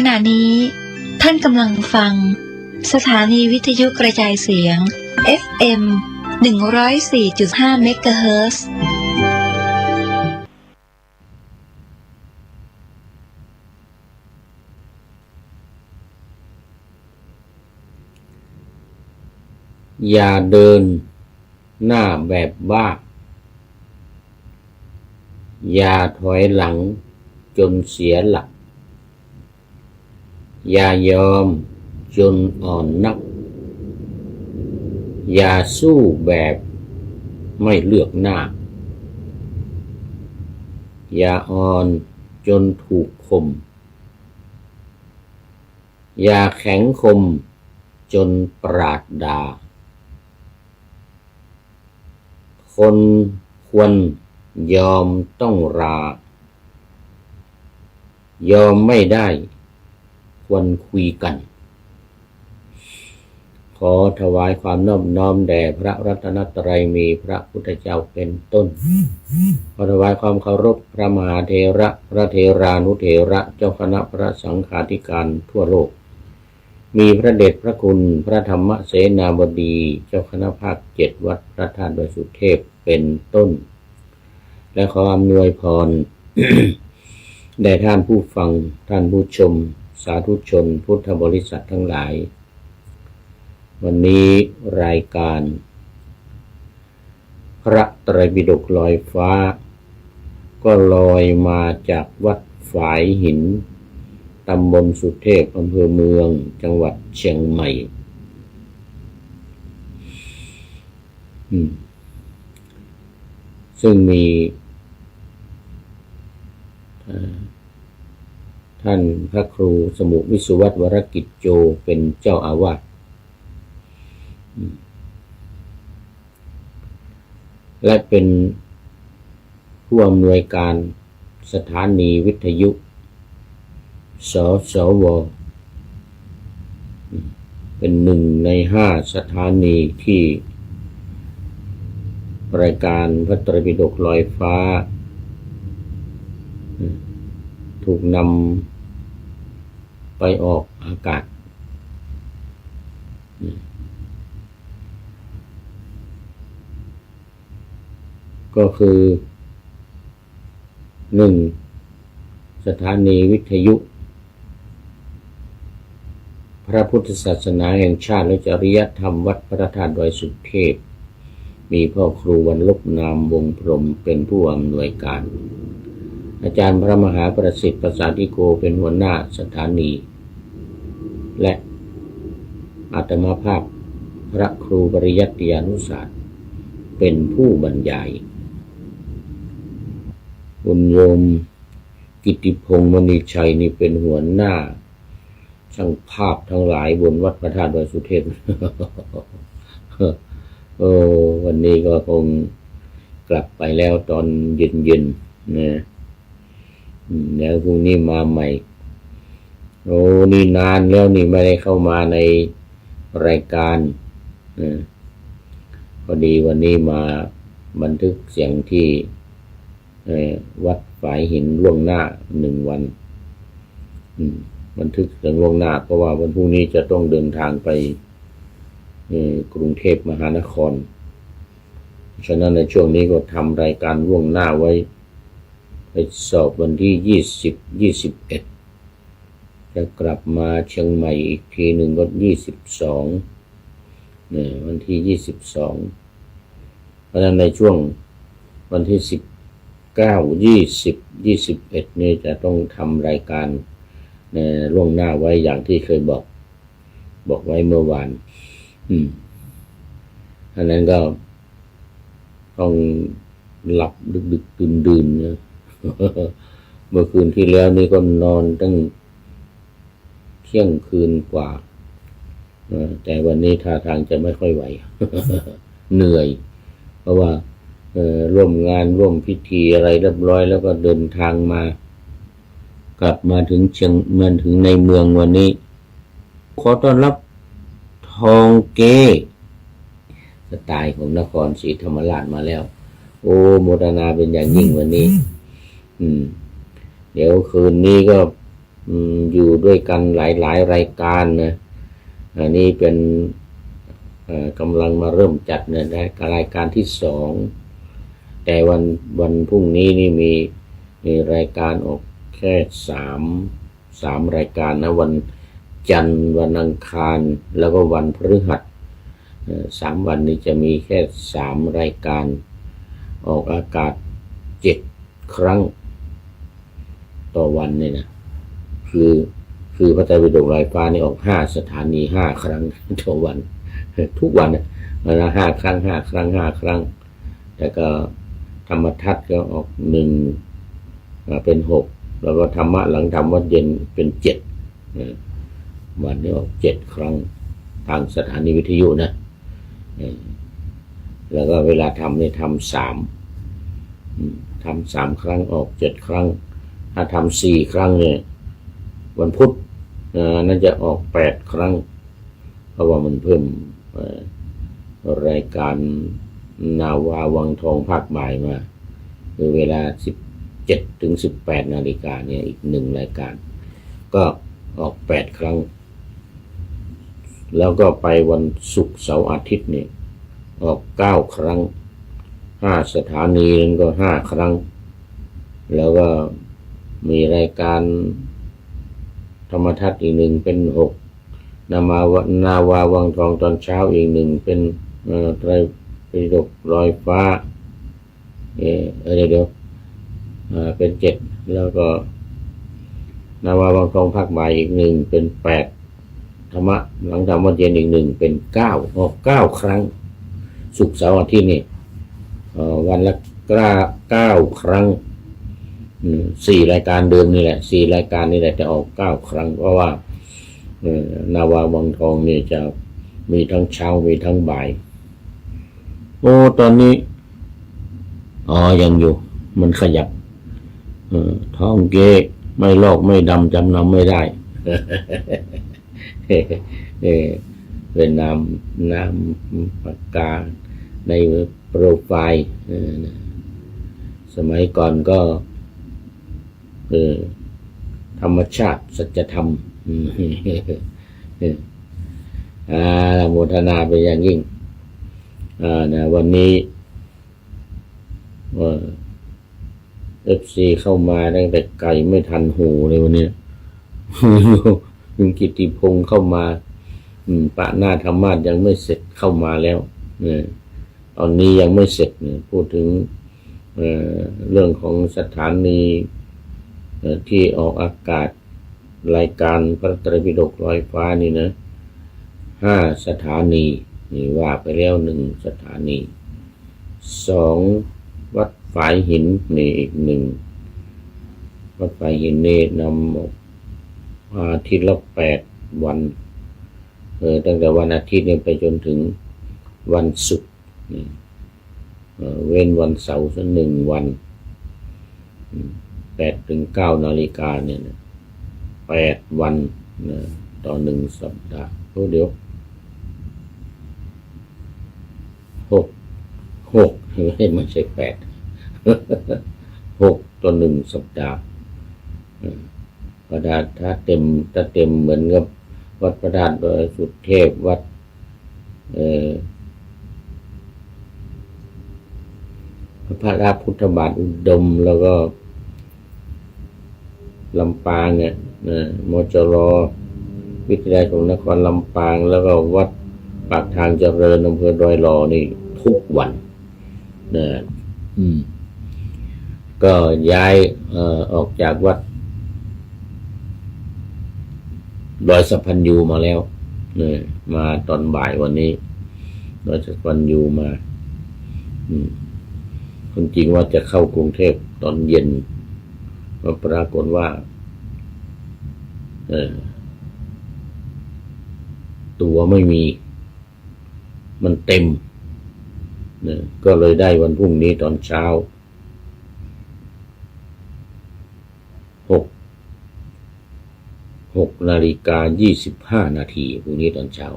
ขณะนี้ท่านกำลังฟังสถานีวิทยุกระจายเสียง FM 104.5 เมกะเฮิรตซ์อย่าเดินหน้าแบบบ้าอย่าถอยหลังจนเสียหลักอย่ายอมจนอ่อนนักอย่าสู้แบบไม่เลือกหน้าอย่าอ่อนจนถูกข่มอย่าแข็งคมจนปราดด่าคนควรยอมต้องรายอมไม่ได้ควรคุยกันขอถวายความนอบน้อมแด่พระรัตนตรัยมีพระพุทธเจ้าเป็นต้นขอถวายความเคารพพระมหาเถระพระเถรานุเถระเจ้าคณะพระสังฆาธิการทั่วโลกมีพระเดชพระคุณพระธรรมเสนาบดีเจ้าคณะภาค7วัดพระธาตุดอยสุเทพเป็นต้นและขออำนวยพร แด่ท่านผู้ฟังท่านผู้ชมสาธุชนพุทธบริษัททั้งหลายวันนี้รายการพระไตรปิฎกลอยฟ้าก็ลอยมาจากวัดฝายหินตำบลสุเทพอำเภอเมืองจังหวัดเชียงใหม่ซึ่งมีท่านพระครูสมุวิสุวัตวรกิจโจเป็นเจ้าอาวาสและเป็นผู้อำนวยการสถานีวิทยุสสวเป็น1 ใน 5สถานีที่รายการพระไตรปิฎกลอยฟ้าถูกนำไปออกอากาศก็คือ 1. สถานีวิทยุพระพุทธศาสนาแห่งชาติและจริยธรรมวัดพระธาตุดอยสุเทพมีพ่อครูวรรลบนามวงพรหมเป็นผู้อำนวยการอาจารย์พระมหาประสิทธิ์ประสาธิโกเป็นหัวหน้าสถานีและอาตมาภาพพระครูปริยัติยานุศาสตร์เป็นผู้บรรยายคุณโยมกิติพงษ์มณีชัยนี่เป็นหัวหน้าช่างภาพทั้งหลายบนวัดพระธาตุดอยสุเทพ วันนี้ก็คงกลับไปแล้วตอนเย็นๆนะแล้วพรุ่งนี้มาใหม่นี่นานแล้วนี่ไม่ได้เข้ามาในรายการพอดีวันนี้มาบันทึกเสียงที่วัดฝายหินล่วงหน้า1 วันบันทึกเสียงล่วงหน้าเพราะว่าวันพรุ่งนี้จะต้องเดินทางไปกรุงเทพมหานครฉะนั้นในช่วงนี้ก็ทำรายการล่วงหน้าไว้ไปสอบวันที่20-21จะกลับมาเชียงใหม่อีกทีหนึ่งก็22วันที่22เพราะฉะนั้นในช่วงวันที่19 20 21นี่จะต้องทำรายการล่วงหน้าไว้อย่างที่เคยบอกไว้เมื่อวานอันนั้นก็ต้องหลับดึกดื่นๆนะเมื่อคืนที่แล้วนี่ก็นอนตั้งเที่ยงคืนกว่าแต่วันนี้ท่าทางจะไม่ค่อยไหว เหนื่อยเพราะว่าร่วมงานร่วมพิธีอะไรเรียบร้อยแล้วก็เดินทางมากลับมาถึงถึงในเมืองวันนี้ขอต้อนรับทองเกสไตล์ของนครศรีธรรมราชมาแล้วโอ้โมทนาเป็นอย่างยิ่งวันนี้เดี๋ยวคืนนี้ก็ อยู่ด้วยกันหลายรายการนะอันนี้เป็นกำลังมาเริ่มจัดเนี่ยได้รายการที่2แต่วันพรุ่งนี้นี่มีรายการออกแค่3รายการนะวันจันทร์วันอังคารแล้วก็วันพฤหัส3 วันนี้จะมีแค่3 รายการออกอากาศ7 ครั้งต่อวันเนี่ยนะคือพระไตรปิฎกลอยฟ้านี่ออก5 สถานี5 ครั้งต่อวันทุกวันนะ5 ครั้ง5 ครั้ง5 ครั้งแล้วก็ธรรมทัศน์ก็ออก1เป็น6แล้วก็ธรรมะหลังธรรมวัดเย็นเป็น7วันนี้ออก7 ครั้งทางสถานีวิทยุนะแล้วก็เวลาทำนี่ทำ3 ครั้งออก7 ครั้งถ้าทำ4 ครั้งเนี่ยวันพุธน่าจะออก8 ครั้งเพราะว่ามันเพิ่มรายการนาวาวังทองภาคบ่ายมาคือเวลา17 ถึง 18 นาฬิกาเนี่ยอีก1 รายการก็ออก8 ครั้งแล้วก็ไปวันศุกร์เสาร์อาทิตย์เนี่ยออก9 ครั้ง5 สถานีนั้นก็5 ครั้งแล้วก็มีรายการธรรมทัศน์อีก1เป็น6นาวาวังทองตอนเช้าอีก1เป็นไตรปิฎกลอยฟ้าเดี๋ยวเป็น7แล้วก็นาวาวังทองภาคบ่ายอีก1เป็น8ธรรมะหลังธรรมวัดเย็นอีก1เป็น9ออก9 ครั้งศุกร์เสาร์อาทิตย์นี่วันละ9 ครั้ง4 รายการเดิมนี่แหละ4 รายการนี่แหละจะออก9 ครั้งเพราะว่านาวาวังทองนี่จะมีทั้งเช้ามีทั้งบ่ายตอนนี้ยังอยู่มันขยับท้องเกไม่ลอกไม่ดำจำนำไม่ได้ เป็นนามปากกาในโปรไฟล์สมัยก่อนก็ธรรมชาติสัจธรรมโมทนาเป็นอย่างยิ่งนะวันนี้FC เข้ามาตั้งแต่ไก่ไม่ทันหูเลยวันนี้คุณกิติพงศ์เข้ามาปะหน้าธรรมาสยังไม่เสร็จเข้ามาแล้วตอนนี้ยังไม่เสร็จพูดถึงเรื่องของสถานีที่ออกอากาศรายการพระไตรปิฎกลอยฟ้านี่นะ5 สถานีนี่ว่าไปแล้ว1 สถานี2วัดฝายหินนี่อีก1วัดฝายหินนี่นำอาทิตย์ละ8 วันตั้งแต่วันอาทิตย์นี่ไปจนถึงวันศุกร์เว้นวันเสาร์สัก1 วัน8 ถึง 9 นาฬิกาเนี่ย8 วันต่อ1 สัปดาห์เดี๋ยว6ไม่ใช่8 6 ต่อ 1 สัปดาห์ถ้าเต็มเหมือนกับวัดพระธาตุดอยสุเทพวัดพระราชพุทธบาทอุดมแล้วก็ลำปางเนี่ยมจร.วิทยาลัยของนครลำปางแล้วก็วัดปากทางเจริญอำเภอดอยหล่อนี่ทุกวันก็ย้ายออกจากวัดดอยสัพพัญญูมาแล้วมาตอนบ่ายวันนี้ดอยสัพพัญญูมาคนจริงว่าจะเข้ากรุงเทพตอนเย็นก็ปรากฏว่าตั๋วไม่มีมันเต็มก็เลยได้วันพรุ่งนี้ตอนเช้า6 นาฬิกา 25 นาทีพรุ่งนี้ตอนเช้า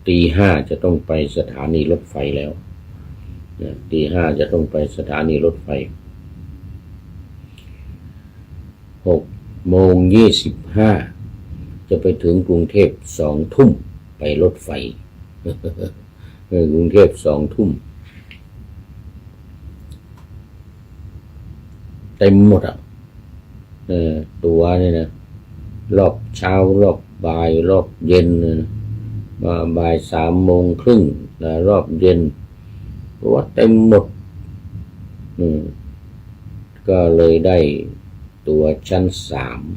ตี 5จะต้องไปสถานีรถไฟแล้วตี 5จะต้องไปสถานีรถไฟ 6:25จะไปถึงกรุงเทพ2 ทุ่มไปรถไฟ กรุงเทพ2 ทุ่มเต็มหมดอ่ะตัวนี่นะรอบเช้ารอบบ่ายรอบเย็นนะมาบ่าย3:30นะรอบเย็นตัวเต็มหมดก็เลยได้ตัวชั้น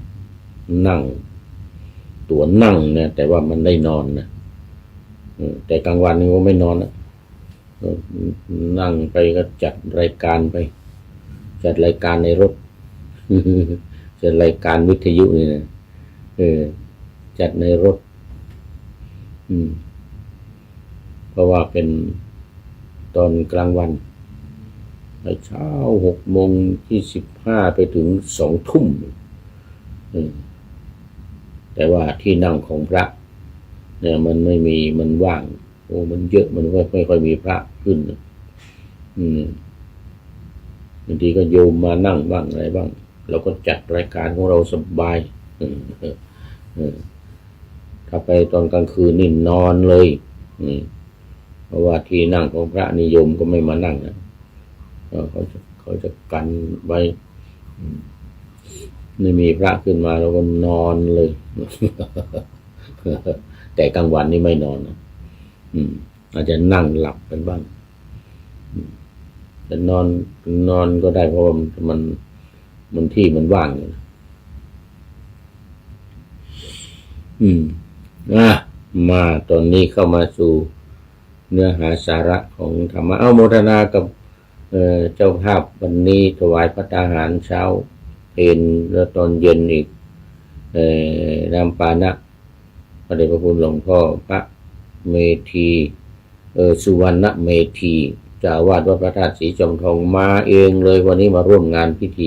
3นั่งตัวนั่งเนี่ยแต่ว่ามันได้นอนนะแต่กลางวันนี่ก็ไม่นอนนะนั่งไปก็จัดรายการไปจัดรายการในรถ จัดรายการวิทยุนี่นะจัดในรถเพราะว่าเป็นตอนกลางวันเช้า6:25ไปถึง2 ทุ่มแต่ว่าที่นั่งของพระเนี่ยมันไม่มีมันว่างมันเยอะมันไม่ค่อยมีพระขึ้นบางทีก็โยมมานั่งบ้างอะไรบ้างเราก็จัดรายการของเราสบายถ้าไปตอนกลางคืนนี่นอนเลยเพราะว่าที่นั่งของพระนิยมก็ไม่มานั่งนะเขาจะกันไว้ไม่มีพระขึ้นมาเราก็นอนเลย แต่กลางวันนี่ไม่นอนนะอาจจะนั่งหลับกันบ้างแต่นอนก็ได้เพราะว่ามันที่มันว่างอยู่มาตอนนี้เข้ามาสู่เนื้อหาสาระของธรรมะโมทนากับเจ้าภาพวันนี้ถวายพระทหารเช้าเพลแล้วตอนเย็นอีกน้ำปานะพระเดชพระคุณหลวงพ่อพระเมธีสุวรรณเมธีเจ้าอาวาสวัดพระธาตุสีจอมทองมาเองเลยวันนี้มาร่วมงานพิธี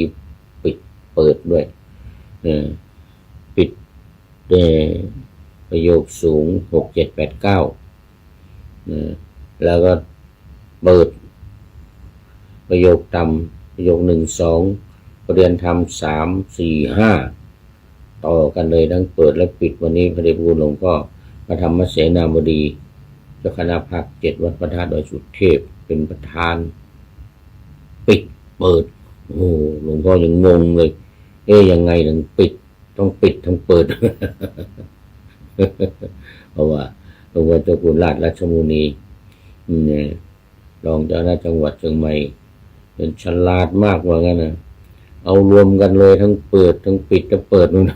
เปิดด้วยปิดประโยคสูง6 7 8 9แล้วก็เปิดประโยคต่ำประโยค1 2เรียนธรรม3 4 5ต่อกันเลยทั้งเปิดและปิดวันนี้พระเดชพระคุณหลวงพ่อพระธรรมเสนาบดีเจ้าคณะภาค7วัดพระธาตุดอยสุเทพเป็นประธานปิดเปิดหลวงพ่อยังงงเลยยังไงถึงปิดต้องปิดทั้งเปิด เพราะว่าหลวงพ่อเจ้าคุณราชมุนีรองเจ้าหน้าจังหวัดเชียงใหม่เป็นฉลาดมากว่างั้นนะเอารวมกันเลยทั้งเปิดทั้งปิดจะเปิดนู่น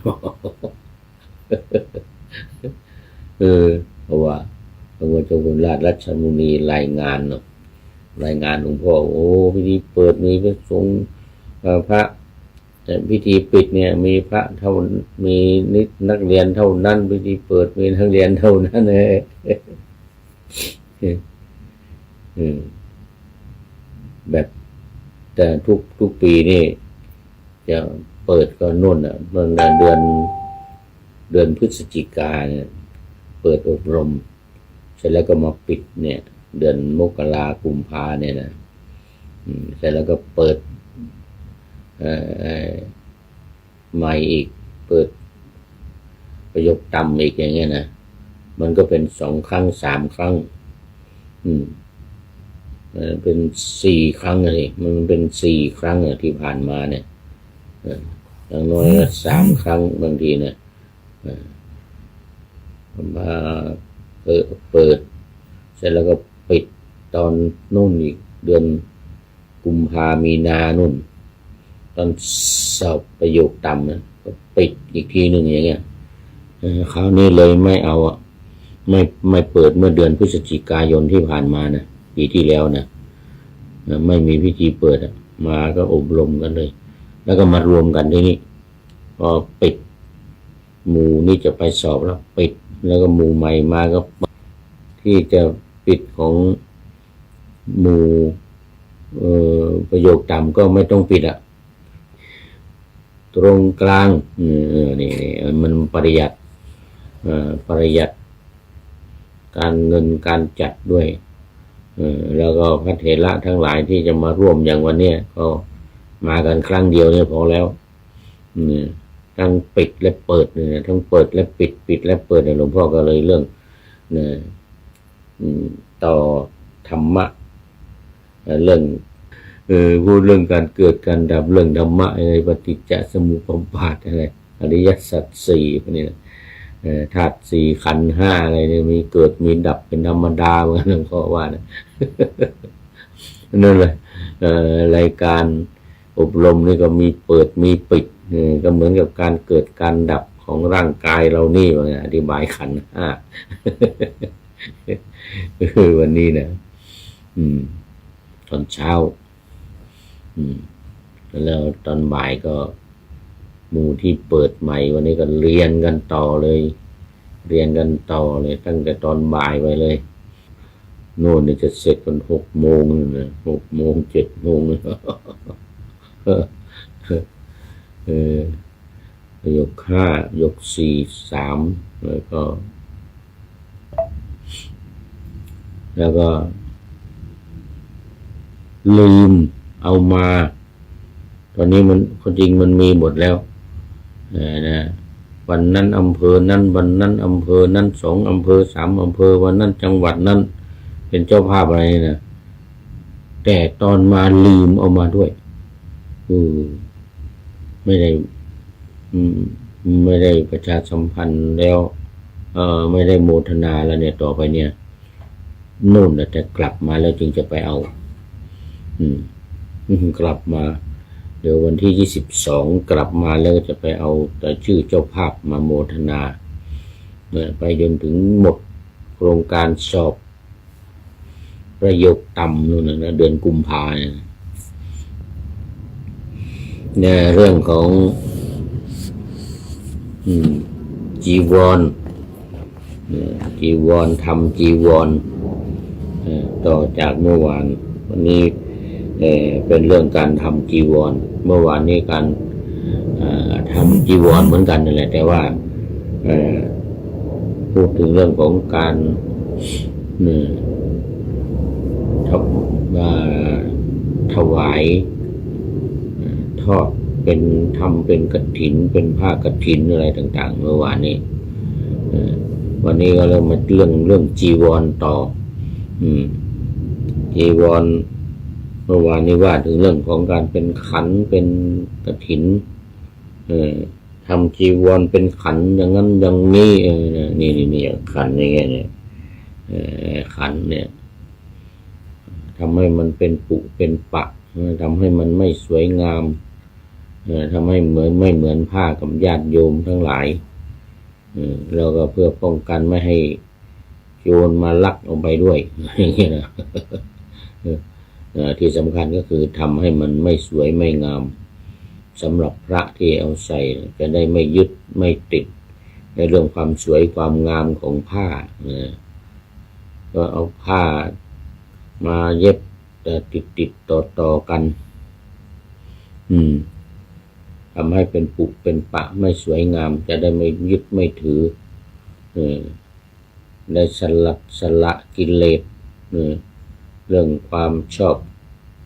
เพราะว่าหลวงพ่อเจ้าคุณราชมุนีรายงานหลวงพ่อพิธีเปิดมีพระสงฆ์พระแต่พิธีปิดเนี่ยมีพระเท่ามีนักเรียนเท่านั้นพิธีเปิดมีนักเรียนเท่านั้นแบบแต่ทุกปีนี่จะเปิดก็นู่นเมื่อเดือนพฤศจิกาเนี่ยเปิดอบรมเสร็จแล้วก็มาปิดเนี่ยเดือนมกรากุมภาเนี่ยนะเสร็จแล้วก็เปิดใหม่อีกเปิดประโยคต่ำอีกอย่างเงี้ยนะมันก็เป็น2 ครั้ง3 ครั้งเป็น4 ครั้งเลยมันเป็น4 ครั้งที่ผ่านมาเนี่ยอย่างน้อยก็3 ครั้งบางทีเนี่ยมาเปิดเสร็จแล้วก็ปิดตอนนู่นอีกเดือนกุมภามีนานู่นตอนสอบประโยคต่ำนะก็ปิดอีกทีหนึ่งอย่างเงี้ยคราวนี้เลยไม่เอาไม่เปิดเมื่อเดือนพฤศจิกายนที่ผ่านมานะปีที่แล้วนะไม่มีพิธีเปิดมาก็อบรมกันเลยแล้วก็มารวมกันที่นี่พอปิดหมู่นี่จะไปสอบแล้วปิดแล้วก็หมู่ใหม่มาก็ที่จะปิดของหมู่ประโยคต่ำก็ไม่ต้องปิดตรงกลางนี่มันประหยัดการเงินการจัดด้วยแล้วก็พระเถระทั้งหลายที่จะมาร่วมอย่างวันนี้ก็มากันครั้งเดียวเนี่ยพอแล้ว เนี่ยทั้งปิดและเปิดเนี่ยทั้งเปิดและปิดปิดและเปิดเนี่ยหลวงพ่อก็เลยเรื่องเนี่ยต่อธรรมะเรื่องพูดเรื่องการเกิดการดับเรื่องธรรมะอะไรปฏิจจสมุปบาทอะไรอริยสัจสี่พวกนี้ธาตุสี่ขันธ์ห้าอะไรเนี่ยมีเกิดมีดับเป็นธรรมดาเหมือนหลวงพ่อว่านะ นั่นแหละรายการอบรมนี่ก็มีเปิดมีปิดก็เหมือนกับการเกิดการดับของร่างกายเรานี่ว่าอธิบายขันธ์ห้า วันนี้นะตอนเช้าแล้วตอนบ่ายก็หมู่ที่เปิดใหม่วันนี้ก็เรียนกันต่อเลยตั้งแต่ตอนบ่ายไปเลยโน่นนี่จะเสร็จกัน6 โมงนะ6 โมง7 โมงยก5ยก4 3แล้วก็ลืมเอามาตอนนี้มันคนจริงมันมีหมดแล้วนะวันนั้นอำเภอนั้นวันนั้นอำเภอนั้น2 อำเภอ3 อำเภอวันนั้นจังหวัดนั้นเป็นเจ้าภาพอะไรนะแต่ตอนมาลืมเอามาด้วยไม่ได้ประชาสัมพันธ์แล้วไม่ได้โมทนาแล้วเนี่ยต่อไปเนี่ยนู่นแต่กลับมาแล้วจึงจะไปเอากลับมาเดี๋ยววันที่22กลับมาแล้วก็จะไปเอาแต่ชื่อเจ้าภาพมาโมทนาไปจนถึงหมดโครงการสอบประโยคต่ำนู่นนะเดือนกุมภาพันธ์เนี่ยเรื่องของจีวรทำจีวรต่อจากเมื่อวานวันนี้เป็นเรื่องการทำจีวรเมื่อวานนี้การทำจีวรเหมือนกันนั่นแหละแต่ว่าพูดถึงเรื่องของการถวายทอดทำเป็นกฐินเป็นผ้ากฐินอะไรต่างๆเมื่อวานนี้วันนี้ก็เริ่มมาเรื่องจีวรต่อจีวรเมื่อวานนี้ว่าถึงเรื่องของการเป็นขันเป็นกฐินทำจีวรเป็นขันอย่างนั้นอย่างนี้นี่ขันอย่างเงี้ยเนี่ยขันเนี่ยทำให้มันเป็นปุเป็นปะทำให้มันไม่สวยงามทำให้ไม่เหมือนผ้ากับญาติโยมทั้งหลายแล้วก็เพื่อป้องกันไม่ให้โจรมาลักเอาไปด้วยอย่างเงี้ยนะที่สำคัญก็คือทำให้มันไม่สวยไม่งามสำหรับพระที่เอาใส่จะได้ไม่ยึดไม่ติดในเรื่องความสวยความงามของผ้าก็เอาผ้ามาเย็บติดต่อกันทำให้เป็นปุเป็นปะไม่สวยงามจะได้ไม่ยึดไม่ถือได้สละกิเลสเรื่องความชอบ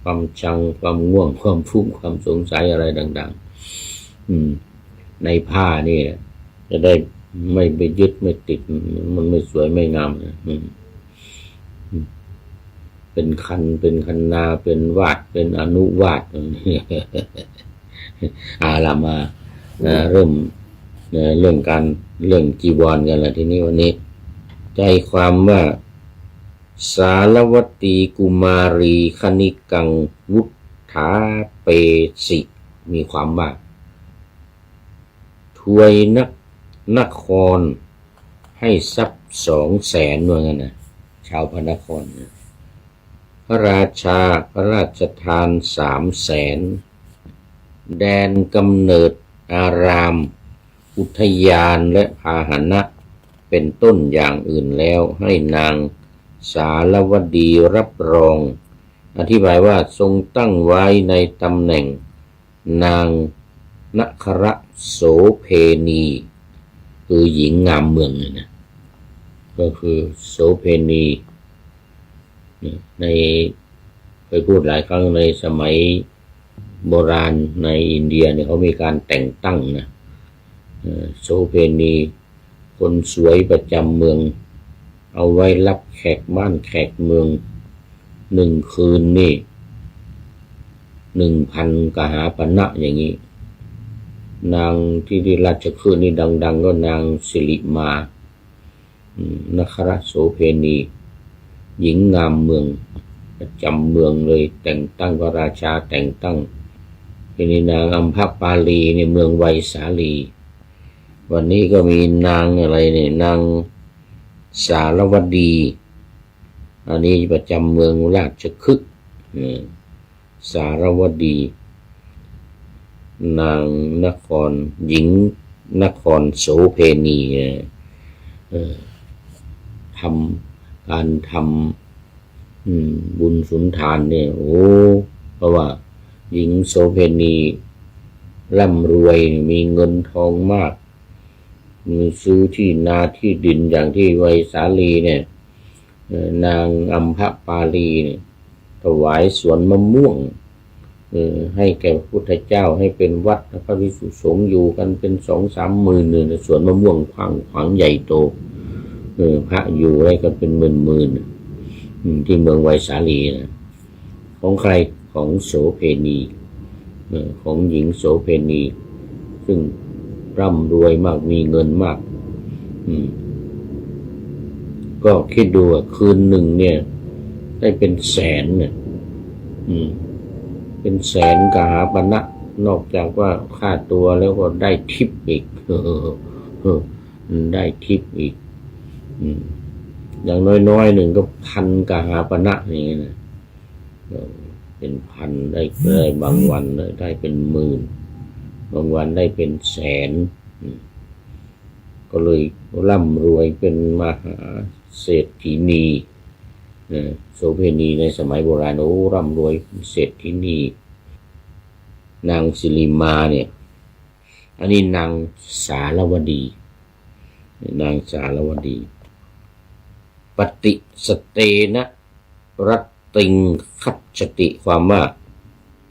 ความชังความง่วงความฟุ้งความสงสัยอะไรต่างๆในผ้านี่จะได้ไม่ไปยึดไม่ติดมันไม่สวยไม่งามเป็นคันนาเป็นวาดเป็นอนุวาดละมาเริ่มเรื่องจีวรกันละทีนี้วันนี้ใจความว่าสารวัตตีกุมารีคณิกังวุฒาเปสิมีความว่าถวยนครให้ทรัพย์200,000ว่างั้นนะชาวพระนครพระราชาพระราชทาน300,000แดนกำเนิดอารามอุทยานและพาหนะเป็นต้นอย่างอื่นแล้วให้นางสารวดีรับรองอธิบายว่าทรงตั้งไว้ในตำแหน่งนางนครโสเพณีคือหญิงงามเมืองนะก็คือโสเพณีในเคยพูดหลายครั้งในสมัย โบราณในอินเดียเนี่ยเขามีการแต่งตั้งนะโสเพณีคนสวยประจำเมืองเอาไว้รับแขกบ้านแขกเมือง1 คืนนี่1,000 กหาปณะอย่างนี้นางที่ได้ราชคฤห์นี่ดังๆก็นางสิริมานครโสเพณีหญิงงามเมืองประจำเมืองเลยแต่งตั้งพระราชาแต่งตั้งเป็นนางอัมพปาลีในเมืองไวสาลีวันนี้ก็มีนางอะไรเนี่ยนางสารวดีอันนี้ประจำเมืองราชคฤห์สารวดีนางนครหญิงนครโสเพณีการทำบุญสุนทานเนี่ยเพราะว่าหญิงโสเพณีร่ำรวยมีเงินทองมากมีซื้อที่นาที่ดินอย่างที่ไวสาลีเนี่ยนางอัมพปาลีเนี่ยถวายสวนมะม่วงให้แก่พระพุทธเจ้าให้เป็นวัดพระภิกษุสงฆ์อยู่กันเป็น2-3 หมื่นในสวนมะม่วงขวางใหญ่โตพระอยู่ได้กันเป็นหมื่นที่เมืองไวสาลีนะของใครของโสเพณีของหญิงโสเพณีซึ่งร่ำรวยมากมีเงินมากก็คิดดูว่าคืนหนึ่งเนี่ยได้เป็นแสนเนี่ยเป็นแสนกหาปณะนอกจากว่าค่าตัวแล้วก็ได้ทิปอีกได้ทิปอีกอย่างน้อยๆหนึ่งก็1,000 กหาปณะอย่างเงี้ยนะเป็นพันได้บางวันได้เป็นหมื่นบางวันได้เป็นแสนก็เลยร่ำรวยเป็นมหาเศรษฐีนีโสเพณีในสมัยโบราณร่ำรวยเศรษฐีนีนางสิริมาเนี่ยอันนี้นางสารวดีนางสารวดีปฏิสเตนะรัตติงคัจฉติความว่า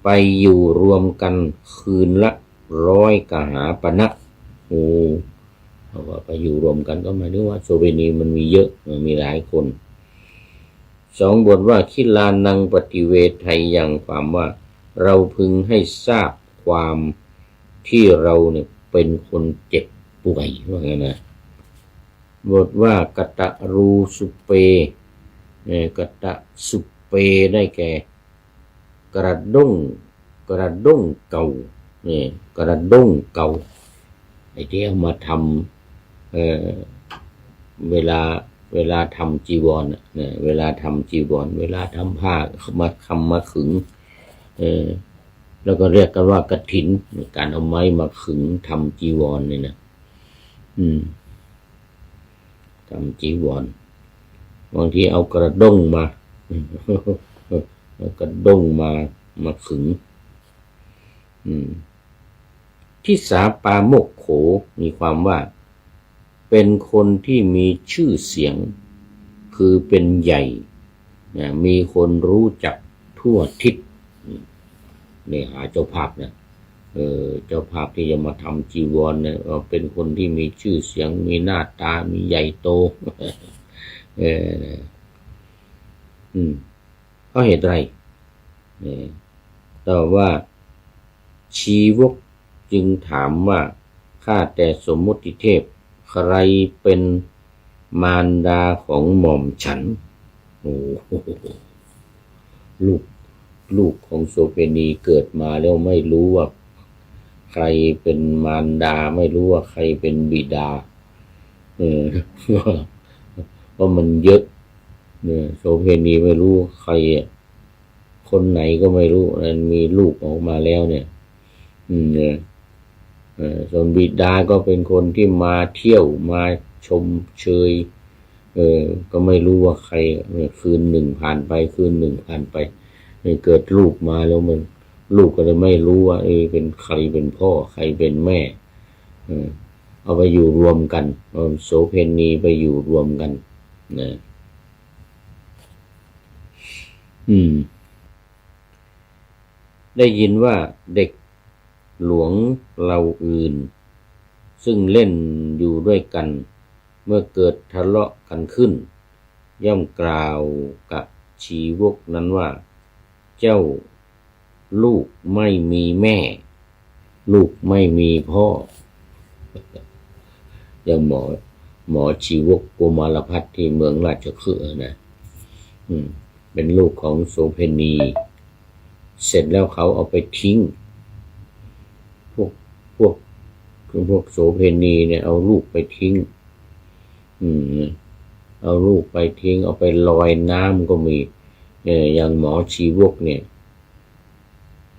ไปอยู่รวมกันคืนละ100 กหาปณะเพราะว่าไปอยู่รวมกันก็หมายถึงว่าโสเภณีมันมีเยอะมีหลายคน2 บทว่าคิลานังปฏิเวทไทยยังความว่าเราพึงให้ทราบความที่เราเนี่ยเป็นคนเจ็บป่วยว่าไงนะบทว่ากตะรูสุเปกตะสุเปได้แก่กระด้งเก่านี่กระด้งเก่าไอ้ที่เอามาทำเวลาทำจีวรเนี่ยเวลาทำจีวรเวลาทำผ้ามาขึงแล้วก็เรียกกันว่ากฐินการเอาไม้มาขึงทำจีวรเนี่ยนะทำจีวรบางทีเอากระด้งมาเอากระด้งมาขึงที่สาปาโมกโขมีความว่าเป็นคนที่มีชื่อเสียงคือเป็นใหญ่มีคนรู้จักทั่วทิศนี่หาเจ้าภาพนะเจ้าภาพที่จะมาทำจีวรเนี่ยเป็นคนที่มีชื่อเสียงมีหน้าตามีใหญ่โตเพราะเหตุไรแต่ว่าชีวกจึงถามว่าข้าแต่สมมุติเทพใครเป็นมารดาของหม่อมฉันลูกของโสเภณีเกิดมาแล้วไม่รู้ว่าใครเป็นมารดาไม่รู้ว่าใครเป็นบิดาเพราะมันเยอะโสเภณีไม่รู้ใครคนไหนก็ไม่รู้มีลูกออกมาแล้วเนี่ยส่วนบิดาก็เป็นคนที่มาเที่ยวมาชมเชยก็ไม่รู้ว่าใครคืนหนึ่งผ่านไปคืนหนึ่งผ่านไปเกิดลูกมาแล้วมันลูกก็เลยไม่รู้ว่าเป็นใครเป็นพ่อใครเป็นแม่เอาไปอยู่รวมกันโสเภณีไปอยู่รวมกันนะ ได้ยินว่าเด็กหลวงเราอื่นซึ่งเล่นอยู่ด้วยกันเมื่อเกิดทะเลาะกันขึ้นย่อมกล่าวกับชีวกนั้นว่าเจ้าลูกไม่มีแม่ลูกไม่มีพ่ออย่างหมอชีวกโกมารพัฒน์ที่เมืองราชคฤห์นะเป็นลูกของโสเภณีเสร็จแล้วเขาเอาไปทิ้งพวกโสเภณีเนี่ยเอาลูกไปทิ้งเอาลูกไปทิ้งเอาไปลอยน้ำก็มีอย่างหมอชีวกเนี่ย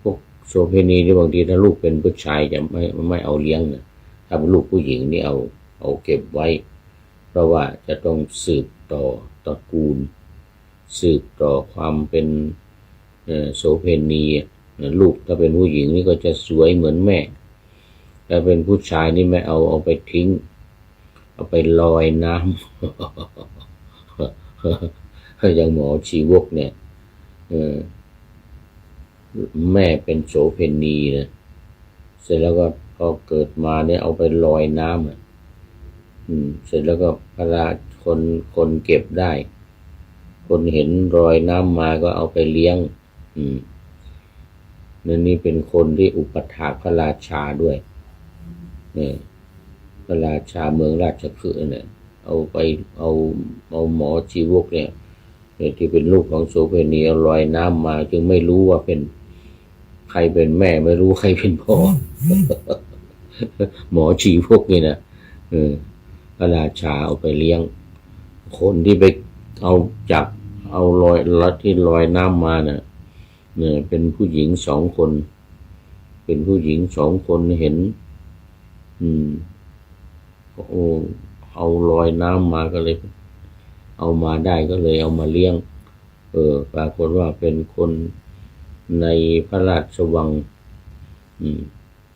พวกโสเภณีที่บางทีถ้าลูกเป็นผู้ชายจะไม่เอาเลี้ยงนะถ้าเป็นลูกผู้หญิงนี่เอาเก็บไว้เพราะว่าจะต้องสืบต่อตระกูลสืบต่อความเป็นโสเภณีลูกถ้าเป็นผู้หญิงนี่ก็จะสวยเหมือนแม่ถ้าเป็นผู้ชายนี่ไม่เอาไปทิ้งเอาไปลอยน้ำอย่างหมอชีวกเนี่ยแม่เป็นโสเภณีนะเสร็จแล้วก็พอเกิดมาเนี่ยเอาไปลอยน้ำเสร็จแล้วก็พระคนเก็บได้คนเห็นรอยน้ำมาก็เอาไปเลี้ยงนี่เป็นคนที่อุปถากพระราชาด้วยพระราชาเมืองราชคฤห์เนี่ยเอาหมอชีวกเนี่ยที่เป็นลูกของโสเภณีเอาลอยน้ำมาจึงไม่รู้ว่าเป็นใครเป็นแม่ไม่รู้ใครเป็นพ่อ หมอชีวกนี่นะพระราชาเอาไปเลี้ยงคนที่ไปเอาลอยลัดที่ลอยน้ำมาเนี่ยเป็นผู้หญิง2 คนเป็นผู้หญิง2 คนเห็นเอาลอยน้ำมาก็เลยเอามาได้ก็เลยเอามาเลี้ยงปรากฏว่าเป็นคนในพระราชวัง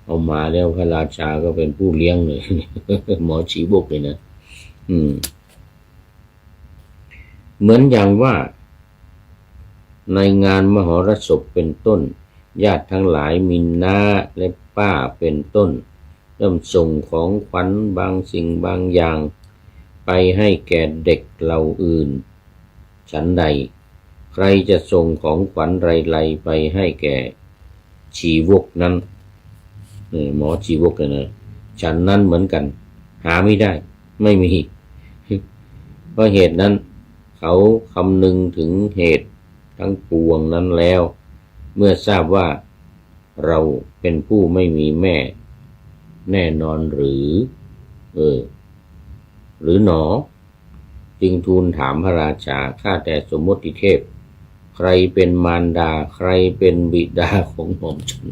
เอามาแล้วพระราชาก็เป็นผู้เลี้ยงเลย หมอชีวกเลยนะเหมือนอย่างว่าในงานมหรสพเป็นต้นญาติทั้งหลายมีน้าและป้าเป็นต้นเริ่มส่งของขวัญบางสิ่งบางอย่างไปให้แก่เด็กเหล่าอื่นฉันใดใครจะส่งของขวัญไรๆไปให้แก่ชีวกนั้นหมอชีวกนะฉันนั้นเหมือนกันหาไม่ได้ไม่มีเพราะเหตุนั้นเขาคำนึงถึงเหตุทั้งปวงนั้นแล้วเมื่อทราบว่าเราเป็นผู้ไม่มีแม่แน่นอนหรือหนอจึงทูลถามพระราชาข้าแต่สมมติเทพใครเป็นมารดาใครเป็นบิดาของหม่อมฉัน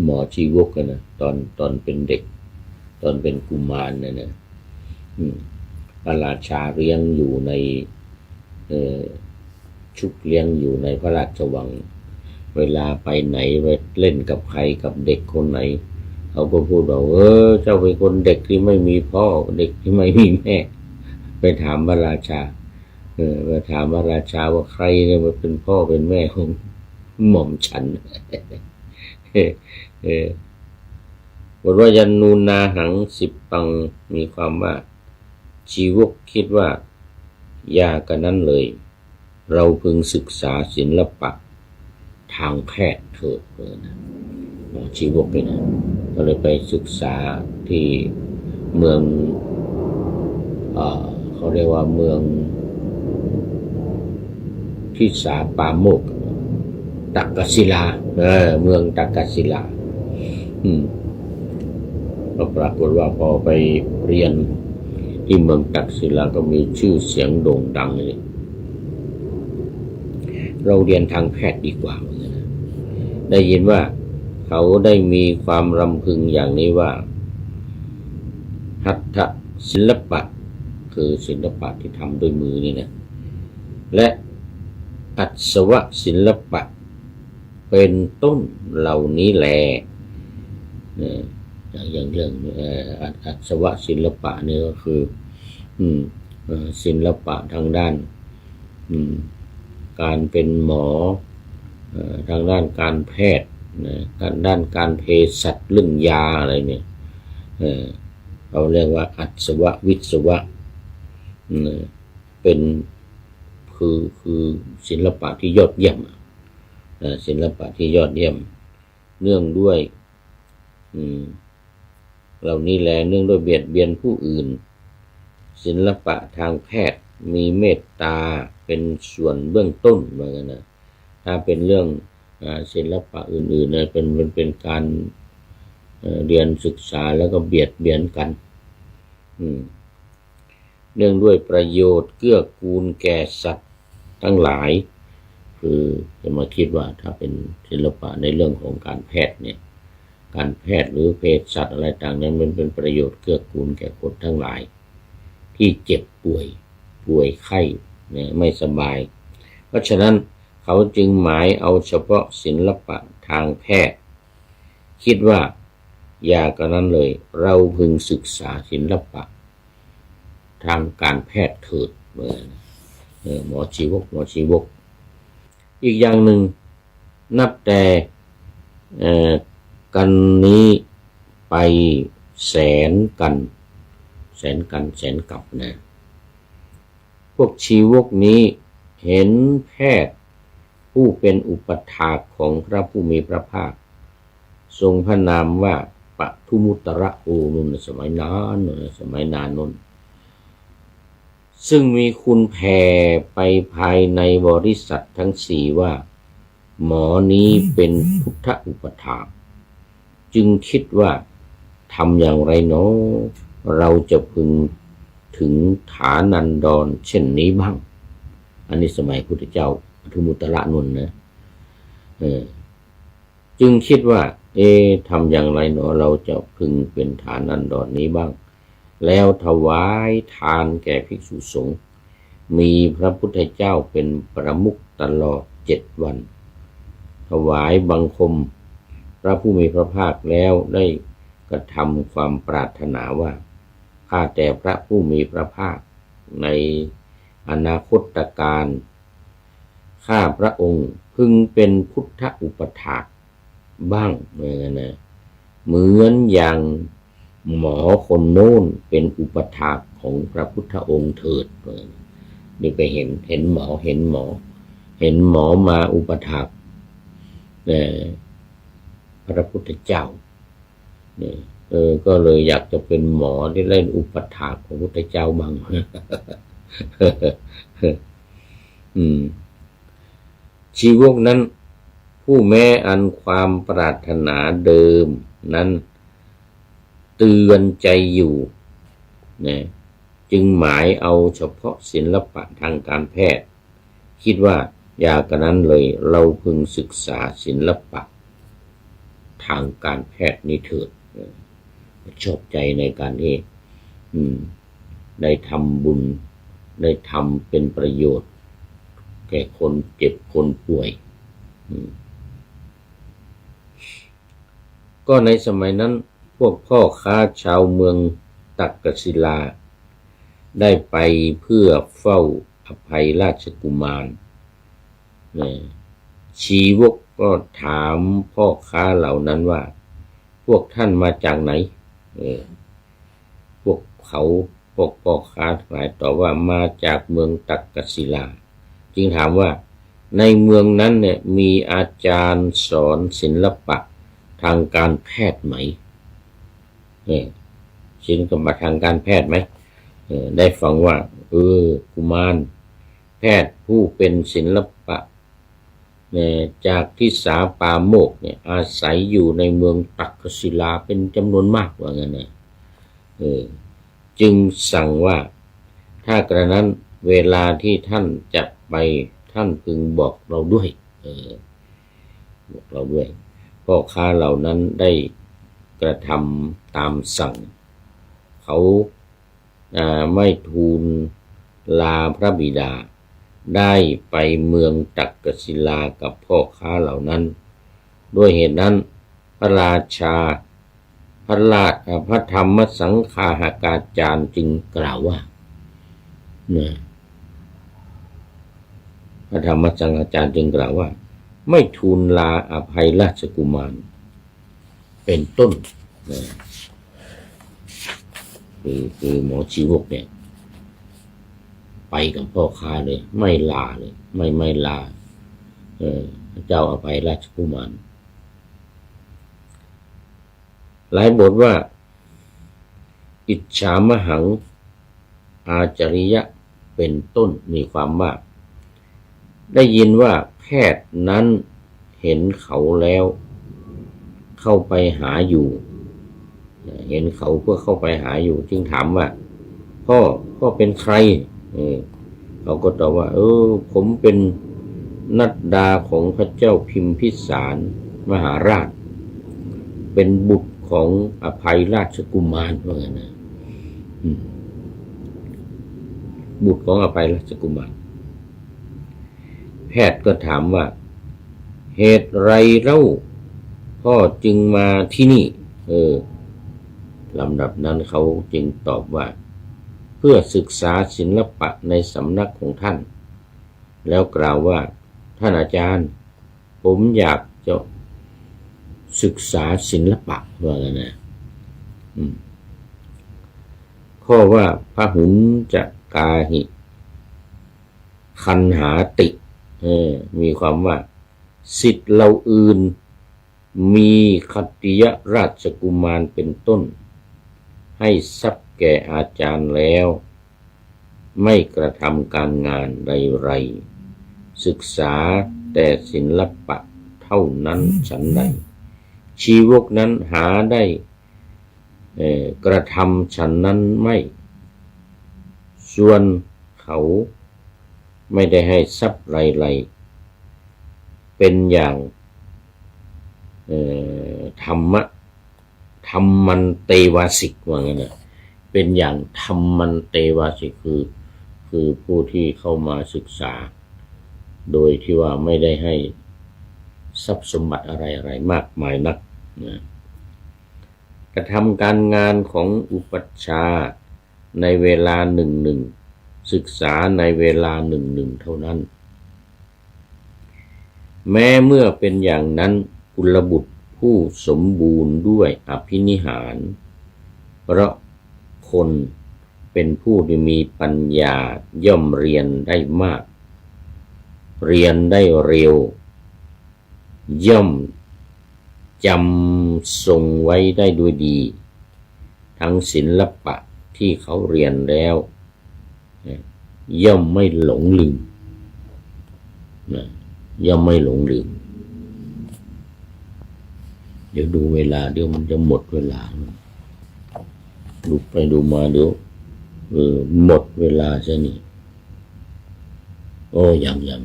หมอชีวกนะตอนเป็นเด็กตอนเป็นกุมารนะพระราชาเลี้ยงอยู่ในชุกเลี้ยงอยู่ในพระราชวังเวลาไปไหนไปเล่นกับใครกับเด็กคนไหนเขาก็พูดว่าเจ้าเป็นคนเด็กที่ไม่มีพ่อเด็กที่ไม่มีแม่ไปถามพระราชาไปถามพระราชาว่าใครเนี่ยมาเป็นพ่อเป็นแม่ของหม่อมฉันบทว่ายันนูนาหัง10 ปังมีความว่าชีวกคิดว่ายากกันนั้นเลยเราพึงศึกษาศิลปะทางแพทย์เถิดชีวกเลยนะก็เลยไปศึกษาที่เมืองเขาเรียกว่าเมืองที่สาปาโมกตักกศิลาเมืองตักกศิลาก็ปรากฏว่าพอไปเรียนที่เมืองตักศิลาก็มีชื่อเสียงโด่งดังเลยเราเรียนทางแพทย์ดีกว่าได้ยินว่าเขาได้มีความรำพึงอย่างนี้ว่าหัตถศิลปะคือศิลปะที่ทำด้วยมือนี่นะและอัศวศิลปะเป็นต้นเหล่านี้แลอย่างเรื่องอัศวศิลปะนี่ก็คือศิลปะทางด้าน การเป็นหมอทางด้านการแพทย์ทางด้านการเภสัชเรื่องยาอะไรเนี่ยเขาเรียกว่าอัศวะวิศวะเป็นคือศิลปะที่ยอดเยี่ยมศิลปะที่ยอดเยี่ยมเนื่องด้วยเหล่านี้แลเนื่องด้วยเบียดเบียนผู้อื่นศิลปะทางแพทย์มีเมตตาเป็นส่วนเบื้องต้นเหมือนกันนะถ้าเป็นเรื่องศิลปะอื่นๆเนี่ยเป็นการเรียนศึกษาแล้วก็เบียดเบียนกันเนื่องด้วยประโยชน์เกื้อกูลแก่สัตว์ทั้งหลายคือจะมาคิดว่าถ้าเป็นศิลปะในเรื่องของการแพทย์เนี่ยการแพทย์หรือเภสัชอะไรต่างนั้นมันเป็นประโยชน์เกื้อกูลแก่คนทั้งหลายที่เจ็บป่วยไข้เนี่ยไม่สบายเพราะฉะนั้นเขาจึงหมายเอาเฉพาะศิลปะทางแพทย์คิดว่าอย่ากันนั้นเลยเราพึงศึกษาศิลปะทางการแพทย์เถิดหมอชีวกอีกอย่างหนึ่งนับแต่กันนี้ไปแสนกับนะพวกชีวกนี้เห็นแพทย์ผู้เป็นอุปถากของพระผู้มีพระภาคทรงพระนามว่าปทุมุตระโอนุนสมัยนานนซึ่งมีคุณแผ่ไปภายในบริษัททั้งสี่ว่าหมอนี้เป็นพุทธอุปถากจึงคิดว่าทำอย่างไรเนาะเราจะพึงถึงฐานันดรเช่นนี้บ้างอันนี้สมัยพุทธเจ้าปทุมุตระนนท์นะจึงคิดว่าทำอย่างไรเนาะเราจะพึงเป็นฐานันดรนี้บ้างแล้วถวายทานแก่ภิกษุสงฆ์มีพระพุทธเจ้าเป็นประมุขตลอด7 วันถวายบังคมพระผู้มีพระภาคแล้วได้กระทำความปรารถนาว่าข้าแต่พระผู้มีพระภาคในอนาคตการข้าพระองค์พึงเป็นพุทธอุปถากบ้างเหมือนอย่างหมอคนโน้นเป็นอุปถากของพระพุทธองค์เถิดนี่ไปเห็นหมอมาอุปถากพระพุทธเจ้าเนี่ยก็เลยอยากจะเป็นหมอที่เล่นอุปถากของพระพุทธเจ้าบ้าง ชีวกนั้นผู้แม้อันความปรารถนาเดิมนั้นเตือนใจอยู่นะจึงหมายเอาเฉพาะศิลปะทางการแพทย์คิดว่าอย่ากันนั้นเลยเราพึงศึกษาศิลปะทางการแพทย์นี้เถิดชอบใจในการที่ได้ทำบุญได้ทำเป็นประโยชน์แก่คนเจ็บคนป่วยก็ในสมัยนั้นพวกพ่อค้าชาวเมืองตักกศิลาได้ไปเพื่อเฝ้าอภัยราชกุมารชีวกก็ถามพ่อค้าเหล่านั้นว่าพวกท่านมาจากไหนพวกพ่อค้าหลายตอบว่ามาจากเมืองตักกศิลาจึงถามว่าในเมืองนั้นเนี่ยมีอาจารย์สอนศิลปะทางการแพทย์ไหมศิลปะทางการแพทย์ไหมได้ฟังว่ากุมารแพทย์ผู้เป็นศิลปะจากทิสาปาโมกเนี่ยอาศัยอยู่ในเมืองตักกศิลาเป็นจำนวนมากว่างั้นนะจึงสั่งว่าถ้ากระนั้นเวลาที่ท่านจะไปท่านพึงบอกเราด้วยบอกเราด้วยพ่อค้าเหล่านั้นได้กระทำตามสั่งเขาไม่ทูลลาพระบิดาได้ไปเมืองตักกศิลากับพ่อค้าเหล่านั้นด้วยเหตุนั้นพระราชาพระธรรมสังฆาหากาจารย์จึงกล่าวว่า พระธรรมจักราจารย์จึงกล่าวว่าไม่ทูลลาอภัยราชกุมารเป็นต้นนะคือหมอชีวกเนี่ยไปกับพ่อค้าเลยไม่ลาเลยไม่ลาพระเจ้าอภัยราชกุมารหลายบทว่าอิจฉามหังอาจริยะเป็นต้นมีความว่าได้ยินว่าแพทย์นั้นเห็นเขาแล้วเข้าไปหาอยู่เห็นเขาเพื่อเข้าไปหาอยู่จึงถามว่าพ่อเป็นใครเขาก็ตอบว่าผมเป็นนัดดาของพระเจ้าพิมพิสารมหาราชเป็นบุตรของอภัยราชกุมารว่างั้นนะบุตรของอภัยราชกุมารแพทย์ก็ถามว่าเหตุไรเล่าพ่อจึงมาที่นี่ลำดับนั้นเขาจึงตอบว่าเพื่อศึกษาศิลปะในสำนักของท่านแล้วกล่าวว่าท่านอาจารย์ผมอยากจะศึกษาศิลปะว่าไงนะข้อว่าพหุนจะกาหิคันหาติมีความว่าศิษย์เราอื่นมีคัตติยราชกุมารเป็นต้นให้ทรัพย์แก่อาจารย์แล้วไม่กระทำการงานใดๆศึกษาแต่ศิลปะเท่านั้นฉันใดชีวกนั้นหาได้กระทำฉันนั้นไม่ส่วนเขาไม่ได้ให้ทรัพย์ไรๆเป็นอย่างธรรมันเตวาสิกว่างั้นนะเป็นอย่างธรรมันเตวาสิกคือผู้ที่เข้ามาศึกษาโดยที่ว่าไม่ได้ให้ทรัพย์สมบัติอะไรมากมายนักนะกระทำการงานของอุปัชฌาย์ในเวลาหนึ่งศึกษาในเวลาหนึ่งเท่านั้นแม้เมื่อเป็นอย่างนั้นกุลบุตรผู้สมบูรณ์ด้วยอภินิหารเพราะคนเป็นผู้ที่มีปัญญาย่อมเรียนได้มากเรียนได้เร็วย่อมจำทรงไว้ได้ด้วยดีทั้งศิลปะที่เขาเรียนแล้วย่อมไม่หลงลืมย่อมไม่หลงลืมเดี๋ยวดูเวลาเดี๋ยวมันจะหมดเวลาดูไปดูมาเดี๋ยวหมดเวลาซะนี่โอ้ยังย่อม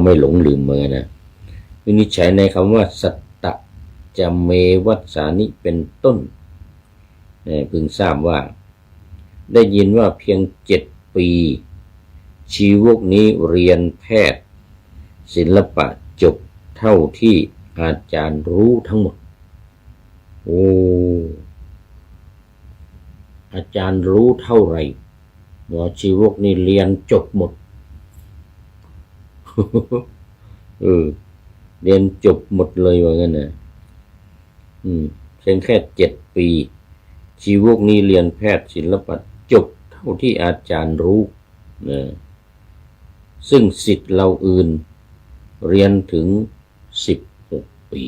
ไม่หลงลืมเหมือนกันนะวินิจฉัยในคำว่าสัตตะจะเมวัสสานิเป็นต้นพึงทราบว่าได้ยินว่าเพียง7 ปีชีวกนี้เรียนแพทย์ศิลปะจบเท่าที่อาจารย์รู้ทั้งหมดอาจารย์รู้เท่าไหร่หมอชีวกนี่เรียนจบหมด เรียนจบหมดเลยว่างั้นนะเพียงแค่7 ปีชีวกนี้เรียนแพทย์ศิลปะจบเท่าที่อาจารย์รู้นะซึ่งศิษย์เราอื่นเรียนถึง16 ปี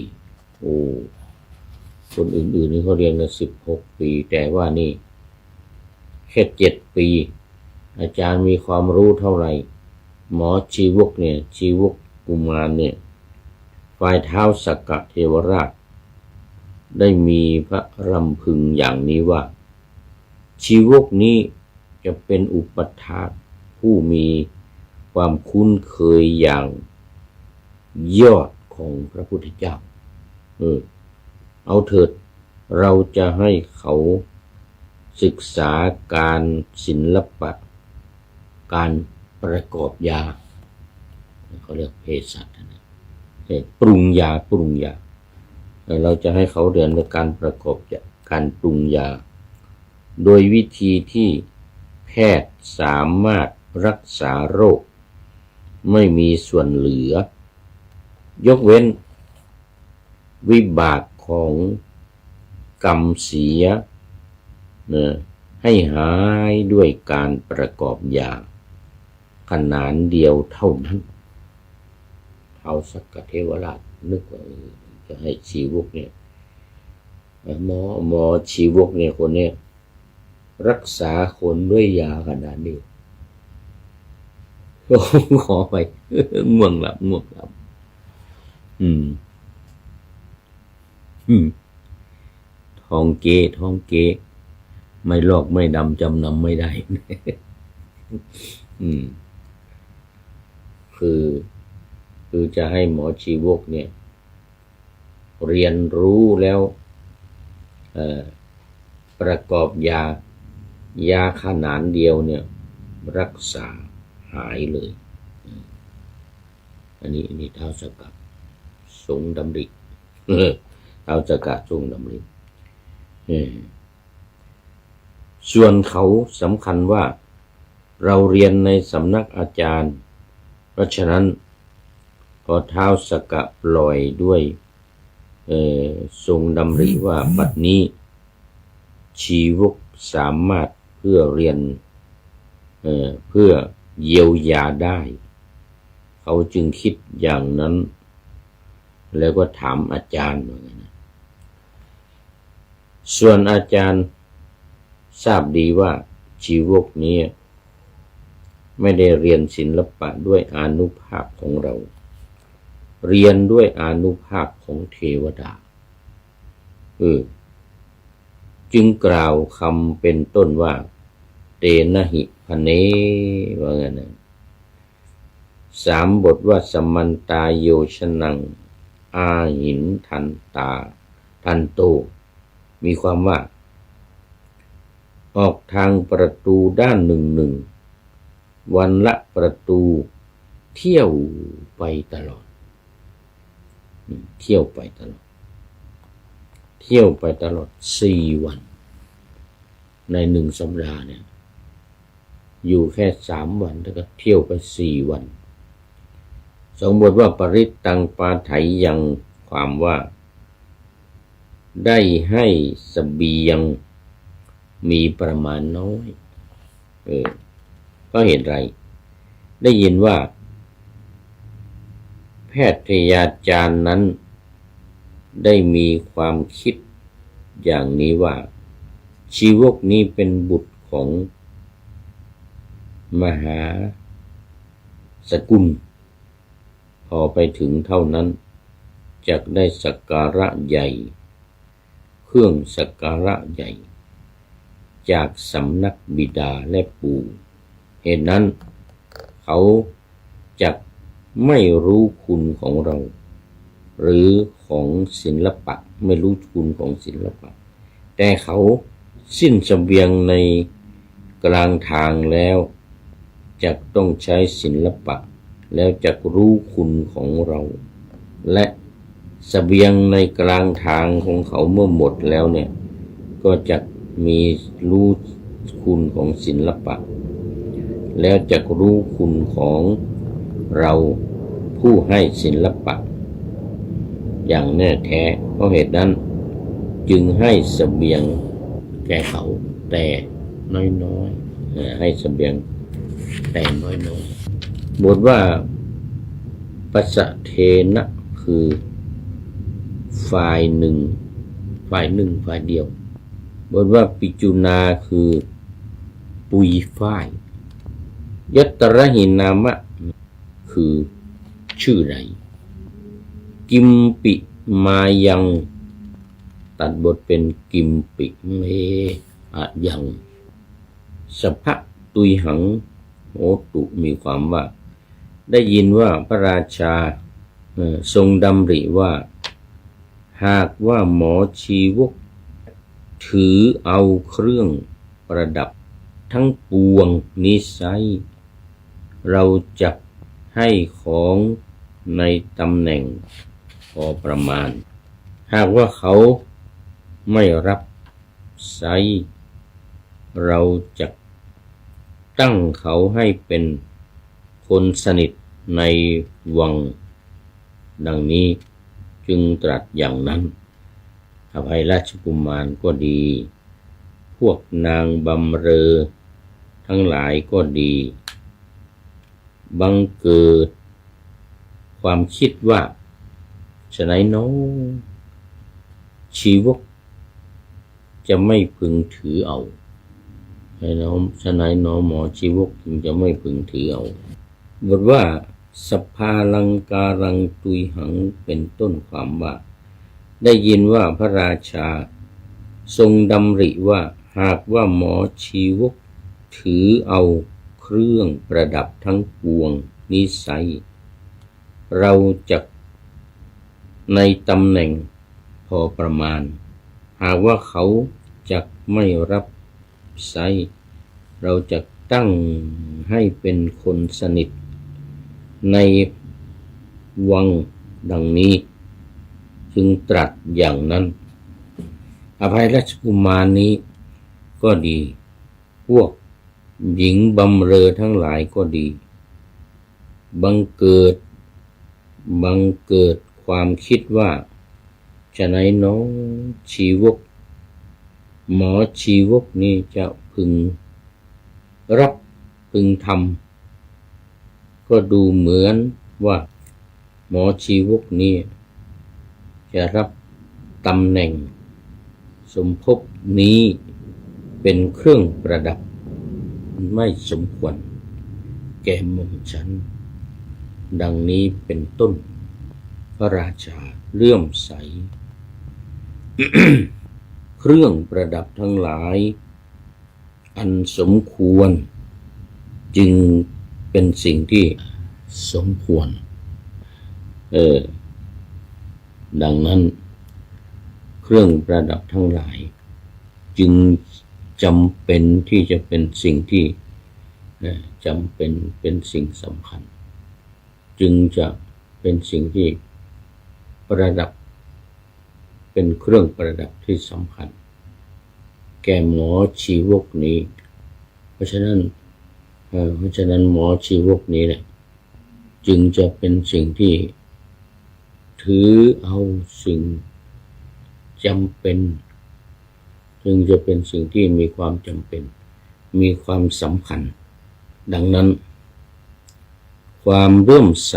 คนอื่นๆนี่เขาเรียนกัน16 ปีแต่ว่านี่แค่7 ปีอาจารย์มีความรู้เท่าไหร่หมอชีวกเนี่ยชีวกกุมารเนี่ยฝ่ายเท้าสักกะเทวราชได้มีพระรำพึงอย่างนี้ว่าชีวกนี้จะเป็นอุปถากผู้มีความคุ้นเคยอย่างยอดของพระพุทธเจ้าเอาเถิดเราจะให้เขาศึกษาการศิลปะการประกอบยาเขาเรียกเภสัชนะปรุงยาเราจะให้เขาเรียนในการประกอบการปรุงยา โดยวิธีที่แพทย์สามารถรักษาโรคไม่มีส่วนเหลือยกเว้นวิบากของกรรมเสียให้หายด้วยการประกอบยาขนานเดียวเท่านั้นท้าวสักกะเทวราชนึกว่าจะให้ชีวกเนี่ยหมอชีวกเนี่ยคนเนี่ยรักษาคนด้วยยาขนาดนี้ขอไปง่วงหลับทองเก๋ไม่ลอกไม่ดำจำนำไม่ได้ คือจะให้หมอชีวกเนี่ยเรียนรู้แล้วประกอบยาขนานเดียวเนี่ยรักษาหายเลยอันนี้ท้าวสักกะทรงดำริท้าวสักกะทรงดำริส่วนเขาสำคัญว่าเราเรียนในสำนักอาจารย์เพราะฉะนั้นพอท้าวสักกะปล่อยด้วยทรงดำริว่าบัดนี้ชีวกสามารถเพื่อเรียนเพื่อเยียวยาได้เขาจึงคิดอย่างนั้นแล้วก็ถามอาจารย์ว่าไงนะส่วนอาจารย์ทราบดีว่าชีวกนี้ไม่ได้เรียนศิลปะด้วยอานุภาพของเราเรียนด้วยอานุภาพของเทวดาจึงกล่าวคำเป็นต้นว่าเตนะหิพเนว่าไงนะ3 บทว่าสมันตาโยชนังอาหินทันโตมีความว่าออกทางประตูด้านหนึ่งวันละประตูเที่ยวไปตลอดเที่ยวไปตลอด4 วันใน1 สัปดาห์เนี่ยอยู่แค่3 วันแล้วก็เที่ยวไป4 วัน2 บทว่าปริตตังปาไถยังความว่าได้ให้เสบียงมีประมาณน้อยก็เหตุไรได้ยินว่าแพทยาจารย์นั้นได้มีความคิดอย่างนี้ว่าชีวกนี้เป็นบุตรของมหาสกุลพอไปถึงเท่านั้นจักได้สักการะใหญ่เครื่องสักการะใหญ่จากสำนักบิดาและปู่เหตุนั้นเขาจักไม่รู้คุณของเราหรือของศิลปะไม่รู้คุณของศิลปะแต่เขาสิ้นเสบียงในกลางทางแล้วจักต้องใช้ศิลปะแล้วจักรู้คุณของเราและเสบียงในกลางทางของเขาเมื่อหมดแล้วเนี่ยก็จักมีรู้คุณของศิลปะแล้วจักรู้คุณของเราผู้ให้ศิลปะอย่างแน่แท้เพราะเหตุนั้นจึงให้เสบียงแก่เขาแต่น้อยๆให้เสบียงแต่น้อยๆบทว่าปัสสะเทนะคือฝ่ายหนึ่งฝ่ายเดียวบทว่าปิจุนาคือปุยฝ้ายยัตตระหินามะคือชื่อไรกิมปิมายังตัดบทเป็นกิมปิเมอะยังสภะตุยหังโหตุมีความว่าได้ยินว่าพระราชาทรงดำริว่าหากว่าหมอชีวกถือเอาเครื่องประดับทั้งปวงนิสัยเราจะให้ของในตำแหน่งพอประมาณหากว่าเขาไม่รับใช้ เราจะตั้งเขาให้เป็นคนสนิทในวังดังนี้จึงตรัสอย่างนั้นอภัยราชกุมารก็ดี พวกนางบำเรอทั้งหลายก็ดีบังเกิดความคิดว่าฉะนั้นน้องชีวกจะไม่พึงถือเอาฉะนั้นน้องหมอชีวกจึงจะไม่พึงถือเอาบทว่าสภาลังการังตุยหังเป็นต้นความว่าได้ยินว่าพระราชาทรงดำริว่าหากว่าหมอชีวกถือเอาเครื่องประดับทั้งปวงนิสัยเราจะในตำแหน่งพอประมาณหากว่าเขาจะไม่รับใช้เราจะตั้งให้เป็นคนสนิทในวังดังนี้จึงตรัสอย่างนั้นอภัยราชกุมารนี้ก็ดีพวกหญิงบำเรอทั้งหลายก็ดีบังเกิดความคิดว่าฉะนั้นน้องชีวกหมอชีวกนี้จะพึงรับพึงทำก็ดูเหมือนว่าหมอชีวกนี้จะรับตำแหน่งสมภพนี้เป็นเครื่องประดับไม่สมควรแก่หม่อมฉันดังนี้เป็นต้นพระราชาเลื่อมใส เครื่องประดับทั้งหลายอันสมควรจึงเป็นสิ่งที่สมควรดังนั้นเครื่องประดับทั้งหลายจึงจำเป็นที่จะเป็นสิ่งที่จำเป็นสิ่งสำคัญจึงจะเป็นสิ่งที่ประดับเป็นเครื่องประดับที่สำคัญแก่หมอชีวกนี้เพราะฉะนั้นหมอชีวกนี้แหละจึงจะเป็นสิ่งที่ถือเอาสิ่งจำเป็นจึงจะเป็นสิ่งที่มีความจำเป็นมีความสำคัญดังนั้นความเลื่อมใส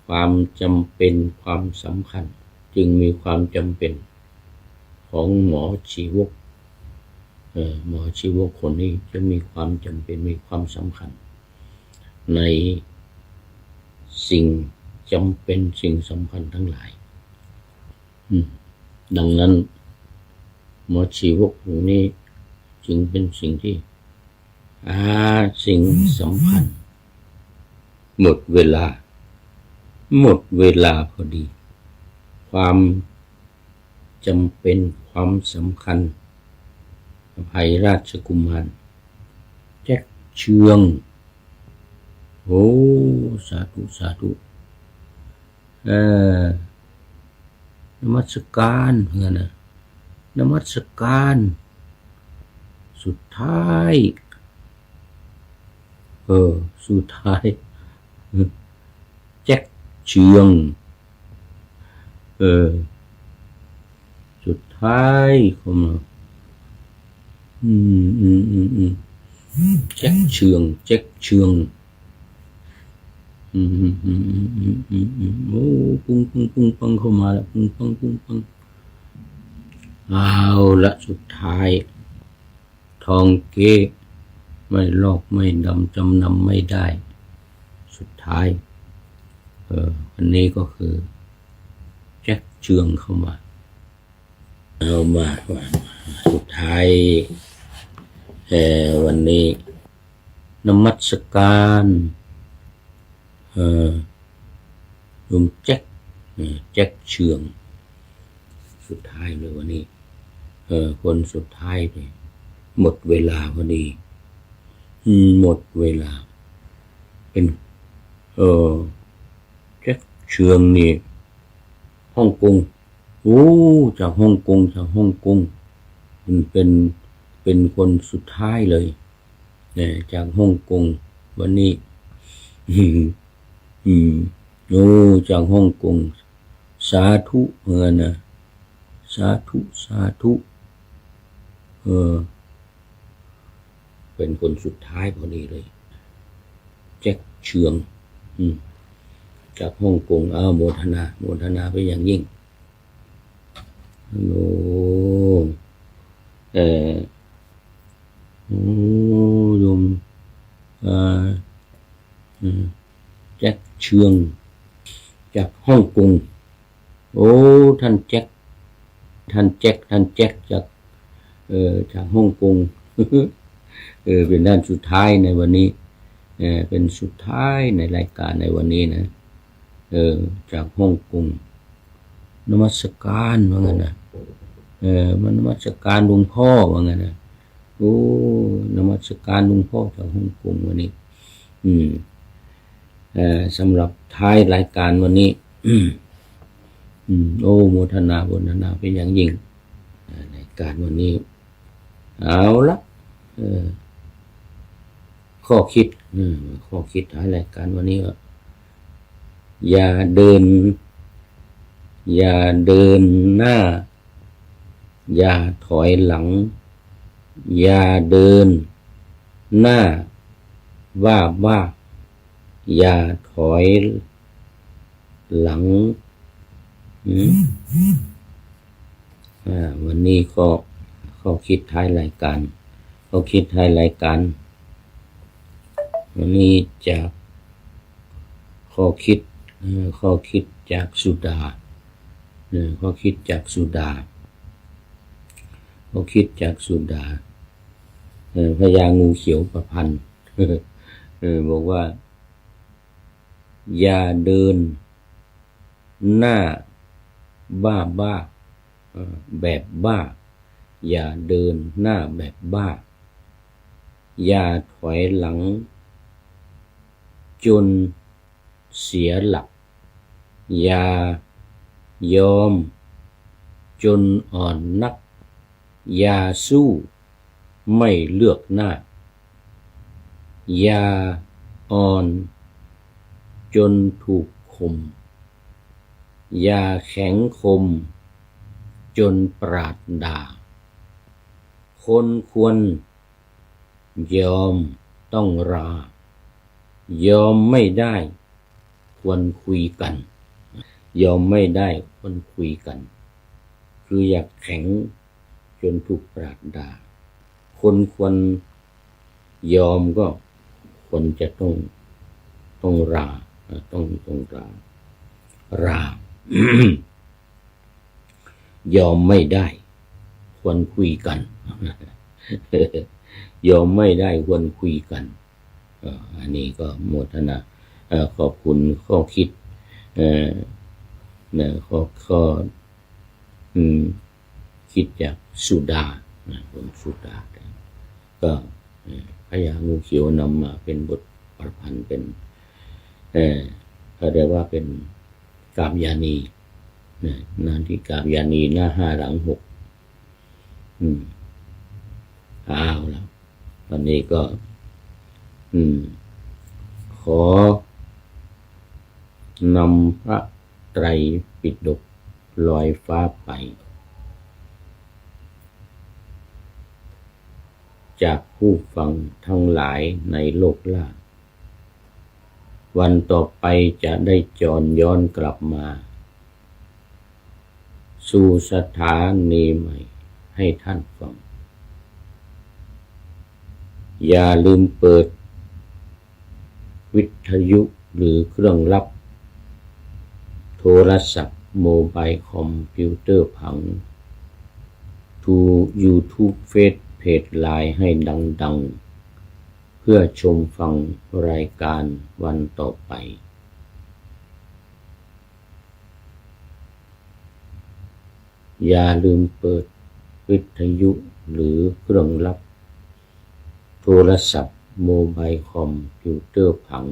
ความจำเป็นความสำคัญจึงมีความจำเป็นของหมอชีวกหมอชีวกคนนี้จะมีความจำเป็นมีความสำคัญในสิ่งจำเป็นสิ่งสำคัญทั้งหลายดังนั้นหมอชีวกคนนี้จึงเป็นสิ่งที่สิ่งสำคัญหมดเวลาพอดีความจำเป็นความสำคัญอภัยราชกุมารแจ็คเชืองโอ้สาธุนมัสการเพื่อนนะนมัสการสุดท้ายแจ็คเชืองสุดท้ายเข้ามาแจ็คเชืองโอ้ปุ้งปังเข้ามาแล้วปุ้งปังเอาละสุดท้ายทองเก๊ไม่ลอกไม่ดำจำนำไม่ได้สุดท้ายอันนี้ก็คือแจ็คเชืองเข้ามาเอามาสุดท้ายวันนี้นมัสการลุงแจ็คเชืองสุดท้ายเลยวันนี้คนสุดท้ายเลยหมดเวลาพอดีหมดเวลาเป็นแจ็คเชืองนี่ฮ่องกงจากฮ่องกงมันเป็น เป็นคนสุดท้ายเลยเนี่ยจากฮ่องกงวันนี้ โอ้จากฮ่องกงสาธุนะสาธุสาธุเป็นคนสุดท้ายพอดีเลยแจ็คเชืองจากฮ่องกงโมทนาไปอย่างยิ่งโอ้โยมแจ็คเชืองจากฮ่องกงโอ้ท่านแจ็คจากฮ่องกง เป็นด้านสุดท้ายในวันนี้เป็นสุดท้ายในรายการในวันนี้นะจากฮ่องกงนมัสการว่างั้นนะมันนมัสการหลวงพ่อว่างั้นนะโอ้นมัสการหลวงพ่อจากฮ่องกงวันนี้สำหรับท้ายรายการวันนี้โอ้โมทนาเป็นอย่างยิ่งรายการวันนี้เอาละข้อคิดท้ายรายการวันนี้ว่าอย่าเดินหน้าอย่าถอยหลังอย่าเดินหน้าว่าอย่าถอยหลังวันนี้ก็ข้อคิดท้ายรายการวันนี้จากข้อคิดจากสุดาข้อคิดจากสุดาพญางูเขียวประพันธ์บอกว่าอย่าเดินหน้าบ้าแบบบ้าอย่าเดินหน้าแบบบ้าอย่าถอยหลังจนเสียหลักอย่ายอมจนอ่อนนักอย่าสู้ไม่เลือกหน้าอย่าอ่อนจนถูกข่มอย่าแข็งคมจนปราดด่าคนควรยอมต้องรายอมไม่ได้ควรคุยกันยอมไม่ได้ควรคุยกันคืออยากแข็งจนถูกปราดด่าคนควรยอมก็ควรจะต้องรายอมไม่ได้ควรคุยกัน ยอมไม่ได้ควรคุยกันอันนี้ก็โมทนาขอบคุณข้อคิดข้อคิดจากสุดาคนสุดาก็พญางูเขียวนำมาเป็นบทประพันธ์เป็นเขาเรียกว่าเป็นกาบยานีนาที่กาบยานีหน้า5หลัง6เอาแล้ววันนี้ก็ขอนำพระไตรปิฎกลอยฟ้าไปจากผู้ฟังทั้งหลายในโลกล่าวันต่อไปจะได้จรย้อนกลับมาสู่สถานีใหม่ให้ท่านฟังอย่าลืมเปิดวิทยุหรือเครื่องรับโทรศัพท์โมบายคอมพิวเตอร์ผังทู YouTube เฟซเพจไลน์ให้ดังๆเพื่อชมฟังรายการวันต่อไปอย่าลืมเปิดวิทยุหรือเครื่องรับโทรศัพท์โมบายคอมพิวเตอร์ผัง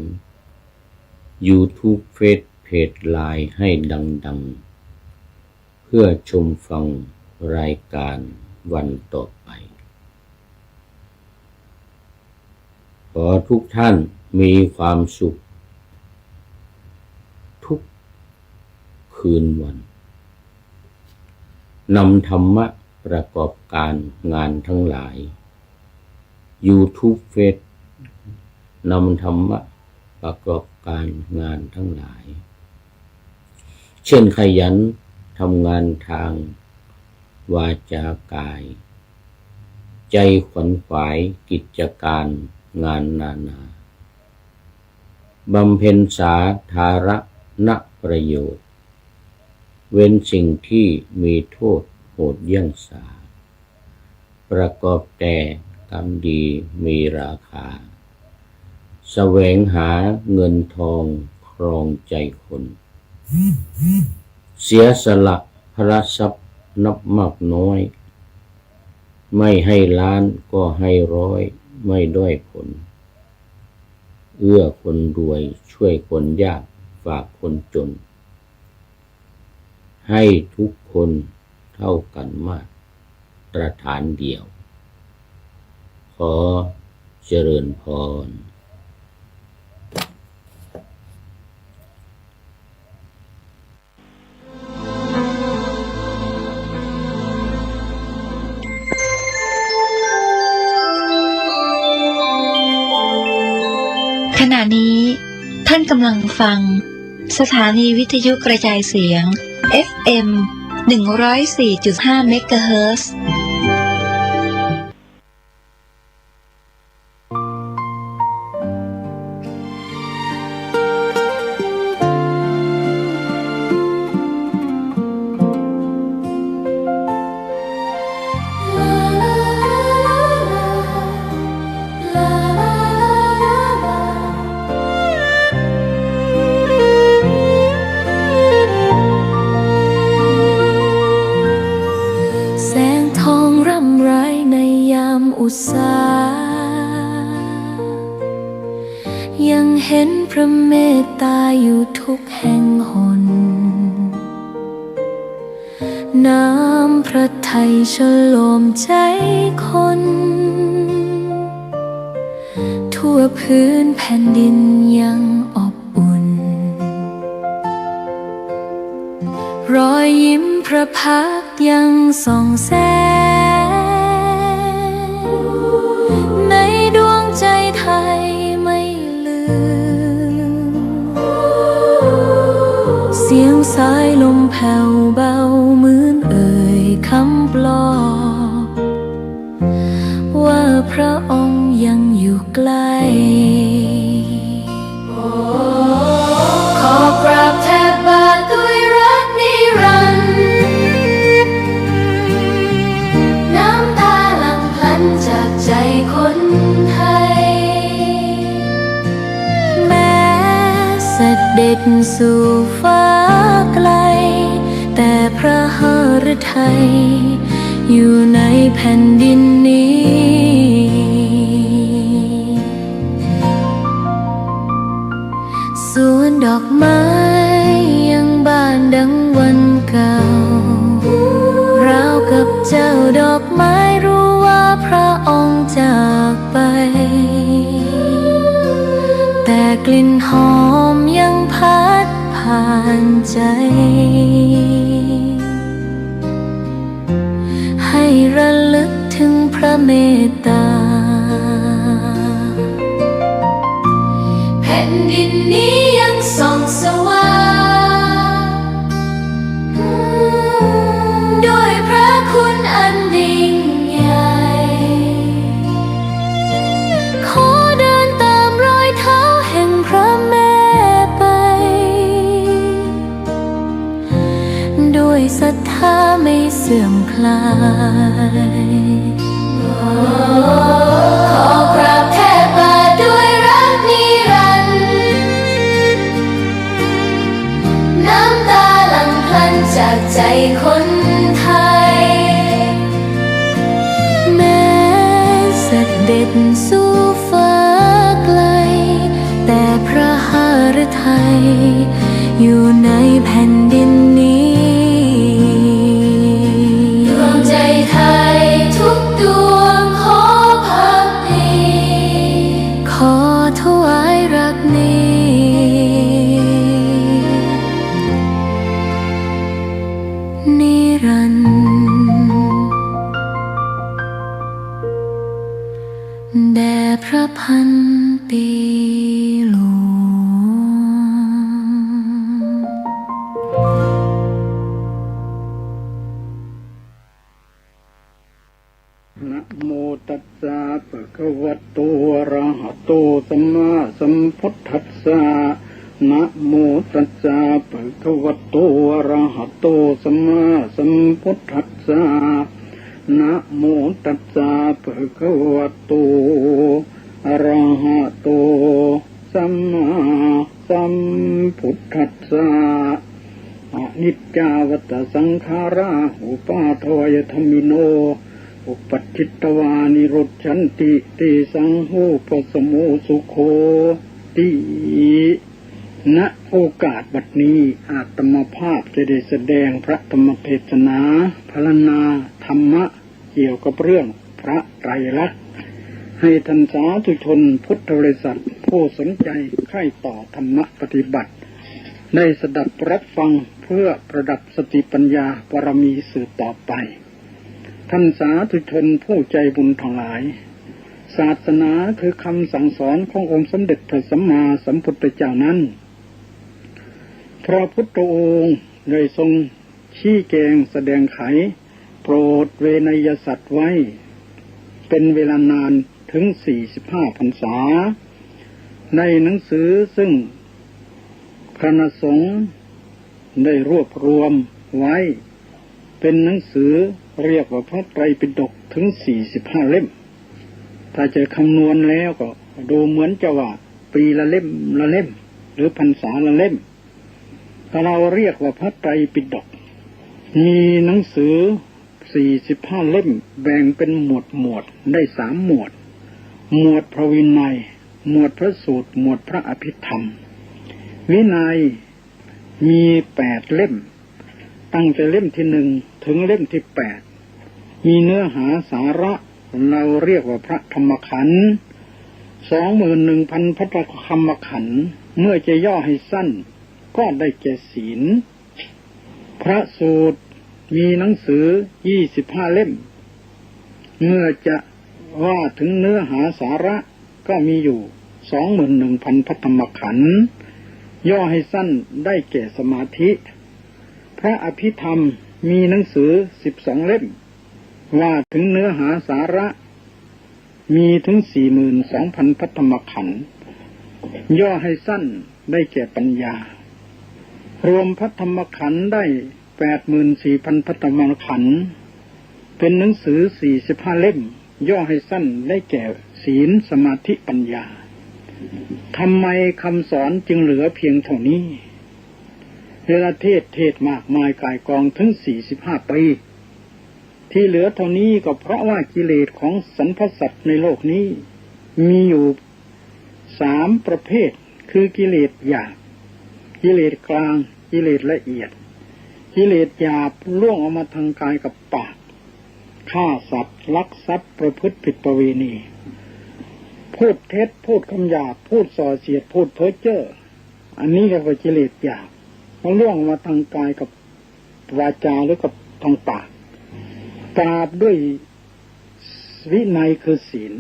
YouTube เฟซเพจไลน์ให้ดังๆเพื่อชมฟังรายการวันต่อไป ขอทุกท่านมีความสุขทุกคืนวันนำธรรมะประกอบการงานทั้งหลาย YouTube เฟซนำธรรมะประกอบการงานทั้งหลายเช่นขยันทำงานทางวาจากาย ใจขวนขวายกิจการงานนานาบำเพ็ญสาธารณประโยชน์เว้นสิ่งที่มีโทษโหดเยี่ยงสาประกอบแต่กรรมดีมีราคาแสวงหาเงินทองครองใจคนเสียสละพระทรัพย์นับมากน้อยไม่ให้ล้านก็ให้ร้อยไม่ด้อยผลเอื้อคนรวยช่วยคนยากฝากคนจนให้ทุกคนเท่ากันมาตรฐานเดียวขอเจริญพรขณะนี้ท่านกำลังฟังสถานีวิทยุกระจายเสียง FM 104.5 เมกะเฮิรตซ์ อุตสายังเห็นพระเมตตาอยู่ทุกแห่งหนน้ำพระทัยฉโลมใจคนทั่วพื้นแผ่นดินยังอบอุ่นรอยยิ้มพระพักตร์ยังส่องแสงในดวงใจไทยไม่ลืมเสียงสายลมแผ่วเบาเหมือนเอ่ยคำปลอบว่าพระองค์ยังอยู่ใกล้ขอกราบแทบบาทด้วยรักนิรันดร์น้ำตาหลั่งพลันจากใจคนไทยแม้เสด็จสู่ฟ้าไกลแต่พระหฤทัยอยู่ในแผ่นดินนี้สวนดอกไม้ยังบานดังวันเก่าราวกับเจ้าดอกไม้รู้ว่าพระองค์จากไปแต่กลิ่นหอมยังพัดผ่านใจให้ระลึกถึงพระเมตตาแผ่นดินนี้ยังส่องสว่างด้วยพระคุณอันยิ่งใหญ่ขอเดินตามรอยเท้าแห่งพระแม่ไปด้วยศรัทธาไม่เสื่อมคลายขอกราบแทบบาทด้วยรักนิรันดร์น้ำตาหลั่งพลันจากใจคนไทยแม้เสด็จสู่ฟ้าไกลแต่พระหฤทัยอยู่ในแผ่นดินนี้ดวงใจไทยทุกดวงขอพักดีขอ นี้นิรันดร์แด่พระพันปีหลวง นะโมตัสสะภะคะวะโตอะระหะโตสัมมาสัมพุทธัสสะนะโมตัสสะภะคะวะโตอะระหะโตสัมมาสัมพุทธัสสะนะโมตัสสะภะคะวะโตอะระหะโตสัมมาสัมพุทธัสสะอนิจจาวัฏสังขาราอุปาทวยธัมมิโนอุปัชชิตวานิโรธชันติติสังโฆปสโมสุโคติณโอกาสบัดนี้อาตมาภาพจะได้แสดงพระธรรมเทศนาพรรณนาธรรมะเกี่ยวกับเรื่องพระไตรลักษณ์ให้ท่านสาธุชนพุทธบริษัทผู้สนใจใคร่ต่อธรรมะปฏิบัติได้สดับรับฟังเพื่อประดับสติปัญญาบารมีสืบต่อไปท่านสาธุชนผู้ใจบุญทั้งหลายศาสนาคือคำสั่งสอนขององค์สมเด็จพระสัมมาสัมพุทธเจ้านั้นพระพุทธองค์ได้ทรงชี้แจงแสดงไขโปรดเวนยสัตว์ไว้เป็นเวลานานถึง45 พรรษาในหนังสือซึ่งคณะสงฆ์ได้รวบรวมไว้เป็นหนังสือเรียกว่าพระไตรปิฎกถึง45 เล่มถ้าจะคำนวณแล้วก็ดูเหมือนจะว่าปีละเล่มละเล่มหรือพรรษาละเล่มถ้าเราเรียกว่าพระไตรปิฎกมีหนังสือ45 เล่มแบ่งเป็นหมวดได้3 หมวดหมวดพระวินัยหมวดพระสูตรหมวดพระอภิธรรมวินัยมี8 เล่มตั้งแต่เล่มที่1ถึงเล่มที่8มีเนื้อหาสาระเราเรียกว่าพระธรรมขันธ์ 21,000 พระธรรมขันธ์เมื่อจะย่อให้สั้นก็ได้แก่ศีลพระสูตรมีหนังสือ25 เล่มเมื่อจะว่าถึงเนื้อหาสาระก็มีอยู่ 21,000 พระธรรมขันธ์ย่อให้สั้นได้แก่สมาธิพระอภิธรรมมีหนังสือ12 เล่มว่าถึงเนื้อหาสาระมีถึง 42,000 พระธรรมขันธ์ย่อให้สั้นได้แก่ปัญญารวมพระธรรมขันธ์ได้ 84,000 พระธรรมขันธ์เป็นหนังสือ45 เล่มย่อให้สั้นได้แก่ศีลสมาธิปัญญาทำไมคำสอนจึงเหลือเพียงเท่านี้เวลาเทศมากมายกายกองถึง45 ปีที่เหลือเท่านี้ก็เพราะว่ากิเลสของสรรพสัตว์ในโลกนี้มีอยู่3 ประเภทคือกิเลสหยาบกิเลสกลางกิเลสละเอียดกิเลสหยาบล่วงออกมาทางกายกับปากฆ่าสัตว์ลักทรัพย์ประพฤติผิดประเวณีพูดเท็จพูดคำหยาบพูดส่อเสียดพูดเพ้อเจ้ออันนี้เรียกว่ากิเลสหยาบมันล่วงออกมาทางกายกับวาจาหรือกับทางปากตราบด้วยวินัยคือศีล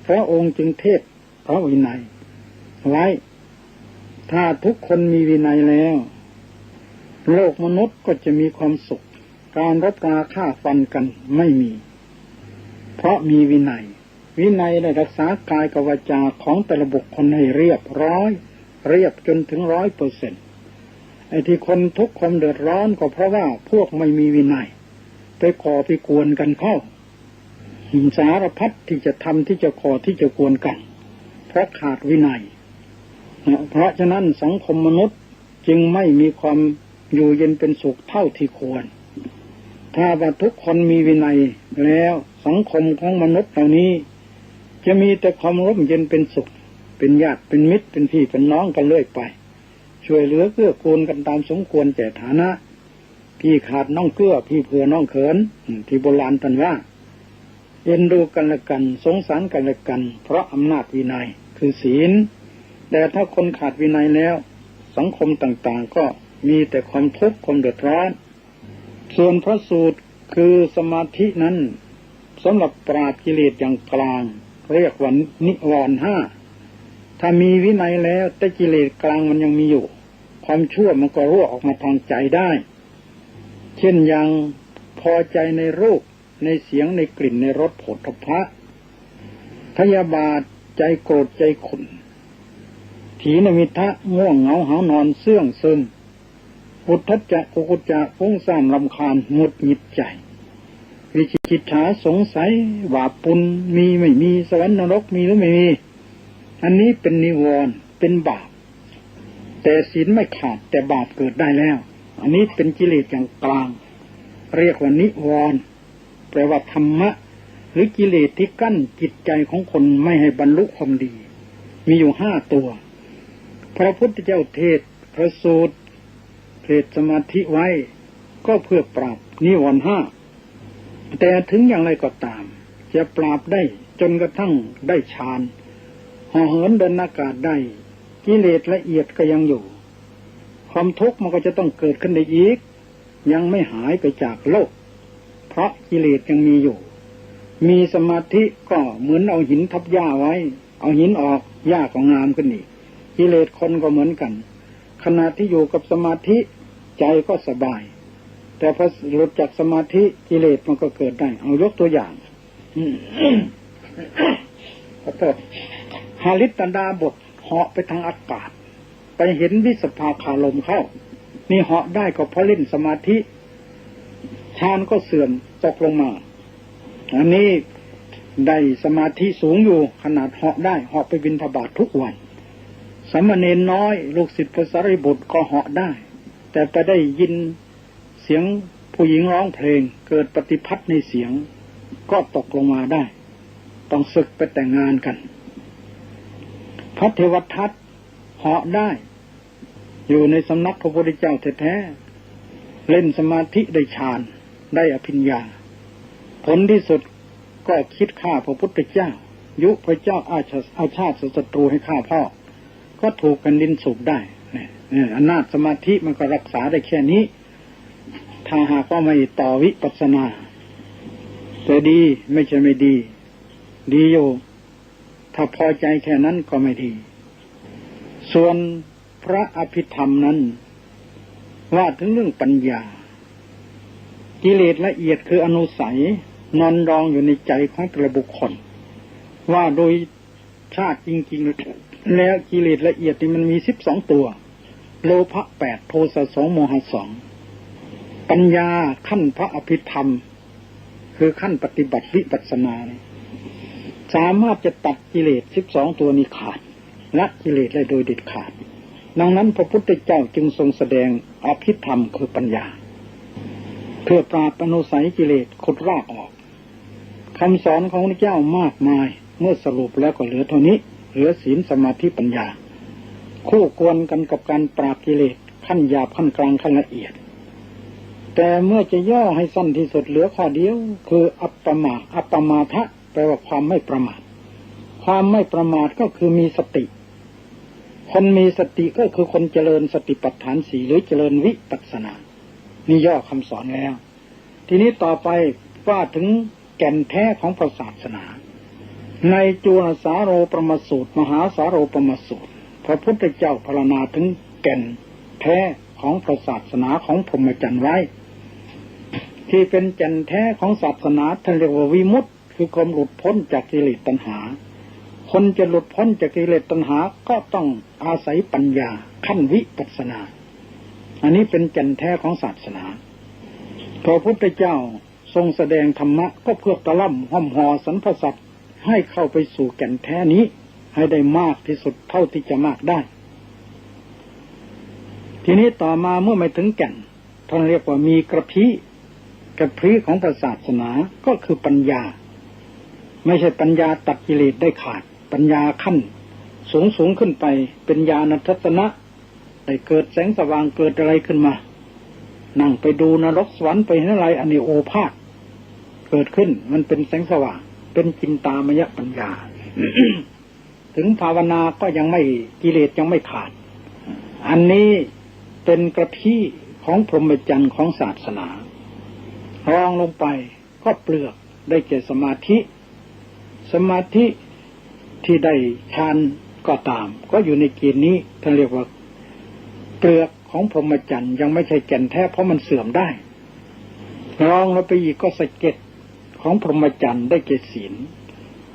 พระองค์จึงเทศพระวินัยไว้ถ้าทุกคนมีวินัยแล้วโลกมนุษย์ก็จะมีความสุขการรบราฆ่าฟันกันไม่มีเพราะมีวินัยได้รักษากายกับวาจาของแต่ละบุคคลให้เรียบร้อยเรียบจนถึง 100%ไอ้ที่คนทุกคนเดือดร้อนก็เพราะว่าพวกไม่มีวินัยไปก่อไปกวนกันเข้าสารพัดที่จะทำที่จะก่อที่จะกวนกันเพราะขาดวินัยเพราะฉะนั้นสังคมมนุษย์จึงไม่มีความอยู่เย็นเป็นสุขเท่าที่ควรถ้าว่าทุกคนมีวินัยแล้วสังคมของมนุษย์เหล่านี้จะมีแต่ความร่มเย็นเป็นสุขเป็นญาติเป็นมิตรเป็นพี่เป็นน้องกันเรื่อยไปช่วยเหลือเกื้อกูลกันตามสมควรแก่ฐานะพี่ขาดน้องเกื้อพี่เผื่อน้องเขินที่โบราณท่านว่าเอ็นดูกันและกันสงสารกันและกันเพราะอำนาจวินัยคือศีล แต่ถ้าคนขาดวินัยแล้วสังคมต่างๆก็มีแต่ความทุกข์ความเดือดร้อนส่วนพระสูตรคือสมาธินั้นสำหรับปราบกิเลสอย่างกลางเรียกว่านิวรณ์ห้าถ้ามีวินัยแล้วแต่กิเลสกลางมันยังมีอยู่ความชั่วมันก็รั่วออกมาทางใจได้เช่นอย่างพอใจในรูปในเสียงในกลิ่นในรสโผฏฐัพพะพยาบาทใจโกรธใจขุ่นถีนมิทะง่วงเหงาหานอนเสื่องซึมอุทธัจจะกุกุจจะฟุ้งซ่านรำคาญหงุดหงิดใจวิจิกิจฉาสงสัยว่าปุญมีไม่มีสวรรค์นรกมีหรือไม่มีอันนี้เป็นนิวรณ์เป็นบาปแต่ศีลไม่ขาดแต่บาปเกิดได้แล้วอันนี้เป็นกิเลสอย่างกลางเรียกว่านิวรณ์แปลว่าธรรมะหรือกิเลสที่กั้นจิตใจของคนไม่ให้บรรลุความดีมีอยู่5ตัวพระพุทธเจ้าเทศน์พระสูตรเทศสมาธิไว้ก็เพื่อปราบนิวรณ์5แต่ถึงอย่างไรก็ตามจะปราบได้จนกระทั่งได้ฌานห่อเหินเดินอากาศได้กิเลสละเอียดก็ยังอยู่ความทุกข์มันก็จะต้องเกิดขึ้นได้อีกยังไม่หายไปจากโลกเพราะกิเลสยังมีอยู่มีสมาธิก็เหมือนเอาหินทับหญ้าไว้เอาหินออกหญ้าก็งามขึ้นอีกกิเลสคนก็เหมือนกันขณะที่อยู่กับสมาธิใจก็สบายแต่พอหลุดจากสมาธิกิเลสมันก็เกิดได้เอายกตัวอย่างขอโทษหาลิตตันดาบทเหาะไปทางอากาศไปเห็นวิสภาคาลมเข้านี่เหาะได้ก็เพราะเล่นสมาธิฌานก็เสื่อมตกลงมาอันนี้ได้สมาธิสูงอยู่ขนาดเหาะได้เหาะไปบิณฑบาตทุกวันสามเณรน้อยลูกศิษย์พระสารีบุตรก็เหาะได้แต่ไปได้ยินเสียงผู้หญิงร้องเพลงเกิดปฏิพัทธ์ในเสียงก็ตกลงมาได้ต้องศึกไปแต่งงานกันพระเทวทัตเหาะได้อยู่ในสำนักพระพุทธเจ้าแท้ๆเล่นสมาธิได้ฌานได้อภิญญาผลที่สุดก็คิดฆ่าพระพุทธเจ้ายุพระเจ้าอาชาติศัตรูให้ฆ่าพ่อก็ถูกกันดินสูบได้เนี่ยอำนาจสมาธิมันก็รักษาได้แค่นี้ถ้าหากว่าไม่ต่อวิปัสสนาแต่ดีไม่ใช่ไม่ดีดีอยู่ถ้าพอใจแค่นั้นก็ไม่ดีส่วนพระอภิธรรมนั้นว่าถึงเรื่องปัญญากิเลสละเอียดคืออนุสัยนอนรองอยู่ในใจของแต่ละบุคคลว่าโดยชาติจริงๆแล้วกิเลสละเอียดนี่มันมี12ตัวโลภะ8โทสะ2โมหะ2ปัญญาขั้นพระอภิธรรมคือขั้นปฏิบัติวิปัสสนาสามารถจะตัดกิเลส12ตัวนี้ขาดละกิเลสได้โดยเด็ดขาดดังนั้นพระพุทธเจ้าจึงทรงแสดงอภิธรรมคือปัญญาเพื่อปราบอนุสัยกิเลสขุดรากออกคำสอนของพระเจ้ามากมายเมื่อสรุปแล้วก็เหลือเท่านี้เหลือศีลสมาธิปัญญาคู่ควรกันกับการปราบกิเลสขั้นหยาบขั้นกลางขั้นละเอียดแต่เมื่อจะย่อให้สั้นที่สุดเหลือข้อเดียวคืออัปปมาทะแปลว่าความไม่ประมาทความไม่ประมาทก็คือมีสติคนมีสติก็คือคนเจริญสติปัฏฐาน4หรือเจริญวิปัสสนานี่ย่อคำสอนแล้วทีนี้ต่อไปว่าถึงแก่นแท้ของศาสนาในจุลสาโรปรมสูตรมหาสาโรปรมสูตรพระพุทธเจ้าพรรณนาถึงแก่นแท้ของศาสนาของพรหมจรรย์ไว้ที่เป็นแก่นแท้ของศาสนาท่านเรียกว่าวิมุตติคือความหลุดพ้นจากกิเลสตัณหาคนจะหลุดพ้นจากกิเลสตัณหาก็ต้องอาศัยปัญญาขั้นวิปัสสนาอันนี้เป็นแก่นแท้ของศาสนาพระพุทธเจ้าทรงแสดงธรรมะก็เพื่อตะล่ำห้อมห่อสรรพสัตว์ให้เข้าไปสู่แก่นแท้นี้ให้ได้มากที่สุดเท่าที่จะมากได้ทีนี้ต่อมาเมื่อไม่ถึงแก่นท่านเรียกว่ามีกระพี้ของศาสนาก็คือปัญญาไม่ใช่ปัญญาตัดกิเลสได้ขาดปัญญาขั้นสูงขึ้นไปเป็นญาณทัศนะได้เกิดแสงสว่างเกิดอะไรขึ้นมานั่งไปดูนรกสวรรค์ไปเห็นอะไรอันนี้โอภาสเกิดขึ้นมันเป็นแสงสว่างเป็นจินตามยปัญญา ถึงภาวนาก็ยังไม่กิเลสยังไม่ขาดอันนี้เป็นกระพี้ของพรหมจรรย์ของศาสนารองลงไปก็เปลือกได้แก่สมาธิที่ได้ฌานก็ตามก็อยู่ในเกณฑ์นี้ท่านเรียกว่าเปลือกของพรหมจรรย์ยังไม่ใช่แก่นแท้เพราะมันเสื่อมได้รองลงไปอีกก็สะเก็ดของพรหมจรรย์ได้แก่ศีล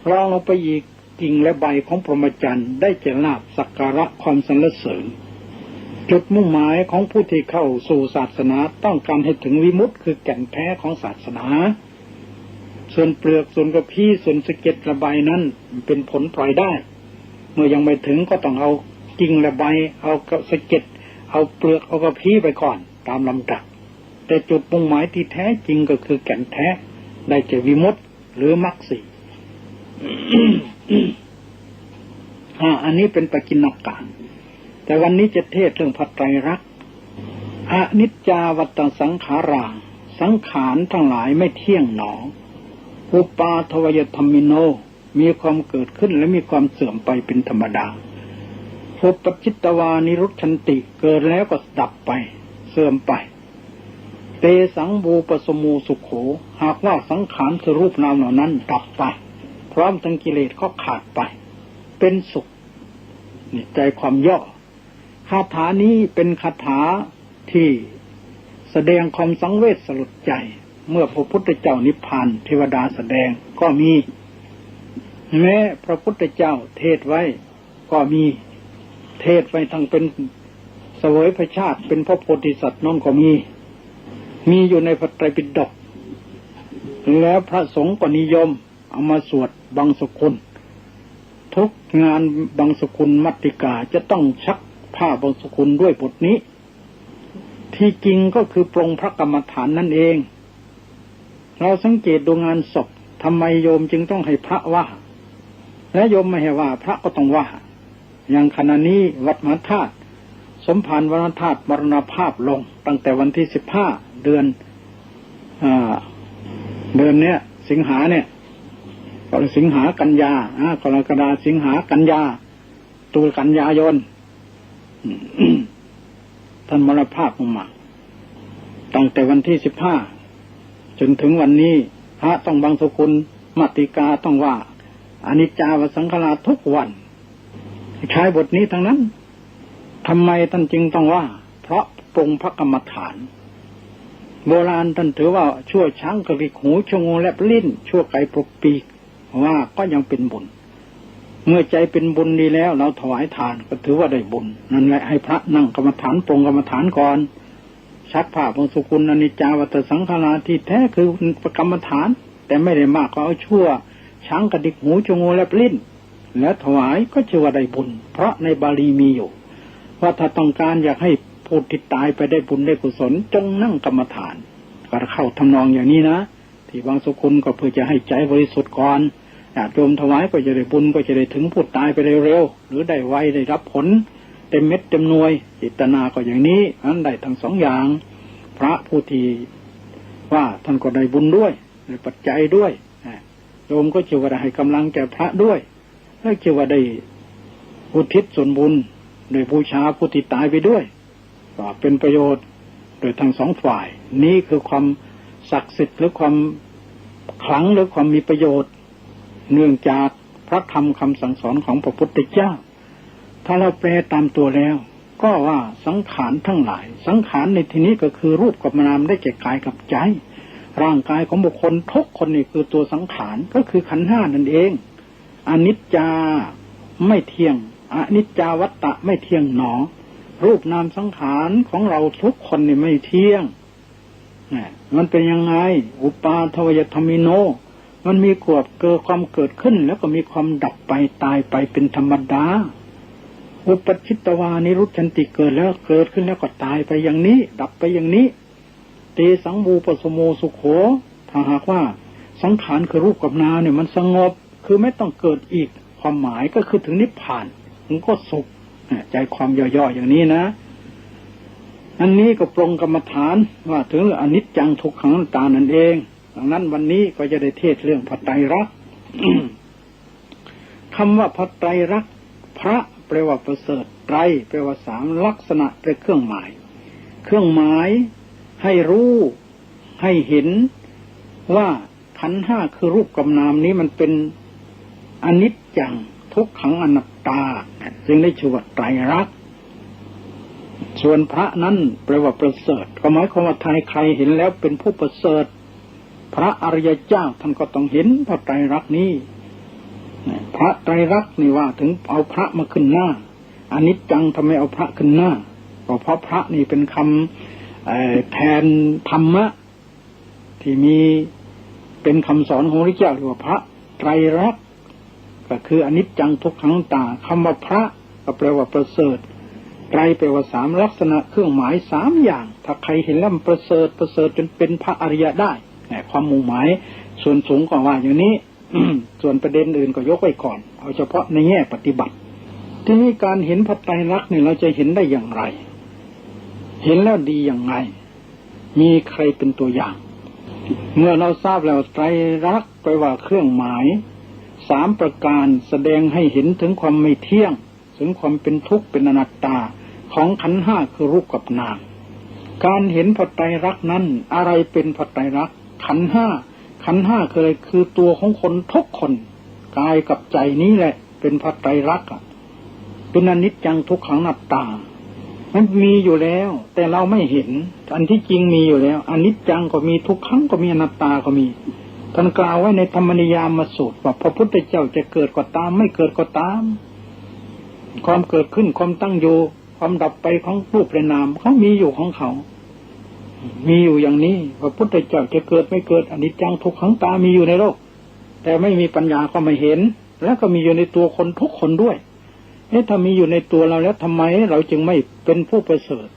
รองลงไปอีกกิ่งและใบของพรหมจรรย์ได้แก่ลาภสักการะความสรรเสริญจุดมุ่งหมายของผู้ที่เข้าสู่ศาสนาต้องการให้ถึงวิมุตติคือแก่นแท้ของศาสนาส่วนเปลือกส่วนกระพี้ส่วนสะเก็ดและใบนั้นเป็นผลพลอยได้เมื่อยังไม่ถึงก็ต้องเอากิ่งและใบเอาสะเก็ดเอาเปลือกเอากระพี้ไปก่อนตามลำดับแต่จุดมุ่งหมายที่แท้จริงก็คือแก่นแท้ได้แก่วิมุตติหรือมรรคสี่ อันนี้เป็นปกิณการแต่วันนี้จะเทศเรื่องพระไตรลักษณ์อนิจจาวัตสังขาราสังขารทั้งหลายไม่เที่ยงหนออุปาทวยธรรมิโนมีความเกิดขึ้นและมีความเสื่อมไปเป็นธรรมดาอุปจิตตวานิรุชันติเกิดแล้วก็ดับไปเสื่อมไปเตสังบูปสมูสุขโขหากว่าสังขารคือรูปนามเหล่านั้นดับไปพร้อมทั้งกิเลสก็ขาดไปเป็นสุขนี่ใจความย่อคาถานี้เป็นคาถาที่แสดงความสังเวชสลดใจเมื่อพระพุทธเจ้านิพพานเทวดาแสดงก็มีแม้พระพุทธเจ้าเทศไว้ก็มีเทศไว้ทั้งเป็นเสวยพระชาติเป็นพระโพธิสัตว์นั่นก็มีอยู่ในพระไตรปิฎกแล้วพระสงฆ์ก็นิยมเอามาสวดบังสกุลทุกงานบังสกุลมัตติกาจะต้องชักผ้าบังสกุลด้วยบทนี้ที่จริงก็คือปรงพระกรรมฐานนั่นเองเราสังเกตดูงานศพทำไมโยมจึงต้องให้พระว่าและโยมไม่ให้ว่าพระก็ต้องว่าอย่างขณะนี้วัดมหาธาตุสมภารวรธาตุมรณภาพลงตั้งแต่วันที่15เดือนเนี้ยสิงหาเนี่ยก็สิงหากันยากรกฎาสิงหากันยาตุลกันยายน ท่านมรณภาพลงมาตั้งแต่วันที่15จนถึงวันนี้พระต้องบังสกุลมัตติกาต้องว่าอนิจจาวสังขาราทุกวันใช้บทนี้ทั้งนั้นทำไมท่านจึงต้องว่าเพราะปรงพระกรรมฐานโบราณท่านถือว่าชั่วช้างกระดิกหูชั่วงูแลบลิ้นชั่วไก่ปลุกปีกว่าก็ยังเป็นบุญเมื่อใจเป็นบุญดีแล้วเราถวายทานก็ถือว่าได้บุญนั่นแหละให้พระนั่งกรรมฐานปรงกรรมฐานก่อนชักผ้าบางสกุลอนิจจาวัตสังขาราที่แท้คือกรรมฐานแต่ไม่ได้มากก็เอาชั่วช้างกระดิกหูชั่วงูแลบลิ้นแล้วถวายก็ชื่อว่าได้บุญเพราะในบาลีมีอยู่ว่าถ้าต้องการอยากให้ผู้ที่ตายไปได้บุญได้กุศลจงนั่งกรรมฐานก็เข้าทำนองอย่างนี้นะที่บางสกุลก็เพื่อจะให้ใจบริสุทธิ์ก่อนญาติโยมถวายก็จะได้บุญก็จะได้ถึงผู้ตายไปเร็วๆหรือได้ไวได้รับผลเต็มเม็ดเต็มหน่วยจิตนาก็อย่างนี้นั้นได้ทั้งสองอย่างพระผู้ที่ว่าท่านก็ได้บุญด้วยได้ปัจจัยด้วยโยมก็ชื่อว่าได้ให้กำลังแก่พระด้วยและชื่อว่าได้อุทิศส่วนบุญโดยบูชาผู้ที่ตายไปด้วยก็เป็นประโยชน์โดยทั้งสองฝ่ายนี้คือความศักดิ์สิทธิ์หรือความขลังหรือความมีประโยชน์เนื่องจากพระธรรมคำสั่งสอนของพระพุทธเจ้าถ้าเราแปลตามตัวแล้วก็ว่าสังขารทั้งหลายสังขารในที่นี้ก็คือรูปกับนามได้แก่กายกับใจร่างกายของบุคคลทุกคนนี่คือตัวสังขารก็คือขันธ์ห้านั่นเองอนิจจาไม่เที่ยงอนิจจาวัตตะไม่เที่ยงหนอรูปนามสังขารของเราทุกคนนี่ไม่เที่ยงมันเป็นยังไงอุปาทวยธรรมิโนมันมีเกิดความเกิดขึ้นแล้วก็มีความดับไปตายไปเป็นธรรมดาอุปจิตตวานิรุชันติเกิดแล้วเกิดขึ้นแล้วก็ตายไปอย่างนี้ดับไปอย่างนี้เตสังบูปสโมสุโขถ้าหากว่าสังขารคือรูปกับนามเนี่ยมันสงบคือไม่ต้องเกิดอีกความหมายก็คือถึงนิพพานมันก็สุขใจความย่อๆอย่างนี้นะอันนี้ก็ปรงกรรมฐานว่าถึงอนิจจังทุกขังอนัตตานั่นเองดังนั้นวันนี้ก็จะได้เทศเรื่องพระไตรลักษณ์ ค คำว่าพระไตรลักษณ์พระแปลว่าประเสริฐไตรแปลว่าสามลักษณะเป็นเครื่องหมายเครื่องหมายให้รู้ให้เห็นว่าขันธ์ห้าคือรูปกับนามนี้มันเป็นอนิจจังทุกขังอนัตตาจึงได้ชื่อว่าไตรลักษณ์ส่วนพระนั้นแปลว่าประเสริฐก็หมายความว่าใครเห็นแล้วเป็นผู้ประเสริฐพระอริยเจ้าท่านก็ต้องเห็นพระไตรลักษณ์นี้พระไตรลักษณ์นี่ว่าถึงเอาพระมาขึ้นหน้าอนิจจังทำไมเอาพระขึ้นหน้าก็เพราะพระนี่เป็นคำแทนธรรมะที่มีเป็นคำสอนของพระเจ้าเรียกว่าพระไตรลักษณ์ก็คืออนิจจังทุกขังอนัตตาคำว่าพระก็แปลว่าประเสริฐไตรแปลว่าสามลักษณะเครื่องหมายสามอย่างถ้าใครเห็นแล้วมันประเสริฐจนเป็นพระอริยะได้ความมุ่งหมายส่วนสูงก็ว่าอย่างนี้ ส่วนประเด็นอื่นก็ยกไว้ก่อนเอาเฉพาะในแง่ปฏิบัติทีนี้การเห็นพระไตรลักษณ์นี่เราจะเห็นได้อย่างไรเห็นแล้วดีอย่างไรมีใครเป็นตัวอย่างเมื่อเราทราบแล้วไตรลักษณ์แปลว่าเครื่องหมายสามประการแสดงให้เห็นถึงความไม่เที่ยงถึงความเป็นทุกข์เป็นอนัตตาของขันธ์ห้าคือรูปกับนามการเห็นพระไตรลักษณ์นั้นอะไรเป็นพระไตรลักษณ์ขันธ์ห้าคืออะไรคือตัวของคนทุกคนกายกับใจนี้แหละเป็นพระไตรลักษณ์เป็นอนิจจังทุกขังอนัตตามันมีอยู่แล้วแต่เราไม่เห็นอันที่จริงมีอยู่แล้วอนิจจังก็มีทุกขังก็มีอนัตตาก็มีท่านกล่าวไว้ในธรรมนิยามสูตรว่าพระพุทธเจ้าจะเกิดก็ตามไม่เกิดก็ตามความเกิดขึ้นความตั้งอยู่ความดับไปของรูปและนามเขามีอยู่ของเขามีอยู่อย่างนี้พระพุทธเจ้าจะเกิดไม่เกิดอนิจจังทุกขังตามีอยู่ในโลกแต่ไม่มีปัญญาก็ไม่เห็นแล้วก็มีอยู่ในตัวคนทุกคนด้วยถ้ามีอยู่ในตัวเราแล้วทำไมเราจึงไม่เป็นผู้ประเสริฐ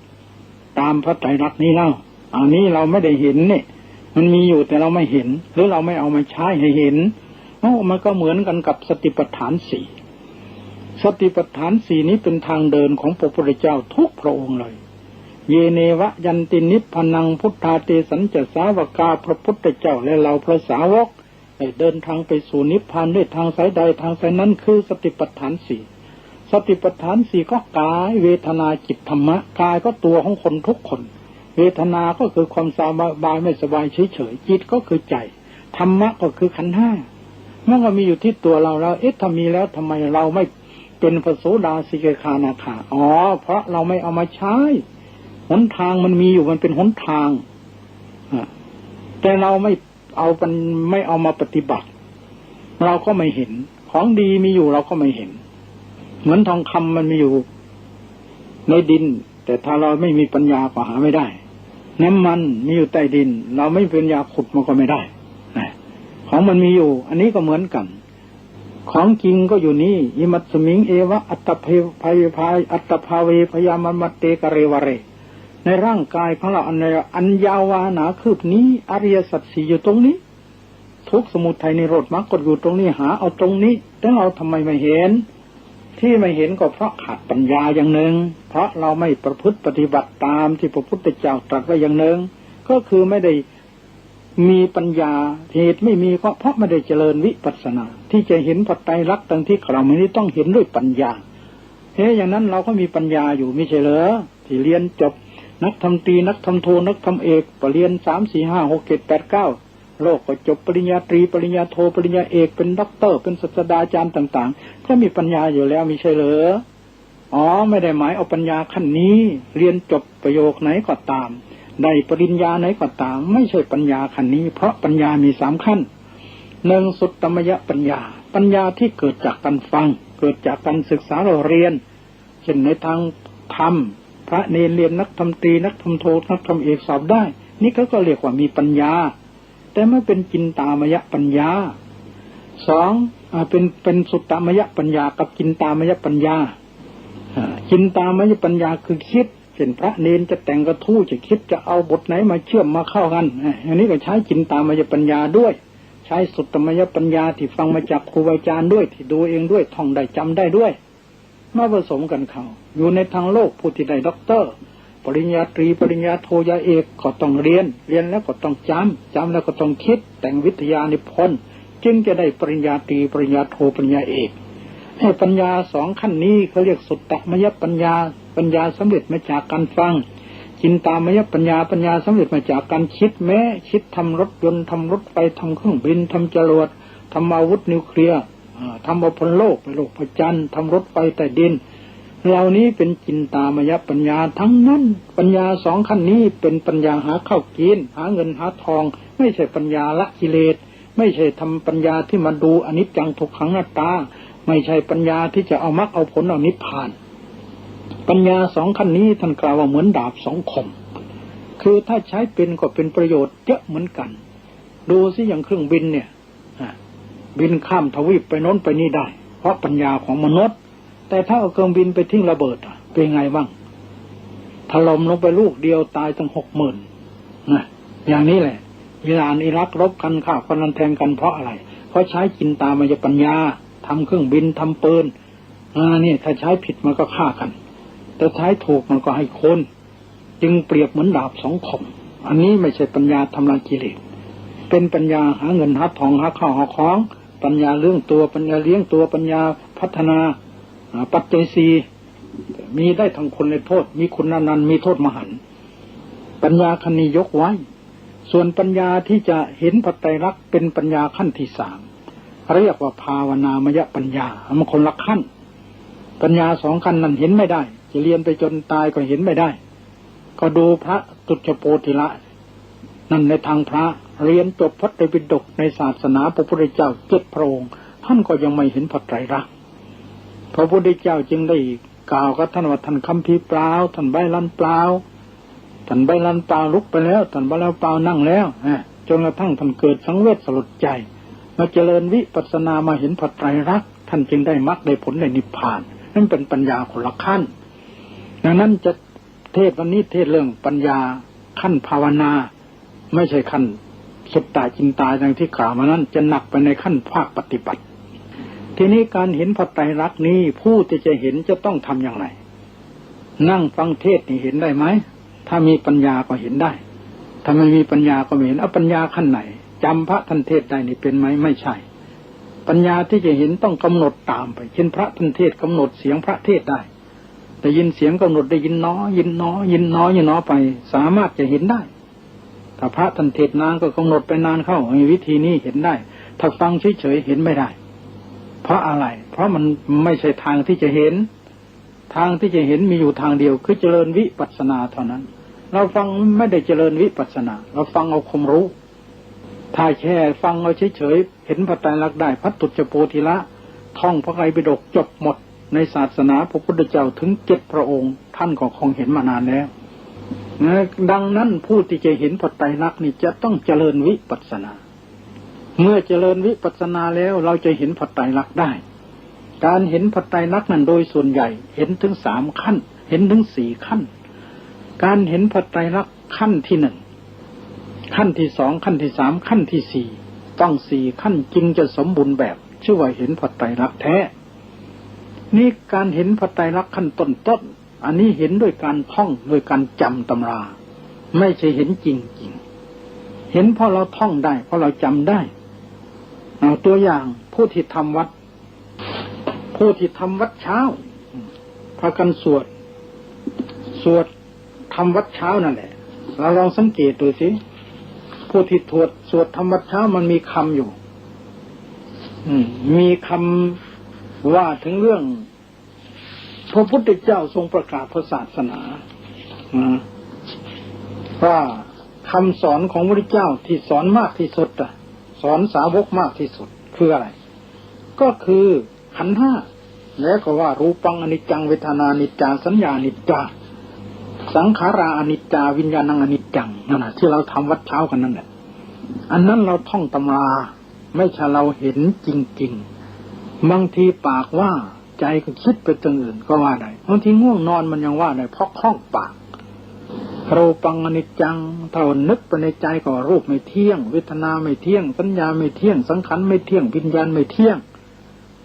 ตามพระไตรลักษณ์นี้เล่าอันนี้เราไม่ได้เห็นเนี่ยมันมีอยู่แต่เราไม่เห็นหรือเราไม่เอามาใช้ให้เห็นมันก็เหมือนกันกับสติปัฏฐานสี่สติปัฏฐานสี่นี้เป็นทางเดินของพระพุทธเจ้าทุกพระองค์เลยเยเนวะยันตินิพพานังพุทธาเตสัญจสาวกาพระพุทธเจ้าและเราพระสาวกได้เดินทางไปสู่นิพพานด้วยทางสายใดทางสายนั้นคือสติปัฏฐานสี่สติปัฏฐานสี่ก็กายเวทนาจิตธรรมะกายก็ตัวของคนทุกคนเวทนาก็คือความสบายไม่สบายเฉยๆจิตก็คือใจธรรมะก็คือขันธ์ห้ามันก็มีอยู่ที่ตัวเราแล้วถ้ามีแล้วทำไมเราไม่เป็นพระโสดาสิกขานาคาเพราะเราไม่เอามาใช้หนทางมันมีอยู่มันเป็นหนทางแต่เราไม่เอามาปฏิบัติเราก็ไม่เห็นของดีมีอยู่เราก็ไม่เห็นเหมือนทองคำมันมีอยู่ในดินแต่ถ้าเราไม่มีปัญญาก็หาไม่ได้น้ำมันมีอยู่ใต้ดินเราไม่มีปัญญาขุดมันก็ไม่ได้ของมันมีอยู่อันนี้ก็เหมือนกันของจริงก็อยู่นี่อิมัตสมิงเอวะอัตตภเวภายอัตตภาเวพยามัมมเตกะเรวะเรในร่างกายของเราอันยาวานาคืบนี้อริยสัจสี่อยู่ตรงนี้ทุกข์สมุทัยนิโรธมรรคก็อยู่ตรงนี้หาเอาตรงนี้แต่เราทำไมไม่เห็นที่ไม่เห็นก็เพราะขาดปัญญาอย่างหนึ่งเพราะเราไม่ประพฤติปฏิบัติตามที่พระพุทธเจ้าตรัสไว้อย่างหนึ่งก็คือไม่ได้มีปัญญาเหตุไม่มีก็เพราะไม่ได้เจริญวิปัสสนาที่จะเห็นพระไตรลักษณ์ดังที่เราไม่ได้ต้องเห็นด้วยปัญญาอย่างนั้นเราก็มีปัญญาอยู่ไม่ใช่เหรอที่เรียนจบนักธรรมตรีนักธรรมโทนักธรรมเอกปริญญา3 4 5 6 7 8 9โลกก็จบปริญญาตรีปริญญาโทปริญญาเอกเป็นด็อกเตอร์เป็นศาสตราจารย์ต่างๆก็มีปัญญาอยู่แล้วไม่ใช่เหรอไม่ได้หมายเอาปัญญาขั้นนี้เรียนจบประโยคไหนก็ตามได้ปริญญาไหนก็ตามไม่ใช่ปัญญาขั้นนี้เพราะปัญญามี3ขั้น1สุตตมยปัญญาที่เกิดจากการฟังเกิดจากการศึกษาเราเรียนเช่นในทางธรรมพระเนรเรียนนักธรรมตรีนักธรรมโทนักธรรมเอกสอบได้นี่ก็เรียกว่ามีปัญญาแต่ไม่เป็นจินตามยปัญญา2เป็นสุตตมยปัญญากับจินตามยปัญญาจินตามยปัญญาคือคิดเช่นพระเนรจะแต่งกระทู้จะคิดจะเอาบทไหนมาเชื่อมมาเข้ากันอันนี้ก็ใช้จินตามยปัญญาด้วยใช้สุตตมยปัญญาที่ฟังมาจากครูอาจารย์ด้วยที่ดูเองด้วยท่องได้จำได้ด้วยมาผสมกันเข้าอยู่ในทางโลกผู้ที่ได้ด็อกเตอร์ปริญญาตรีปริญญาโทยาเอกก็ต้องเรียนแล้วก็ต้องจำแล้วก็ต้องคิดแต่งวิทยานิพนธ์จึงจะได้ปริญญาตรีปริญญาโทปริญญาเอก ให้ปัญญาสองขั้นนี้เขาเรียกสุตตมยปัญญาปัญญาสำเร็จมาจากการฟังจินตามยปัญญาปัญญาสำเร็จมาจากการคิดแม้คิดทำรถยนต์ทำรถไฟทำเครื่องบินทำจรวดทำอาวุธนิวเคลียร์ทำเอาพลโลกไปโลกพระจันทร์ทำรถไฟใต้ดินเหล่านี้เป็นจินตามยปัญญาทั้งนั้นปัญญาสองขั้นนี้เป็นปัญญาหาข้าวกินหาเงินหาทองไม่ใช่ปัญญาละกิเลสไม่ใช่ทำปัญญาที่มาดูอนิจจังทุกขังอนัตตาไม่ใช่ปัญญาที่จะเอามรรคเอาผลเอานิพพานปัญญาสองขั้นนี้ท่านกล่าวว่าเหมือนดาบสองคมคือถ้าใช้เป็นก็เป็นประโยชน์เยอะเหมือนกันดูสิอย่างเครื่องบินเนี่ยบินข้ามทวีปไปโน้นไปนี่ได้เพราะปัญญาของมนุษย์แต่ถ้าเอาเครื่องบินไปทิ้งระเบิดเป็นไงบ้างถล่มลงไปลูกเดียวตายตั้ง 60,000 นะอย่างนี้แหละอิหร่านอิรักรบกันฆ่ากันแทงกันเพราะอะไรเพราะใช้จินตามยปัญญาทำเครื่องบินทำปืนนี่ถ้าใช้ผิดมันก็ฆ่ากันแต่ใช้ถูกมันก็ให้คนจึงเปรียบเหมือนดาบสองคมอันนี้ไม่ใช่ปัญญาทำลายกิเลสเป็นปัญญาหาเงินหาทองหาข้าวหาของปัญญาเรื่องตัวปัญญาเลี้ยงตัวปัญญาพัฒนาปัจจัยสี่มีได้ทั้งคุณและโทษมีคุณนันมีโทษมหันต์ปัญญาคันนี้ยกไว้ส่วนปัญญาที่จะเห็นปัจจัยรักเป็นปัญญาขั้นที่สามเรียกว่าภาวนามยปัญญามันคนละขั้นปัญญาสองขั้นนั้นเห็นไม่ได้จะเรียนไปจนตายก็เห็นไม่ได้ก็ดูพระตุจโปธิละนั่นในทางพระเรียนจบพระไตรปิฎกในศาสนาพระพุทธเจ้า7 พระองค์ท่านก็ยังไม่เห็นพระไตรลักษณ์พระพุทธเจ้าจึงได้กล่าวกับท่านว่าท่านคัมภีร์เปล่าท่านใบลานเปล่าท่านใบลานเปล่าลุกไปแล้วท่านใบลานเปล่านั่งแล้วจนกระทั่งท่านเกิดสังเวชสลดใจมาเจริญวิปัสสนามาเห็นพระไตรลักษณ์ท่านจึงได้มรรคได้ผลได้นิพพานนั่นเป็นปัญญาคนละขั้นดังนั้นจะเทศวันนี้เทศเรื่องปัญญาขั้นภาวนาไม่ใช่ขั้นสุดตายจินตายดังที่กล่าวมานั้นจะหนักไปในขั้นภาคปฏิบัติทีนี้การเห็นพระไตรลักษณ์นี้ผู้ที่จะเห็นจะต้องทำอย่างไรนั่งฟังเทศนี่เห็นได้ไหมถ้ามีปัญญาก็เห็นได้ถ้าไม่มีปัญญาก็ไม่เห็นเอาปัญญาขั้นไหนจำพระท่านเทศได้นี่เป็นไหมไม่ใช่ปัญญาที่จะเห็นต้องกำหนดตามไปเช่นพระท่านเทศกำหนดเสียงพระเทศได้ได้ยินเสียงกำหนดได้ยินน้อยยินน้อยยินน้อยยินน้อยไปสามารถจะเห็นได้ถ้าพระท่านเทศนานก็กำหนดไปนานเข้าวิธีนี้เห็นได้ถ้าฟังเฉยๆเห็นไม่ได้เพราะอะไรเพราะมันไม่ใช่ทางที่จะเห็นทางที่จะเห็นมีอยู่ทางเดียวคือเจริญวิปัสสนาเท่านั้นเราฟังไม่ได้เจริญวิปัสสนาเราฟังเอาความรู้ถ้าแค่ฟังเอาเฉยๆเห็นพระไตรลักษณ์ได้พระตุจโปธิละท่องพระไตรปิฎกจบหมดในศาสนาพระพุทธเจ้าถึง7 พระองค์ท่านก็คงเห็นมานานแล้วดังนั้นผู้ที่จะเห็นพระไตรลักษณ์นี่จะต้องเจริญวิปัสสนาเมื่อเจริญวิปัสสนาแล้วเราจะเห็นพระไตรลักษณ์ได้การเห็นพระไตรลักษณ์นั้นโดยส่วนใหญ่เห็นถึง3 ขั้นเห็นถึง4 ขั้นการเห็นพระไตรลักษณ์ขั้นที่1ขั้นที่2ขั้นที่3ขั้นที่4ต้อง4 ขั้นจึงจะสมบูรณ์แบบชื่อว่าเห็นพระไตรลักษณ์แท้นี่การเห็นพระไตรลักษณ์ขั้นต้นๆอันนี้เห็นด้วยการท่องด้วยการจำตำราไม่ใช่เห็นจริงๆเห็นเพราะเราท่องได้เพราะเราจำได้เอาตัวอย่างผู้ที่ทำวัดเช้าพากันสวดทำวัดเช้านั่นแหละเราลองสังเกตดูสิผู้ที่สวดทำวัดเช้ามันมีคำอยู่มีคำว่าถึงเรื่องพระพุทธเจ้าทรงประกาศพระศาสนาว่าคำสอนของพระพุทธเจ้าที่สอนมากที่สุดสอนสาวกมากที่สุดคืออะไรก็คือขันธ์ 5แล้วก็ว่ารูปังอนิจจังเวทนานิจจาสัญญานิจจาสังขาราอนิจจาวิญญาณังอนิจจังนั่นแหละที่เราทำวัดเช้ากันนั่นแหละอันนั้นเราท่องตำราไม่ใช่เราเห็นจริงๆบางทีปากว่าใจก็คิดไปตรงอื่นก็ว่าได้บางทีง่วงนอนมันยังว่าได้เพราะคล่องปากรูปังอนิจจังถ้านึกไปในใจก็รูปไม่เที่ยงเวทนาไม่เที่ยงสัญญาไม่เที่ยงสังขารไม่เที่ยงวิญญาณไม่เที่ยง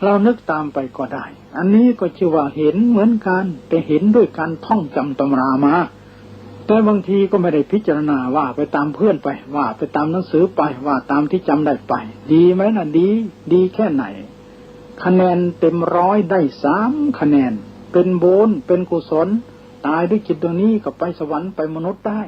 เรานึกตามไปก็ได้อันนี้ก็ชื่อว่าเห็นเหมือนกันแต่เห็นด้วยการท่องจำตำรามาแต่บางทีก็ไม่ได้พิจารณาว่าไปตามเพื่อนไปว่าไปตามหนังสือไปว่าตามที่จำได้ไปดีไหมน่ะดีแค่ไหน คะแนนเต็มร้อยได้3 คะแนนเป็นบุญเป็นกุศลตายด้วยจิตดวงนี้ก็ไปสวรรค์ไปมนุษย์ได้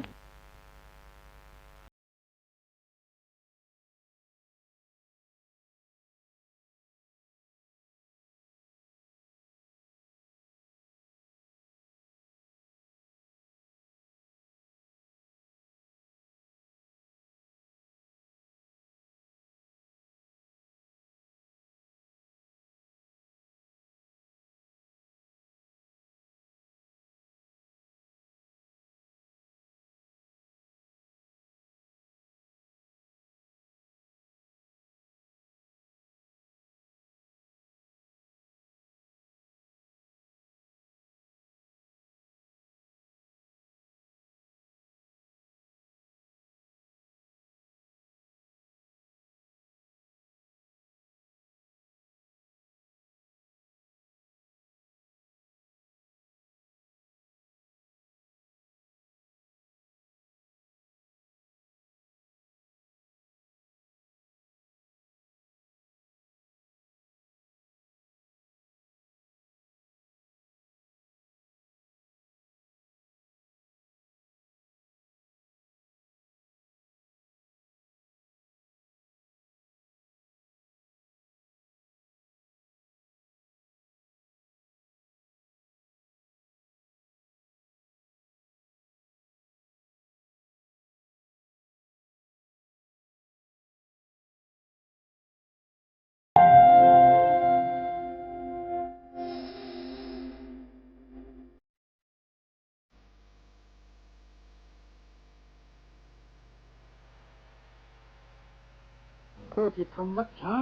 ผู้ที่ทำวัดเช้า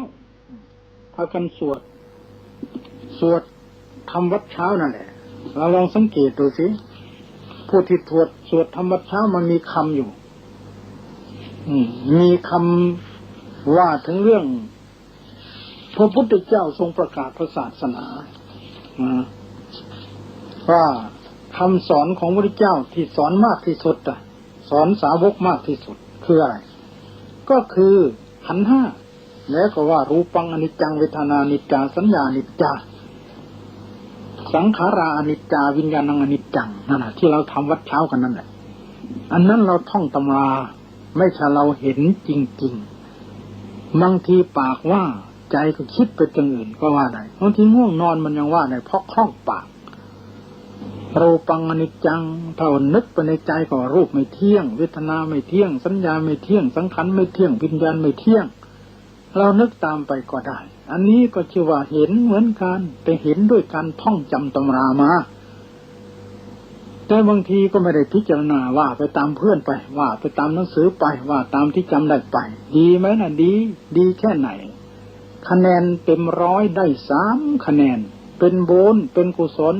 พากันสวดทำวัดเช้านั่นแหละเราลองสังเกตดูสิผู้ที่สวดทำวัดเช้ามันมีคำอยู่มีคำว่าถึงเรื่องพระพุทธเจ้าทรงประกาศพระศาสนาว่าคำสอนของพระพุทธเจ้าที่สอนมากที่สุดสอนสาวกมากที่สุดคืออะไรก็คือขันธ์ 5แล้วก็ว่ารูปังอนิจจังเวทนานิจจาสัญญานิจจาสังขาราอนิจจาวิญญาณังอนิจจังนั่นแหละที่เราทำวัดเช้ากันนั่นแหละอันนั้นเราท่องตำราไม่ใช่เราเห็นจริงๆบางทีปากว่าใจก็คิดไปจังอื่นก็ว่าได้บางทีง่วงนอนมันยังว่าได้เพราะคล่องปากรูปังอนิจจังถ้านึกไปในใจก็รูปไม่เที่ยงเวทนาไม่เที่ยงสัญญาไม่เที่ยงสังขารไม่เที่ยงวิญญาณไม่เที่ยงเรานึกตามไปก็ได้อันนี้ก็ชื่อว่าเห็นเหมือนกันแต่เห็นด้วยการท่องจำตำรามาแต่บางทีก็ไม่ได้พิจารณาว่าไปตามเพื่อนไปว่าไปตามหนังสือไปว่าตามที่จำได้ไปดีไหมนะดีแค่ไหนคะแนนเต็มร้อยได้3 คะแนนเป็นบุญเป็นกุศล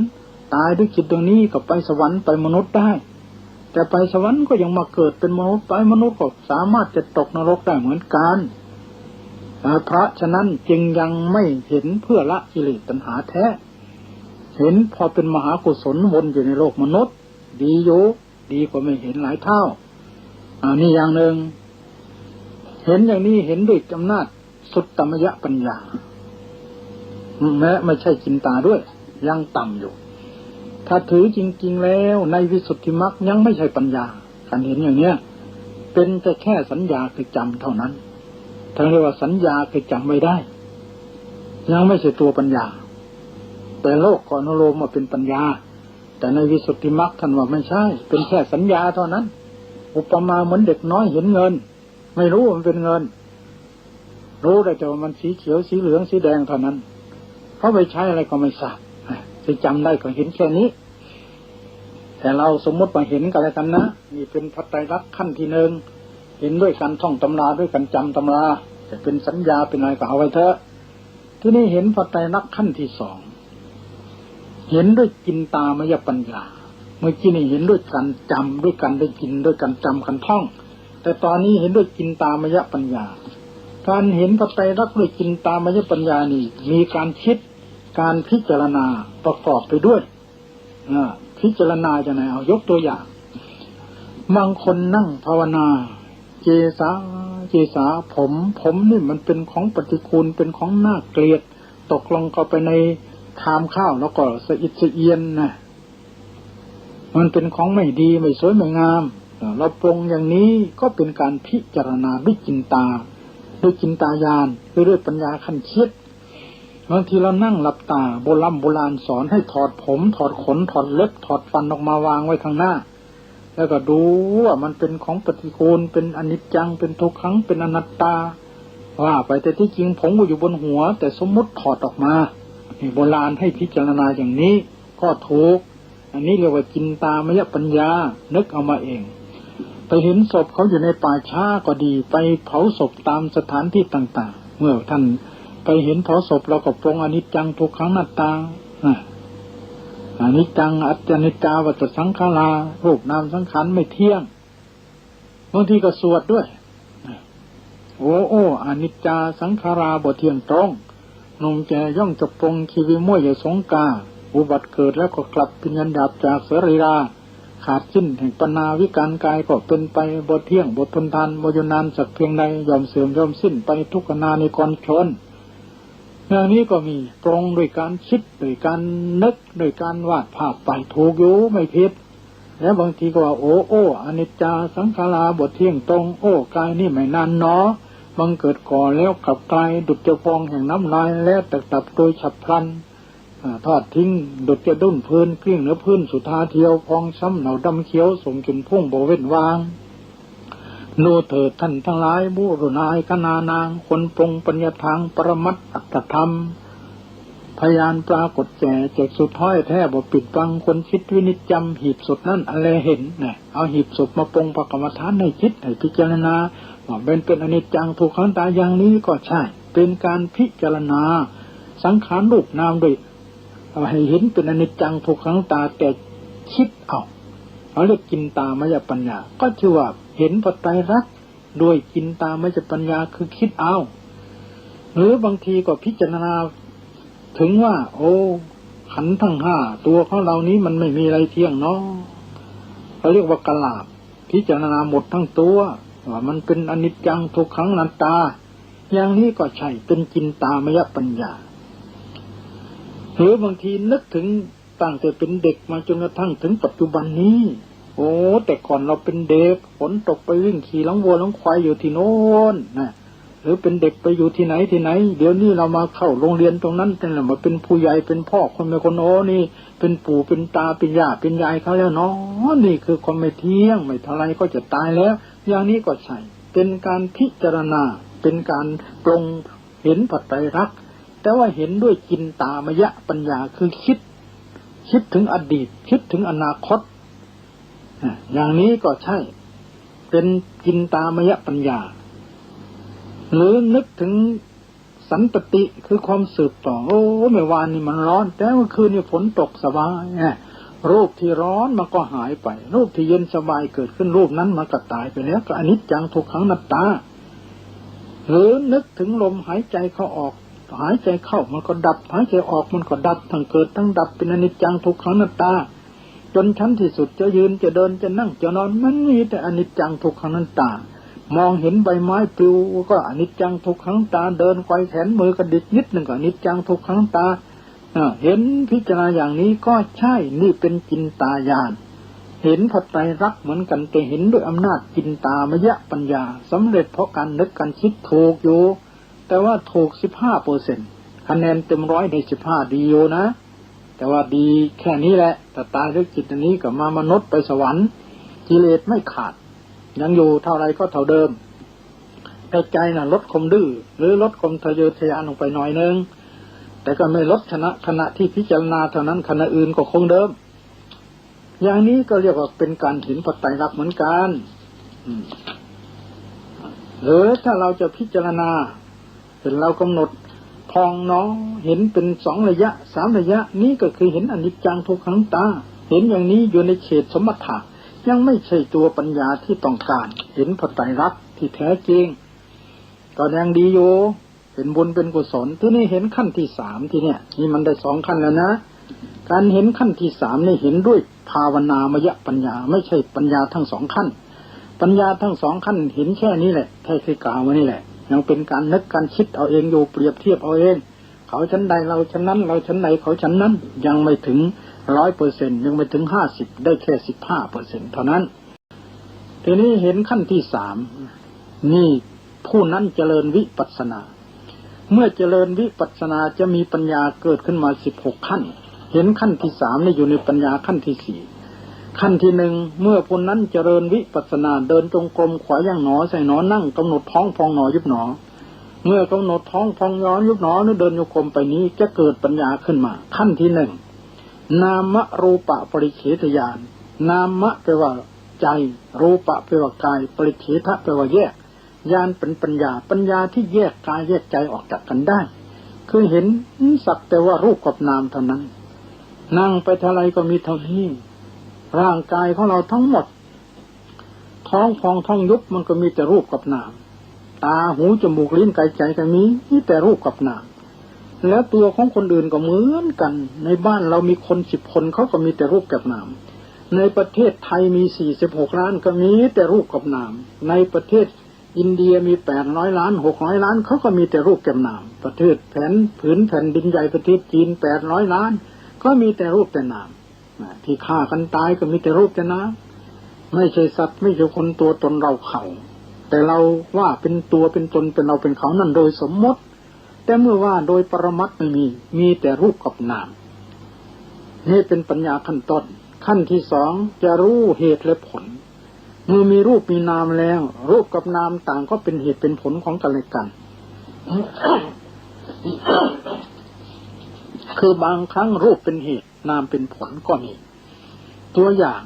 ตายด้วยจิตดวงนี้ก็ไปสวรรค์ไปมนุษย์ได้แต่ไปสวรรค์ก็ยังมาเกิดเป็นมนุษย์ไปมนุษย์ก็สามารถจะตกนรกได้เหมือนกันเพราะฉะนั้นจึงยังไม่เห็นเพื่อละกิเลสตัณหาแท้เห็นพอเป็นมหากุศลวนอยู่ในโลกมนุษย์ดีอยู่ดีกว่าไม่เห็นหลายเท่านี่อย่างหนึ่งเห็นอย่างนี้เห็นด้วยอำนาจสุตตมยปัญญาแม้ไม่ใช่จินตาด้วยยังต่ำอยู่ถ้าถือจริงๆแล้วในวิสุทธิมรรคยังไม่ใช่ปัญญาการเห็นอย่างเนี้ยเป็นแต่แค่สัญญาคือจำเท่านั้นทั้งเรียกว่าสัญญาคือจำไม่ได้ยังไม่ใช่ตัวปัญญาแต่โลกก็อนุโลมว่าเป็นปัญญาแต่ในวิสุทธิมรรคท่านว่าไม่ใช่เป็นแค่สัญญาเท่านั้นอุปมาเหมือนเด็กน้อยเห็นเงินไม่รู้ว่ามันเป็นเงินรู้ได้แต่ว่ามันสีเขียวสีเหลืองสีแดงเท่านั้นเขาไปใช้อะไรก็ไม่ทราบจะจำได้ก็เห็นแค่นี้แต่เราสมมติมาเห็นกันแล้วกันนะนี่เป็นพระไตรลักษณ์ขั้นที่ 1เห็นด้วยการท่องตำราด้วยการจำตำราจะเป็นสัญญาเป็นอะไรก็เอาไว้เถอะที่นี่เห็นพระไตรลักษณ์ขั้นที่ 2เห็นด้วยจินตามยปัญญาเมื่อกี้นี่เห็นด้วยการจำด้วยการได้ยินด้วยการจำการท่องแต่ตอนนี้เห็นด้วยจินตามยปัญญาการเห็นพระไตรลักษณ์ด้วยจินตามยปัญญานี่มีการคิดการพิจารณาประกอบไปด้วยพิจารณาจะไหนเอายกตัวอย่างบางคนนั่งภาวนาเจสาผมนี่มันเป็นของปฏิกูลเป็นของน่าเกลียด ตกลงเข้าไปในชามข้าวแล้วก็สะอิดสะเอียนนะมันเป็นของไม่ดีไม่สวยไม่งามเราปรุงอย่างนี้ก็เป็นการพิจารณาด้วยจินตาด้วยจินตญาณด้วยปัญญาขั้นคิดบางทีเรานั่งหลับตาโบราณสอนให้ถอดผมถอดขนถอดเล็บถอดฟันออกมาวางไว้ข้างหน้าแล้วก็ดูว่ามันเป็นของปฏิกูลเป็นอนิจจังเป็นทุกขังเป็นอนัตตาว่าไปแต่ที่จริงผมก็อยู่บนหัวแต่สมมุติถอดออกมาโบราณให้พิจารณาอย่างนี้ก็ถูกอันนี้เรียกว่าจินตามยปัญญานึกเอามาเองไปเห็นศพเขาอยู่ในป่าช้าก็ดีไปเผาศพตามสถานที่ต่างๆเมื่อท่านไปเห็นเผาศพเราก็ปรงอนิจจังทุกขังอนัตตาอนิจจังอัจนิจจาวัฏสังขารารูปนามสังขารไม่เที่ยงบางทีก็สวดด้วยโอ้อนิจจาสังขาราบ่เที่ยงตรงนงแจย่องจะปรงชีวิมั่วอย่าสงกาอุบัติเกิดแล้วก็กลับเป็นยันดับจากเสรีราขาดสิ้นแห่งปนาวิการกายก็เป็นไปบ่เที่ยงบ่ทนทานบ่อยู่นานสักเพียงใดยอมเสื่อมยอมสิ้นไปทุกขณะในก่อนชนอย่างนี้ก็มีปรงด้วยการคิดด้วยการนึกด้วยการวาดภาพไปถูกอยู่ไม่ผิดแล้วบางทีก็ว่าโอ้อนิจจาสังขาราบ่เที่ยงตรงกายนี่ไม่นานเนาะบังเกิดก่อแล้วกลับกลายดุจจะฟองแห่งน้ำลายแล้วแตกดับโดยฉับพลันทอดทิ้งดุจจะดุ้นพื้นเกลี้ยงเนื้อพื้นสุธาเทียวพองช้ำเหนาดำเขียวส่งกลิ่นพุ่งบ่เว้นวางโนเถิดท่านทั้งหลายบุรุษนายกนานางคนปรงปัญญาทางปรมัตถอัตถธรรมพยานปรากฏแก่แจกสุดท้อยแท้บ่ปิดบังคนคิดวินิจจำหีบศพนั่นอะไรเห็นเนี่ยเอาหีบศพมาปรงประกรรมฐานให้คิดให้พิจารณาว่าเป็นอนิจจังทุกขังตาอย่างนี้ก็ใช่เป็นการพิจารณาสังขารรูปนามโดยให้เห็นเป็นอนิจจังทุกขังตาแต่คิดเขาเรียกจินตามยปัญญาก็ชื่อว่าเห็นปัจจัยรักด้วยจินตามยปัญญาคือคิดเอาหรือบางทีก็พิจารณาถึงว่าขันธ์ทั้งห้าตัวของเรานี้มันไม่มีอะไรเที่ยงเนาะเขาเรียกว่ากลาบพิจารณาหมดทั้งตัวว่ามันเป็นอนิจจังทุกขังอนัตตาอย่างนี้ก็ใช่เป็นจินตามยปัญญาหรือบางทีนึกถึงตั้งแต่เป็นเด็กมาจนกระทั่งถึงปัจจุบันนี้แต่ก่อนเราเป็นเด็กฝนตกไปวิ่งขี่หลังวัวหลังควายอยู่ที่โน้นนะหรือเป็นเด็กไปอยู่ที่ไหนเดี๋ยวนี้เรามาเข้าโรงเรียนตรงนั้นแต่ละมาเป็นผู้ใหญ่เป็นพ่อคนเป็นคนนี่เป็นปู่เป็นตาเป็นย่าเป็นยายเขาแล้วเนาะนี่คือความไม่เที่ยงไม่เท่าไรก็จะตายแล้วอย่างนี้ก็ใช่เป็นการพิจารณาเป็นการปรงเห็นปัจจัยรักแต่ว่าเห็นด้วยจินตามยปัญญาคือคิดถึงอดีตคิดถึงอนาคตอย่างนี้ก็ใช่เป็นจินตามยปัญญาหรือนึกถึงสันตติคือความสืบต่อเมื่อวานนี่มันร้อนแต่เมื่อคืนนี่ฝนตกสบายรูปที่ร้อนมันก็หายไปรูปที่เย็นสบายเกิดขึ้นรูปนั้นมันก็ตายไปแล้วก็อนิจจังทุกขังอนัตตาหรือนึกถึงลมหายใจเข้าออกหายใจเข้ามันก็ดับหายใจออกมันก็ดับทั้งเกิดทั้งดับเป็นอนิจจังทุกขังอนัตตาจนชั้นที่สุดจะยืนจะเดินจะนั่งจะนอนมันมีแต่อนิจจังทุกขังอนัตตามองเห็นใบไม้ปลิวก็อนิจจังทุกขังตาเดินไกวแขนมือกระดิกนิดหนึ่งก็อนิจจังทุกขังตาเห็นพิจารณาอย่างนี้ก็ใช่นี่เป็นจินตญาณเห็นปัจจัยรักเหมือนกันแต่เห็นด้วยอำนาจจินตามยปัญญาสำเร็จเพราะการนึกการคิดถูกอยู่แต่ว่าถูก 15% คะแนนเต็ม100ใน15ดีอยู่นะแต่ว่าดีแค่นี้แหละแต่ตายด้วยจิตอันนี้ก็มนุษย์ไปสวรรค์กิเลสไม่ขาดยังอยู่เท่าไรก็เท่าเดิมแต่ใจน่ะลดความดื้อหรือลดความทะเยอทะยานลงไปหน่อยนึงแต่ก็ไม่ลดขณะที่พิจารณาเท่านั้นขณะอื่นก็คงเดิมอย่างนี้ก็เรียกว่าเป็นการเห็นปัจจัยรักเหมือนกันหรือถ้าเราจะพิจารณาเป็นเรากำหนดพองน้องเห็นเป็น2ระยะ3ระยะนี้ก็คือเห็นอนิจจังทุกขังตาเห็นอย่างนี้อยู่ในเขตสมถะยังไม่ใช่ตัวปัญญาที่ต้องการเห็นปัจจัยรักที่แท้จริงก็ยังดีอยู่เป็นบุญเป็นกุศลที่นี่เห็นขั้นที่3ที่เนี่ยนี่มันได้2ขั้นแล้วนะการเห็นขั้นที่3นี่เห็นด้วยภาวนามยปัญญาไม่ใช่ปัญญาทั้ง2ขั้นปัญญาทั้ง2ขั้นเห็นแค่นี้แหละแค่คือกล่าวมานี่แหละยังเป็นการนึกการคิดเอาเองอยู่เปรียบเทียบเอาเอง เขาชั้นใดเราชั้นนั้นเราชั้นใดเขาชั้นนั้นยังไม่ถึง100%ยังไม่ถึง50ได้แค่15%เท่านั้นทีนี้เห็นขั้นที่3นี่ผู้นั้นเจริญวิปัสสนาเมื่อเจริญวิปัสสนาจะมีปัญญาเกิดขึ้นมา16ขั้นเห็นขั้นที่3นี่อยู่ในปัญญาขั้นที่4ขั้นที่1เมื่อผู้นั้นเจริญวิปัสสนาเดินจงกรมขวาย่างหนอใส่หนอนั่งกำหนดท้องพองหนอยุบหนอเมื่อกำหนดท้องพองย้อนยุบหนอหรือเดินโยกรมไปนี้จะเกิดปัญญาขึ้นมาขั้นที่1นามรูปะปริเฉทญาณนามะแปลว่าใจรูปะแปลว่ากายปริเฉทะแปลว่าแยกญาณเป็นปัญญาที่แยกกายแยกใจออกจากกันได้คือเห็นสักแต่ว่ารูปกับนามเท่านั้นนั่งไปเท่าไรก็มีเท่านี้ร่างกายของเราทั้งหมดท้องพองท้องยุบมันก็มีแต่รูปกับนามตาหูจมูกลิ้นกายใจก็มีแต่รูปกับนามแล้วตัวของคนอื่นก็เหมือนกันในบ้านเรามีคน10 คนเขาก็มีแต่รูปกับนามในประเทศไทยมี46 ล้านก็มีแต่รูปกับนามในประเทศอินเดียมี800 ล้าน600 ล้านเขาก็มีแต่รูปกับนามประเทศผืนแผ่นดินใหญ่ประเทศจีน800 ล้านก็มีแต่รูปแต่นามที่ฆ่ากันตายก็มีแต่รูปแต่นามไม่ใช่สัตว์ไม่ใช่คนตัวตนเราเขาแต่เราว่าเป็นตัวเป็นตนเป็นเราเป็นเขานั่นโดยสมมติแต่เมื่อว่าโดยปรมัตถ์ไม่มีแต่รูปกับนามนี่เป็นปัญญาขั้นต้นขั้นที่2จะรู้เหตุและผลเมื่อมีรูปมีนามแล้วรูปกับนามต่างก็เป็นเหตุเป็นผลของกันและกัน คือบางครั้งรูปเป็นเหตุนามเป็นผลก็มีตัวอย่าง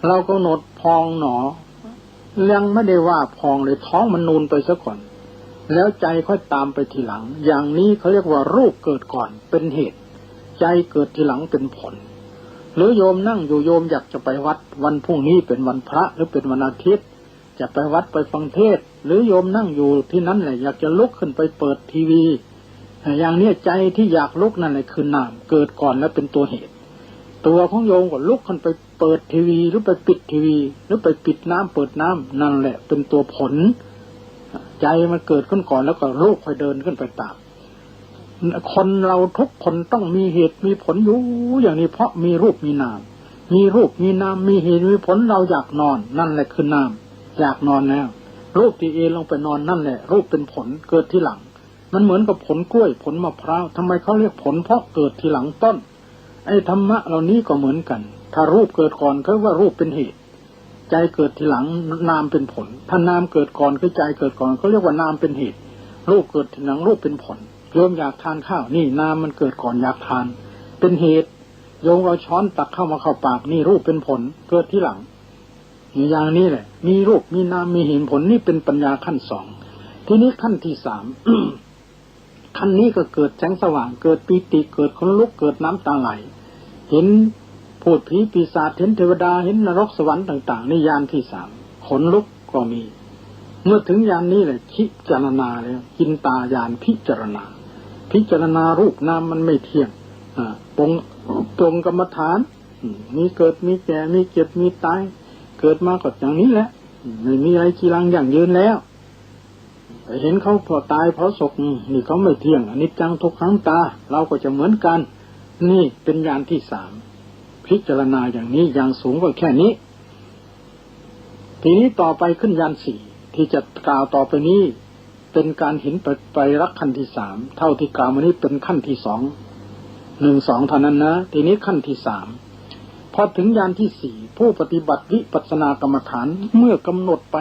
เรากำหนดพองหนอยังไม่ได้ว่าพองเลยท้องมันนูนไปซะก่อนแล้วใจค่อยตามไปทีหลังอย่างนี้เขาเรียกว่ารูปเกิดก่อนเป็นเหตุใจเกิดทีหลังเป็นผลหรือโยมนั่งอยู่โยมอยากจะไปวัดวันพรุ่งนี้เป็นวันพระหรือเป็นวันอาทิตย์จะไปวัดไปฟังเทศน์หรือโยมนั่งอยู่ที่นั้นแหละอยากจะลุกขึ้นไปเปิดทีวีอย่างนี้ใจที่อยากลุกนั่นแหละคือนามเกิดก่อนแล้วเป็นตัวเหตุตัวของโยมก็ลุกขึ้นไปเปิดทีวีหรือไปปิดทีวีหรือไปปิดน้ำเปิดน้ำนั่นแหละเป็นตัวผลใจมันเกิดขึ้นก่อนแล้วก็รูปค่อยเดินขึ้นไปตามคนเราทุกคนต้องมีเหตุมีผลอยู่อย่างนี้เพราะมีรูปมีนามมีรูปมีนามมีเหตุมีผลเราอยากนอนนั่นแหละคือนามอยากนอนแล้วรูปที่ลงไปนอนนั่นแหละรูปเป็นผลเกิดทีหลังมันเหมือนกับผลกล้วยผลมะพร้าวทำไมเขาเรียกผลเพราะเกิดทีหลังต้นไอ้ธรรมะเหล่านี้ก็เหมือนกันถ้ารูปเกิดก่อนเขาว่ารูปเป็นเหตุใจเกิดทีหลังนามเป็นผลถ้านามเกิดก่อนคือใจเกิดก่อนเขาเรียกว่านามเป็นเหตุรูปเกิดทีหลังรูปเป็นผลโยมอยากทานข้าวนี่นามมันเกิดก่อนอยากทานเป็นเหตุโยมเอาช้อนตักเข้ามาเข้าปากนี่รูปเป็นผลเกิดทีหลังอย่างนี้แหละมีรูปมีนามมีเหตุผลนี่เป็นปัญญาขั้น2ทีนี้ขั้นที่3ขั้นนี้ก็เกิดแสงสว่างเกิดปีติเกิดขนลุกเกิดน้ำตาไหลเห็นพูดผีปีศาจเห็นเทวดาเห็นนรกสวรรค์ต่างๆนี่ญาณที่3ขนลุกก็มีเมื่อถึงญาณนี้แหละพิจารณาแล้วจินตาญาณพิจารณารูปนามมันไม่เที่ยงตรงกรรมฐานมีเกิดมีแก่มีเจ็บมีตายเกิดมาก็อย่างนี้แหละไม่มีอะไรจีรังอย่างยืนแล้วเห็นเขาพอตายเพราะศกนี่เขาไม่เที่ยงอนิจจังทุกขังตาเราก็จะเหมือนกันนี่เป็นญาณที่3พิจารณาอย่างนี้อย่างสูงก็แค่นี้ทีนี้ต่อไปขึ้นญาณ4ที่จะกล่าวต่อไปนี้เป็นการเห็นไปรักขั้นที่3เท่าที่กล่าวมานี้เป็นขั้นที่2เท่านั้นนะทีนี้ขั้นที่3พอถึงญาณที่4ผู้ปฏิบัติวิปัสสนากรรมฐานเมื่อกำหนดไ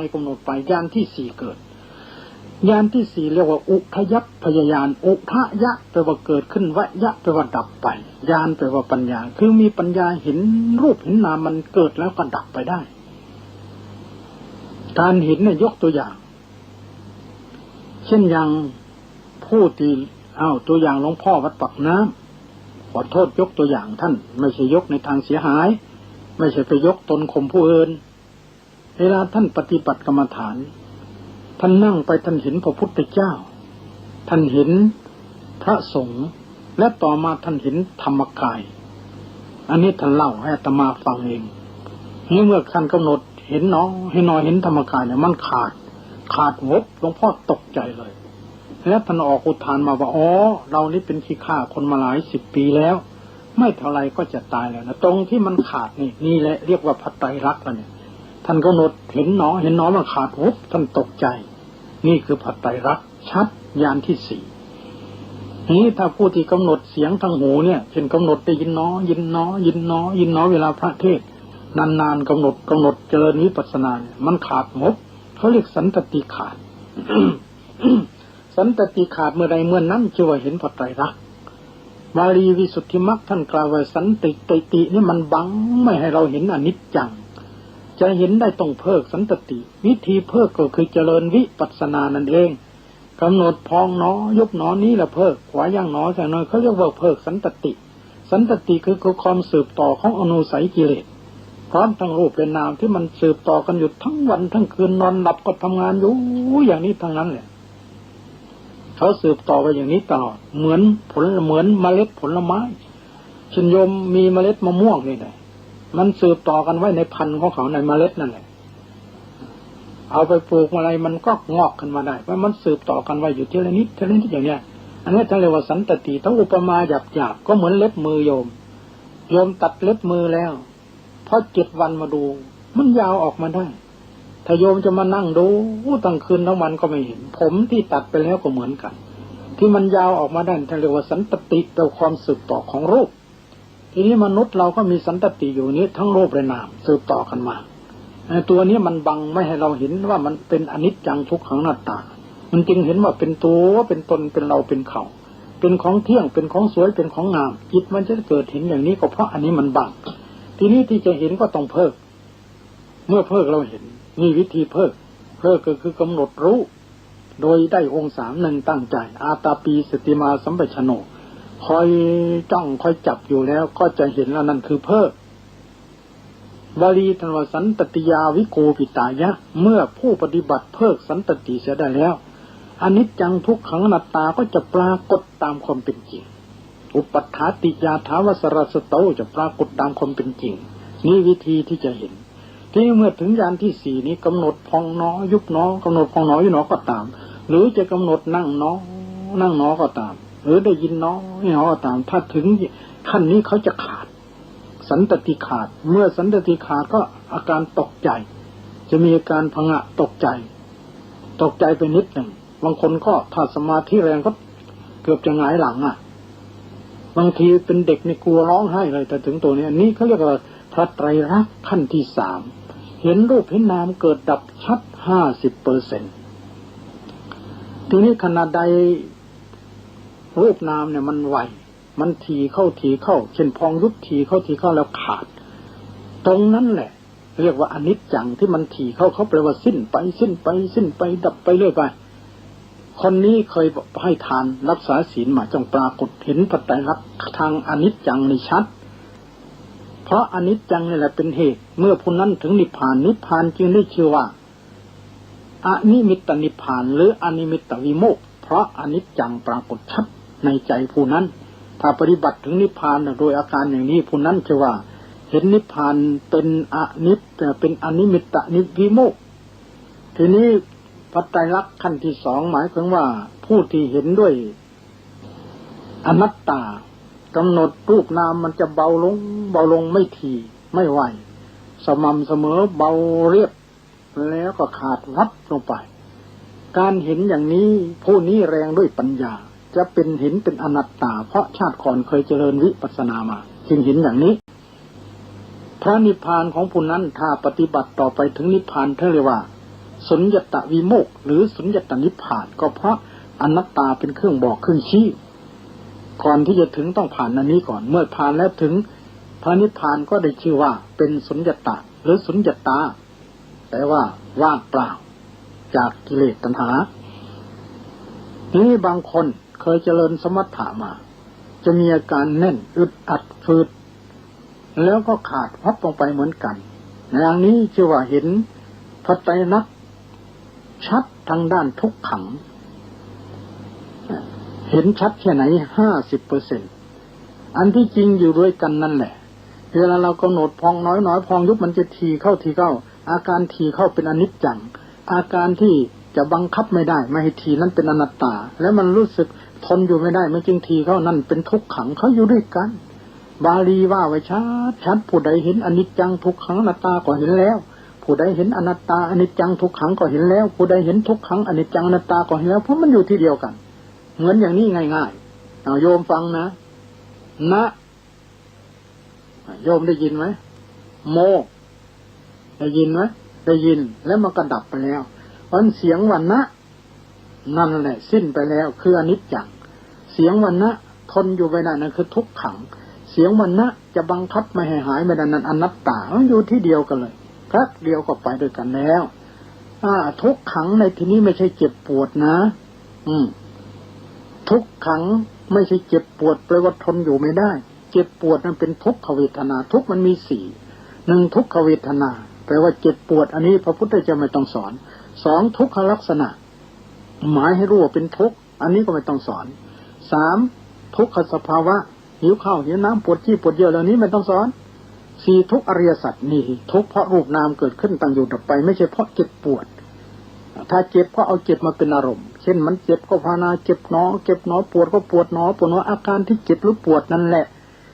ปญาณที่4เกิดญาณที่4เรียกว่าอุทยัพพยญาณอุทยะแปลว่าเกิดขึ้นวะยะแปลว่าดับไปญาณแปลว่าปัญญาคือมีปัญญาเห็นรูปเห็นนามมันเกิดแล้วก็ดับไปได้การเห็นเนี่ยยกตัวอย่างเช่นอย่างผู้ที่ตัวอย่างหลวงพ่อวัดปากน้ำขอโทษยกตัวอย่างท่านไม่ใช่ยกในทางเสียหายไม่ใช่ไปยกตนข่มผู้อื่นเวลาท่านปฏิบัติกรรมฐานท่านนั่งไปท่านเห็นพระพุทธเจ้าท่านเห็นพระสงฆ์และต่อมาท่านเห็นธรรมกายอันนี้ท่านเล่าให้อาตมาฟังเองนี่เมื่อท่านกำหนดเห็นเห็นธรรมกายเนี่ยมันขาดวบหลวงพ่อตกใจเลย แล้วท่านออกอุทานมาว่าอ๋อเรานี่เป็นขี้ข้าคนมาหลาย10 ปีแล้วไม่เท่าไรก็จะตายแล้วนะตรงที่มันขาดนี่แหละเรียกว่าพระไตรลักษณ์เนี่ยท่านกำหนดเห็นหนอมันขาดปุ๊บท่านตกใจนี่คือพระไตรลักษณ์ชัดญาณที่4นี้ถ้าผู้ที่กำหนดเสียงทางหูเนี่ยเช่นกำหนดได้ยินหนอเวลาพระเทศนานๆกำหนดเจริญวิปัสสนาเนี่ยมันขาดหมดเขาเรียกสันตติขาด สันตติขาดเมื่อใดเมื่อนั้นชื่อว่าเห็นพระไตรลักษณ์บาลีวิสุทธิมรรคท่านกล่าวว่าสันตินี่มันบังไม่ให้เราเห็นอนิจจังจะเห็นได้ต้องเพิกสันตติวิธีเพิกก็คือเจริญวิปัสสนานั่นเองกำหนดพองหนอยุบหนอนี้ละเพิกขวาย่างหนอแต่น้อยเขาเรียกว่าเพิกสันตติคือความสืบต่อของอนุสัยกิเลสพร้อมทั้งรูปเป็นนามที่มันสืบต่อกันอยู่ทั้งวันทั้งคืนนอนหลับก็ทำงานอยู่อย่างนี้ทั้งนั้นแหละเขาสืบต่อไปอย่างนี้ตลอดเหมือนเมล็ดผลไม้ชินโยมมีเมล็ดมะม่วงนี่แหละมันสืบต่อกันไว้ในพันธุ์ของเขาในเมล็ดนั่นแหละเอาไปปลูกอะไรมันก็งอกขึ้นมาได้เพราะมันสืบต่อกันไว้อยู่ทีละนิดอย่างเนี้ยอันนี้ท่านเรียกว่าสันตติถ้าอุปมาหยาบก็เหมือนเล็บมือโยมตัดเล็บมือแล้วพอ7 วันมาดูมันยาวออกมาได้ถ้าโยมจะมานั่งดูตั้งคืนทั้งวันก็ไม่เห็นผมที่ตัดไปแล้วก็เหมือนกันที่มันยาวออกมาได้ท่านเรียกว่าสันตติแปลความสืบต่อของรูปทีนี้มนุษย์เราก็มีสันตติอยู่นี้ทั้งรูปและนามสืบต่อกันมาตัวนี้มันบังไม่ให้เราเห็นว่ามันเป็นอนิจจังทุกขังอนัตตามันจึงเห็นว่าเป็นตัวเป็นตนเป็นเราเป็นเขาเป็นของเที่ยงเป็นของสวยเป็นของงามจิตมันจะเกิดเห็นอย่างนี้ก็เพราะอันนี้มันบังทีนี้ที่จะเห็นก็ต้องเพิกเมื่อเพิกเราเห็นนี่วิธีเพิกก็คือกำหนดรู้โดยได้องค์3นึงตั้งใจอาตาปีสติมาสัมปชัญโนคอยจ้องคอยจับอยู่แล้วก็จะเห็นว่านั่นคือเพิกบาลีธรรมสันตติยาวิโกปิตายะเมื่อผู้ปฏิบัติเพิกสันตติเสียได้แล้วอนิจจังทุกขังอนัตตาก็จะปรากฏตามความเป็นจริงอุปัฏฐาติยาถาวสรสโตจะปรากฏตามความเป็นจริงนี่วิธีที่จะเห็นที่เมื่อถึงญาณที่4นี้กำหนดพองหนอยุบหนอกำหนดพองหนอยุบหนอก็ตามหรือจะกำหนดนั่งหนอก็ตามหรือได้ยินหนอก็ตามถ้าถึงขั้นนี้เขาจะขาดสันตติขาดเมื่อสันตติขาดก็อาการตกใจจะมีอาการผงะตกใจไปนิดหนึ่งบางคนก็ถ้าสมาธิแรงก็เกือบจะหงายหลังบางทีเป็นเด็กในกลัวร้องไห้เลยแต่ถึงตัวนี้นี่เขาเรียกว่าพระไตรลักษณ์ขั้นที่3เห็นรูปเห็นนามเกิดดับชัด 50% ทีนี้ขณะใดรูปนามเนี่ยมันไวมันทีเข้าเช่นพองยุบทีเข้าแล้วขาดตรงนั้นแหละเรียกว่าอนิจจังที่มันทีเข้าแปลว่าสิ้นไปดับไปเรื่อยไปคนนี้เคยให้ทานรักษาศีลมาจงปรากฏเห็นปัจจัยลักษณ์ทางอนิจจังในชัดเพราะอนิจจังนี่แหละเป็นเหตุเมื่อผู้นั้นถึงนิพพานจึงได้ชื่อว่าอนิมิตตนิพพานหรืออนิมิตตวิโมกข์เพราะอนิจจังปรากฏชัดในใจผู้นั้นถ้าปฏิบัติถึงนิพพานโดยอาการอย่างนี้ผู้นั้นชื่อว่าเห็นนิพพานเป็นอนิมิตตนิวิโมกข์ทีนี้ปัจจัยลักษณ์ขั้นที่2หมายถึงว่าผู้ที่เห็นด้วยอนัตตากำหนดรูปนามมันจะเบาลงไม่ทีไม่ไวสม่ำเสมอเบาเรียบแล้วก็ขาดวับลงไปการเห็นอย่างนี้ผู้นี้แรงด้วยปัญญาจะเป็นเห็นเป็นอนัตตาเพราะชาติก่อนเคยเจริญวิปัสสนามาจึงเห็นอย่างนี้พระนิพพานของผู้นั้นถ้าปฏิบัติต่อไปถึงนิพพานเรียกว่าสุญญตวิโมกข์หรือสุญญตนิพพานก็เพราะอนัตตาเป็นเครื่องบอกเครื่องชี้ก่อนที่จะถึงต้องผ่านอันนี้ก่อนเมื่อผ่านแล้วถึงพระนิพพานก็ได้ชื่อว่าเป็นสุญญตาหรือสุญญตาแต่ว่าว่างเปล่าจากกิเลสตัณหานี้บางคนเคยเจริญสมถะมาจะมีอาการแน่นอึดอัดฝืดแล้วก็ขาดพับลงไปเหมือนกันอย่างนี้ชื่อว่าเห็นพระไตรลักษณ์ชัดทางด้านทุกขังเห็นชัดแค่ไหน 50% อันที่จริงอยู่ด้วยกันนั่นแหละเวลาเรากำหนดพองน้อยพองยุบมันจะทีเข้าอาการทีเข้าเป็นอนิจจังอาการที่ จะบังคับไม่ได้ไม่ให้ทีนั้นเป็นอนัตตาแล้วมันรู้สึกทนอยู่ไม่ได้ไม่จริงทีเขานั่นเป็นทุกขังเขาอยู่ด้วยกันบาลีว่าไว้ชัดผู้ใดเห็นอนิจจังทุกขังอนัตตาก็เห็นแล้วผู้ใดเห็นอนัตตาอนิจจังทุกขังก็เห็นแล้วผู้ใดเห็นทุกขังอนิจจังอนัตตาก็เห็นแล้วเพราะมันอยู่ที่เดียวกันเหมือนอย่างนี้ง่ายๆเอาโยมฟังนะโยมได้ยินไหมโมได้ยินไหมได้ยินแล้วมันก็ดับไปแล้วเพราะเสียงวันนะนั่นแหละสิ้นไปแล้วคืออนิจจังเสียงวันนะทนอยู่ไม่ได้นั่นคือทุกขังเสียงวันนะจะบังคับไม่ให้หายไม่ได้นั่นอนัตตามันอยู่ที่เดียวกันเลยแป๊บเดียวก็ไปด้วยกันแล้วทุกขังในที่นี้ไม่ใช่เจ็บปวดนะทุกขังไม่ใช่เจ็บปวดแปลว่าทนอยู่ไม่ได้เจ็บปวดนั้นเป็นทุกขเวทนาทุกมันมี4 1ทุกขเวทนาแปลว่าเจ็บปวดอันนี้พระพุทธเจ้าไม่ต้องสอน2ทุกขลักษณะหมายให้รู้ว่าเป็นทุกข์อันนี้ก็ไม่ต้องสอน3ทุกขสภาวะหิวข้าวหิวน้ำปวดขี้ปวดเยี่ยวเหล่านี้ไม่ต้องสอน4ทุกอริยสัจนี่ทุกเพราะรูปนามเกิดขึ้นตั้งอยู่ดับไปไม่ใช่เพราะเจ็บปวดถ้าเจ็บก็เอาเจ็บมาเป็นอารมณ์เช่นมันเจ็บก็ภาวนาเจ็บหนอปวดก็ปวดหนออาการที่เจ็บหรือปวดนั่นแหละ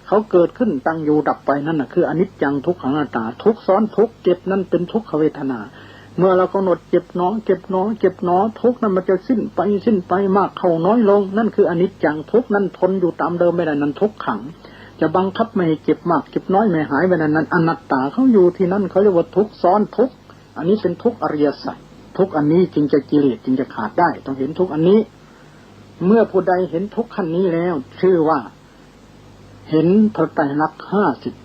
เขาเกิดขึ้นตั้งอยู่ดับไปนั่นน่ะคืออนิจจังทุกขังอนัตตาทุกซ้อนทุกเจ็บนั่นเป็นทุกขเวทนาเมื่อเรากำหนดเจ็บหนอทุกนั้นมันจะสิ้นไปมากเข้าน้อยลงนั่นคืออนิจจังทุกนั้นทนอยู่ตามเดิมไม่ได้นั่นทุกขังจะบังคับไม่ให้เจ็บมากเจ็บน้อยไม่หายไปนั้นอนัตตาเขาอยู่ที่นั่นเขาเรียกว่าทุกซ้อนทุกอันนี้เป็นทุกอริยสัจทุกอันนี้จึงจะกิเลสจึงจะขาดได้ต้องเห็นทุกอันนี้เมื่อผู้ใดเห็นทุกขั้นนี้แล้วชื่อว่าเห็นพระไตรลักษณ์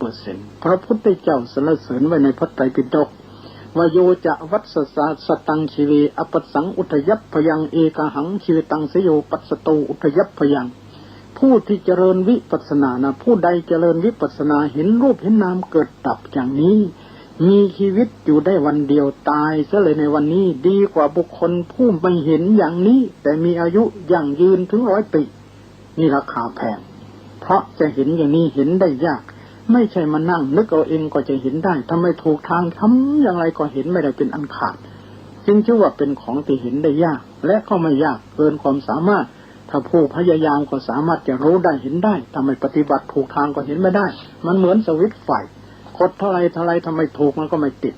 50% พระพุทธเจ้าสรรเสริญไว้ในพระไตรปิฎกวโยจะวัสสะสตังชีเวอปัสสังอุทยัพพยังเอกหังชีวตังสโยปัสสโตอุทยัพพยังผู้ที่เจริญวิปัสสนานะผู้ใดเจริญวิปัสสนาเห็นรูปเห็นนามเกิดดับอย่างนี้มีชีวิตอยู่ได้วันเดียวตายซะเลยในวันนี้ดีกว่าบุคคลผู้ไม่เห็นอย่างนี้แต่มีอายุยั่งยืนถึง100 ปีนี่ราคาแพงเพราะจะเห็นอย่างนี้เห็นได้ยากไม่ใช่มานั่งนึกเอาเองก็จะเห็นได้ทำไมถูกทางทำอย่างไรก็เห็นไม่ได้เป็นอันขาดจึงชื่อว่าเป็นของที่เห็นได้ยากและก็ไม่ยากเกินความสามารถถ้าผู้พยายามก็สามารถจะรู้ได้เห็นได้ทำไมปฏิบัติถูกทางก็เห็นไม่ได้มันเหมือนสวิตช์ไฟกดเท่าไรทำไมถูกมันก็ไม่ติด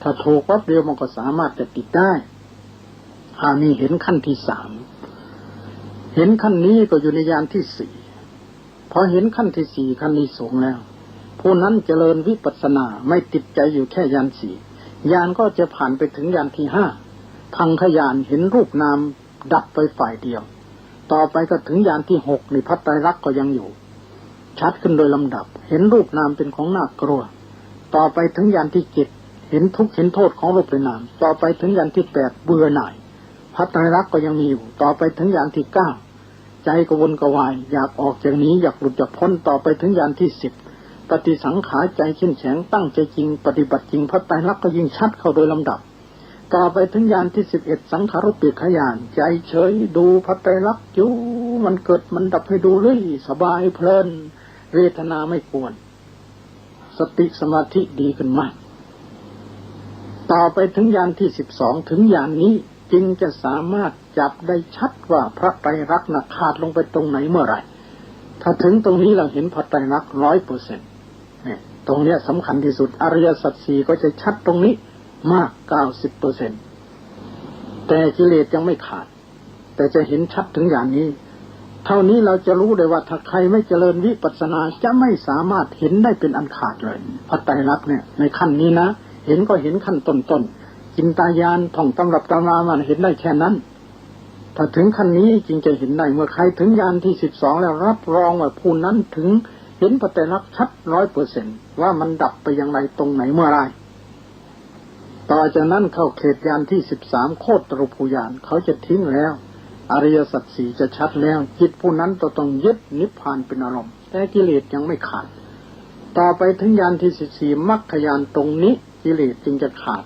ถ้าถูกปั๊บเดียวมันก็สามารถจะติดได้นี่เห็นขั้นที่3เห็นขั้นนี้ก็อยู่ในยานที่4พอเห็นขั้นที่4ขั้นนี้สูงแล้วผู้นั้นเจริญวิปัสสนาไม่ติดใจอยู่แค่ยาน4ยานก็จะผ่านไปถึงยานที่5พังขยานเห็นรูปนามดับไปฝ่ายเดียวต่อไปก็ถึงยานที่6นี่พระไตรลักษณ์ก็ยังอยู่ชัดขึ้นโดยลำดับเห็นรูปนามเป็นของน่ากลัวต่อไปถึงยานที่7เห็นทุกข์เห็นโทษของรูปและนามต่อไปถึงยานที่8เบื่อหน่ายพระไตรลักษณ์ก็ยังมีอยู่ต่อไปถึงยานที่9ใจกวนกวายอยากออกจากนี้อยากหลุดจากพ้นต่อไปถึงยานที่10ปฏิสังขารใจเข้มแข็งตั้งใจจริงปฏิบัติจริงพระไตรลักษณ์ก็ยิ่งชัดเข้าโดยลำดับต่อไปถึงยานที่11สังขารุปเปกขญาณใจเฉยดูพระไตรลักษณ์อยู่มันเกิดมันดับให้ดูเลยสบายเพลินเวทนาไม่กวนสติสมาธิดีขึ้นมากต่อไปถึงยานที่12ถึงยานนี้จึงจะสามารถจับได้ชัดว่าพระไตรลักษณ์ขาดลงไปตรงไหนเมื่อไหร่ถ้าถึงตรงนี้เราเห็นพระไตรลักษณ์ 100% เนี่ยตรงเนี้ยสำคัญที่สุดอริยสัจ4ก็จะชัดตรงนี้มาก 90% แต่กิเลสยังไม่ขาดแต่จะเห็นชัดถึงอย่างนี้เท่านี้เราจะรู้ได้ว่าถ้าใครไม่เจริญวิปัสสนาจะไม่สามารถเห็นได้เป็นอันขาดเลยพระไตรลักษณ์เนี่ยในขั้นนี้นะเห็นก็เห็นขั้นต้นจินตายานท่องตำรับตำรามันเห็นได้แค่นั้นถ้าถึงขั้นนี้จริงจะเห็นได้เมื่อใครถึงยานที่12แล้วรับรองว่าผู้นั้นถึงเห็นพระไตรลักษณ์ชัด 100% ว่ามันดับไปอย่างไรตรงไหนเมื่อไรต่อจากนั้นเข้าเขตยานที่13โคตรภูยานเขาจะทิ้งแล้วอริยสัจ4จะชัดแล้วจิตผู้นั้นต้องยึดนิพพานเป็นอารมณ์แต่กิเลสยังไม่ขาดต่อไปถึงยานที่14มรรคญาณตรงนี้กิเลสจึงจะขาด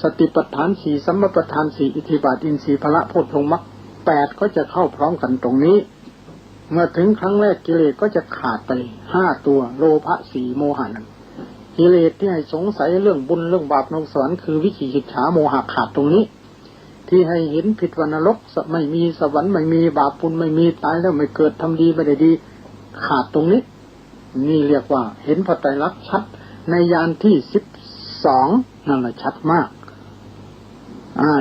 สติปัฏฐาน4สัมมาปัฏฐาน4อิทธิบาทอินทรีย์พละโพชฌงค์มรรค8ก็จะเข้าพร้อมกันตรงนี้เมื่อถึงครั้งแรกกิเลสก็จะขาดไป5ตัวโลภะ4โมหะ1กิเลสที่ให้สงสัยเรื่องบุญเรื่องบาปนรกสวรรค์คือวิจิกิจฉาโมหะขาดตรงนี้ที ที่ให้เห็นผิดว่านรกไม่มีสวรรค์ไม่มีบาปบุญไม่มีตายแล้วไม่เกิดทำดีไม่ได้ดีขาดตรงนี้นี่เรียกว่าเห็นพระไตรลักษณ์ชัดในยานที่12นั่นแหละชัดมาก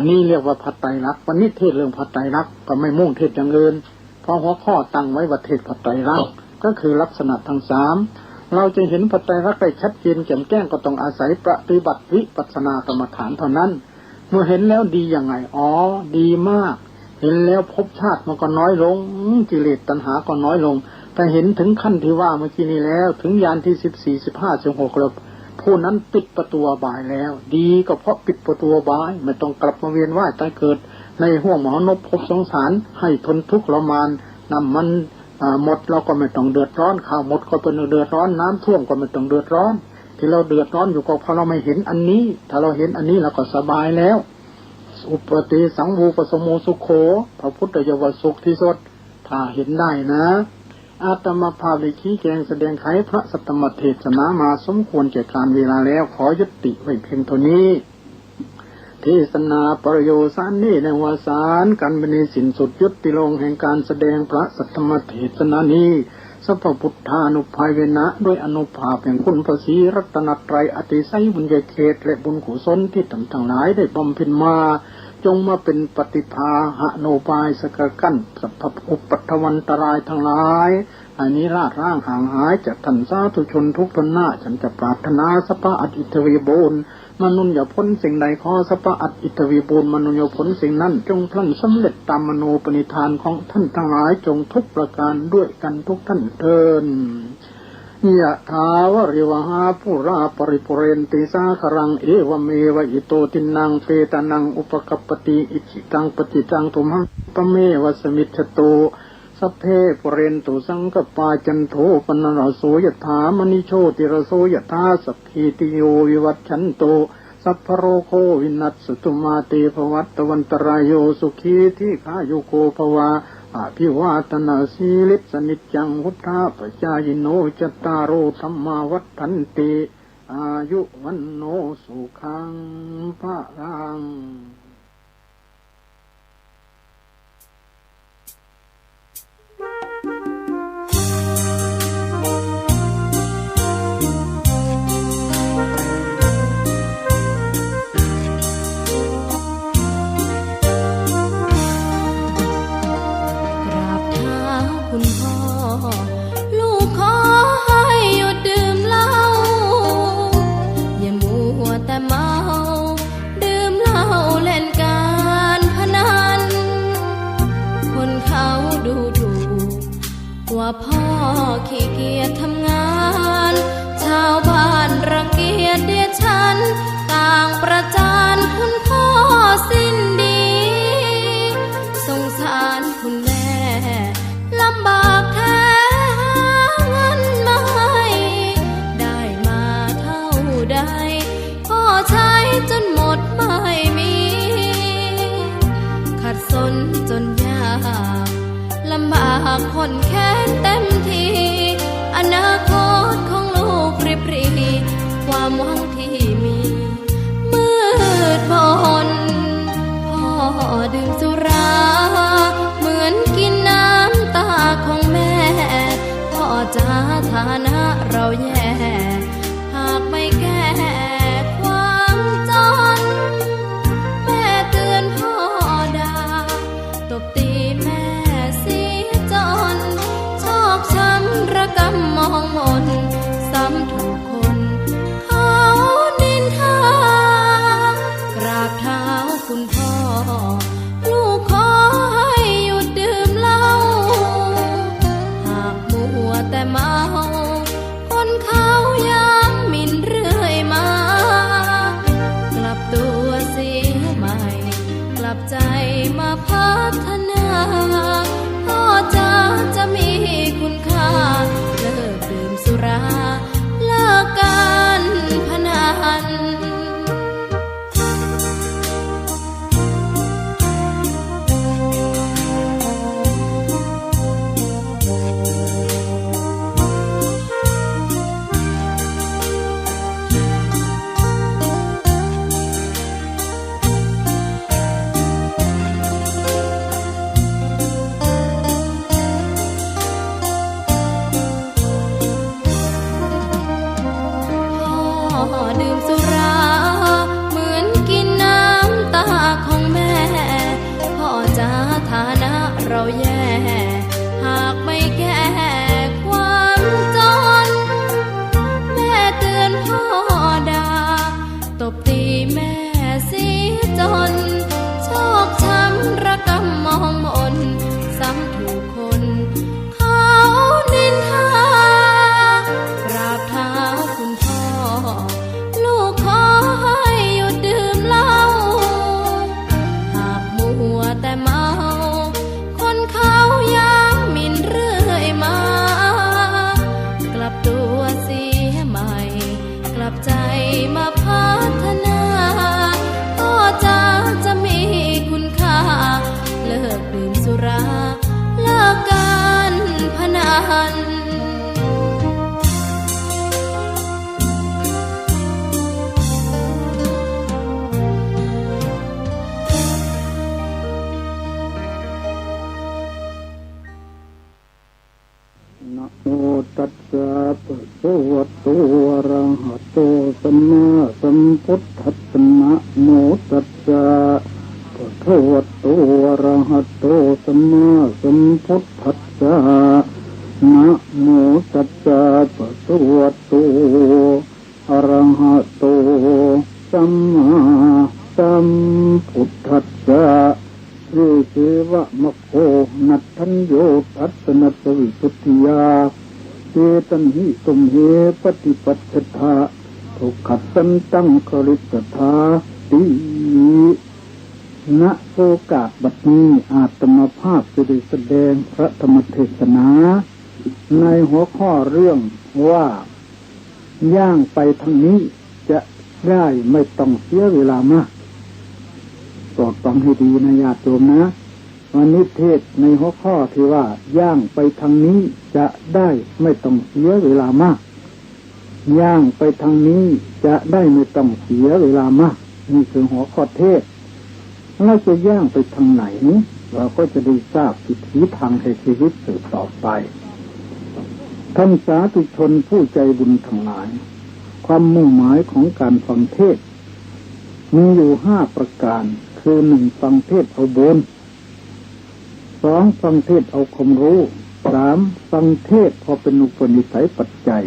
นี่เรียกว่าพระไตรลักษณ์วันนี้เทศเรื่องพระไตรลักษณ์ก็ไม่มุ่งเทศอย่างอื่นเพราะหัวข้อตั้งไว้ว่าเทศพระไตรลักษณ์ก็คือลักษณะทั้ง3เราจะเห็นพระไตรลักษณ์ได้ชัดเจนแจ่มแจ้งก็ต้องอาศัยปฏิบัติวิปัสสนากรรมฐานเท่านั้นเมื่อเห็นแล้วดียังไงดีมากเห็นแล้วภพชาติมันก็น้อยลงกิเลสตัณหาก็น้อยลงแต่เห็นถึงขั้นที่ว่าเมื่อกี้นี้แล้วถึงยานที่14 15 16แล้วผู้นั้นปิดประตูอบายแล้วดีก็เพราะปิดประตูอบายไม่ต้องกลับมาเวียนว่ายตายเกิดในห้วงหมอนพภพสงสารให้ทนทุกข์ทรมานน้ำมันหมดเราก็ไม่ต้องเดือดร้อนข้าวหมดก็เป็นเดือดร้อนน้ำท่วมก็ไม่ต้องเดือดร้อนที่เราเดือดร้อนอยู่ก็เพราะเราไม่เห็นอันนี้ถ้าเราเห็นอันนี้เราก็สบายแล้วอุปติสังวูปสมโมสุโขพระพุทธเจ้าว่าสุขที่สุดถ้าเห็นได้นะอาตมาภาพได้ชี้แจงแสดงไขพระสัตตมเทศนามาสมควรแก่การเวลาแล้วขอยุติไว้เพียงเท่านี้เทศนาประโยชน์สันนี้ในวสารกันเป็นสิ้นสุดยุติลงแห่งการแสดงพระสัตตมเทศนานี้สัพพพุทธานุภาเวนะด้วยอนุภาพแห่งคุณพระศรีรัตนตรัยอติไสยบุญญาเขตและบุญกุศลที่ท่านทั้งหลายได้บำเพ็ญมาจงมาเป็นปฏิภาหะโนบายสกกั้นสัพพอุปัฏฐวันตรายทั้งหลายอันนี้ราดร่างห่างหายจากท่านสาธุชนทุกทนหน้าฉันจะปรารถนาสัพพะอัตอิทวีบูรณ์มนุษย์อย่าพ้นสิ่งใดขอสัพพะอัตอิทวีบูรณ์มนุษย์อย่าพ้นสิ่งนั้นจงพลันสำเร็จตามมโนปณิธานของท่านทั้งหลายจงทุกประการด้วยกันทุกท่านเถิดยะถาวริวหาปุราปริปุเรนติสาครังเอวเมวะอิโตตินังเปตานังอุปกัปปติอิจิตังปฏิตังตุมหังปะเมวะสมิจฉโตสัพเพปุเรนตุสังกปาจันโทปนรโสยถามณิโชติรโสยถาสัพพิติโยวิวัชชันโตสัพพโรโควินัสตุมาเตภวัตวันตรายโยสุขีทิขายุโกภวาอภิวาทนาสีลิสนิจจังวุฒาปจายโนจตารโอธรรมาวัฏันติอายุวันโนสุขังภะลังคุณพ่อลูกขอให้หยุดดื่มเหล้าอย่ามัวแต่เมาดื่มเหล้าเล่นการพนันคนเขาดูถูกว่าพ่อขี้เกียจทำงานชาวบ้านรังเกียจเดียดฉันต่างประจานคุณพ่อสิ้นดีสงสารคุณแม่ลำบากแท้หาเงินมาให้ได้มาเท่าใดพ่อใช้จนหมดไม่มีขัดสนจนยากลำบากคนแค้นเต็มทีอนาคตของลูกริบหรี่ความหวังที่มีมืดมนพ่อดื่มสุราเหมือนกินน้ำตาของแม่พ่อจะฐานะเราแย่หากไม่แก้ความจนแม่เตือนพ่อด่าตบตีแม่เสียจนชอกช้ำระกำมองมน สัมมาสัมพุทธัสสะนะโมตัสสะภะคะวะโตอะระหะโตสัมมาสัมพุทธัสสะนะโมตัสสะภะคะวะโตอะระหะโตสัมมาสัมพุทธัสสะเรเสวะมะโคนัตถัญโยทัสสนัสสวิสุทธิยาเจตันหิตุมเหปฏิปัสสทาทุกขัสสันตังคริตถาติณโอกาสบัดนี้อาตมาภาพจะได้แสดงพระธรรมเทศนาในหัวข้อเรื่องว่าย่างไปทางนี้จะได้ไม่ต้องเสียเวลามากโปรดฟังให้ดีนะญาติโยมนะวันนี้เทศในหัวข้อที่ว่าย่างไปทางนี้จะได้ไม่ต้องเสียเวลามากย่างไปทางนี้จะได้ไม่ต้องเสียเวลามากนี่คือหัวข้อเทศเราจะย่างไปทางไหนเราก็จะได้ทราบวิถีทางในชีวิตสืบต่อไปท่านสาธุชนผู้ใจบุญทั้งหลายความมุ่งหมายของการฟังเทศมีอยู่5ประการคือ1ฟังเทศเอาบุญ2ฟังเทศเอาความรู้3ฟังเทศพอเป็นอุปนิสัยปัจจัย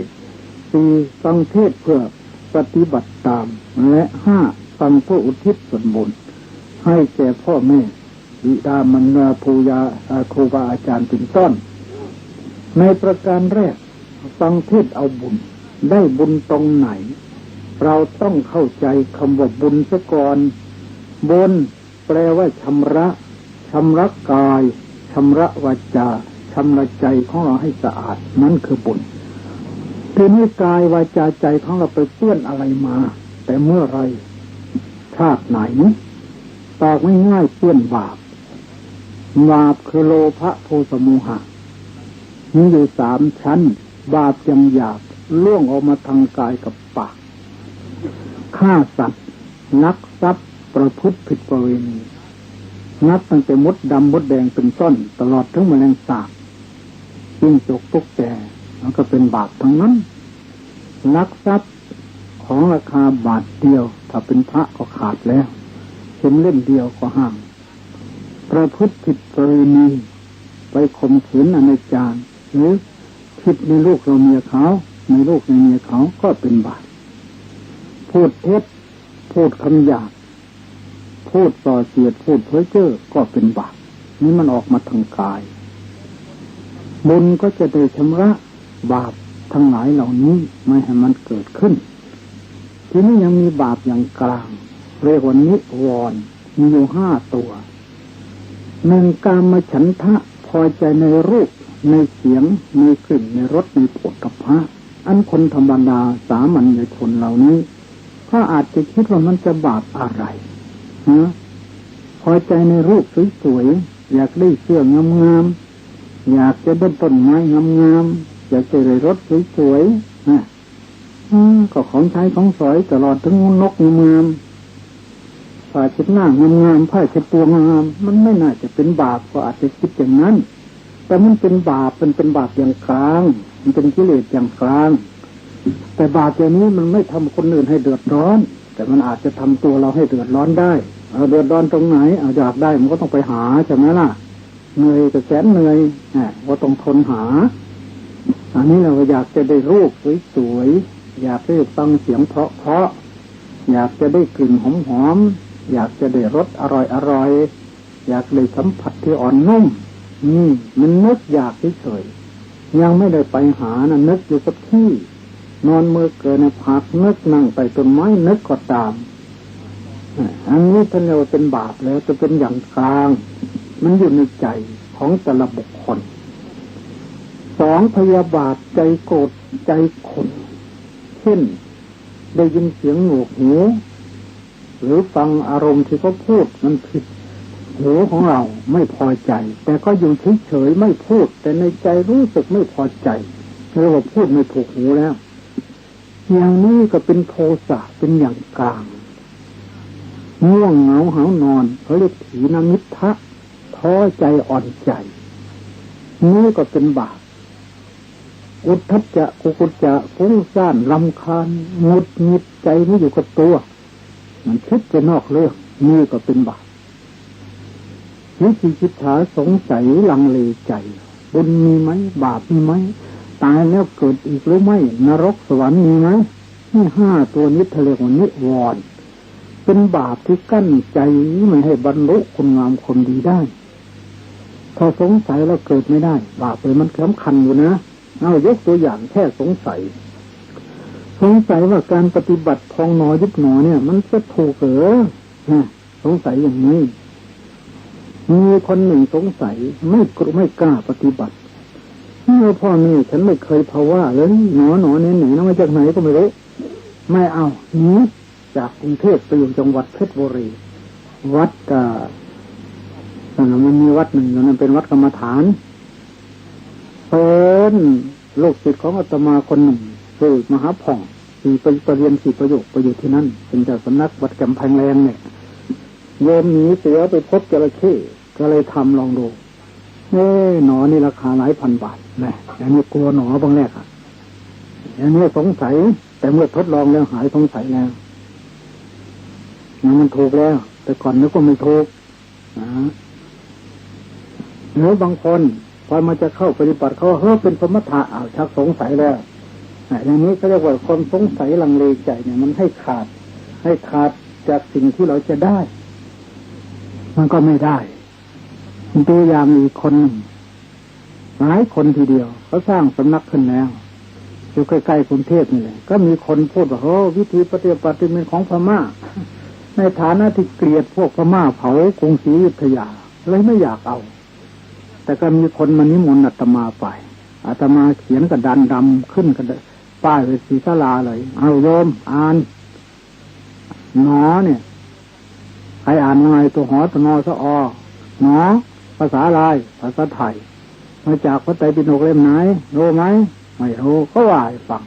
4ฟังเทศเพื่อปฏิบัติตามและ5ฟังเพื่ออุทิศส่วนบุญให้แก่พ่อแม่บิดามารดาครูบาอาจารย์เป็นต้นในประการแรกฟังเทศเอาบุญได้บุญตรงไหนเราต้องเข้าใจคำว่าบุญซะก่อนบุญแปลว่าชำระกายชำระวาจาชำระใจของเราให้สะอาดนั่นคือบุญทีนี้กายวาจาใจของเราไปเปื้อนอะไรมาแต่เมื่อไรชาติไหนตอบง่ายๆเปื้อนบาปคือโลภะโทสะโมหะมีอยู่3ชั้นบาปยังหยาบล่วงออกมาทางกายกับปากฆ่าสัตว์ลักทรัพย์ประพฤติผิดประเวณีนับตั้งแต่มดดำมดแดงเป็นต้นตลอดถึงแมลงสาบจิ้งจกตุ๊กแกมันก็เป็นบาปทั้งนั้นลักทรัพย์ของราคาบาทเดียวถ้าเป็นพระก็ขาดแล้วเข็มเล่มเดียวก็ห้ามประพฤติผิดประเวณีไปข่มขืนอนาจารหรือผิดในลูกเราเมียเขาในลูกในเมียเขาก็เป็นบาปพูดเท็จพูดคำหยาบพูดส่อเสียดพูดเพ้อเจ้อก็เป็นบาปนี่มันออกมาทางกายบุญก็จะได้ชำระบาปทั้งหลายเหล่านี้ไม่ให้มันเกิดขึ้นทีนี้ยังมีบาปอย่างกลางเรียกว่านิวรณ์มีอยู่5ตัว1กามฉันทะพอใจในรูปในเสียงในกลิ่นในรสในโผฏฐัพพะอันคนธรรมดาสามัญชนเหล่านี้ก็อาจจะคิดว่ามันจะบาปอะไรพอใจในรูปสวยๆอยากได้เสื้องามๆอยากจะได้ต้นไม้งามๆอยากจะได้รถสวยๆก็ของใช้ของสอยตลอดถึงนกงามผ้าเช็ดหน้างามๆผ้าเช็ดตัวงามมันไม่น่าจะเป็นบาปก็อาจจะคิดอย่างนั้นแต่มันเป็นบาปเป็นบาปอย่างกลางมันเป็นกิเลสอย่างกลางแต่บาปอย่างนี้มันไม่ทำคนอื่นให้เดือดร้อนแต่มันอาจจะทำตัวเราให้เดือดร้อนได้เดือดร้อนตรงไหนอยากได้มันก็ต้องไปหาใช่ไหมล่ะเหนื่อยแต่แสนเหนื่อยก็ต้องทนหาอันนี้เราอยากจะได้รูปสวยๆอยากได้ฟังเสียงเพราะอยากจะได้กลิ่นหอมๆอยากจะได้รสอร่อยอยากได้สัมผัสที่อ่อนนุ่มมันนึกอยากเฉยๆยังไม่ได้ไปหานะนึกอยู่กับที่นอนมือเกินในพักนึกนั่งไปต้นไม้นึกก็ตามอันนี้ท่านเรียกว่าเป็นบาปแล้วจะเป็นอย่างกลางมันอยู่ในใจของแต่ละบุคคล2พยาบาทใจโกรธใจขุ่นเช่นได้ยินเสียงหนวกหูหรือฟังอารมณ์ที่เขาพูดมันผิดหูของเราไม่พอใจแต่ก็อยู่เฉยๆไม่พูดแต่ในใจรู้สึกไม่พอใจเรียกว่าพูดไม่ถูกหูแล้วอย่างนี้ก็เป็นโทสะเป็นอย่างกลางง่วงเหงาหาวนอนเขาเรียกถีนมิทธะท้อใจอ่อนใจนี่ก็เป็นบาป อุทธัจจะกุกุจจะฟุ้งซ่านรำคาญหงุดหงิดใจไม่อยู่กับตัวมันคิดจะนอกเรื่องนี่ก็เป็นบาปวิจิกิจฉาสงสัยลังเลใจบุญมีไหมบาปมีไหมตายแล้วเกิดอีกหรือไม่นรกสวรรค์มีไหมนี่ห้าตัวนี้ทะเลกว่านิวรณ์เป็นบาปที่กั้นใจไม่ให้บรรลุคุณงามความดีได้พอสงสัยแล้วเกิดไม่ได้บาปเลยมันสำคัญอยู่นะเอายกตัวอย่างแค่สงสัยว่าการปฏิบัติพองหนอยุบหนอเนี่ยมันจะถูกเหรอสงสัยอย่างนี้มีคนหนึ่งสงสัยไม่กล้าปฏิบัติพ่อนี่ฉันไม่เคยภาวะเลยหนอเนี่ยไหนมาจากไหนก็ไม่รู้ไม่เอาหนีจากกรุงเทพไปอยู่จังหวัดเพชรบุรีวัดมันมีวัดหนึ่งอยู่นั้นเป็นวัดกรรมฐานเป็นลูกศิษย์ของอาตมาคนหนึ่งคือมหาผ่องไปเรียน4 ประโยคไปอยู่ที่นั่นเป็นเจ้าสำนักวัดกำแพงแรงเนี่ยโยมหนีเสือไปพบจระเข้ก็เลยทำลองดูหนอนี่ราคาหลายพันบาทนะอย่างนี้กลัวหนอบางแรกอย่างนี้สงสัยแต่เมื่อทดลองแล้วหายสงสัยแล้วมันถูกแล้วแต่ก่อนนึกว่าไม่ถูกหรือบางคนพอมาจะเข้าปฏิบัติเขาเป็นสมถะชักสงสัยแล้วอย่างนี้เขาเรียกว่าความสงสัยลังเลใจเนี่ยมันให้ขาดจากสิ่งที่เราจะได้มันก็ไม่ได้ตัวอย่างอีกคนหนึ่งหลายคนทีเดียวเขาสร้างสำนักขึ้นแล้วอยู่ใกล้ๆกรุงเทพนี่แหละก็มีคนพูดว่าวิธีปฏิบัติเป็นของพม่าในฐานะที่เกลียดพวกพม่าเผากรุงศรีอยุธยาเลยไม่อยากเอาแต่ก็มีคนมานิมนต์อาตมาไปอาตมาเขียนกระดานดำขึ้นกระป้ายไว้ศาลาเลยเอาโยมอ่านหนอเนี่ยใครอ่านยังไงตัวหอตัวนอสอหนอภาษาลายภาษาไทยมาจากพระไตรปิฎกเล่มไหนรู้ไหมไม่รู้ก็ว่าให้ฟัง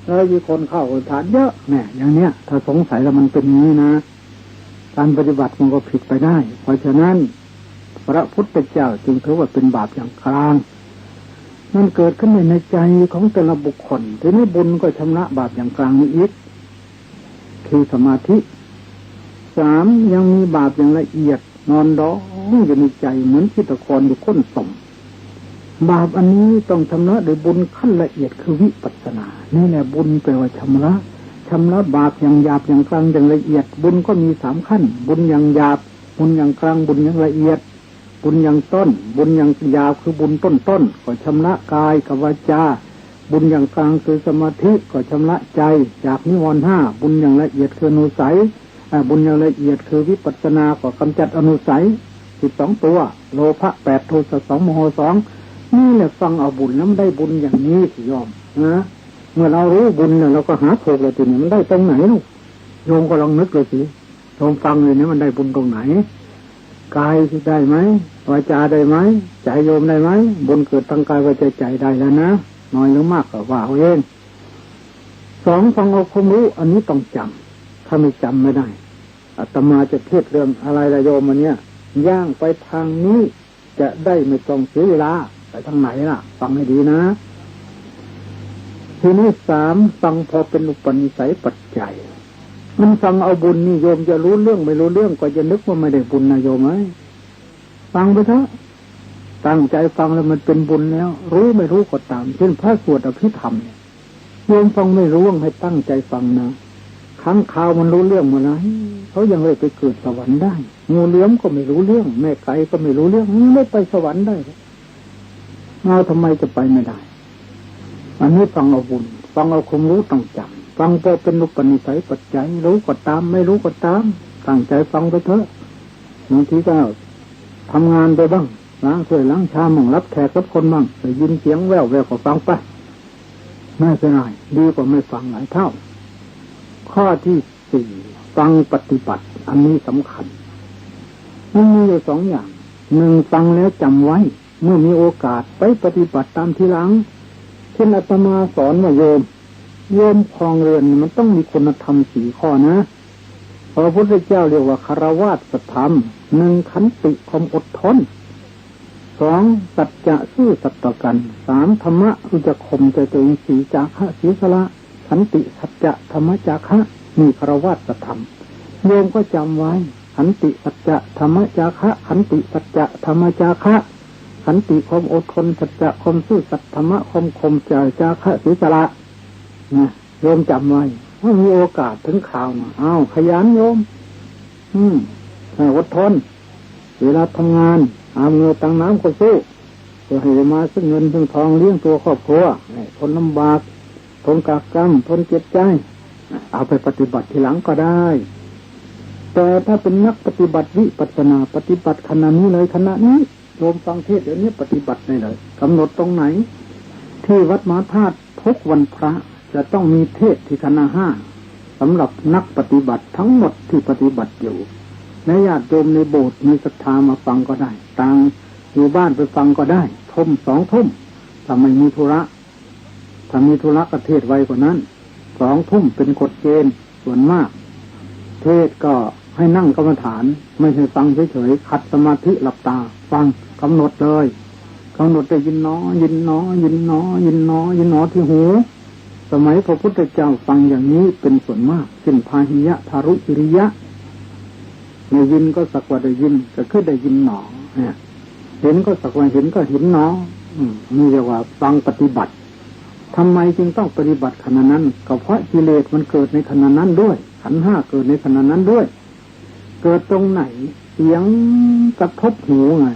แล้วมีคนเข้าฐานเยอะเนี่ยอย่างเนี้ยถ้าสงสัยแล้วมันเป็นอย่างนี้นะการปฏิบัติมันก็ผิดไปได้เพราะฉะนั้นพระพุทธเจ้าจึงถือว่าเป็นบาปอย่างกลางมันเกิดขึ้นในใจของแต่ละบุคคลทีนี้บุญก็ชำระบาปอย่างกลางนี้อีกคือสมาธิ3ยังมีบาปอย่างละเอียดนอนร้องอยู่ในใจเหมือนที่ตะกอนอยู่ก้นต่อมบาปอันนี้ต้องชำระโดยบุญขั้นละเอียดคือวิปัสสนานี่แหละบุญแปลว่าชำระบาปอย่างหยาบอย่างกลางอย่างละเอียดบุญก็มี3ขั้นบุญอย่างหยาบบุญอย่างกลางบุญอย่างละเอียดบุญอย่างต้นบุญอย่างยาวคือบุญต้นก็ชำระกายกับวาจาบุญอย่างกลางคือสมาธิก็ชำระใจจากนิวรณ์5บุญอย่างละเอียดคืออนุสัยบุญอย่างละเอียดคือวิปัสสนาก็กำจัดอนุสัย12ตัวโลภะ8โทสะ2โมหะ2นี่แหละฟังเอาบุญแล้วมันได้บุญอย่างนี้สิยอมนะเมื่อเรารู้บุญเนี่ยเราก็หาถูกเลยทีนี้มันได้ตรงไหนลูกโยมก็ลองนึกเลยสิโยมฟังเลยเนี่ยมันได้บุญตรงไหนกายได้ไหมวาจาได้ไหมใจโยมได้ไหมบุญเกิดทางกายวาจาใจได้แล้วนะน้อยหรือมากก็ว่าเอาเอง2ฟังเอาความรู้อันนี้ต้องจำถ้าไม่จำไม่ได้อาตมาจะเทศเรื่องอะไรละโยมมันเนี่ยย่างไปทางนี้จะได้ไม่ต้องเสียเวลาไปทางไหนล่ะฟังให้ดีนะทีนี้3ฟังพอเป็นอุปนิสัยปัจจัยมันฟังเอาบุญนี่โยมจะรู้เรื่องไม่รู้เรื่องก็จะนึกว่าไม่ได้บุญนะโยมฟังไปเถอะตั้งใจฟังแล้วมันเป็นบุญแล้วรู้ไม่รู้ก็ตามเช่นพระสวดอภิธรรมเนี่ยโยมฟังไม่รู้ให้ตั้งใจฟังนะค้างคาวมันรู้เรื่องหมดนะเขายังเลยไปเกิดสวรรค์ได้งูเหลือมก็ไม่รู้เรื่องแม่ไก่ก็ไม่รู้เรื่องไม่ไปสวรรค์ได้เราทำไมจะไปไม่ได้อันนี้ฟังเอาบุญฟังเอาความรู้ต้องจำฟังพอเป็นอุปนิสัยปัจจัยรู้ก็ตามไม่รู้ก็ตามตั้งใจฟังไปเถอะบางทีก็ทำงานไปบ้างล้างถ้วยล้างชามมั่งรับแขกรับคนบ้างได้ยินเสียงแว่วก็ฟังไปไม่เป็นไรดีกว่าไม่ฟังหลายเท่าข้อที่4ฟังปฏิบัติอันนี้สำคัญมันมีอยู่2อย่าง1ฟังแล้วจำไว้เมื่อมีโอกาสไปปฏิบัติตามทีหลังเช่นอาตมาสอนว่าโยมครองเรือนมันต้องมีคุณธรรม4ข้อนะพระพุทธเจ้าเรียกว่าคารวะธรรม1ขันติความอดทน 2. สัจจะซื่อสัตย์ต่อกัน 3. ธรรมะรู้จักข่มใจตัวเอง 4. จาคะศีสละขันติสัจจะธรรมจาคะมีคารวะธรรมโยมก็จำไว้ขันติสัจจะธรรมจาคะขันติสัจจะธรรมจาคะขันติความอดทนสัจจะความซื่อสัตย์ธรรมะความข่มใจจาคะศีสละนะโยมจำไว้ว่ามีโอกาสถึงข่าวนะขยันโยมอดทนเวลาทำงานเอาเงินตังน้ำก็สู้เพื่อให้มาซึ่งเงินซึ่งทองเลี้ยงตัวครอบครัวทนลำบากทนกากกรรมทนเจ็บใจเอาไปปฏิบัติทีหลังก็ได้แต่ถ้าเป็นนักปฏิบัติวิปัสสนาปฏิบัติขณะนี้เลยขณะนี้โยมฟังเทศเดี๋ยวนี้ปฏิบัติได้เลยกำหนดตรงไหนที่วัดมหาธาตุทุกวันพระจะต้องมีเทศที่คณะ5สำหรับนักปฏิบัติทั้งหมดที่ปฏิบัติอยู่ในญาติโยมในโบสถ์มีศรัทธามาฟังก็ได้ต่างอยู่บ้านไปฟังก็ได้ทุ่ม2 ทุ่มถ้าไม่มีธุระถ้ามีธุระก็เทศไว้กว่านั้น2 ทุ่มเป็นกฎเกณฑ์ส่วนมากเทศก็ให้นั่งกรรมฐานไม่ใช่ฟังเฉยๆขัดสมาธิหลับตาฟังกำหนดเลยกำหนดได้ยินหนอยินหนอยินหนอยินหนอยินหนอที่หูสมัยพระพุทธเจ้าฟังอย่างนี้เป็นส่วนมากเช่นพาหิยะทารุอิริยะได้ยินก็สักว่าได้ยินก็คือได้ยินหนอเนี่ยเห็นก็สักว่าเห็นก็เห็นหนอนี่เรียกว่าฟังปฏิบัติทำไมจึงต้องปฏิบัติขณะนั้นก็เพราะกิเลสมันเกิดในขณะนั้นด้วยขันธ์ 5เกิดในขณะนั้นด้วยเกิดตรงไหนเสียงกระทบหูไง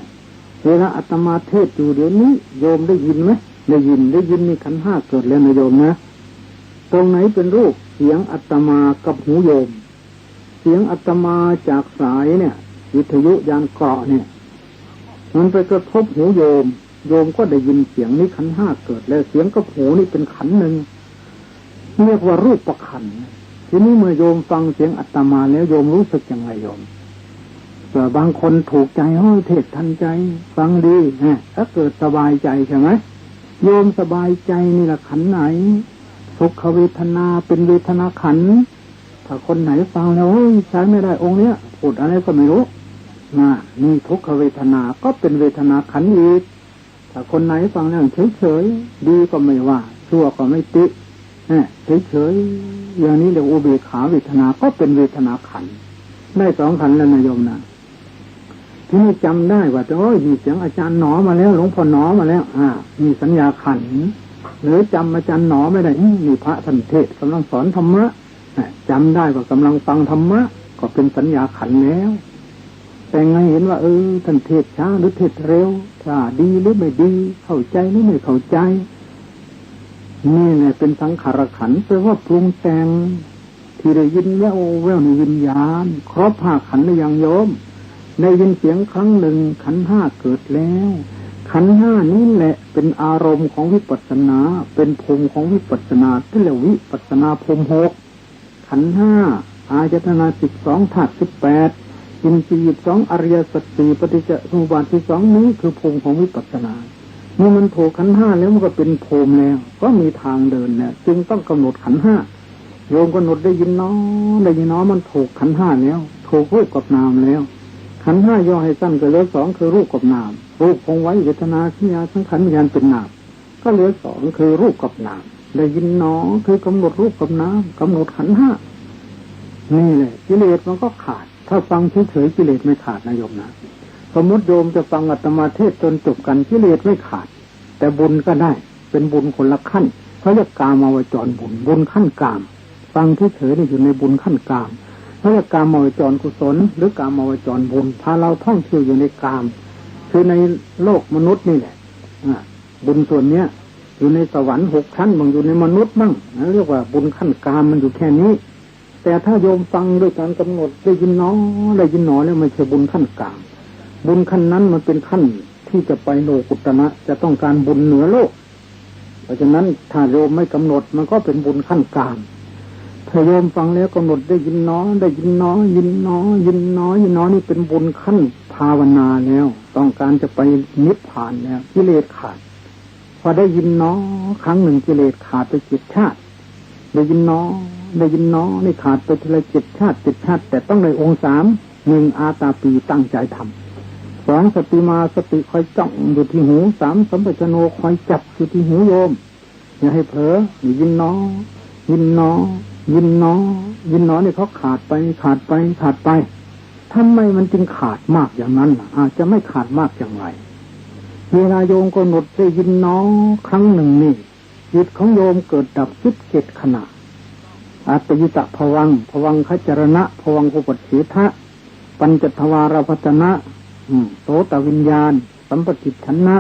เวลาอาตมาเทศอยู่เดี๋ยวนี้โยมได้ยินไหมได้ยินนี่ขันธ์ 5เกิดแล้วนะโยมนะตรงไหนเป็นรูปเสียงอาตมากับหูโยมเสียงอาตมาจากสายเนี่ยวิทยุยานเกราะเนี่ยมันไปกระทบหูโยมก็ได้ยินเสียงนี้ขันธ์ 5เกิดแล้วเสียงกับหูนี่เป็นขันธ์หนึ่งเรียกว่ารูปประขันธ์ทีนี้เมื่อโยมฟังเสียงอาตมาแล้วโยมรู้สึกยังไงโยมแต่บางคนถูกใจเทศทันใจฟังดีถ้าเกิดสบายใจใช่ไหมโยมสบายใจนี่แหละขันธ์ไหนทุกขเวทนาเป็นเวทนาขันธ์ถ้าคนไหนฟังแล้วใช้ไม่ได้องค์เนี้ยพูดอะไรก็ไม่รู้นี่ทุกขเวทนาก็เป็นเวทนาขันธ์อีกถ้าคนไหนฟังแล้วเฉยๆดีก็ไม่ว่าชั่วก็ไม่ติเฉยๆอย่างนี้เรียกอุเบกขาเวทนาก็เป็นเวทนาขันธ์ได้2 ขันธ์แล้วนะโยมนะที่นี่จำได้ว่ามีเสียงอาจารย์หนอมาแล้วหลวงพ่อหนอมาแล้วมีสัญญาขันธ์หรือจำอาจารย์หนอไม่ได้มีพระท่านเทศกำลังสอนธรรมะจำได้ว่ากำลังฟังธรรมะก็เป็นสัญญาขันธ์แล้วแต่ไงเห็นว่าท่านเทศช้าหรือเทศเร็วถ้าดีหรือไม่ดีเข้าใจหรือไม่เข้าใจนี่แหละเป็นสังขารขันธ์แปลว่าปรุงแต่งที่ได้ยินแว่วในวิญญาณครบ5 ขันธ์หรือยังโยมได้ยินเสียงครั้งหนึ่งขันธ์ 5เกิดแล้วขันธ์ 5นี่แหละเป็นอารมณ์ของวิปัสสนาเป็นภูมิของวิปัสสนาที่เรียกวิปัสสนาภูมิ6ขันธ์ 5อายตนะ12ธาตุ18อินทรีย์12อริยสัจ4ปฏิจจสมุปบาท12นี้คือภูมิของวิปัสสนาเมื่อมันถูกขันธ์ 5แล้วมันก็เป็นภูมิแล้วก็มีทางเดินแล้วจึงต้องกำหนดขันธ์ 5โยมกำหนดได้ยินน้อมันถูกขันธ์ 5แล้วถูกรูปกับนามแล้วขันธ์ 5ย่อให้สั้นก็เหลือ2คือรูปกับนามรูปคงไว้เวทนาสัญญาสังขารวิญญาณเป็นนามก็เหลือ2คือรูปกับนามได้ยินน้อคือกำหนดรูปกับนามกำหนดขันธ์ 5นี่แหละกิเลสมันก็ขาดถ้าฟังเฉยๆกิเลสไม่ขาดนะโยมนะสมมติโยมจะฟังอาตมาเทศจนจบกันกิเลสไม่ขาดแต่บุญก็ได้เป็นบุญคนละขั้นเขาเรียกกามาวจรบุญขั้นกามฟังเฉยๆนี่อยู่ในบุญขั้นกามเขาเรียกกามาวจรกุศลหรือกามาวจรบุญพาเราท่องเที่ยวอยู่ในกามคือในโลกมนุษย์นี่แหละบุญส่วนเนี้ยอยู่ในสวรรค์6 ชั้นบางอยู่ในมนุษย์บ้างเรียกว่าบุญขั้นกามมันอยู่แค่นี้แต่ถ้าโยมฟังด้วยการกำหนดได้ยินหนอแล้วไม่ใช่บุญขั้นกามบุญขั้นนั้นมันเป็นขั้นที่จะไปโลกุตระจะต้องการบุญเหนือโลกเพราะฉะนั้นถ้าโยมไม่กำหนดมันก็เป็นบุญขั้นกามถ้าโยมฟังแล้วกำหนดได้ยินหนอยินหนอนี่เป็นบุญขั้นภาวนาแล้วต้องการจะไปนิพพานแล้วกิเลสขาดพอได้ยินหนอครั้งหนึ่งกิเลสขาดไป7 ชาติได้ยินหนอนี่ขาดไปทีละ7 ชาติ7 ชาติแต่ต้องในองค์3 1อาตาปีตั้งใจทำ 2 สติมาสติคอยจ้องอยู่ที่หู 3 สัมปชัญญะคอยจับอยู่ที่หูโยมอย่าให้เผลอยินหนอยินหนอยินหนอยินหนอนี่เขาขาดไปทำไมมันจึงขาดมากอย่างนั้นอาจจะไม่ขาดมากอย่างไรเวลาโยมกำหนดได้ยินหนอครั้งหนึ่งนี่จิตของโยมเกิดดับ17 ขณะอัตยิตะภวังค์ภวังคจรณะภวังคุปฉิทะปัญจทวารพัฒนะโสตวิญญาณสัมปติชนะ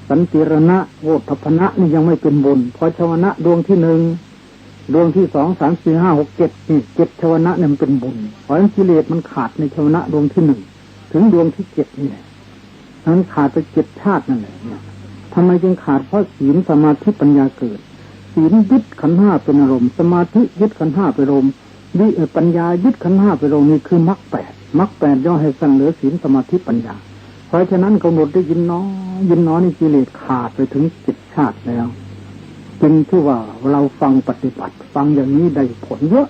สันติรณะโวฏฐพนะนี่ยังไม่เป็นบุญพอชวนะดวงที่ 1ดวงที่ 2 3 4 5 6 7นี่7ชวนะเนี่ยมันเป็นบุญเพราะกิเลสมันขาดในชวนะดวงที่ 1ถึงดวงที่ 7นี่แหละนั้นขาดไป7 ชาตินั่นแหละเนี่ยทำไมจึงขาดเพราะศีลสมาธิปัญญาเกิดศีลยึดขันธ์ 5เป็นอารมณ์สมาธิยึดขันธ์ 5เป็นอารมณ์ปัญญายึดขันธ์ 5เป็นอารมณ์นี่คือมรรค 8มรรค 8ย่อให้สั้นเหลือศีลสมาธิปัญญาเพราะฉะนั้นกำหนดได้ยินน้อนี่กิเลสขาดไปถึง7 ชาติแล้วจึงที่ว่าเราฟังปฏิบัติฟังอย่างนี้ได้ผลเยอะ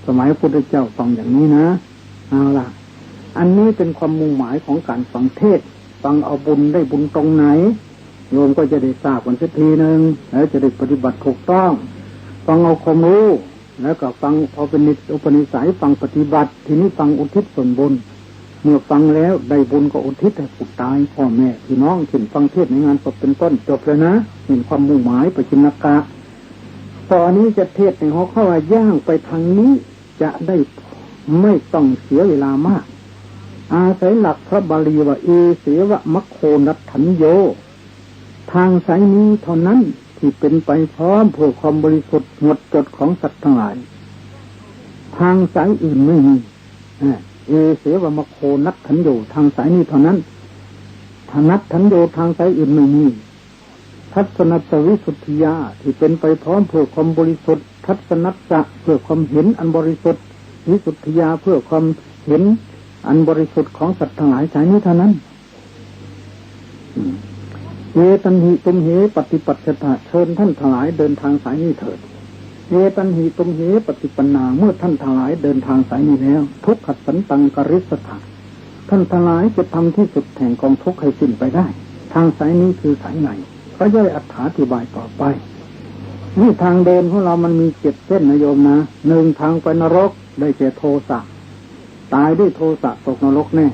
สมัยพระพุทธเจ้าฟังอย่างนี้นะเอาล่ะอันนี้เป็นความมุ่งหมายของการฟังเทศน์ฟังเอาบุญได้บุญตรงไหนโยมก็จะได้ทราบกันสักทีนึงแล้วจะได้ปฏิบัติถูกต้องฟังเอาความรู้แล้วก็ฟังพอเป็นอุปนิสัยฟังปฏิบัติทีนี้ฟังอุทิศส่วนบุญเมื่อฟังแล้วได้บุญก็อุทิศให้ผู้ตายพ่อแม่พี่น้องเช่นฟังเทศน์ในงานศพเป็นต้นจบแล้วนะเห็นความมุ่งหมายปจินกะตอนนี้จะเทศน์ในหัวข้อย่างไปทางนี้จะได้ไม่ต้องเสียเวลามากอาศัยหลักพระบาลีว่าเอเสวะมัคโคนัตถัญโยทางสายนี้เท่านั้นที่เป็นไปพร้อมเพื่อความบริสุทธิ์หมดจดของสัตว์ทั้งหลายทางสายอื่นไม่มีเอเสวะมัคโคนัตถัญโยทางสายนี้เท่านั้นทางนัตถัญโยทางสายอื่นไม่มีทัศนัสวิสุทธิยาที่เป็นไปพร้อมเพื่อความบริสุทธิ์ทัศนัสสะเพื่อความเห็นอันบริสุทธิ์วิสุทธิยาเพื่อความเห็นอันบริสุทธิ์ของสัตว์ทั้งหลายสายนี้เท่านั้นเอตันหิตุมเหปฏิปัติตาเชิญท่านทั้งหลายเดินทางสายนี้เถิดเอตันหิตุมเหปฏิปันนาเมื่อท่านทั้งหลายเดินทางสายนี้แล้วทุกขัดสันตังกริสถาท่านทั้งหลายจะทำที่สุดแห่งกองทุกข์ให้สิ้นไปได้ทางสายนี้คือสายไหนก็ย่อยอธิบายต่อไปนี่ทางเดินของเรามันมี7 เส้นนะโยมนะ1ทางไปนรกได้แก่โทสะตายด้วยโทสะตกนรกแน่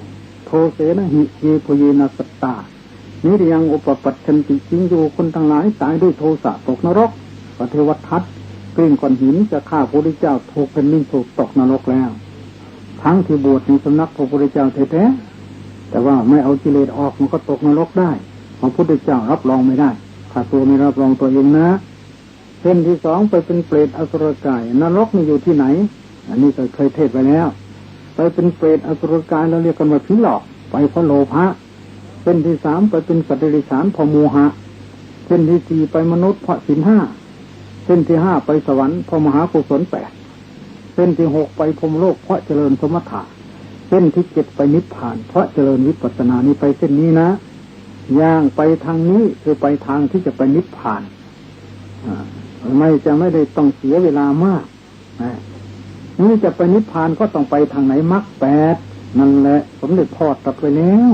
โทเสนะหิเยพเยนะสัตตานิริยังอุปปัชชันติจริงอยู่คนทั้งหลายตายด้วยโทสะตกนรกพระเทวทัตกลิ้งก้อนหินจะฆ่าพระพุทธเจ้าถูกเป็นลิ้นถูกตกนรกแล้วทั้งที่บวชในสำนักพระพุทธเจ้าแท้ๆแต่ว่าไม่เอากิเลสออกมันก็ตกนรกได้พระพุทธเจ้ารับรองไม่ได้ถ้าตัวไม่รับรองตัวเองนะเส้นที่ 2ไปเป็นเปรตอสุรกายนรกนี่อยู่ที่ไหนอันนี้เคยเทศไปแล้วไปเป็นเปรตอสุรกายเราเรียกกันว่าผีหลอกไปเพราะโลภะเส้นที่ 3ไปเป็นสัตว์เดรัจฉานเพราะโมหะเส้นที่ 4ไปมนุษย์เพราะศีล 5เส้นที่ 5ไปสวรรค์เพราะมหากุศล 8เส้นที่ 6ไปพรหมโลกเพราะเจริญสมถะเส้นที่ 7ไปนิพพานเพราะเจริญวิปัสสนานี่ไปเส้นนี้นะย่างไปทางนี้คือไปทางที่จะไปนิพพานไม่ได้ต้องเสียเวลามากนี่จะไปนิพพานก็ต้องไปทางไหนมรรค 8นั่นแหละสมเด็จพ่อตรัสไว้แล้ว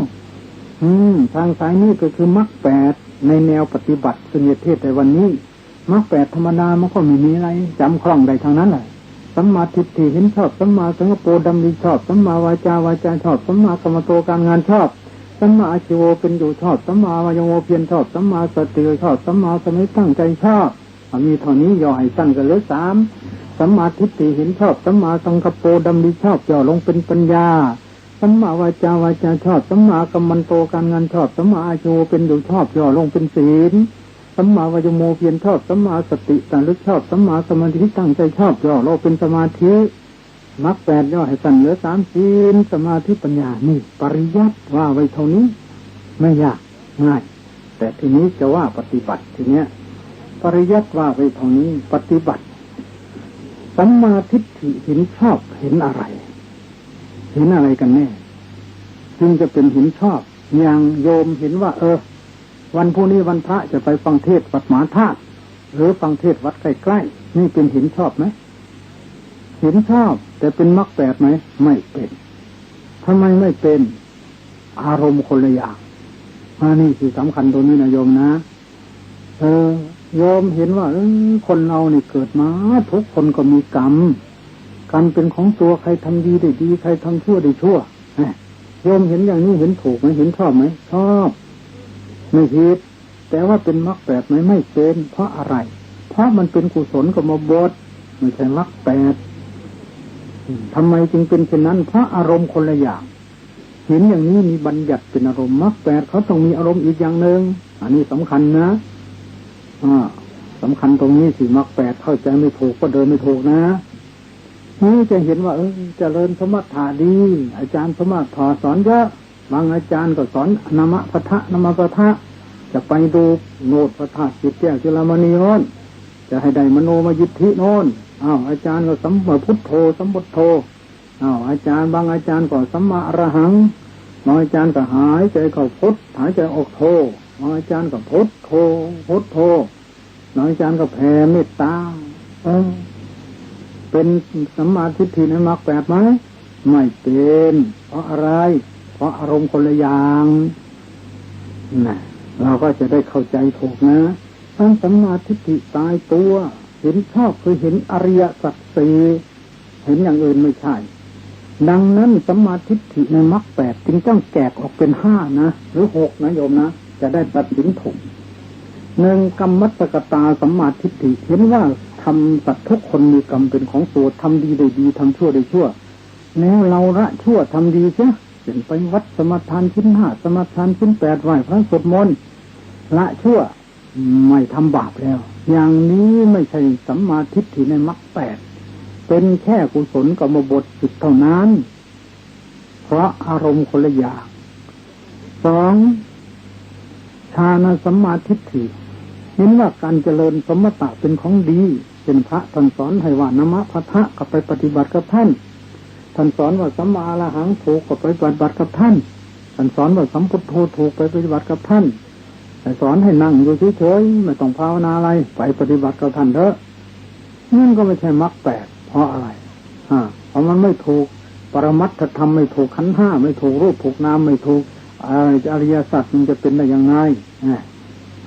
ทางสายนี้ก็คือมรรค 8ในแนวปฏิบัติสุญญเทศในวันนี้มรรค 8ธรรมดามันก็ไม่มีอะไรจำคล่องได้ทางนั้นแหละสัมมาทิฏฐิเห็นชอบสัมมาสังกัปโปดำริชอบสัมมาวาจชอบสัมมากัมมันโตการงานชอบสัมมาอาชีวะเป็นอยู่ชอบสัมมาวายโมเพียรชอบสัมมาสติชอบสัมมาสมาธิตั้งใจชอบมีเท่านี้ย่อให้สั้นกันเลย3สัมมาทิฏฐิเห็นชอบสัมมาสังกัปโปดำริชอบย่อลงเป็นปัญญาสัมมาวาจาชอบสัมมากัมมันโตการงานชอบสัมมาอาชีวะเป็นอยู่ชอบย่อลงเป็นศีลสัมมาวายโมเพียรชอบสัมมาสติระลึกชอบสัมมาสมาธิตั้งใจชอบย่อลงเป็นสมาธิมรรค 8ย่อให้สั้นเหลือ3ศีลสมาธิปัญญานี่ปริยัติว่าไว้เท่านี้ไม่ยากง่ายแต่ทีนี้จะว่าปฏิบัติทีเนี้ยปริยัติว่าไว้เท่านี้ปฏิบัติสัมมาทิฏฐิเห็นชอบเห็นอะไรเห็นอะไรกันแน่จึงจะเป็นเห็นชอบอย่างโยมเห็นว่าวันพรุ่งนี้วันพระจะไปฟังเทศน์วัดหมาธาตุหรือฟังเทศน์วัดใกล้ๆนี่เป็นเห็นชอบไหมเห็นชอบแต่เป็นมรรค 8ไหมไม่เป็นทำไมไม่เป็น อารมณ์คนละอย่างนี่คือสำคัญตรงนี้นะโยมนะโยมเห็นว่าคนเราเนี่ยเกิดมาทุกคนก็มีกรรมเป็นของตัวใครทำดีได้ดีใครทำชั่วได้ชั่วโยมเห็นอย่างนี้เห็นถูกไหมเห็นชอบไหมชอบไม่ผิดแต่ว่าเป็นมรรคแปดไหมไม่เป็นเพราะอะไรเพราะมันเป็นกุศลกรรมบทไม่ใช่มรรคแปดทำไมจึงเป็นเช่นนั้นเพราะอารมณ์คนละอย่างเห็นอย่างนี้มีบัญญัติเป็นอารมณ์มรรคแปดเขาต้องมีอารมณ์อีกอย่างหนึ่งอันนี้สำคัญนะสำคัญตรงนี้สิมรรคแปดเข้าใจไม่ถูกก็เดินไม่ถูกนะนี่จะเห็นว่าเจริญสมถะดีอาจารย์สมถะสอนเยอะบางอาจารย์ก็สอนนามปะทะนามปะทะจะไปดูโนดพระธาตุจิตแก้วจุลามณีโน้นจะให้ได้มโนมยิทธิโน้นอาจารย์ก็สัมมาพุทโธสัมพุทโธอาจารย์บางอาจารย์ก็สัมมาอรหังบางอาจารย์ก็หายใจเข้าพุทหายใจออกโธบางอาจารย์ก็พุทโธพุทโธบางอาจารย์ก็แผ่เมตตาเป็นสัมมาทิฏฐิในมรรคแปดไหมไม่เป็นเพราะอะไรเพราะอารมณ์คนละอย่างนะเราก็จะได้เข้าใจถูกนะทั้งสัมมาทิฏฐิตายตัวเห็นชอบคือเห็นอริยสัจสี่เห็นอย่างอื่นไม่ใช่ดังนั้นสัมมาทิฏฐิในมรรคแปดจึงต้องแกกออกเป็นห้านะหรือหกนะโยมนะจะได้ตัดสินถูกหนึ่งกรรมัตกตาสัมมาทิฏฐิเห็นว่าทำสัตว์ทุกคนมีกรรมเป็นของตัวทำดีได้ดีทำชั่วได้ชั่วแล้วเราละชั่วทำดีเสียเป็นไปวัดสมทานชิ้นห้าสมทานชิ้นแปดไหว้พระสวดมนต์ละชั่วไม่ทำบาปแล้วอย่างนี้ไม่ใช่สัมมาทิฏฐิในมรรคแปดเป็นแค่กุศลกรรมบทจิตเท่านั้นเพราะอารมณ์คนละอย่างสองฌานสัมมาทิฏฐิเห็นว่าการเจริญสมถะเป็นของดีเป็นพระท่านสอนให้ว่านามปะทะก็ไปปฏิบัติกับท่านสอนว่าสัมมาอรหังถูกก็ไปปฏิบัติกับท่านสอนว่าสัมพุทโธถูกไปปฏิบัติกับท่านสอนให้นั่งอยู่เฉยๆไม่ต้องภาวนาอะไรไปปฏิบัติกับท่านเถอะนั่นก็ไม่ใช่มรรคแปดเพราะอะไรเพราะมันไม่ถูกปรมัตถธรรมไม่ถูกขันธ์ห้าไม่ถูกรูปถูกนามไม่ถูกอริยสัจมันจะเป็นได้ยังไง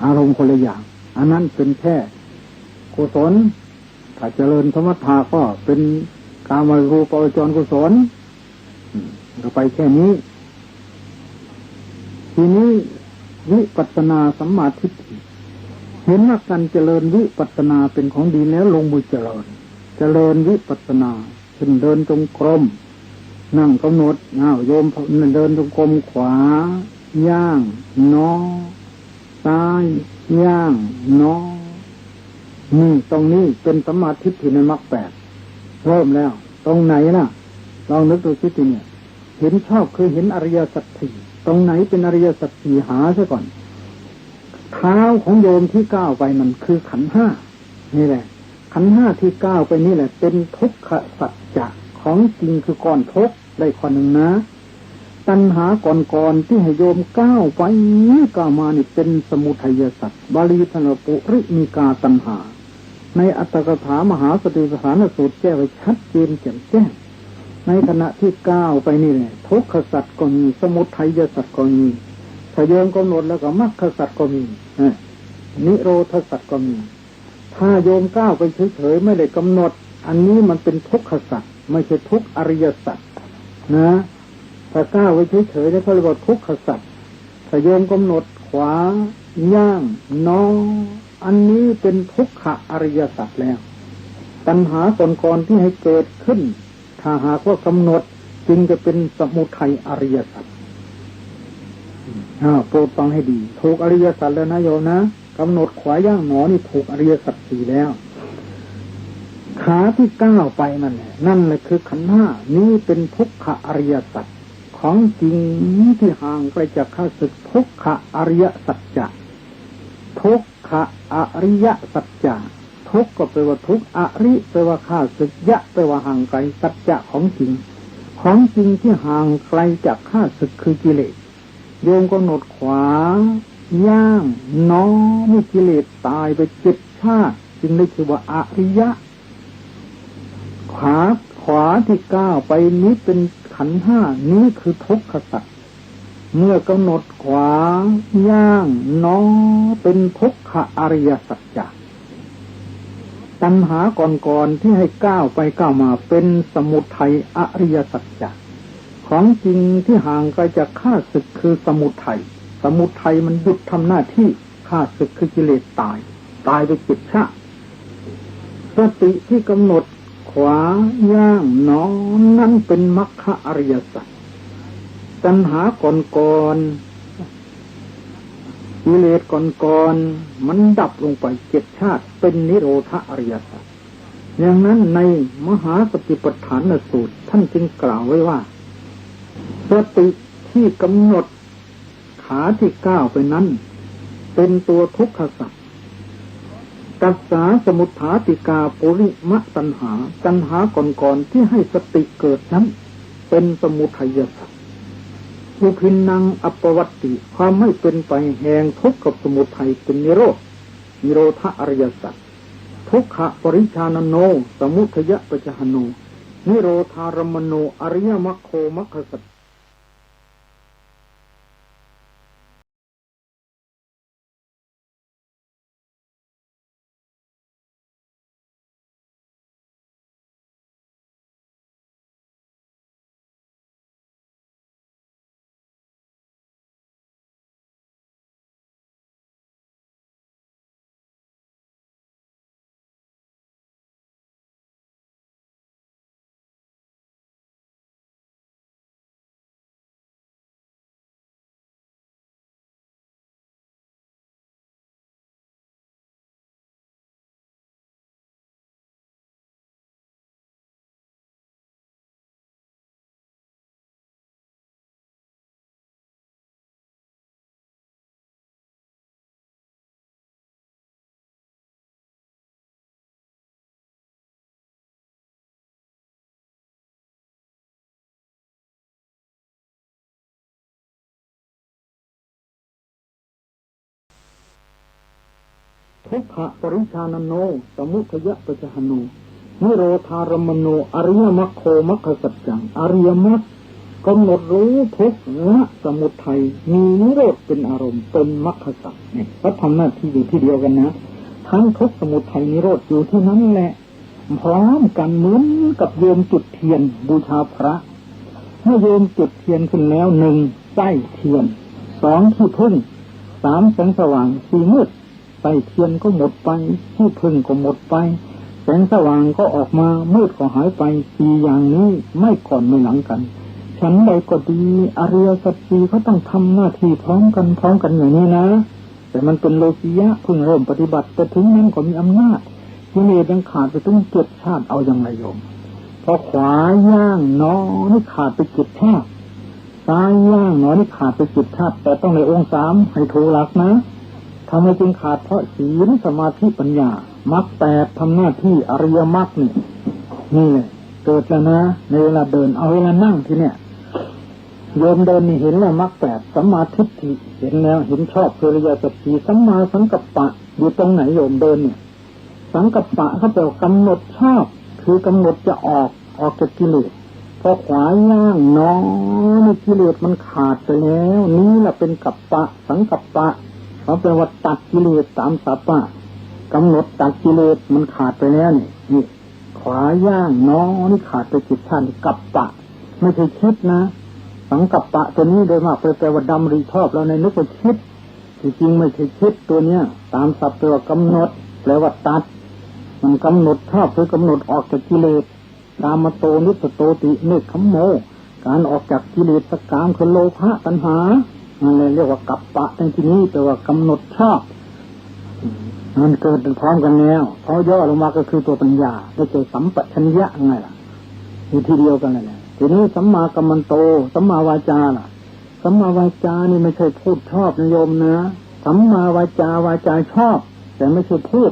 อารมณ์คนละอย่างอันนั้นเป็นแค่กุศลถ้าเจริญสมถะก็เป็นกามรูปจรกุศลก็ไปแค่นี้ทีนี้วิปัสสนาสัมมาทิฏฐิเห็นว่าการเจริญวิปัสสนาเป็นของดีแล้วลงมือเจริญวิปัสสนาเช่นเดินจงกรมนั่งกำหนดโยมเดินจงกรมขวาย่างนอซ้ายย่างนอนี่ตรงนี้เป็นสัมมาทิฏฐิในมรรคแปดเริ่มแล้วตรงไหนน่ะลองนึกดูสิทีเนี่ยเห็นชอบคือเห็นอริยสัจสี่ตรงไหนเป็นอริยสัจสี่หาซะก่อนเท้าของโยมที่ก้าวไปมันคือขันธ์ห้านี่แหละขันธ์ห้าที่ก้าวไปนี่แหละเป็นทุกขสัจจะของจริงคือก้อนทุกข์ได้ข้อหนึ่งนะตัณหาก่อนที่ให้โยมก้าวไปก้าวมานี่เป็นสมุทัยสัจบาลีธนปุริมีกาตัณหาในอัตถกถามหาสติปัฏฐานสูตรแก้ไว้ชัดเจนแจ่มแจ้งในขณะที่ก้าวไปนี่แหละทุกขสัจก็มีสมุทัยสัจก็มีถ้าโยมกำหนดแล้วก็มรรคสัจก็มีนิโรธสัจก็มีถ้าโยมก้าวไปเฉยๆไม่ได้กำหนดอันนี้มันเป็นทุกขสัจไม่ใช่ทุกอริยสัจนะถ้าก้าวไปเฉยๆเนี่ยเขาเรียกว่าทุกขสัจถ้าโยมกำหนดขวาย่างนออันนี้เป็นทุกขอริยสัจแล้วตัณหาก่อนที่ให้เกิดขึ้นถ้าหากว่ากำหนดจึงจะเป็นสมุทัยอริยสัจโปรดฟังให้ดีถูกอริยสัจแล้วนะโยมนะกำหนดขวาย่างหนอนี่ถูกอริยสัจสี่แล้วขาที่ก้าวไปนั่นแหละคือขันธ์ห้านี้เป็นทุกขอริยสัจของจริงที่ห่างไกลจากข้าศึกทุกขอริยสัจจะทุกขอริยสัจจะทุกก็แปลว่าทุกอริแปลว่าข้าศึกยะแปลว่าห่างไกลสัจจะของจริงที่ห่างไกลจากข้าศึกคือกิเลสโยมกำหนดขวาย่างน้อเมื่อกิเลสตายไป7 ชาติจึงได้ชื่อว่าอริยะขวาที่ก้าวไปนี้เป็นขันธ์ห้านี้คือทุกขสัจ เมื่อกำหนดขวางย่างน้อเป็นทุกขอริยสัจจะตัณหาก่อนๆที่ให้ก้าวไปก้าวมาเป็นสมุทัยอริยสัจจะของจริงที่ห่างไกลจากข้าศึกคือสมุทัยมันหยุดทำหน้าที่ข้าศึกคือกิเลสตายไปจิตชาสติที่กำหนดขวาย่างน้อนั่นเป็นมรรคอริยสัจตัณหาก่อนกิเลสก่อนมันดับลงไปเจ็ดชาติเป็นนิโรธอริยสัจอย่างนั้นในมหาสติปัฏฐานสูตรท่านจึงกล่าวไว้ว่าสติที่กำหนดขาที่ก้าวไปนั้นเป็นตัวทุกขสัจตัสสาสมุทฐาติกาปุริมะตัณหาก่อนที่ให้สติเกิดนั้นเป็นสมุทัยสัจอุพินนังอัปปวัตติความไม่เป็นไปแห่งทุกข์กับสมุทัยเป็นนิโรธอริยสัจทุกขปริชานโนสมุทัยปัจจหโนนิโรธารมโนอริยมรรคโคมรรคสัจทุกขปริชานโนสมุทัยปัจจหโนนิโรธารมโนอริยมรรคโคมรรคสัจจังอริยมรรคกำหนดรู้ทุกข์ละสมุทัยมีนิโรธเป็นอารมณ์เป็นมรรคสัจเนี่ยก็ทำหน้าที่อยู่ที่เดียวกันนะทั้งทุกข์สมุทัยนิโรธอยู่ที่นั้นแหละพร้อมกันเหมือนกับโยมจุดเทียนบูชาพระเมื่อโยมจุดเทียนขึ้นแล้วหนึ่งไส้เทียนสองที่พึ่งสามแสงสว่างสี่มืดไฟเทียนก็หมดไปที่พึ่งก็หมดไปแสงสว่างก็ออกมามืดก็หายไปสี่อย่างนี้ไม่ก่อนไม่หลังกันฉันใดก็ดีอริยสัจสี่เขาต้องทำหน้าที่พร้อมกันอย่างนี้นะแต่มันเป็นโลกียะเพิ่งเริ่มปฏิบัติแต่ถึงนั้นก็มีอำนาจกิเลสยังขาดไปต้องเจ็ดชาติเอาอย่างไรโยมพอขวาย่างน้อนี่ขาดไปเจ็ดชาติซ้ายย่างน้อนี่ขาดไปเจ็ดชาติแต่ต้องในองค์สามให้ถูกหลักนะทำไมจึงขาดเพราะศีลสมาธิปัญญามรรคแปดทำหน้าที่อริยมรรคนี่เลยเกิดแล้วนะในเวลาเดินเอาเวลานั่งที่เนี่ยโยมเดินนี่เห็นแล้วมรรคแปดสัมมาทิฏฐิเห็นแล้วเห็นชอบอริยสัจสี่สัมมาสังกัปปะอยู่ตรงไหนโยมเดินเนี่ยสังกัปปะเขาแปลว่ากำหนดชอบคือกำหนดจะออกจากกิเลสพอขวาย่างน้อนี่กิเลสมันขาดไปแล้วนี่แหละเป็นกัปปะสังกัปปะเขาแปลว่าตัดกิเลสตามสัพพะกำหนดตัดกิเลสมันขาดไปแล้วนี่ขวาย่างน้อนี่ขาดไปจิตท่านกัปปะไม่ใช่คิดนะสังกัปปะตัวนี้โดยมากแปลว่าดำริชอบแล้วในนึกว่าคิดจริงๆไม่ใช่คิดตัวเนี้ยตามศัพท์แปลว่ากำหนดแปลว่าตัดมันกำหนดชอบคือกำหนดออกจากกิเลสกามโตนิสโตติเนคขโมการออกจากกิเลสกามคือโลภะตัณหานั่นเลยเรียกว่ากัปปะในที่นี้แปลว่ากำหนดชอบมันเกิดพร้อมกันแล้วพอย่อลงมาก็คือตัวปัญญาได้เจอสัมปชัญญะไงล่ะอยู่ที่เดียวกันเลยทีนี้สัมมากัมมันโตสัมมาวาจาล่ะสัมมาวาจานี่ไม่ใช่พูดชอบนะโยมนะสัมมาวาจาชอบแต่ไม่ใช่พูด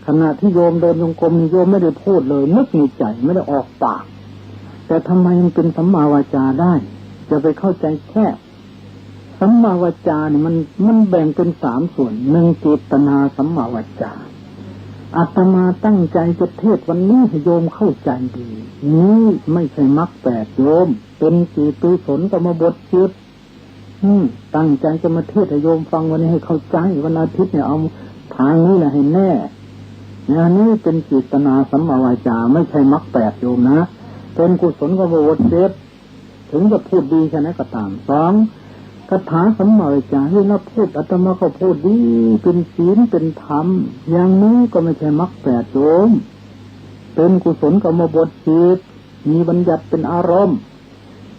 ขณะที่โยมเดินจงกรมโยมไม่ได้พูดเลยนึกในใจไม่ได้ออกปากแต่ทำไมมันเป็นสัมมาวาจาได้จะไปเข้าใจแค่สัมมาวาจานี่มันแบ่งเป็นสามส่วนหนึ่งเจตนาสัมมาวาจาอาตมาตั้งใจจะเทศวันนี้ให้โยมเข้าใจดีนี่ไม่ใช่มรรคแปดโยมเป็นจิตุศลกรรมบทจิต ตั้งใจจะมาเทศน์โยมฟังวันนี้ให้เข้าใจวันอาทิตย์เนี่ยเอาทางนี้แหละให้แน่นี่เป็นเจตนาสัมมาวาจาไม่ใช่มรรคแปดโยมนะเป็นกุศลกบฏเจ็ดถึงจะพูดดีแค่ไหนก็ตามสองคาถาสัมมาวาจาที่เราพูดอาตมาก็พูดดีเป็นศีลเป็นธรรมอย่างนี้ก็ไม่ใช่มรรคแปดโยมเป็นกุศลกบฏจิตมีบัญญัติเป็นอารมณ์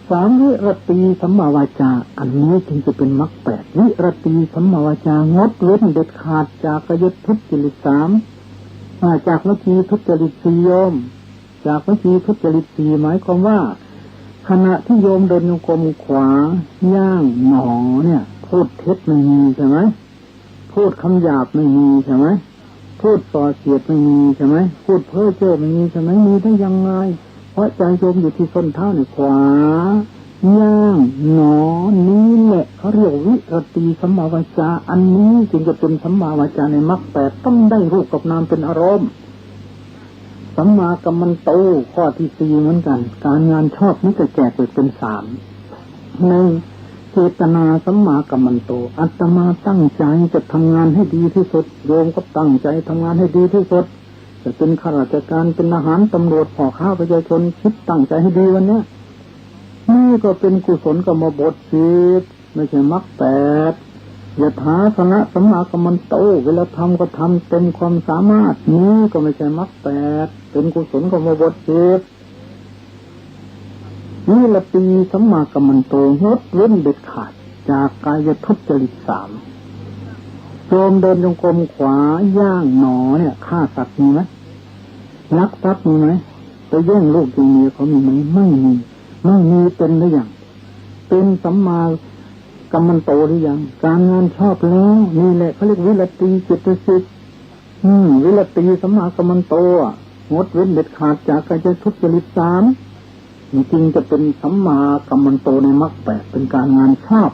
สามวิรติสัมมาวาจาอันนี้จึงจะเป็นมรรคแปดวิรติสัมมาวาจางดเว้นเด็ดขาดจากกายทุจริตสามจากวจีทุจริตสี่โยมจากวจีทุจริตสี่หมายความว่าขณะที่โยมเดินโยกรมขวาย่างหนอเนี่ยพูดเท็จไม่มีใช่ไหมพูดคำหยาบไม่มีใช่ไหมพูดส่อเสียดไม่มีใช่ไหมพูดเพ้อเจ้อไม่มีใช่ไหมมีได้ยังไงเพราะใจโยมอยู่ที่ส้นเท้าในขวาย่างหนอนี้แหละเขาเรียกวิรติสัมมาวาจาอันนี้จึงจะเป็นสัมมาวาจาในมรรคแปดต้องได้รูปกับนามเป็นอารมณ์สัมมากัมมันโตข้อที่สี่เหมือนกันการงานชอบนี้จะแจกเป็นสามหนึ่งเจตนาสัมมากัมมันโตอาตมาตั้งใจจะทำงานให้ดีที่สุดโยมก็ตั้งใจทำงานให้ดีที่สุดจะเป็นข้าราชการเป็นทหารตำรวจพ่อค้าประชาชนคิดตั้งใจให้ดีวันนี้นี่ก็เป็นกุศลกรรมบทจิตไม่ใช่มรรคแปดยถาสนะสัมมากัมมันโตเวลาทำก็ทำเต็มความสามารถนี้ก็ไม่ใช่มรรคแปดเป็นกุศลกรรมบทจิตนี่ละปีสัมมากัมมันโตงดเว้นเด็ดขาดจากกายทุจริตสามโยมเดินจงกรมขวาย่างหนอเนี่ยฆ่าสัตว์มีไหมลักทรัพย์มีไหมไปแย่งลูกจริงมีเขามีไหมไม่มีเป็นหรือยังเป็นสัมมากัมมันโตหรือยังการงานชอบแล้วนี่แหละเขาเรียกวิรติจิตสิกวิรติสัมมากัมมันโตงดเว้นเด็ดขาดจากกายทุจริตสามจริงจะเป็นสัมมากัมมันโตในมรรคแปดเป็นการงานชอบ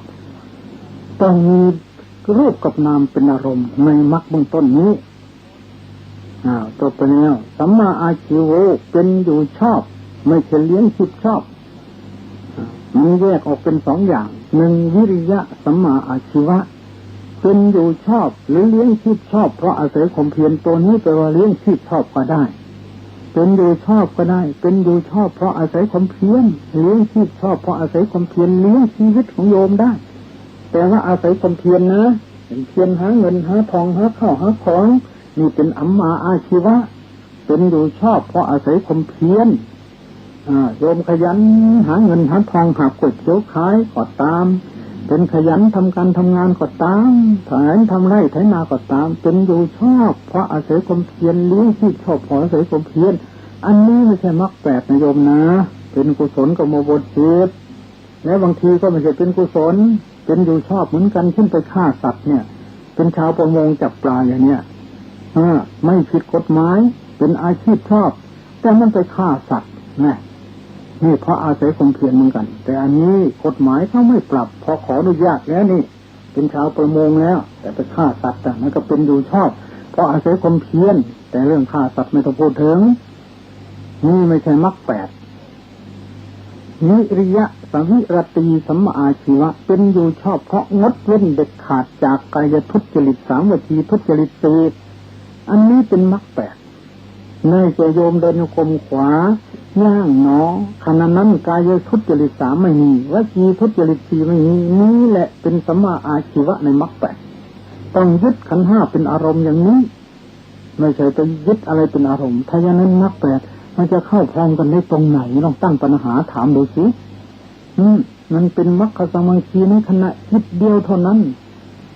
ต้องมีรูปกับนามเป็นอารมณ์ในมรรคเบื้องต้นนี้ต่อไปแล้วสัมมาอาชีวะเป็นอยู่ชอบไม่ใช่เลี้ยงชีพชอบมันแยกออกเป็นสองอย่างหนึ่งวิริยะสัมมาอาชีวะเป็นอยู่ชอบหรือเลี้ยงชีพชอบเพราะอาศัยความเพียรตัวนี้แปลว่าเลี้ยงชีพชอบก็ได้เป็นอยู่ชอบก็ได้เป็นอยู่ชอบเพราะอาศัยความเพียรเลี้ยงชีพชอบเพราะอาศัยความเพียรเลี้ยงชีวิตของโยมได้แต่ว่าอาศัยความเพียรนะเป็นเพียรหาเงินหาทองหาข้าวหาของนี่เป็นอัมมาอาชีวะเป็นอยู่ชอบเพราะอาศัยความเพียรโยมขยันหาเงินหาทองหาก๋วยเตี๋ยวขายก็ตามเป็นขยันทำการทำงานก็ตามทำไร่ไถนาก็ตามเป็นอยู่ชอบเพราะอาศัยความเพียรเลี้ยงชีพชอบเพราะอาศัยความเพียรอันนี้ไม่ใช่มรรคแปดนะโยมนะเป็นกุศลกรรมบทจิตและบางทีก็ไม่ใช่เป็นกุศลเป็นอยู่ชอบเหมือนกันเช่นไปฆ่าสัตว์เนี่ยเป็นชาวประมงจับปลาอย่างเนี้ยไม่ผิดกฎหมายเป็นอาชีพชอบแต่มันไปฆ่าสัตว์นี่เพราะอาศัยความเพียรเหมือนกันแต่อันนี้กฎหมายเขาไม่ปรับพอขออนุญาตแล้วนี่เป็นชาวประมงแล้วแต่ไปฆ่าสัตว์นั่นก็เป็นอยู่ชอบเพราะอาศัยความเพียรแต่เรื่องฆ่าสัตว์ไม่ต้องพูดถึงนี่ไม่ใช่มรรคแปดนิริยะสัมวิรติสัมมาอาชีวะเป็นอยู่ชอบเพราะงดเว้นเด็ดขาดจากกายทุจริตสามวจีทุจริตสี่อันนี้เป็นมรรคแปดในจะโยมเดินโยกรมขวาย่างหนอขณะนั้นกายทุจริตสามไม่มีวจีทุจริตสี่ไม่มีนี่แหละเป็นสัมมาอาชีวะในมรรคแปดต้องยึดขันธ์ห้าเป็นอารมณ์อย่างนี้ไม่ใช่ไปยึดอะไรเป็นอารมณ์ถ้าอย่างนั้นมรรคแปดมันจะเข้าพร้อมกันได้ตรงไหนลองตั้งปัญหาถามดูสิมันเป็นมรรคสมังคีในขณะจิตเดียวเท่านั้น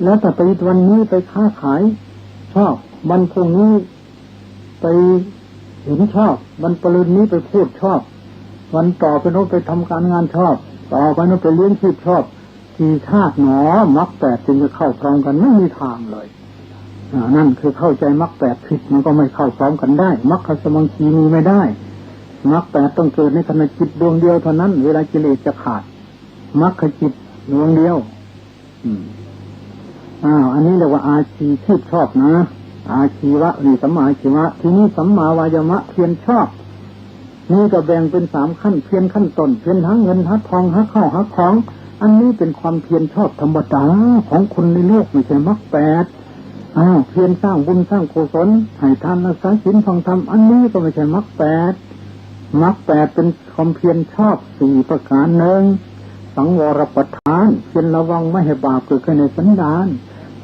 แล้วแต่ไปวันนี้ไปค้าขายชอบวันพรุ่งนี้ไปเห็นชอบวันปรืนนี้ไปพูดชอบวันต่อไปโน้นไปทำการงานชอบต่อไปโน้นไปเลี้ยงชีพชอบกี่ชาติหนอมรรคแปดจึงจะเข้าพร้อมกันไม่มีทางเลยนั่นคือเข้าใจมรรคแปดผิดมันก็ไม่เข้าพร้อมกันได้มรรคสมังคีมีไม่ได้มรรคแปดต้องเกิดในขณะจิตดวงเดียวเท่านั้นเวลากิเลสจะขาดมรรคจิตดวงเดียวอันนี้เรียกว่าอาชีพชอบนะอาชีวะนี่สัมมาอาชีวะทีนี้สัมมาวายามะเพียรชอบนี่ก็แบ่งเป็นสามขั้นเพียรขั้นต้นเพียรหาเงินหาทองหาข้าวหาของ อันนี้เป็นความเพียรชอบธรรมดาของคนในโลกไม่ใช่มรรคแปดเพียรสร้างบุญสร้างกุศลให้ทานรักษาศีลฟังธรรมอันนี้ก็ไม่ใช่มรรคแปดมรรคแปดเป็นความเพียรชอบสี่ประการหนึ่งสังวรประทานเพียรระวังไม่ให้บาปเกิดขึ้นในสันดาน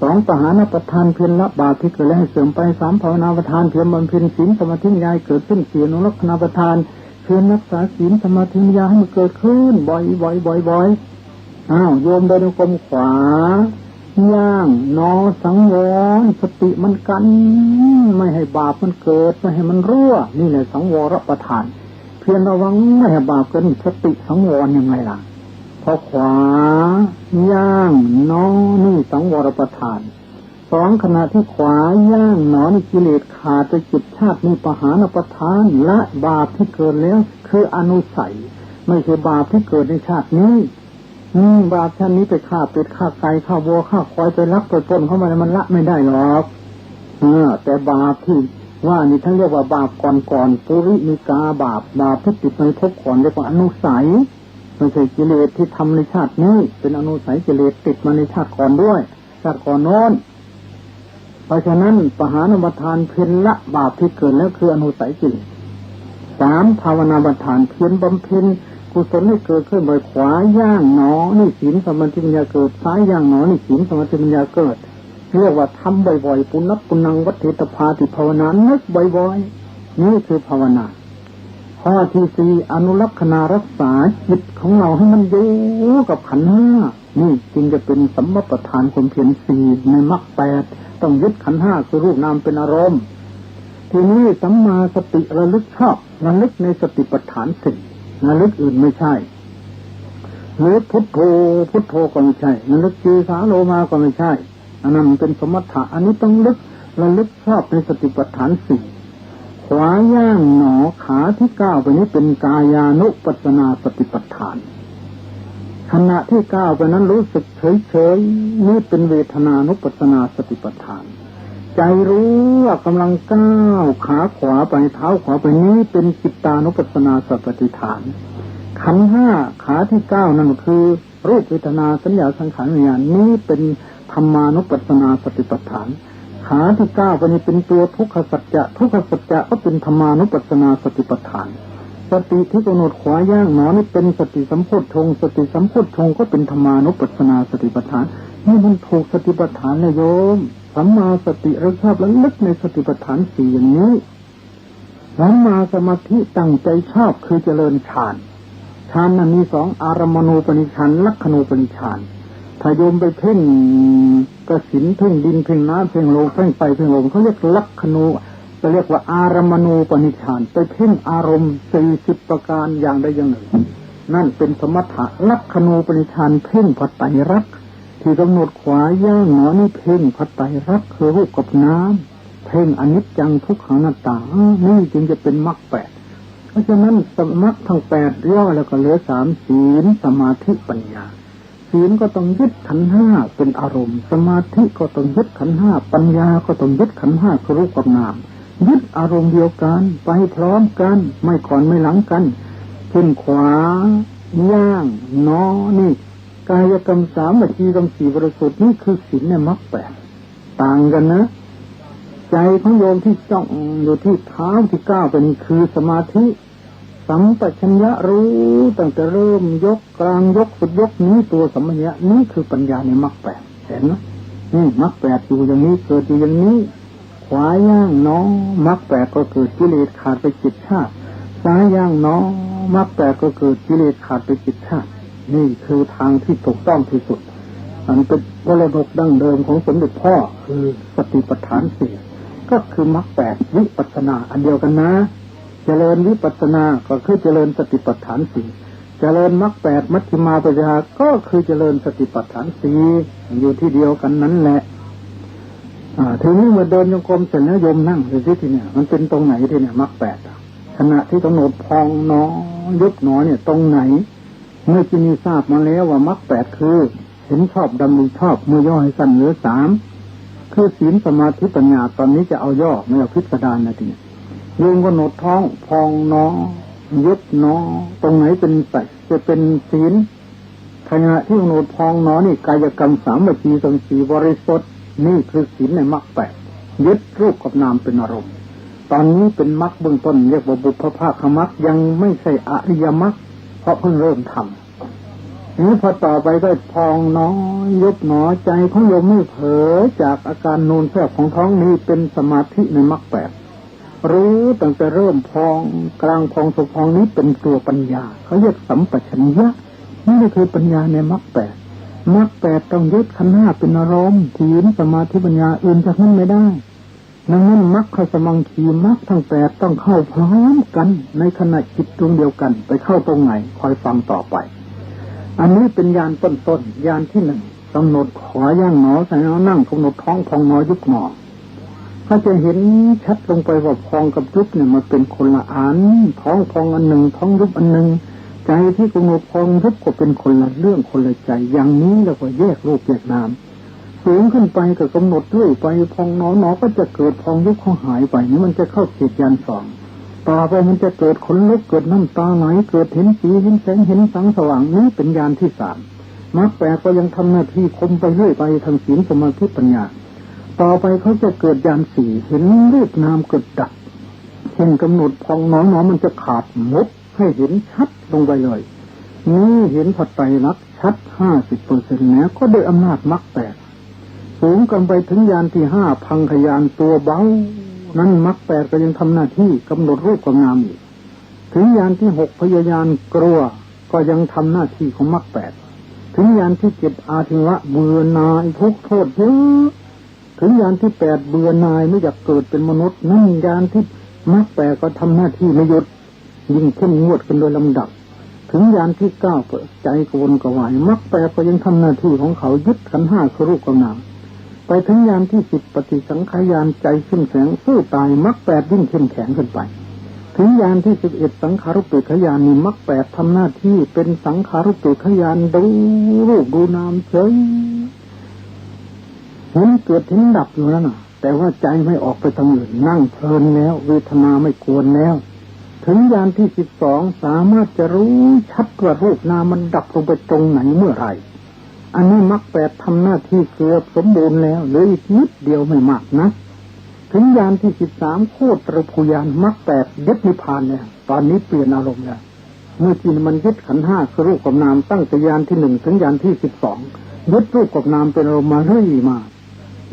สองปหานประทานเพียรละบาปที่เกิดแล้วให้เสื่อมไปสามภาวนาประทานเพียรบำเพ็ญศีลสมาธิปัญญาเกิดขึ้นสี่อนุรักษณประทานเพียรรักษาศีลสมาธิปัญญาให้มันเกิดขึ้นบ่อยโยมเดินกลมขวาย่างนอสังวรสติมันกันไม่ให้บาปมันเกิดไม่ให้มันรั่วนี่แหละสังวรประทานเพียรระวังไม่ให้บาปเกิดสติสังวรยังไงล่ะพอขวาย่างนอนี่สังวรประทานสองขณะที่ขวาย่างหนอนี่กิเลสขาดไปจิตชาตินี่ปหานประทานละบาปที่เกิดแล้วคืออนุสัยไม่ใช่บาปที่เกิดในชาตินี้บาปชาตินี้ไปฆ่าเป็ดฆ่าไก่ฆ่าวัวฆ่าควายไปลักไปปล้นเข้ามามันละไม่ได้หรอกแต่บาปที่ว่านี่ท่านเรียกว่าบาปก่อนปุรินิกาบาปที่ติดในภพก่อนเรียกว่าอนุสัยไม่ใช่กิเลสที่ทำในชาตินี้เป็นอนุสัยกิเลสติดมาในชาติก่อนด้วยชาติก่อนโน้นเพราะฉะนั้นปหานประทานเพียรละบาปที่เกิดแล้วคืออนุสัยกิเลสสามภาวนาประทานเพียรบำเพ็ญกุศลให้เกิดขึ้นบ่อยขวาย่างหนอนี่ศีลสมาธิปัญญาเกิดซ้ายย่างหนอนี่ศีลสมาธิปัญญาเกิดเรียกว่าทำบ่อยๆปุณณปุณังวัฏเถตภาติภาวนานึกบ่อยๆนี่คือภาวนาข้อที่สี่อนุรักษณารักษาจิตของเราให้มันอยู่กับขันธ์ห้านี่จึงจะเป็นสัมมาประธานความเพียรสี่ในมรรคแปดต้องยึดขันธ์ห้าคือรูปนามเป็นอารมณ์ทีนี้สัมมาสติระลึกชอบระลึกในสติปัฏฐานสี่ระลึกอื่นไม่ใช่หรือพุทโธก็ไม่ใช่ระลึกจีสาโลมาก็ไม่ใช่อันนั้นเป็นสมถะอันนี้ต้องระลึกชอบในสติปัฏฐานสี่ขวาย่างหนอขาที่ก้าวไปนี้เป็นกายานุปัสสนาสติปัฏฐานขณะที่ก้าวไปนั้นรู้สึกเฉยๆนี่เป็นเวทนานุปัสสนาสติปัฏฐานใจรู้ว่ากำลังก้าวขาขวาไปเท้าขวาไปนี้เป็นจิตตานุปัสสนาสัพพิฐานขันธ์ห้าขาที่เก้านั่นคือรูปเวทนาสัญญาสังขารวิญญาณนี้เป็นธรรมานุปัสสนาสติปัฏฐานขาที่เก้าไปนี้เป็นตัวทุกขสัจจะทุกขสัจจะก็เป็นธรรมานุปัสสนาสติปัฏฐานสติที่กำหนดขวาย่างหนอนี่เป็นสติสัมโพชฌงค์สติสัมโพชฌงค์ก็เป็นธรรมานุปัสสนาสติปัฏฐานนี่มันถูกสติปัฏฐานเลยโยมสัมมาสติระชอบระลึกในสติปัฏฐานสี่อย่างนี้สัมมาสมาธิตั้งใจชอบคือเจริญฌานนั้นมีสองอารมณูปนิชฌานลักขณูปนิชฌานถ้าโยมไปเพ่งกสิณเพ่งดินเพ่งน้ำเพ่งลมเพ่งไฟเพ่งลมเขาเรียกลักขณูจะเรียกว่าอารมณูปนิชฌานไปเพ่งอารมณ์40ประการอย่างใดอย่างหนึ่งนั่นเป็นสมถะลักขณูปนิชฌานเพ่งพระไตรลักษณ์ที่กำหนดขวาย่างหนอนี่เพ่งพระไตรลักษณ์คือรูปกับน้ำเพ่งอนิจจังทุกขังอนัตตานี่จึงจะเป็นมรรคแปดเพราะฉะนั้นมรรคทั้งแปดย่อแล้วก็เหลือสามศีลสมาธิปัญญาศีลก็ต้องยึดขันธ์ห้าเป็นอารมณ์สมาธิก็ต้องยึดขันธ์ห้าปัญญาก็ต้องยึดขันธ์ห้าคือรูปกับนามยึดอารมณ์เดียวกันไปพร้อมกันไม่ก่อนไม่หลังกันขึ้นขวาย่างหนอนี่กายกรรมสามวจีกรรมสี่บริสุทธิ์นี่คือศีลในมรรคแปดต่างกันนะใจของโยมที่จ้องอยู่ที่เท้าที่ก้าวไปนี่คือสมาธิสัมปชัญญะรู้ตั้งแต่เริ่มยกกลางยกสุดยกนี้ตัวสัมปชัญญะนี่คือปัญญาในมรรคแปดเห็นไหมนี่มรรคแปดอยู่อย่างนี้เกิดอยู่อย่างนี้ขวาย่างหนอมรรคแปดก็เกิดกิเลสขาดไปจิตชาติซ้ายย่างหนอมรรคแปดก็เกิดกิเลสขาดไปจิตชาตินี่คือทางที่ถูกต้องที่สุดมันเป็นมรดกดั้งเดิมของสมเด็จพ่อคือสติปัฏฐานสี่ก็คือมรรคแปดวิปัสสนาอันเดียวกันนะเจริญวิปัสสนาก็คือเจริญสติปัฏฐานสี่เจริญมรรคแปดมัชฌิมาปัญญาก็คือเจริญสติปัฏฐานสี่อยู่ที่เดียวกันนั้นแหละทีนี้เมื่อเดินโยกรมเสร็จแล้วโยมนั่งดูสิทีเนี่ยมันเป็นตรงไหนทีเนี่ยมรรคแปดขณะที่กำหนดพองหนอยุบหนอเนี่ยตรงไหนเมื่อที่มีทราบมาแล้วว่ามรรคแปดคือเห็นชอบดำริชอบเมื่อย่อให้สั้นเหลือสามคือศีลสมาธิปัญญาตอนนี้จะเอาย่อไม่เอาพิสดารนะทีนี้โยมกำหนดท้องพองหนอยุบหนอตรงไหนเป็นสัจจะเป็นศีลถ้า ขณะที่กำหนดพองหนอนี่กายกรรมสามัคคีสังสีบริสุทธิ์นี่คือศีลในมรรคแปดยึดรูปกับนามเป็นอารมณ์ตอนนี้เป็นมรรคเบื้องต้นเรียกว่าบุพภาคมรรคยังไม่ใช่อริยมรรคเพราะเพิ่งเริ่มทำนี้พอต่อไปก็พองน้อยยุบหนอใจของโยมไม่เผลอจากอาการนูนแทรกของท้องนี้เป็นสมาธิในมรรคแปดรู้ตั้งแต่เริ่มพองกลางพองสุดพองนี้เป็นตัวปัญญาเขาเรียกสัมปชัญญะนี่คือปัญญาในมรรคแปดมรรคแปดต้องยึดขันธ์ห้าเป็นอารมณ์ศีลสมาธิปัญญาอื่นจากนั้นไม่ได้ดังนั้นมรรคสมังคีมรรคทั้งแปดต้องเข้าพร้อมกันในขณะจิตดวงเดียวกันไปเข้าตรงไหนคอยฟังต่อไปอันนี้เป็นญาณต้นญาณที่หนึ่งกำหนดขอย่างหนอใส่หนอนั่งกำหนดท้องพองหนอยุบหนอเขาจะเห็นชัดลงไปว่าพองกับยุบเนี่ยมันเป็นคนละอันท้องพองอันหนึ่งท้องยุบอันหนึ่งใจที่กำหนดพองยุบก็เป็นคนละเรื่องคนละใจอย่างนี้แล้วก็แยกรูปแยกนามสูงขึ้นไปก็กำหนดด้วยไปพองหนอก็จะเกิดพองยุบเขาหายไปนี่มันจะเข้าเขตญาณสองต่อไปมันจะเกิดขนลุกเกิดน้ำตาไหลเกิดเห็นสีเห็นแสงเห็นสังสว่างนี่เป็นญาณที่สามมรรคแปดก็ยังทำหน้าที่คมไปเรื่อยไปทางศีลสมาธิปัญญาต่อไปเขาจะเกิดญาณสี่เห็นรูปนามเกิดดับเช่นกำหนดพองหนอมันจะขาดมุดให้เห็นชัดลงไปเลยนี่เห็นผัดไตรลักษณ์ชัด 50% แล้วก็โดยอำนาจมรรคแปดสูงกันไปถึงญาณที่ห้าพังขยานตัวเบานั้นมรรคแปดก็ยังทำหน้าที่กำหนดรูปกับนามอีกถึงญาณที่หกพยายานกลัวก็ยังทำหน้าที่ของมรรคแปดถึงญาณที่เจ็ดอาทิวะเบื่อหน่ายทุกโทษเยอะถึงญาณที่แปดเบื่อหน่ายไม่อยากเกิดเป็นมนุษย์นั่นญาณที่มรรคแปดก็ทำหน้าที่ไม่หยุดยิ่งเข้มงวดกันโดยลำดับถึงญาณที่เก้าใจกวนกวายมรรคแปดก็ยังทำหน้าที่ของเขายึดขันธ์ห้าคือรูปกับนามไปถึงญาณที่สิบปฏิสังขารญาณใจเข้มแข็งสู้ตายมรรคแปดยิ่งเข้มแข็งขึ้นไปถึงญาณที่11สังขารุปเปกขญาณนี่มรรคแปดทำหน้าที่เป็นสังขารุปเปกขญาณดูรูปดูนามเฉยเห็นเกิดเห็นดับอยู่แล้วนะแต่ว่าใจไม่ออกไปทางอื่นนั่งเพลินแล้วเวทนาไม่กวนแล้วถึงญาณที่12สามารถจะรู้ชัดว่ารูปนามมันดับลงไปตรงไหนเมื่อไหร่อันนี้มรรคแปดทำหน้าที่เกือบสมบูรณ์แล้วเหลืออีกนิดเดียวไม่มากนะถึงญาณที่13โคตรภูญาณมรรคแปดยึดนิพพานแล้วตอนนี้เปลี่ยนอารมณ์แล้วเมื่อกี้มันยึดขันธ์ห้าคือรูปกับนามตั้งแต่ญาณที่1ถึงญาณที่12ยึดรูปกับนามเป็นอารมณ์มาเรื่อยมา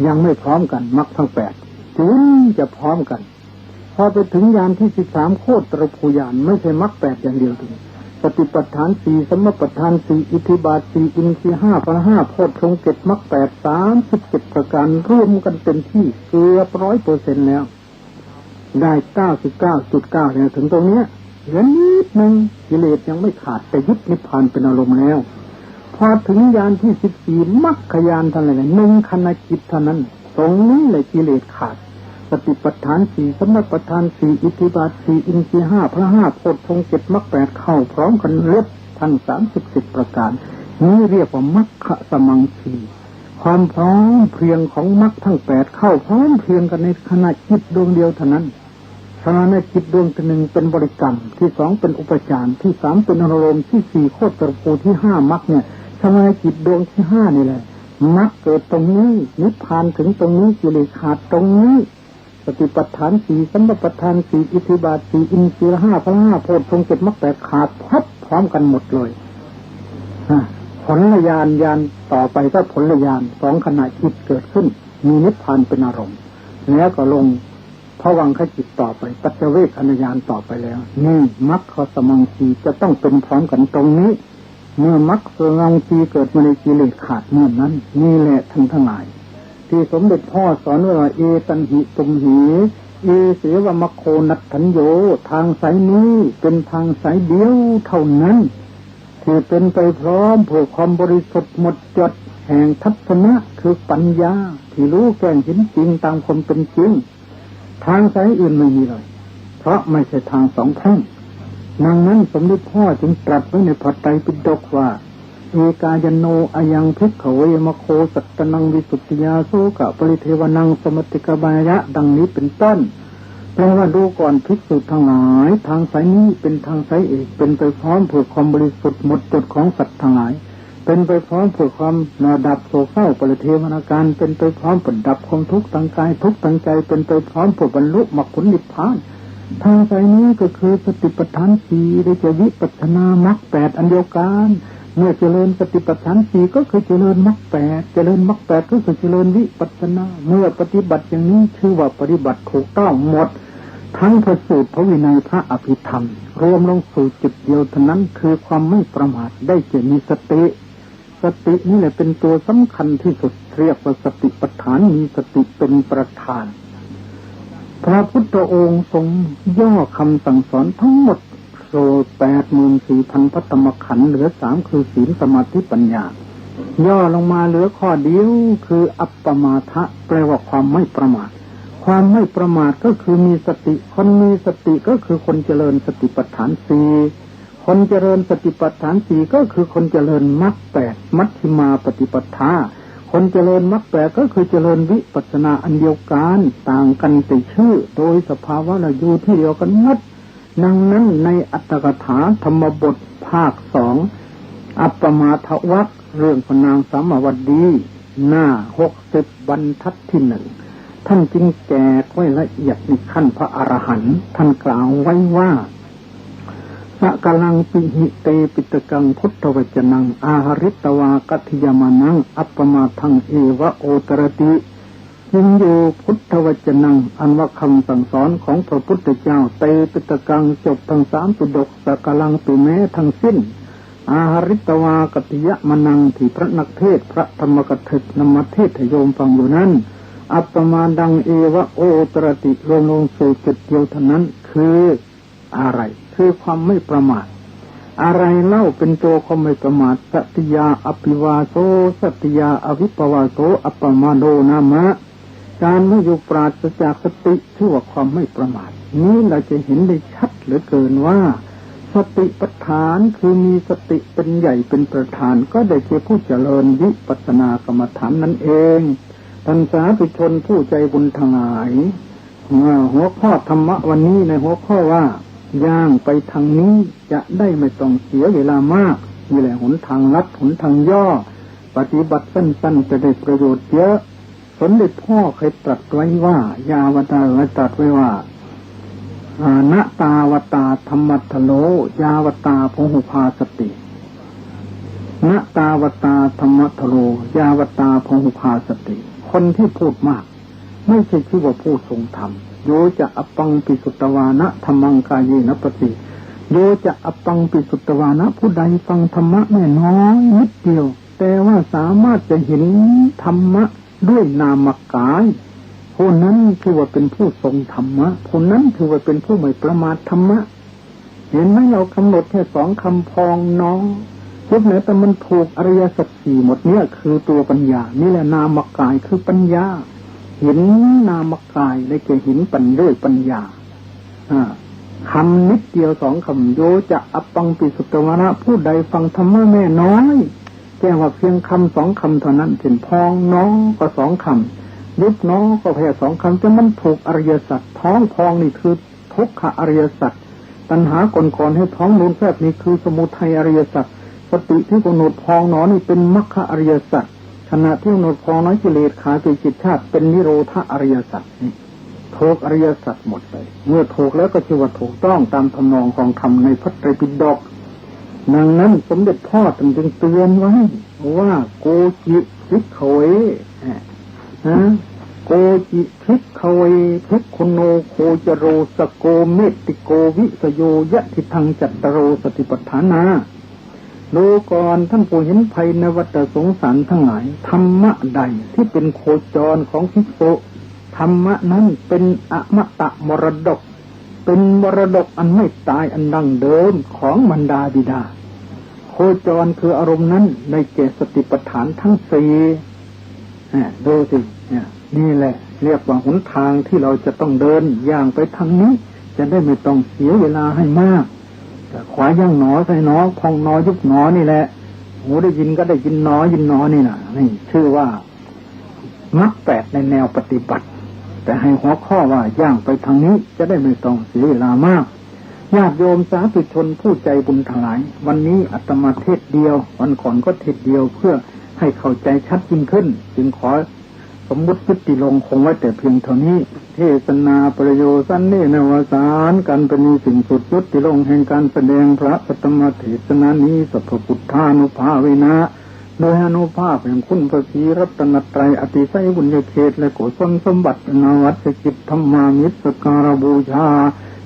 ยังไม่พร้อมกันมรรคทั้ง8จึงจะพร้อมกันพอไปถึงญาณที่13โคตรภูญาณไม่ใช่มรรค8อย่างเดียวถึงปฏิปัฏฐาน4สัมมาปัฏฐาน4อิทธิบาท4อินทรีย์5พละ5โพชฌงค์7มรรค8 37ประการรวมกันเป็นที่เกือบ 100% แล้วได้ 99.9 เนี่ยถึงตรงเนี้ยเหลือนิดนึงกิเลสยังไม่ขาดแต่ยึดนิพพานเป็นอารมณ์แล้วพอถึงญาณที่14มรรคญาณเท่านั้นแหละ1ขณะจิตเท่านั้นตรงนี้แหละกิเลสขาดปฏิปัฏฐาน4สัมมาปัฏฐาน4อิทธิบาท4อินทรีย์5พละ5โพชฌงค์7มรรค8เข้าพร้อมกันเล็บทั้ง30ประการนี้เรียกว่ามรรคสมังคีความพร้อมเพรียงของมรรคทั้ง8เข้าพร้อมเพรียงกันในขณะจิตดวงเดียวเท่านั้นขณะในจิตดวงที่1เป็นบริกรรมที่2เป็นอุปจารที่3เป็นอารมณ์ที่4โคตรภูที่5มรรคเนี่ยขณะจิตดวงที่5นี่แหละมรรคเกิดตรงนี้นิพพานถึงตรงนี้กิเลสขาดตรงนี้ปฏิปัฏฐาน4สัมมาปัฏฐาน4อิทธิบาท4อินทรีย์5พละ5โพชฌงค์7มรรค8ขาดพับพร้อมกันหมดเลยผลญาณญาณต่อไปก็ผลญาณ2ขณะจิตเกิดขึ้นมีนิพพานเป็นอารมณ์แล้วก็ลงภวังคจิตต่อไปปัจเจเวคขณะญาณต่อไปแล้วนี่มรรคสมังคีจะต้องเป็นพร้อมกันตรงนี้เมื่อมรรคสมังคีเกิดมาในกิเลสขาดเมื่อนั้นนี่แหละทั้งหลายที่สมเด็จพ่อสอนว่าเอตันหิตุมหิเอเสวมคโคนัตถัญโยทางสายนี้เป็นทางสายเดียวเท่านั้นที่เป็นไปพร้อมเพื่อความบริสุทธิ์หมดจดแห่งทัศนะคือปัญญาที่รู้แจ้งเห็นจริงตามความเป็นจริงทางสายอื่นไม่มีเลยเพราะไม่ใช่ทางสองแพร่งดังนั้นสมเด็จพ่อจึงตรัสไว้ในพระไตรปิฎกว่าเอกายโนอายังภิกขเวมโคสัตตนังวิสุทธิยาโสกะปริเทวนังสมติกบายะดังนี้เป็นต้นแปลว่าดูก่อนภิกษุทั้งหลายทางสายนี้เป็นทางสายเอกเป็นไปพร้อมเพื่อความบริสุทธิ์หมดจดของสัตว์ทั้งหลายไป เป็นไปพร้อมเพื่อความดับโศกเศร้าปริเทวนาการเป็นไปพร้อมเพื่อดับความทุกข์ทางกายทุกข์ทางใจเป็นไปพร้อมเพื่อบรรลุมรรคผลนิพพานทางใจนี้ก็คือสติปัฏฐานสี่ได้จะวิปัสสนามรรคแปดอันเดียวกันเมื่อเจริญสติปัฏฐานสี่ก็คือเจริญมรรคแปดเจริญมรรคแปดก็คือเจริญวิปัสสนาเมื่อปฏิบัติอย่างนี้ชื่อว่าปฏิบัติถูกต้องหมดทั้งพระสูตรพระวินัยพระอภิธรรมรวมลงสู่จุดเดียวเท่านั้นคือความไม่ประมาทได้จะมีสตินี่แหละเป็นตัวสำคัญที่สุดเรียกว่าสติปัฏฐานมีสติเป็นประธานพระพุทธองค์ทรงย่อคำสั่งสอนทั้งหมดโซ่84,000 พระธรรมขันธ์เหลือ3คือศีลสมาธิปัญญาย่อลงมาเหลือข้อเดียวคืออัปปมาทะแปลว่าความไม่ประมาทความไม่ประมาทก็คือมีสติคนมีสติก็คือคนเจริญสติปัฏฐานสี่คนเจริญสติปัฏฐานสี่ก็คือคนเจริญมรรคแปดมัชฌิมาปฏิปทาคนเจริญมรรคแปดก็คือเจริญวิปัสสนาอันเดียวกันต่างกันแต่ชื่อโดยสภาวะละอยู่ที่เดียวกันหมดดังนั้นในอัตถกถาธรรมบทภาค2อัปปมาทวรรคเรื่องพนางสามวดีหน้า60บรรทัดที่1ท่านจึงแจกไว้ละเอียดในขั้นพระอรหันต์ท่านกล่าวไว้ว่าสกลังปิหิเตปิตกังพุทธวจนังอาหริตวากัตถิยมานังอัปปมาทังเอวะโอตรติยิงโยพุทธวจนังอันว่าคำสั่งสอนของพระพุทธเจ้าเตปิตกังจบทั้ง3ปิฎกสกลังปิแม้ทั้งสิ้นอาหริตวากัตถิยมานังที่พระนักเทศพระธรรมกถึกนำมาเทศให้โยมฟังอยู่นั้นอัปปมาดังเอวะโอตรติรวมลงสู่จุดเดียวเท่านั้นคืออะไรคือความไม่ประมาทอะไรเล่าเป็นตัวความไม่ประมาทสัตติยาอภิวาโสสัตติยาอวิปวาโสอัปปมาโดนามะการไม่อยู่ปราศจากสติชื่อว่าความไม่ประมาทนี้เราจะเห็นได้ชัดเหลือเกินว่าสติปัฏฐานคือมีสติเป็นใหญ่เป็นประธานก็ได้แก่ผู้เจริญวิปัสสนากรรมฐานนั่นเองท่านสาธุชนผู้ใจบุญทั้งหลายหัวข้อธรรมะวันนี้ในหัวข้อว่าย่างไปทางนี้จะได้ไม่ต้องเสียเวลามากนี่แหละหนทางลัดหนทางย่อปฏิบัติสั้นๆจะได้ประโยชน์เยอะสมเด็จพ่อเคยตรัสไว้ว่ายาวตาตรัสไว้ว่านะตาวตาธรรมัทโลยาวตาพหุภาสตินะตาวตาธรรมัทโลยาวตาพหุภาสติคนที่พูดมากไม่ใช่ชื่อว่าผู้ทรงธรรมโยจะอปังปิสุตวานะธรรมังกายเยนะปฏิโยจะอปังปิสุตวานะผู้ใดฟังธรรมะแม่น้อยนิดเดียวแต่ว่าสามารถจะเห็นธรรมะด้วยนามกายผู้นั้นคือว่าเป็นผู้ทรงธรรมะผู้นั้นคือว่าเป็นผู้ไม่ประมาทธรรมะเห็นไหมเรากำหนดแค่2คำพองน้องทุกเนี่ยแต่มันถูกอริยสัจสี่หมดเนี่ยคือตัวปัญญานี่แหละนามกายคือปัญญาเห็นนามกายได้แก่เห็นปัญด้วยปัญญาคำนิดเดียว2คำโยจะอปังปิสุตวานะผู้ใดฟังธรรมะแม่น้อยแค่ว่าเพียงคำ2คำเท่านั้นเช่นพองน้องก็2คำยุบน้องก็แค่2คำแต่มันถูกอริยสัจท้องพองนี่คือทุกขอริยสัจตัณหาก่อนให้ท้องนูนแทบนี่คือสมุทัยอริยสัจสติที่กำหนดพองหนอนี่เป็นมรรคอริยสัจขณะที่กำหนดพองน้อยกิเลสขาดไปจิตชาติเป็นนิโรธอริยสัจนี่ถูกอริยสัจหมดเลยเมื่อถูกแล้วก็ชื่อว่าถูกต้องตามทำนองของธรรมในพระไตรปิฎกดังนั้นสมเด็จพ่อจึงเตือนไว้ว่าโกจิภิกขเวโกจิภิกขเวภิกขุโนโคจโรสโกเมติโกวิสโยยะทิทังจัตตโรสติปัฏฐานาดูก่อนท่านผู้เห็นภัยในวัฏสงสารทั้งหลายธรรมะใดที่เป็นโคจรของภิกษุธรรมะนั้นเป็นอมตะมรดกเป็นมรดกอันไม่ตายอันดั้งเดิมของบรรดาบิดาโคจรคืออารมณ์นั้นในแก่สติปัฏฐานทั้ง4ดูสินี่แหละเรียกว่าหนทางที่เราจะต้องเดินอย่างไปทางนี้จะได้ไม่ต้องเสียเวลาให้มากขวาย่างหนอใส่หนอพองหนอยุบหนอนี่แหละหูได้ยินก็ได้ยินหนอยินหนอนี่นะนี่ชื่อว่ามรรค8ในแนวปฏิบัติแต่ให้หัวข้อว่าย่างไปทางนี้จะได้ไม่ต้องเสียเวลามาก ญาติโยมสาธุชนผู้ใจบุญทั้งหลายวันนี้อาตมาเทศเดียววันก่อนก็เทศเดียวเพื่อให้เข้าใจชัดยิ่งขึ้นจึงขอสมมุติยุติลงคงไว้แต่เพียงเท่านี้เทศนาประโยชน์สันนินวสารการเป็นสิ่งสุดยุติลงแห่งการแสดงพระปฐมเทศนานี้สัพพุทธานุภาเวนะโดยอนุภาพแห่งคุณพระศรีรัตนตรัยอติไสยบุญญาเขตและกุศลสมบัตินาวัตกิจธรรมามิตรสการบูชา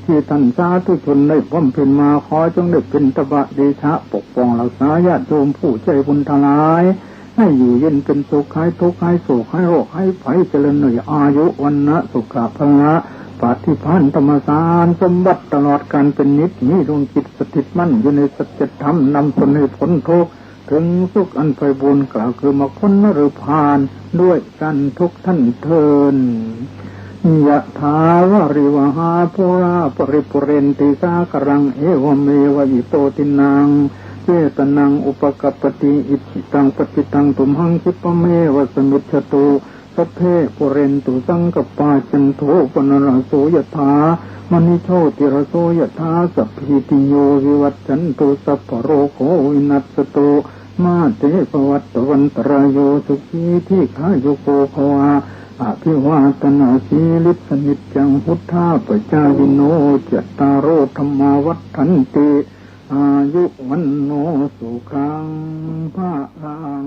ที่ท่านสาธุชนได้บำเพ็ญมาขอจงได้เป็นตบะเดชะปกป้องรักษาญาติโยมผู้ใจบุญทั้งหลายให้อยู่เย็นเป็นสุขหายทุกข์หายโศกหายโรคหายภัยเจริญหน่อยอายุวันนะสุขภาละปฏิพันธ์ธรรมสารสมบัติตลอดการเป็นนิจมีดวงจิตสถิตมั่นอยู่ในสัจธรรมนำตนให้พ้นทุกข์ถึงสุขอันไพบูลย์กล่าวคือมรรคผลนฤพานด้วยกันทุกท่านเทินยะถาวาริวหาปุราปริปุเรนติสากรังเอวเมวะอิโตตินังเจตนังอุปกัปปติอิจิตังปฏิตังตุมหังคิปะเมวะสมิจฉตุสัพเพปุเรนตุสังกปาจันโทปนรโสยถามณิโชติรโสยถาสัพพิติโยวิวัตชันตุสัพพโรโควินัสสตุมาเตปวัตตวันตรายโยสุขีที่ขาโยโกภวาอภิวาตนาสีลิสนิจจังพุทธาปจายิโนจัตตารโอธรรมาวัฏฐันติอายุวันโนสุขังภะลัง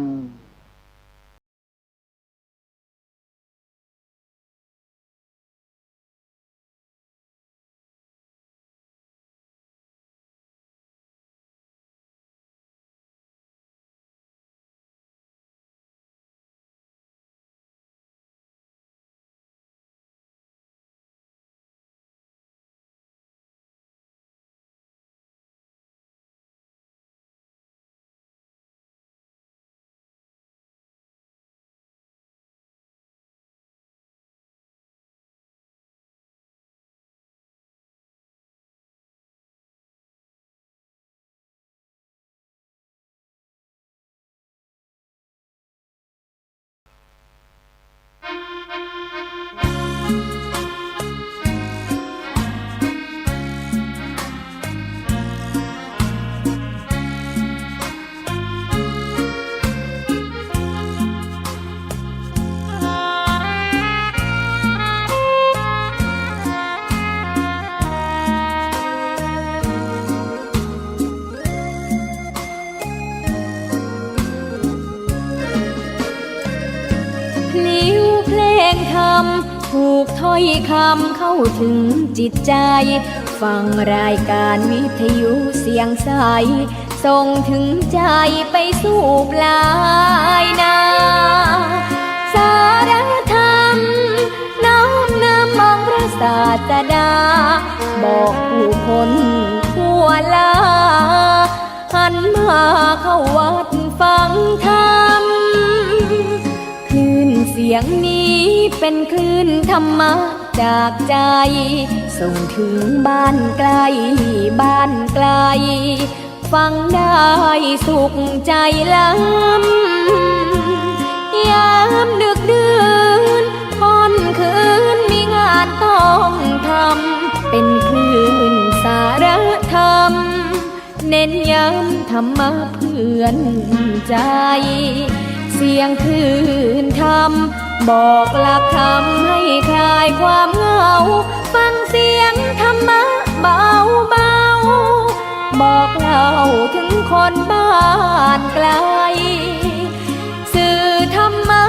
ถูกถ้อยคำเข้าถึงจิตใจฟังรายการวิทยุเสียงใสส่งถึงใจไปสู่ปลายนาสารธรรมน้อมนำมองพระศาสดาบอกผู้คนทั่วลาหันมาเข้าวัดฟังธรรมคลื่นเสียงนี้เป็นคลื่นธรรมะจากใจส่งถึงบ้านไกลบ้านไกลฟังได้สุขใจล้ำยามดึกดื่นค่ำคืนมีงานต้องทำเป็นคลื่นสารธรรมเน้นย้ำธรรมะเพื่อนใจเสียงคลื่นธรรมบอกหลักธรรมให้คลายความเหงาฟังเสียงธรรมะเบาเบาบอกเล่าถึงคนบ้านไกลสื่อธรรมะ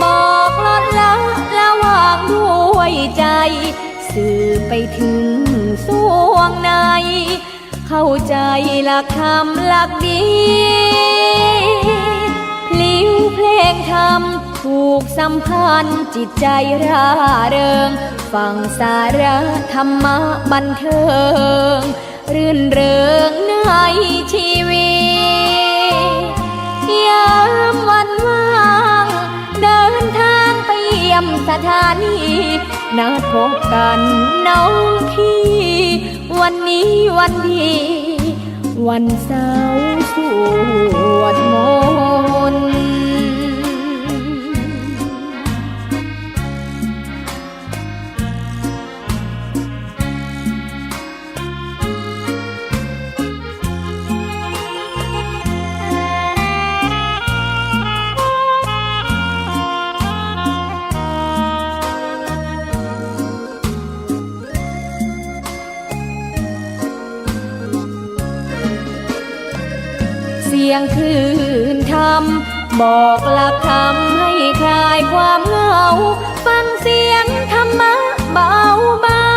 บอกลดละละวางด้วยใจสื่อไปถึงสวงในเข้าใจหลักธรรมหลักดีพลิ้วเพลงธรรมถูกสัมพันธ์จิตใจร่าเริงฟังสาระธรรมะบันเทิงรื่นเริงในชีวิตยามวันว่างเดินทางไปเยี่ยมสถานีนัดพบกันน้องพี่วันนี้วันดีวันเสาร์สวดมนต์ ยงคลื่นธรรมบอกหลักธรรมให้คลายความเหงาฟังเสียงธรรมะเบาเบา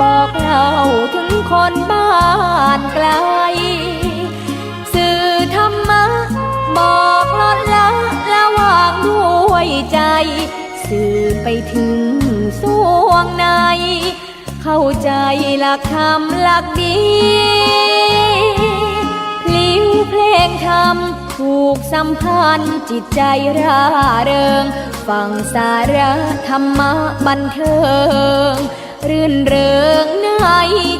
บอกเล่าถึงคนบ้านไกลสื่อธรรมะบอกลดละละวางด้วยใจสื่อไปถึงสวงในเข้าใจหลักธรรมหลักดีพลิ้วเพลงธรรมถูกสัมพันธ์จิตใจร่าเริงฟังสาระธรรมะบันเทิงรื่นเริงใน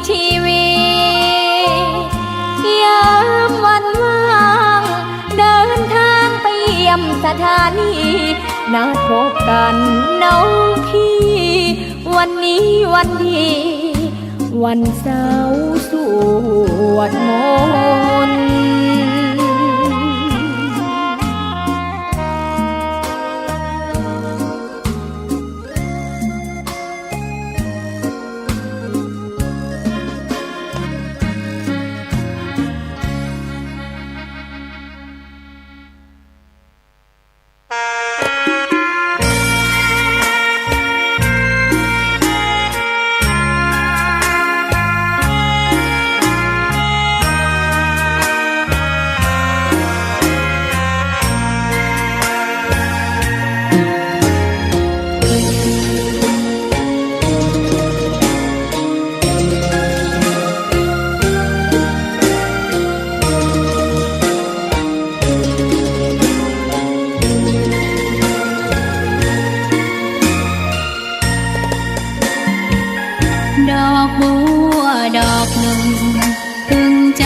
ชีวิตยามวันว่างเดินทางไปเยี่ยมสถานีนัดพบกันน้องพี่วันนี้วันดีวันเสาร์สวดมนต์ ดอกบัวดอกหนึ่งพึงใจ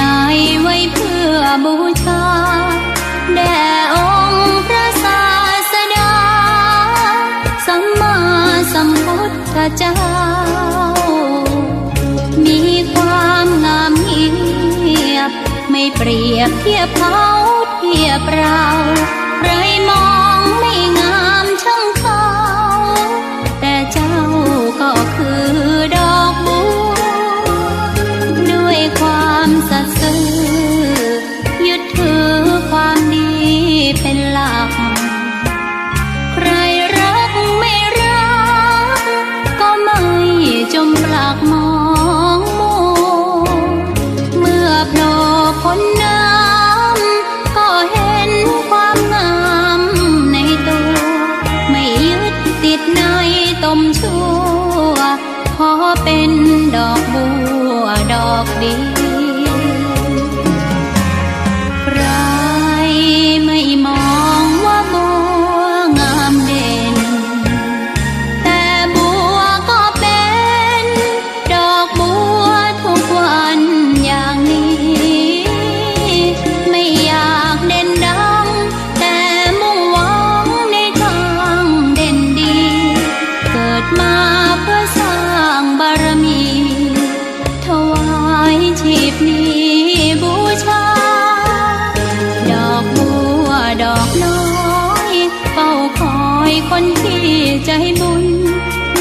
ไว้เพื่อบูชาแด่องค์พระศาสดาสัมมาสัมพุทธเจ้ามีความงามเงียบไม่เปรียบเทียบเขาเทียบเราใครมองไม่งามช่างเขาแต่เจ้าก็คือดอกบัวด้วยความสัตย์ซื่อยึดถือความดีเป็นหลักใครรักไม่รักก็ไม่จมปลักมองมัวเมื่อโผล่พ้นน้ำก็เห็นความงามในตัวไม่ยึดติดในตมชั่วขอเป็นดอกบัวดอกดีใครไม่มองว่าบัวงามเด่นแต่บัวก็เป็นดอกบัวทุกวันอย่างนี้ไม่อยากเด่นดังแต่มุ่งหวังในทางเด่นดีเกิดมาเพื่อสร้างบารมีถวายชีพนี้บูชาดอกบัวดอกน้อยเฝ้าคอยคนที่ใจบุญ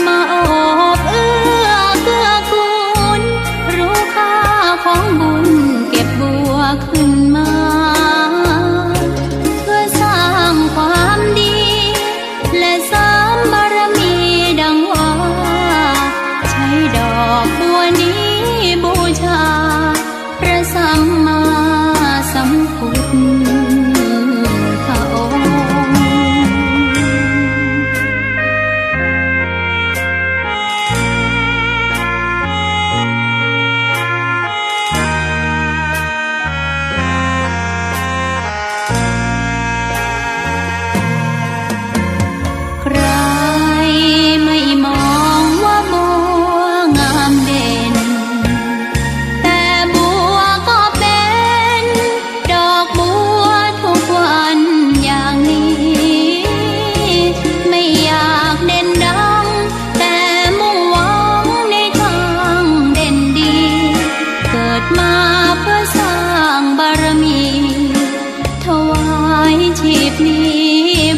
มาโอบเอื้อเกื้อกูลรู้ค่าของบุญเก็บบัวขึ้นมาเพื่อสร้างความดีและเสริมบารมีดังว่าใช้ดอกบัวนี้บูชาพระสัมมาสัมพุทธองค์ใครไม่มองว่าบัวงามเด่นแต่บัวก็เป็นดอกบัวทุกวันอย่างนี้ไม่อยากเด่นดังแต่มุ่งหวังในทางเด่นดีเกิดมาเพื่อสร้างบารมีถวายชีพนี้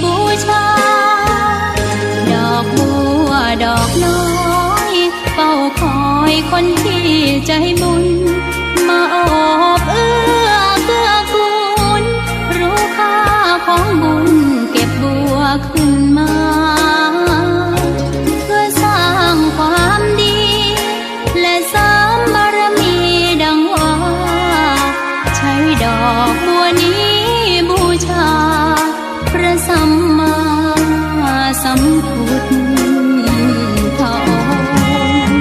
บูชาดอกบัวดอกน้อยเฝ้าคอยคนที่ใจบุญมาโอบเอื้อเกื้อกู วันพุธทอง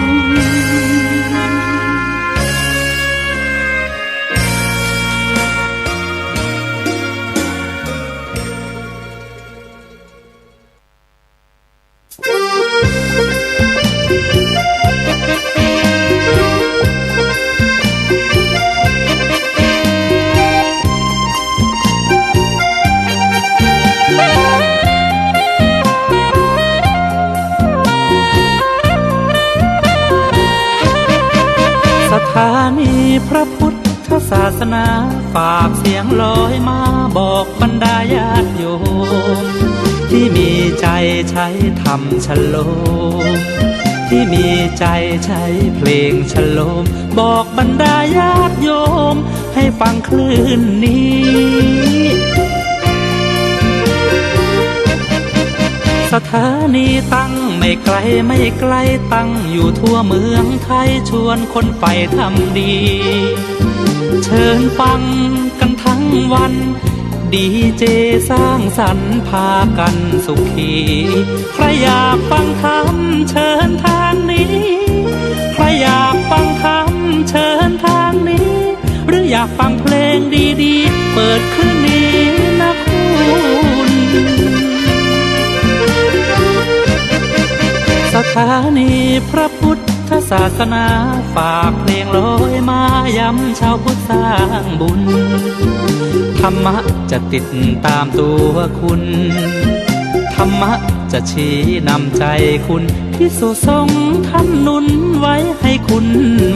สถานีพระพุทธศาสนาฝากเสียงลอยมาบอกบรรดาญาติโยมที่มีใจใช้ธรรมฉโลมที่มีใจใช้เพลงฉโลมบอกบรรดาญาติโยมให้ฟังคลื่นนี้ สถานีตั้งไม่ไกลไม่ไกลตั้งอยู่ทั่วเมืองไทยชวนคนไปทำดี เชิญฟังกันทั้งวันดีเจสร้างสรรค์พากันสุขีใครอยากฟังธรรมเชิญทางนี้ใครอยากฟังธรรมเชิญทางนี้หรืออยากฟังเพลงดีๆเปิดคืนนี้นะคุณสถานีพระพุทธศาสนาฝากเพลงลอยมาย้ำชาวพุทธสร้างบุญธรรมะจะติดตามตัวคุณธรรมะจะชี้นำใจคุณที่สุทรงท่านหนุนไว้ให้คุณ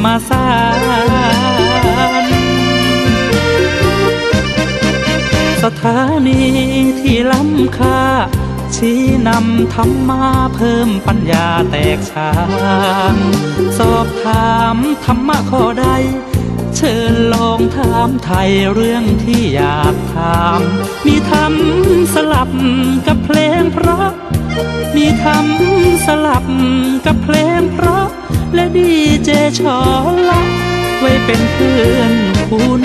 มาสร้างสถานีที่ล้ำค่าชี้นำธรรมะเพิ่มปัญญาแตกฉานสอบถามธรรมะข้อใดเชิญลองถามไทยเรื่องที่อยากถามมีธรรมสลับกับเพลงเพราะมีธรรมสลับกับเพลงเพราะและดีเจชอละไว้เป็นเพื่อนคุณ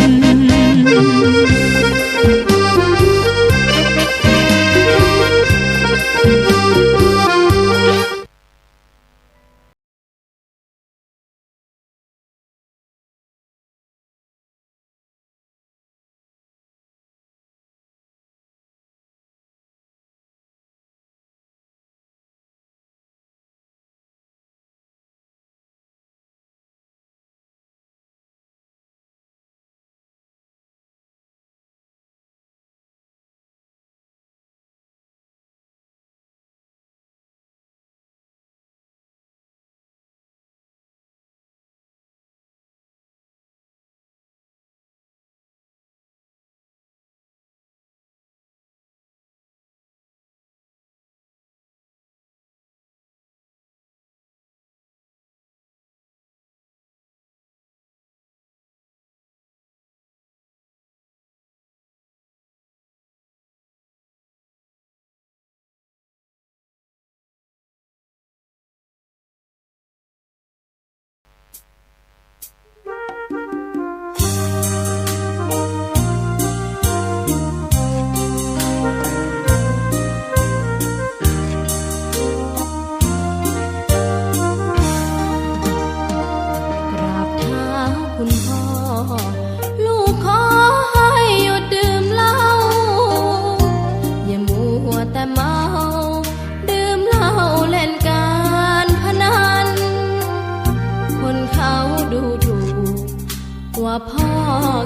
ว่าพ่อ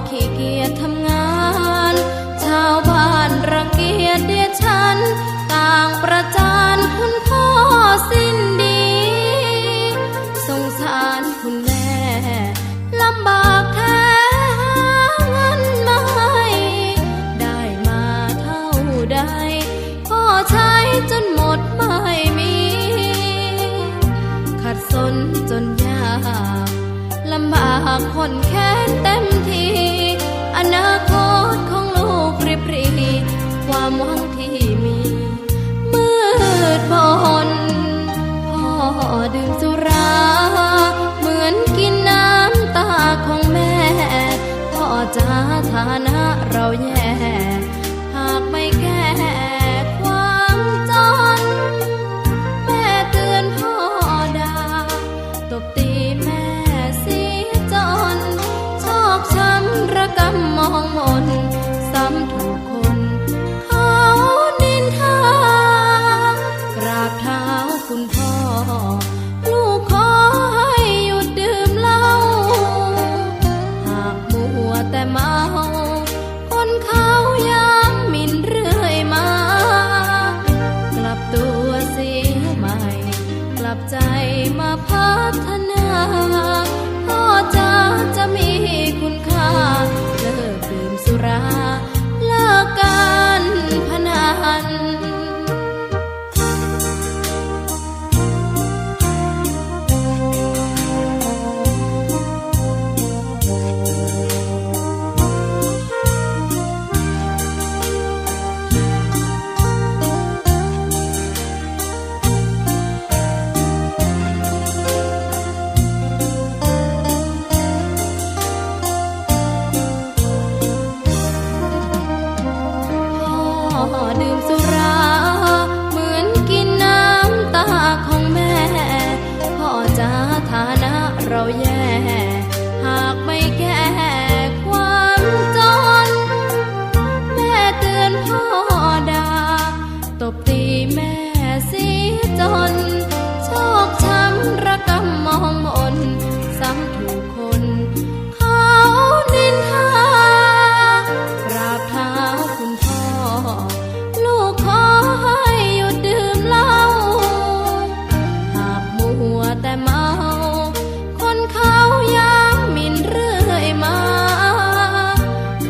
ขี้เกียจทำงานชาวบ้านรังเกียจเดียฉันต่างประจานคุณพ่อสิ้นดีสงสารคุณแม่ลำบากแท้หาเงินมาให้ได้มาเท่าใดพ่อใช้จนหมดไม่มีขัดสนจนยากลำบากคนแค้นเต็มทีอนาคตของลูกริบหรี่ความหวังที่มีมืดมนพ่อดื่มสุราเหมือนกินน้ำตาของแม่พ่อจ๋าฐานะเราแย่หากไม่แก้ความจน ดื่มสุราเหมือนกินน้ำตาของแม่ พ่อจะฐานะเราแย่ หากไม่แก้ความจน แม่เตือนพ่อด่าตบตีแม่เสียจนโชคช้ำระกำมองมนซ้ำถูกคนเขานินทากราบเท้าคุณพ่อลูกขอให้หยุดดื่มเหล้าหากมัวแต่เมาคนเขาย้ำหมิ่นเรื่อยมา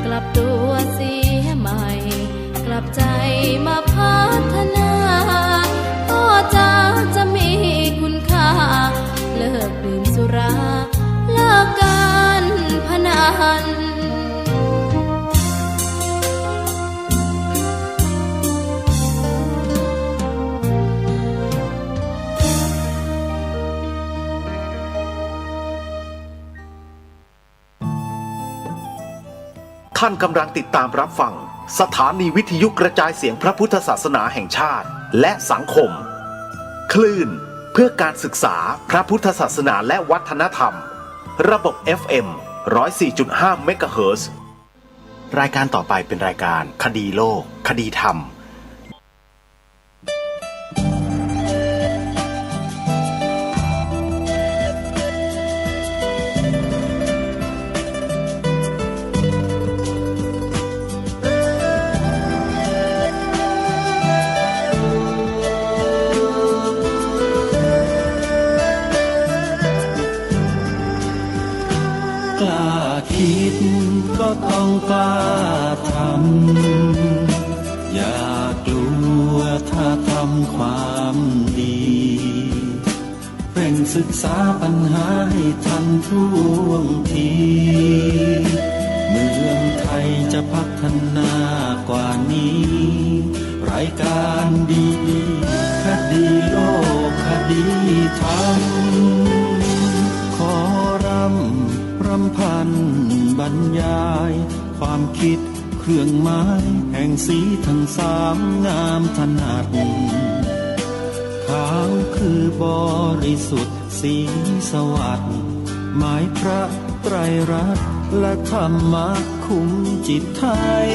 กลับตัวเสียใหม่กลับใจมาพัฒนาก็จะมีคุณค่าเลิกดื่มสุราเลิกการพนัน ท่านกำลังติดตามรับฟังสถานีวิทยุกระจายเสียงพระพุทธศาสนาแห่งชาติและสังคม คลื่นเพื่อการศึกษาพระพุทธศาสนาและวัฒนธรรม ระบบ FM 104.5 เมกะเฮิรตซ์ รายการต่อไปเป็นรายการคดีโลก คดีธรรม กล้าคิดก็ต้องกล้าทำอย่ากลัวถ้าทำความดีเร่งศึกษาปัญหาให้ทันท่วงทีเมืองไทยจะพัฒนากว่านี้รายการดีคดีโลกคดีธรรมขอรำพันบรรยายความคิดเครื่องหมายแห่งสีทั้งสามงามถนัดขาวคือบริสุทธิ์สีสวัสดิ์หมายพระไตรรัตน์และธรรมะคุ้มจิตไทย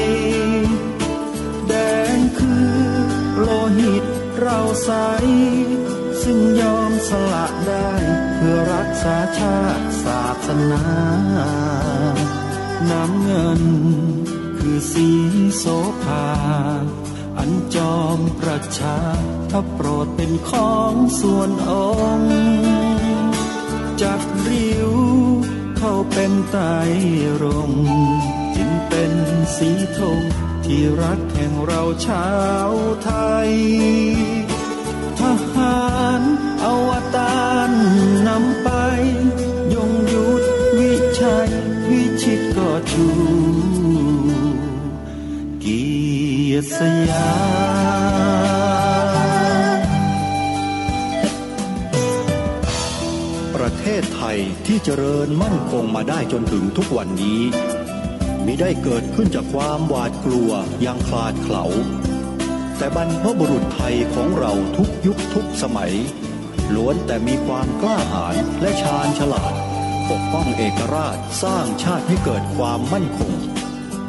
แดงคือโลหิตเราใสซึ่งยอมสละได้เพื่อรักษาชาติศาสนาน้ำเงินคือสีโสภาอันจอมประชาถ้าโปรดเป็นของส่วนองค์จัดริ้วเข้าเป็นไตรรงค์จึงเป็นสีธงที่รักแห่งเราชาวไทยทหารอวตารนำไปยงยุทธวิชัยวิชิตก็ชูเกียรติสยามประเทศไทยที่เจริญมั่นคงมาได้จนถึงทุกวันนี้มิได้เกิดขึ้นจากความหวาดกลัวอย่างคลาดเขลาแต่บรรพบุรุษไทยของเราทุกยุคทุกสมัยล้วนแต่มีความกล้าหาญและชาญฉลาดปกป้องเอกราชสร้างชาติให้เกิดความมั่นคง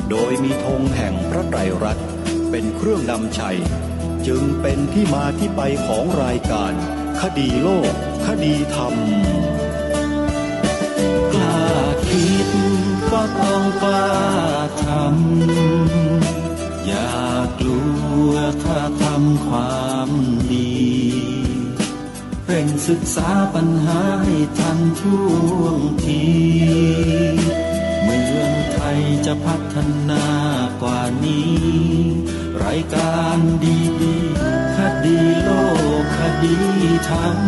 โดยมีธงแห่งพระไตรรัตน์เป็นเครื่องนำชัยจึงเป็นที่มาที่ไปของรายการคดีโลกคดีธรรมกล้าคิดก็ต้องกล้าทำอย่ากลัวถ้าทำความดีเร่งศึกษาปัญหาให้ทันท่วงทีเมืองไทยจะพัฒนากว่านี้รายการดีคดีโลกคดีธรรม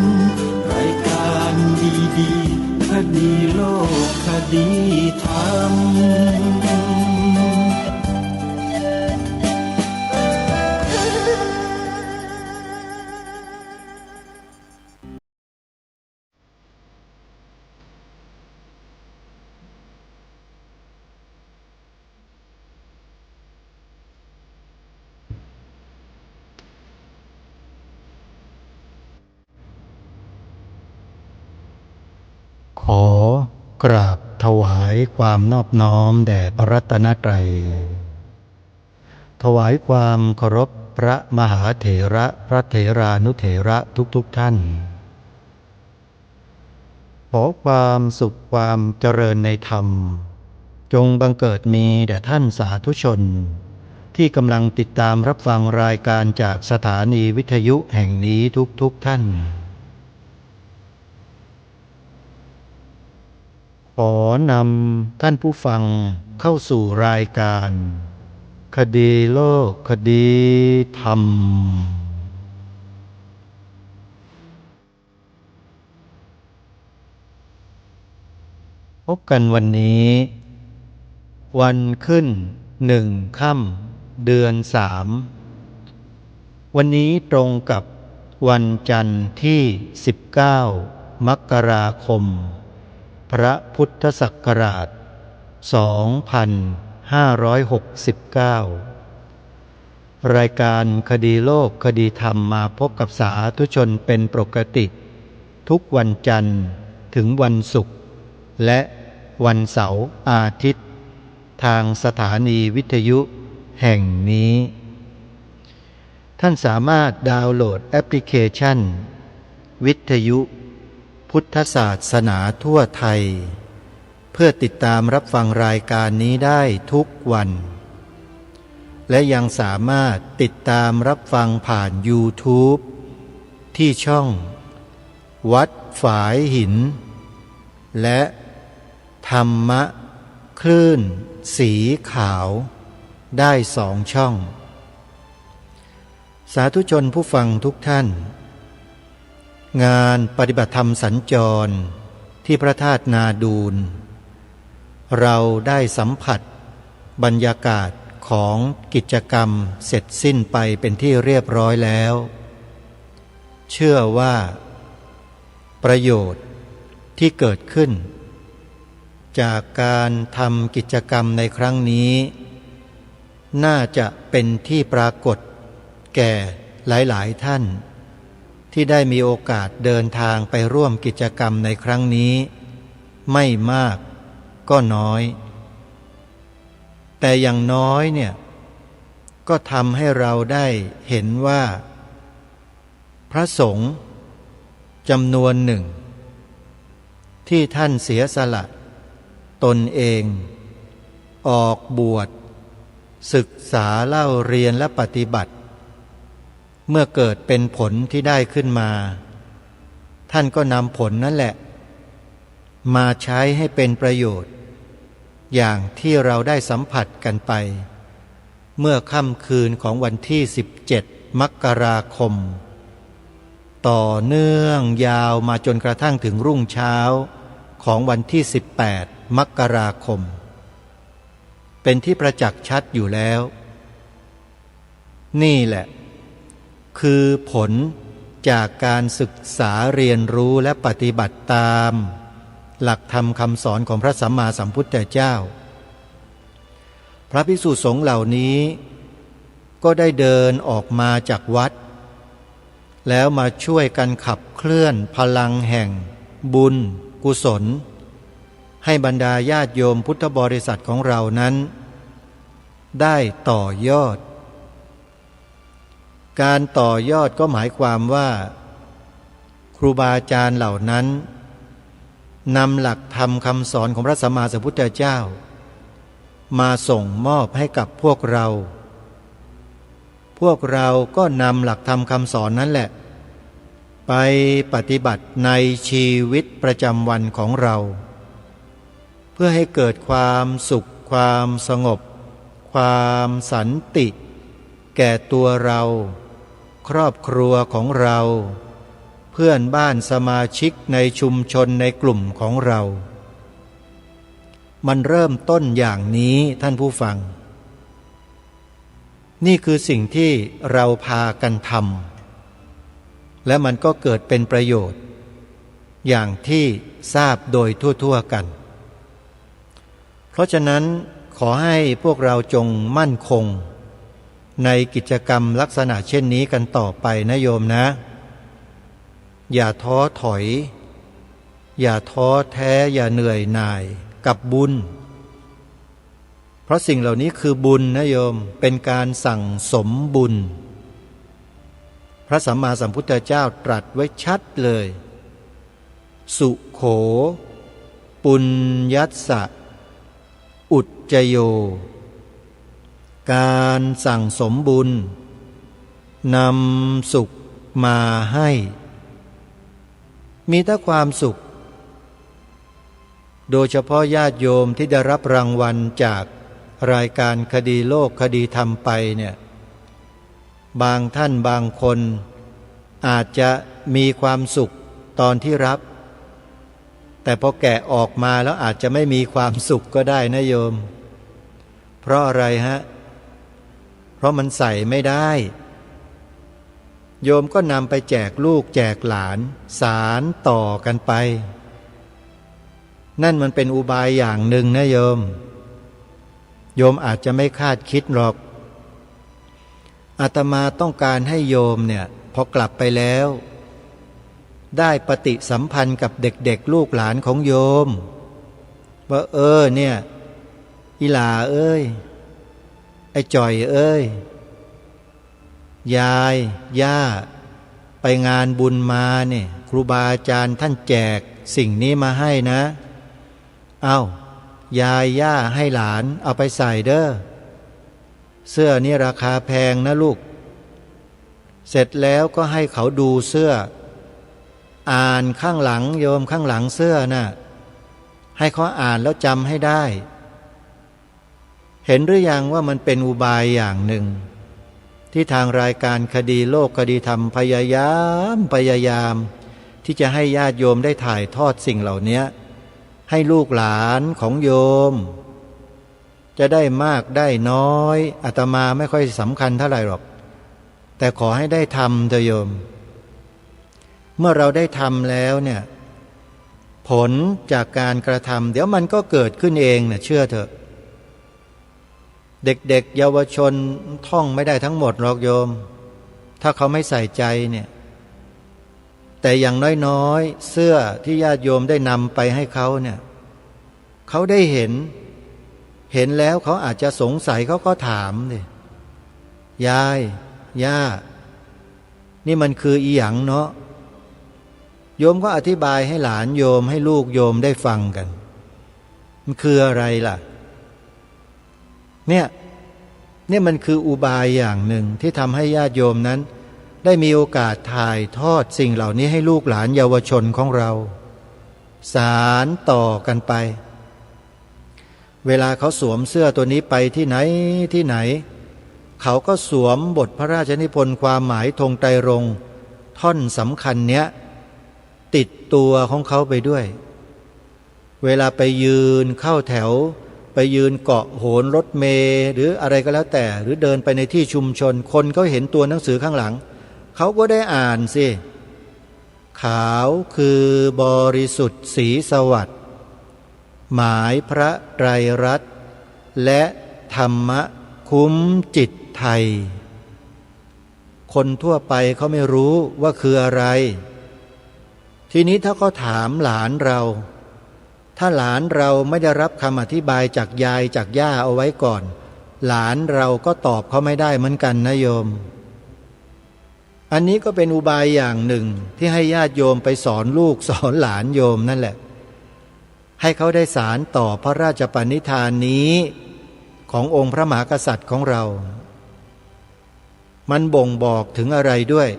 รายการดีคดีโลกคดีธรรม ายความนอบน้อมแด่พระรัตนตรัยถวายความเคารพพระมหาเถระพระเถรานุเถระทุกท่านขอความสุขความเจริญในธรรมจงบังเกิดมีแด่ท่านสาธุชนที่กำลังติดตามรับฟังรายการจากสถานีวิทยุแห่งนี้ทุกท่านขอนำท่านผู้ฟังเข้าสู่รายการคดีโลกคดีธรรมพบกันวันนี้วันขึ้น1 ค่ำเดือน 3วันนี้ตรงกับวันจันทร์ที่19 มกราคมพระพุทธศักราช 2569 รายการคดีโลกคดีธรรมมาพบกับสาธุชนเป็นปกติทุกวันจันทร์ถึงวันศุกร์และวันเสาร์อาทิตย์ทางสถานีวิทยุแห่งนี้ท่านสามารถดาวน์โหลดแอปพลิเคชันวิทยุพุทธศาสนาทั่วไทยเพื่อติดตามรับฟังรายการนี้ได้ทุกวันและยังสามารถติดตามรับฟังผ่าน YouTube ที่ช่องวัดฝายหินและธรรมะคลื่นสีขาวได้2 ช่องสาธุชนผู้ฟังทุกท่านงานปฏิบัติธรรมสัญจรที่พระธาตุนาดูลเราได้สัมผัสบรรยากาศของกิจกรรมเสร็จสิ้นไปเป็นที่เรียบร้อยแล้วเชื่อว่าประโยชน์ที่เกิดขึ้นจากการทำกิจกรรมในครั้งนี้น่าจะเป็นที่ปรากฏแก่หลายๆท่านที่ได้มีโอกาสเดินทางไปร่วมกิจกรรมในครั้งนี้ไม่มากก็น้อยแต่อย่างน้อยเนี่ยก็ทำให้เราได้เห็นว่าพระสงฆ์จำนวนหนึ่งที่ท่านเสียสละตนเองออกบวชศึกษาเล่าเรียนและปฏิบัติเมื่อเกิดเป็นผลที่ได้ขึ้นมาท่านก็นำผลนั่นแหละมาใช้ให้เป็นประโยชน์อย่างที่เราได้สัมผัสกันไปเมื่อค่ำคืนของวันที่17 มกราคมต่อเนื่องยาวมาจนกระทั่งถึงรุ่งเช้าของวันที่18 มกราคมเป็นที่ประจักษ์ชัดอยู่แล้วนี่แหละคือผลจากการศึกษาเรียนรู้และปฏิบัติตามหลักธรรมคำสอนของพระสัมมาสัมพุทธเจ้าพระภิกษุสงฆ์เหล่านี้ก็ได้เดินออกมาจากวัดแล้วมาช่วยกันขับเคลื่อนพลังแห่งบุญกุศลให้บรรดาญาติโยมพุทธบริษัทของเรานั้นได้ต่อยอดการต่อยอดก็หมายความว่าครูบาอาจารย์เหล่านั้นนำหลักธรรมคำสอนของพระสัมมาสัมพุทธเจ้ามาส่งมอบให้กับพวกเราก็นำหลักธรรมคำสอนนั้นแหละไปปฏิบัติในชีวิตประจำวันของเราเพื่อให้เกิดความสุขความสงบความสันติแก่ตัวเราครอบครัวของเราเพื่อนบ้านสมาชิกในชุมชนในกลุ่มของเรามันเริ่มต้นอย่างนี้ท่านผู้ฟังนี่คือสิ่งที่เราพากันทำและมันก็เกิดเป็นประโยชน์อย่างที่ทราบโดยทั่วๆกันเพราะฉะนั้นขอให้พวกเราจงมั่นคงในกิจกรรมลักษณะเช่นนี้กันต่อไปนะโยมนะอย่าท้อถอยอย่าท้อแท้อย่าเหนื่อยหน่าย กับบุญเพราะสิ่งเหล่านี้คือบุญนะโยมเป็นการสั่งสมบุญพระสัมมาสัมพุทธเจ้าตรัสไว้ชัดเลยสุโขปุญญัสสะอุจจโยการสั่งสมบุญนำสุขมาให้มีแต่ความสุขโดยเฉพาะญาติโยมที่ได้รับรางวัลจากรายการคดีโลกคดีธรรมไปเนี่ยบางท่านบางคนอาจจะมีความสุขตอนที่รับแต่พอแกะออกมาแล้วอาจจะไม่มีความสุขก็ได้นะโยมเพราะอะไรฮะเพราะมันใส่ไม่ได้โยมก็นำไปแจกลูกแจกหลานสารต่อกันไปนั่นมันเป็นอุบายอย่างหนึ่งนะโยมอาจจะไม่คาดคิดหรอกอาตมาต้องการให้โยมเนี่ยพอกลับไปแล้วได้ปฏิสัมพันธ์กับเด็กๆลูกหลานของโยมว่าเนี่ยอีหลาเอ้ยไอ้จ่อยเอ้ยยายย่าไปงานบุญมาเนี่ยครูบาอาจารย์ท่านแจกสิ่งนี้มาให้นะยายย่าให้หลานเอาไปใส่เด้อเสื้อนี่ราคาแพงนะลูกเสร็จแล้วก็ให้เขาดูเสื้ออ่านข้างหลังโยมข้างหลังเสื้อน่ะให้เขาอ่านแล้วจำให้ได้เห็นหรือยังว่ามันเป็นอุบายอย่างหนึ่งที่ทางรายการคดีโลกคดีธรรมพยายามที่จะให้ญาติโยมได้ถ่ายทอดสิ่งเหล่านี้ให้ลูกหลานของโยมจะได้มากได้น้อยอาตมาไม่ค่อยสำคัญเท่าไหร่หรอกแต่ขอให้ได้ทำเถอะโยมเมื่อเราได้ทำแล้วเนี่ยผลจากการกระทำเดี๋ยวมันก็เกิดขึ้นเองเนี่ยเชื่อเถอะเด็กๆเยาวชนท่องไม่ได้ทั้งหมดหรอกโยมถ้าเขาไม่ใส่ใจเนี่ยแต่อย่างน้อยๆเสื้อที่ญาติโยมได้นำไปให้เขาเนี่ยเขาได้เห็นแล้วเขาอาจจะสงสัยเขาก็ถามดิยายย่านี่มันคืออีหยังเนาะโยมก็อธิบายให้หลานโยมให้ลูกโยมได้ฟังกันมันคืออะไรล่ะเนี่ยมันคืออุบายอย่างหนึ่งที่ทำให้ญาติโยมนั้นได้มีโอกาสถ่ายทอดสิ่งเหล่านี้ให้ลูกหลานเยาวชนของเราสานต่อกันไปเวลาเขาสวมเสื้อตัวนี้ไปที่ไหนเขาก็สวมบทพระราชนิพนธ์ความหมายธงไตรรงค์ท่อนสำคัญเนี้ยติดตัวของเขาไปด้วยเวลาไปยืนเข้าแถวไปยืนเกาะโหนรถเมล์หรืออะไรก็แล้วแต่หรือเดินไปในที่ชุมชนคนเขาเห็นตัวหนังสือข้างหลังเขาก็ได้อ่านสิขาวคือบริสุทธิ์ศรีสวัสดิ์หมายพระไตรรัตน์และธรรมะคุ้มจิตไทยคนทั่วไปเขาไม่รู้ว่าคืออะไรทีนี้ถ้าเขาถามหลานเราถ้าหลานเราไม่ได้รับคำอธิบายจากยายจากย่าเอาไว้ก่อนหลานเราก็ตอบเขาไม่ได้เหมือนกันนะโยมอันนี้ก็เป็นอุบายอย่างหนึ่งที่ให้ญาติโยมไปสอนลูกสอนหลานโยมนั่นแหละให้เขาได้สารต่อพระราชปณิธานนี้ขององค์พระมหากษัตริย์ของเรามันบ่งบอกถึงอะไรด้วย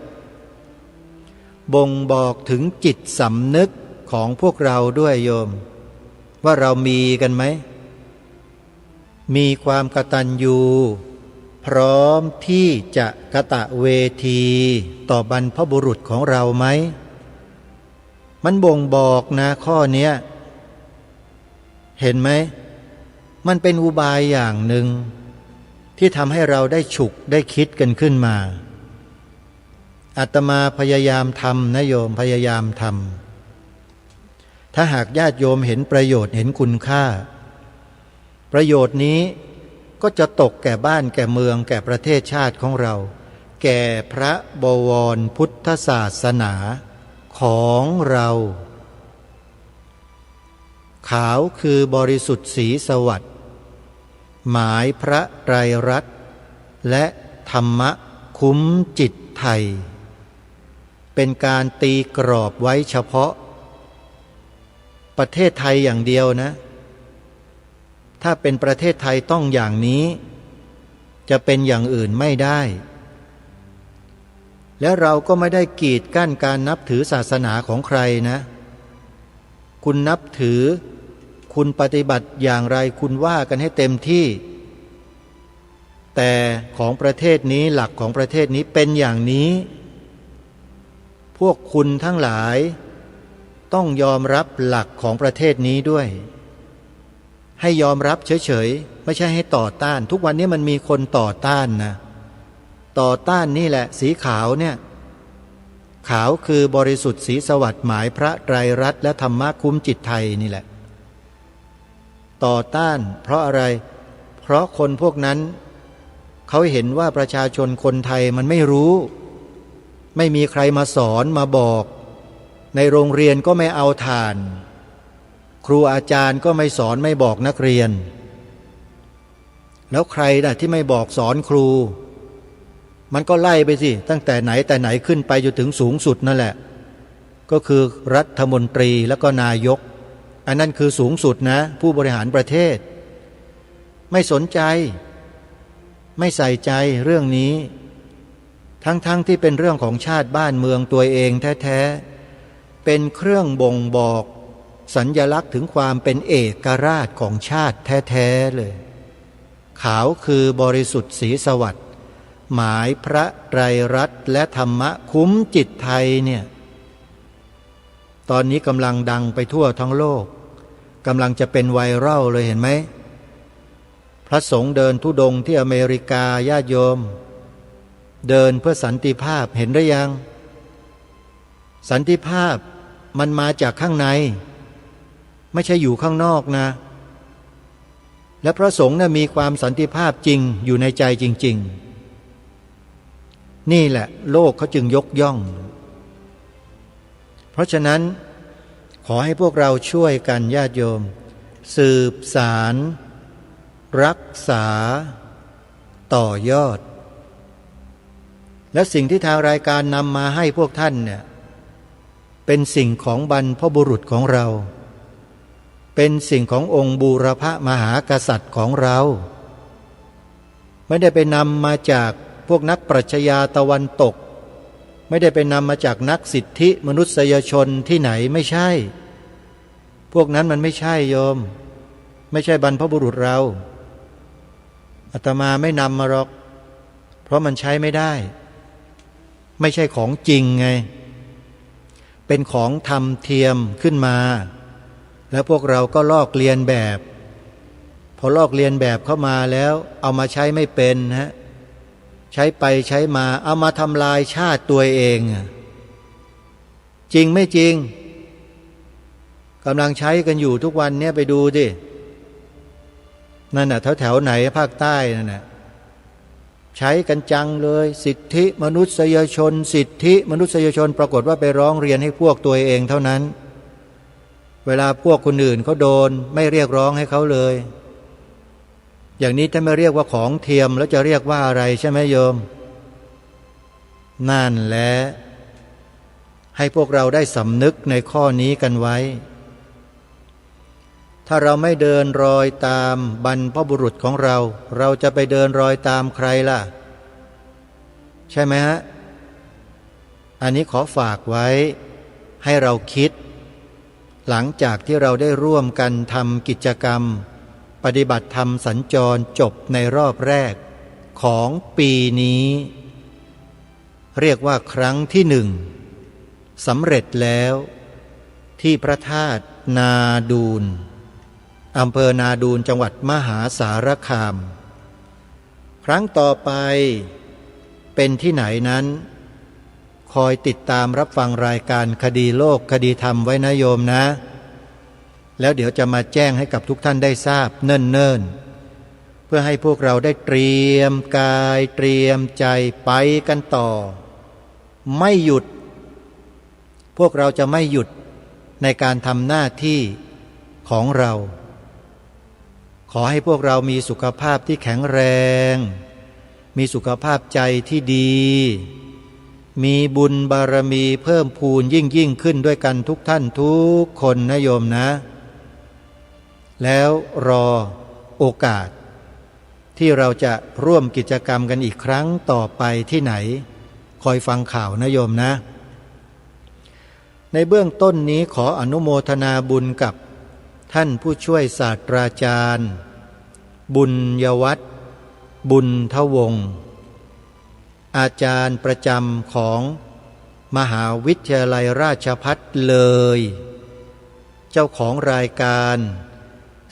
บ่งบอกถึงจิตสำนึกของพวกเราด้วยโยมว่าเรามีกันไหมมีความกตัญญูพร้อมที่จะกตเวทีต่อบรรพบุรุษของเราไหมมันบ่งบอกนะข้อเนี้ยเห็นไหมมันเป็นอุบายอย่างหนึ่งที่ทำให้เราได้ฉุกได้คิดกันขึ้นมาอาตมาพยายามทำนะโยมพยายามทำถ้าหากญาติโยมเห็นประโยชน์เห็นคุณค่าประโยชน์นี้ก็จะตกแก่บ้านแก่เมืองแก่ประเทศชาติของเราแก่พระบวรพุทธศาสนาของเรา ขาวคือบริสุทธิ์สีสวัสดิ์หมายพระไตรรัตน์และธรรมะคุ้มจิตไทยเป็นการตีกรอบไว้เฉพาะประเทศไทยอย่างเดียวนะถ้าเป็นประเทศไทยต้องอย่างนี้จะเป็นอย่างอื่นไม่ได้และเราก็ไม่ได้กีดกั้นการนับถือศาสนาของใครนะคุณนับถือคุณปฏิบัติอย่างไรคุณว่ากันให้เต็มที่แต่ของประเทศนี้หลักของประเทศนี้เป็นอย่างนี้พวกคุณทั้งหลายต้องยอมรับหลักของประเทศนี้ด้วยให้ยอมรับเฉยๆไม่ใช่ให้ต่อต้านทุกวันนี้มันมีคนต่อต้านนะต่อต้านนี่แหละสีขาวเนี่ยขาวคือบริสุทธิ์สีสวัสดิ์หมายพระไตรรัตน์และธรรมะคุ้มจิตไทยนี่แหละต่อต้านเพราะอะไรเพราะคนพวกนั้นเขาเห็นว่าประชาชนคนไทยมันไม่รู้ไม่มีใครมาสอนมาบอกในโรงเรียนก็ไม่เอาถ่านครูอาจารย์ก็ไม่สอนไม่บอกนักเรียนแล้วใครน่ะที่ไม่บอกสอนครูมันก็ไล่ไปสิตั้งแต่ไหนแต่ไหนขึ้นไปจนถึงสูงสุดนั่นแหละก็คือรัฐมนตรีแล้วก็นายกอันนั้นคือสูงสุดนะผู้บริหารประเทศไม่สนใจไม่ใส่ใจเรื่องนี้ทั้งที่เป็นเรื่องของชาติบ้านเมืองตัวเองแท้ๆเป็นเครื่องบ่งบอกสัญลักษณ์ถึงความเป็นเอกราชของชาติแท้ๆเลยขาวคือบริสุทธิ์สีสวัสดิ์หมายพระไตรรัตน์และธรรมะคุ้มจิตไทยเนี่ยตอนนี้กำลังดังไปทั่วทั้งโลกกำลังจะเป็นไวรัลเลยเห็นไหมพระสงฆ์เดินธุดงค์ที่อเมริกาญาติโยมเดินเพื่อสันติภาพเห็นหรือยังสันติภาพมันมาจากข้างในไม่ใช่อยู่ข้างนอกนะและพระสงฆ์น่ะมีความสันติภาพจริงอยู่ในใจจริงๆนี่แหละโลกเขาจึงยกย่องเพราะฉะนั้นขอให้พวกเราช่วยกันญาติโยมสืบสารรักษาต่อยอดและสิ่งที่ทางรายการนำมาให้พวกท่านเนี่ยเป็นสิ่งของบรรพบุรุษของเราเป็นสิ่งขององค์บูรพมหากษัตริย์ของเราไม่ได้ไปนำมาจากพวกนักปรัชญาตะวันตกไม่ได้ไปนำมาจากนักสิทธิมนุษยชนที่ไหนไม่ใช่พวกนั้นมันไม่ใช่โยมไม่ใช่บรรพบุรุษเราอาตมาไม่นำมาหรอกเพราะมันใช้ไม่ได้ไม่ใช่ของจริงไงเป็นของทำเทียมขึ้นมาแล้วพวกเราก็ลอกเลียนแบบพอลอกเลียนแบบเข้ามาแล้วเอามาใช้ไม่เป็นฮะใช้ไปใช้มาเอามาทำลายชาติตัวเองจริงไม่จริงกำลังใช้กันอยู่ทุกวันเนี่ยไปดูดินั่นน่ะแถวไหนภาคใต้นั่นน่ะใช้กันจังเลยสิทธิมนุษยชนสิทธิมนุษยชนปรากฏว่าไปร้องเรียนให้พวกตัวเองเท่านั้นเวลาพวกคนอื่นเขาโดนไม่เรียกร้องให้เขาเลยอย่างนี้ถ้าไม่เรียกว่าของเทียมแล้วจะเรียกว่าอะไรใช่ไหมโยมนั่นแหละให้พวกเราได้สำนึกในข้อนี้กันไว้ถ้าเราไม่เดินรอยตามบรรพบุรุษของเราเราจะไปเดินรอยตามใครล่ะใช่ไหมฮะอันนี้ขอฝากไว้ให้เราคิดหลังจากที่เราได้ร่วมกันทำกิจกรรมปฏิบัติธรรมสัญจรจบในรอบแรกของปีนี้เรียกว่าครั้งที่หนึ่งสำเร็จแล้วที่พระธาตุนาดูลอำเภอนาดูลจังหวัดมหาสารคามครั้งต่อไปเป็นที่ไหนนั้นคอยติดตามรับฟังรายการคดีโลกคดีธรรมไว้นะโยมนะแล้วเดี๋ยวจะมาแจ้งให้กับทุกท่านได้ทราบเนิ่นๆเพื่อให้พวกเราได้เตรียมกายเตรียมใจไปกันต่อไม่หยุดพวกเราจะไม่หยุดในการทำหน้าที่ ของเรา ขอให้พวกเรามีสุขภาพที่แข็งแรง มีสุขภาพใจที่ดี มีบุญบารมีเพิ่มพูนยิ่งขึ้นด้วยกันทุกท่านทุกคนนะโยมนะ แล้วรอโอกาสที่เราจะร่วมกิจกรรมกันอีกครั้งต่อไปที่ไหนคอยฟังข่าวนะโยมนะ ในเบื้องต้นนี้ขออนุโมทนาบุญกับท่านผู้ช่วยศาสตราจารย์บุญยวัฒน์บุญทวงศ์อาจารย์ประจำของมหาวิทยาลัยราชภัฏเลยเจ้าของรายการ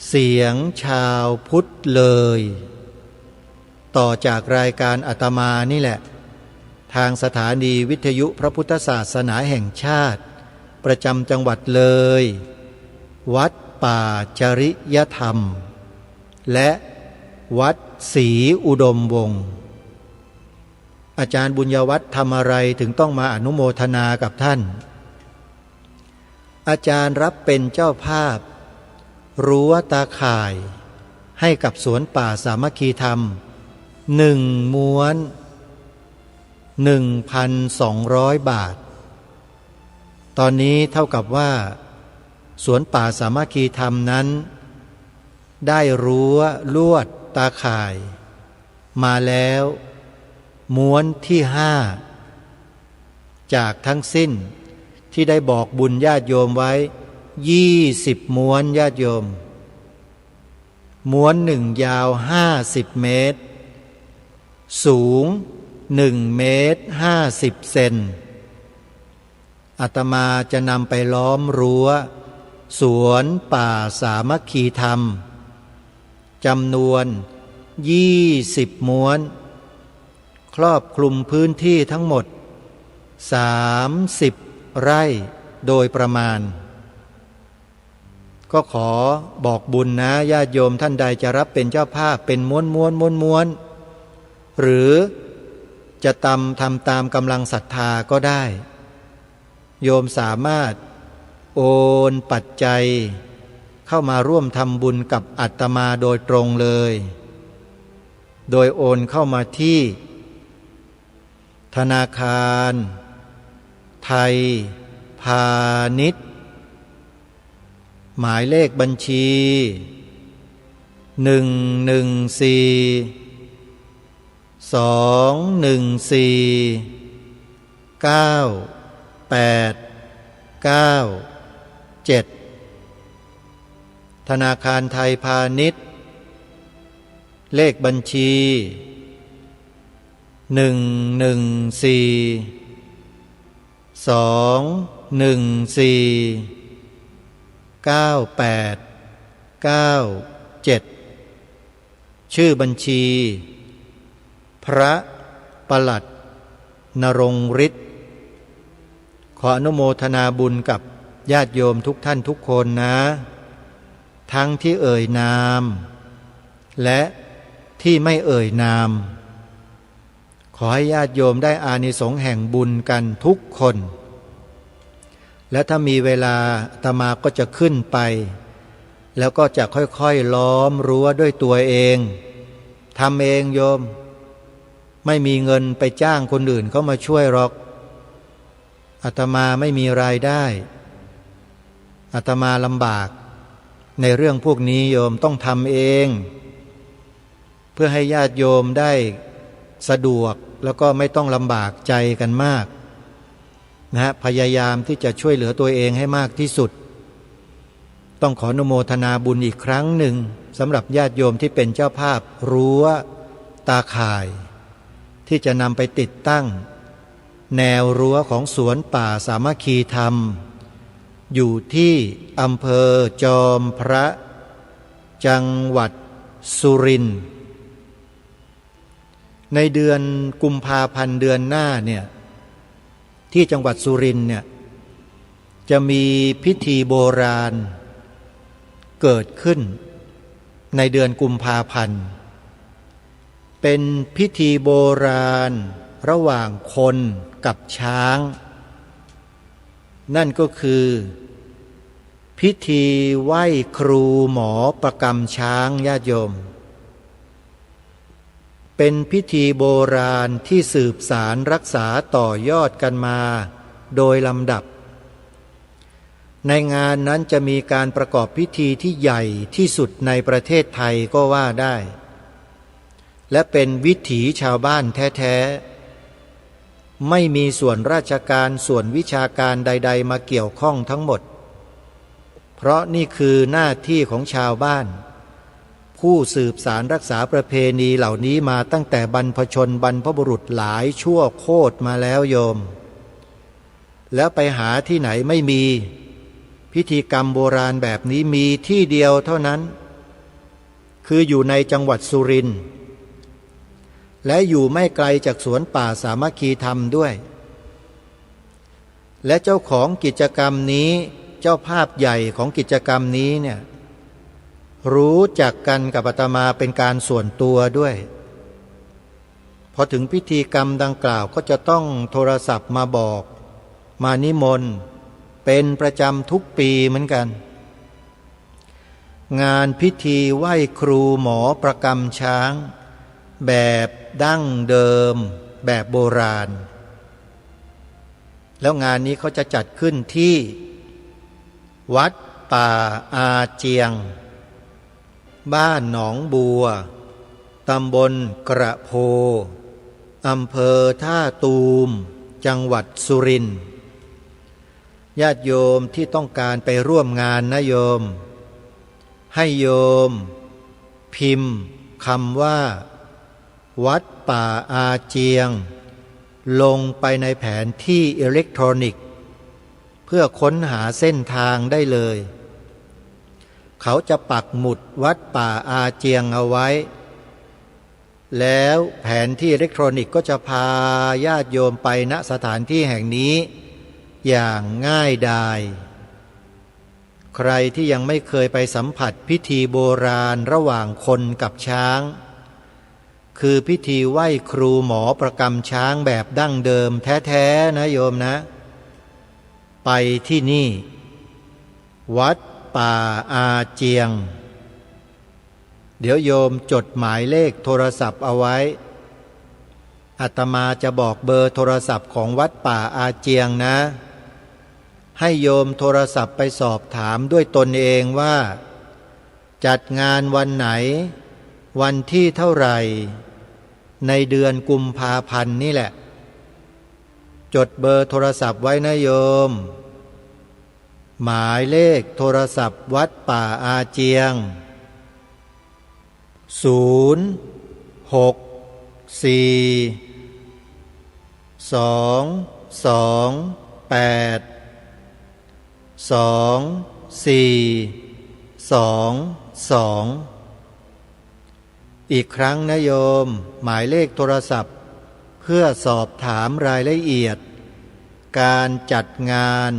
เสียงชาวพุทธเลยต่อจากรายการอาตมานี่แหละทางสถานีวิทยุพระพุทธศาสนาแห่งชาติประจำจังหวัดเลยวัดป่าจริยธรรมและวัดศรีอุดมวงศ์อาจารย์บุญยวัฒน์ทำอะไรถึงต้องมาอนุโมทนากับท่านอาจารย์รับเป็นเจ้าภาพรั้วตาข่ายให้กับสวนป่าสามัคคีธรรม1 ม้วน 1,200 บาทตอนนี้เท่ากับว่าสวนป่าสามัคคีธรรมนั้นได้รั้วลวดตาข่ายมาแล้วม้วนที่5จากทั้งสิ้นที่ได้บอกบุญญาติโยมไว้20 ม้วนญาติโยมม้วนหนึ่งยาว50 เมตรสูง1 เมตร 50 เซนอาตมาจะนำไปล้อมรั้วสวนป่าสามัคคีธรรมจำนวน20 ม้วนครอบคลุมพื้นที่ทั้งหมด30 ไร่โดยประมาณก็ขอบอกบุญนะญาติโยมท่านใดจะรับเป็นเจ้าภาพเป็นม้วนหรือจะทำตามกำลังศรัทธาก็ได้โยมสามารถโอนปัจจัยเข้ามาร่วมทำบุญกับอาตมาโดยตรงเลยโดยโอนเข้ามาที่ธนาคารไทยพาณิชย์หมายเลขบัญชี114-214-9897ธนาคารไทยพาณิชย์เลขบัญชี114-214-9897ชื่อบัญชีพระประหลัดนรงฤทธิ์ขออนุโมทนาบุญกับญาติโยมทุกท่านทุกคนนะทั้งที่เอ่ยนามและที่ไม่เอ่ยนามขอให้ญาติโยมได้อานิสงส์แห่งบุญกันทุกคนและถ้ามีเวลาอาตมาก็จะขึ้นไปแล้วก็จะค่อยๆล้อมรั้วด้วยตัวเองทำเองโยมไม่มีเงินไปจ้างคนอื่นเขามาช่วยหรอกอาตมาไม่มีรายได้อาตมาลำบากในเรื่องพวกนี้โยมต้องทำเองเพื่อให้ญาติโยมได้สะดวกแล้วก็ไม่ต้องลำบากใจกันมากนะพยายามที่จะช่วยเหลือตัวเองให้มากที่สุดต้องขออนุโมทนาบุญอีกครั้งหนึ่งสำหรับญาติโยมที่เป็นเจ้าภาพรั้วตาข่ายที่จะนำไปติดตั้งแนวรั้วของสวนป่าสามัคคีธรรมอยู่ที่อำเภอจอมพระจังหวัดสุรินทร์ในเดือนกุมภาพันธ์เดือนหน้าเนี่ยที่จังหวัดสุรินทร์เนี่ยจะมีพิธีโบราณเกิดขึ้นในเดือนกุมภาพันธ์เป็นพิธีโบราณระหว่างคนกับช้างนั่นก็คือ พิธีไหว้ครูหมอประกำช้างญาติโยมเป็นพิธีโบราณที่สืบสารรักษาต่อยอดกันมาโดยลำดับในงานนั้นจะมีการประกอบพิธีที่ใหญ่ที่สุดในประเทศไทยก็ว่าได้และเป็นวิถีชาวบ้านแท้ๆไม่มีส่วนราชการส่วนวิชาการใดๆมาเกี่ยวข้องทั้งหมดเพราะนี่คือหน้าที่ของชาวบ้านผู้สืบสารรักษาประเพณีเหล่านี้มาตั้งแต่บรรพชนบรรพบุรุษหลายชั่วโคตรมาแล้วโยมแล้วไปหาที่ไหนไม่มีพิธีกรรมโบราณแบบนี้มีที่เดียวเท่านั้นคืออยู่ในจังหวัดสุรินทร์และอยู่ไม่ไกลจากสวนป่าสามัคคีธรรมด้วยและเจ้าของกิจกรรมนี้เจ้าภาพใหญ่ของกิจกรรมนี้เนี่ยรู้จักกันกับอาตมาเป็นการส่วนตัวด้วยพอถึงพิธีกรรมดังกล่าวก็จะต้องโทรศัพท์มาบอกมานิมนต์เป็นประจำทุกปีเหมือนกันงานพิธีไหว้ครูหมอประกำช้างแบบดั้งเดิมแบบโบราณแล้วงานนี้เขาจะจัดขึ้นที่วัดป่าอาเจียงบ้านหนองบัวตำบลกระโพอำเภอท่าตูมจังหวัดสุรินทร์ญาติโยมที่ต้องการไปร่วมงานนะโยมให้โยมพิมพ์คำว่าวัดป่าอาเจียงลงไปในแผนที่อิเล็กทรอนิกส์เพื่อค้นหาเส้นทางได้เลยเขาจะปักหมุดวัดป่าอาเจียงเอาไว้แล้วแผนที่อิเล็กทรอนิกส์ก็จะพาญาติโยมไปณสถานที่แห่งนี้อย่างง่ายดายใครที่ยังไม่เคยไปสัมผัสพิธีโบราณระหว่างคนกับช้างคือพิธีไหว้ครูหมอประกำช้างแบบดั้งเดิมแท้ๆนะโยมนะไปที่นี่วัดป่าอาเจียงเดี๋ยวโยมจดหมายเลขโทรศัพท์เอาไว้อาตมาจะบอกเบอร์โทรศัพท์ของวัดป่าอาเจียงนะให้โยมโทรศัพท์ไปสอบถามด้วยตนเองว่าจัดงานวันไหนวันที่เท่าไหร่ในเดือนกุมภาพันธ์นี่แหละจดเบอร์โทรศัพท์ไว้นะโยมหมายเลขโทรศัพท์วัดป่าอาเจียง062-824-2422อีกครั้งนะโยมหมายเลขโทรศัพท์เพื่อสอบถามรายละเอียดการจัดงาน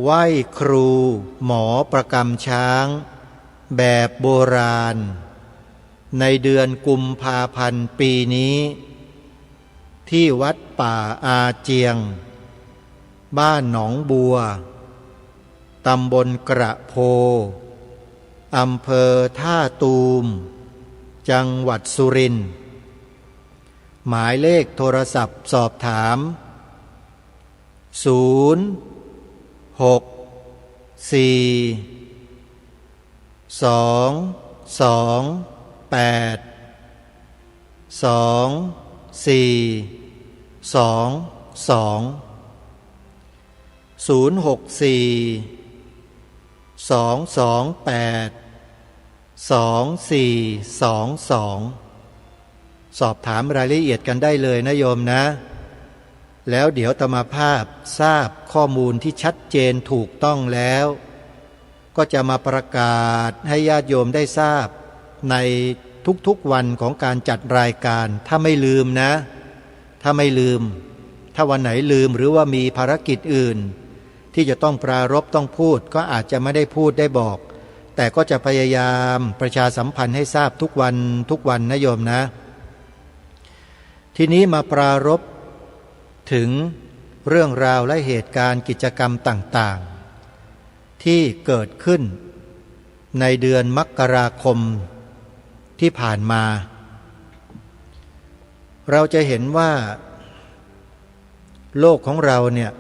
ไหว้ครูหมอประกำช้างแบบโบราณในเดือนกุมภาพันธ์ปีนี้ที่วัดป่าอาเจียงบ้านหนองบัวตำบลกระโพอำเภอท่าตูมจังหวัดสุรินทร์หมายเลขโทรศัพท์สอบถามสอบถามรายละเอียดกันได้เลยนะโยมนะแล้วเดี๋ยวอาตมาภาพทราบข้อมูลที่ชัดเจนถูกต้องแล้วก็จะมาประกาศให้ญาติโยมได้ทราบในทุกๆวันของการจัดรายการถ้าไม่ลืมนะถ้าไม่ลืมถ้าวันไหนลืมหรือว่ามีภารกิจอื่นที่จะต้องปรารภต้องพูดก็อาจจะไม่ได้พูดได้บอกแต่ก็จะพยายามประชาสัมพันธ์ให้ทราบทุกวันนะโยมนะทีนี้มาปรารภถึงเรื่องราวและเหตุการณ์กิจกรรมต่างๆ ที่เกิดขึ้นในเดือนมกราคมที่ผ่านมาเราจะเห็นว่าโลกของเราเนี่ย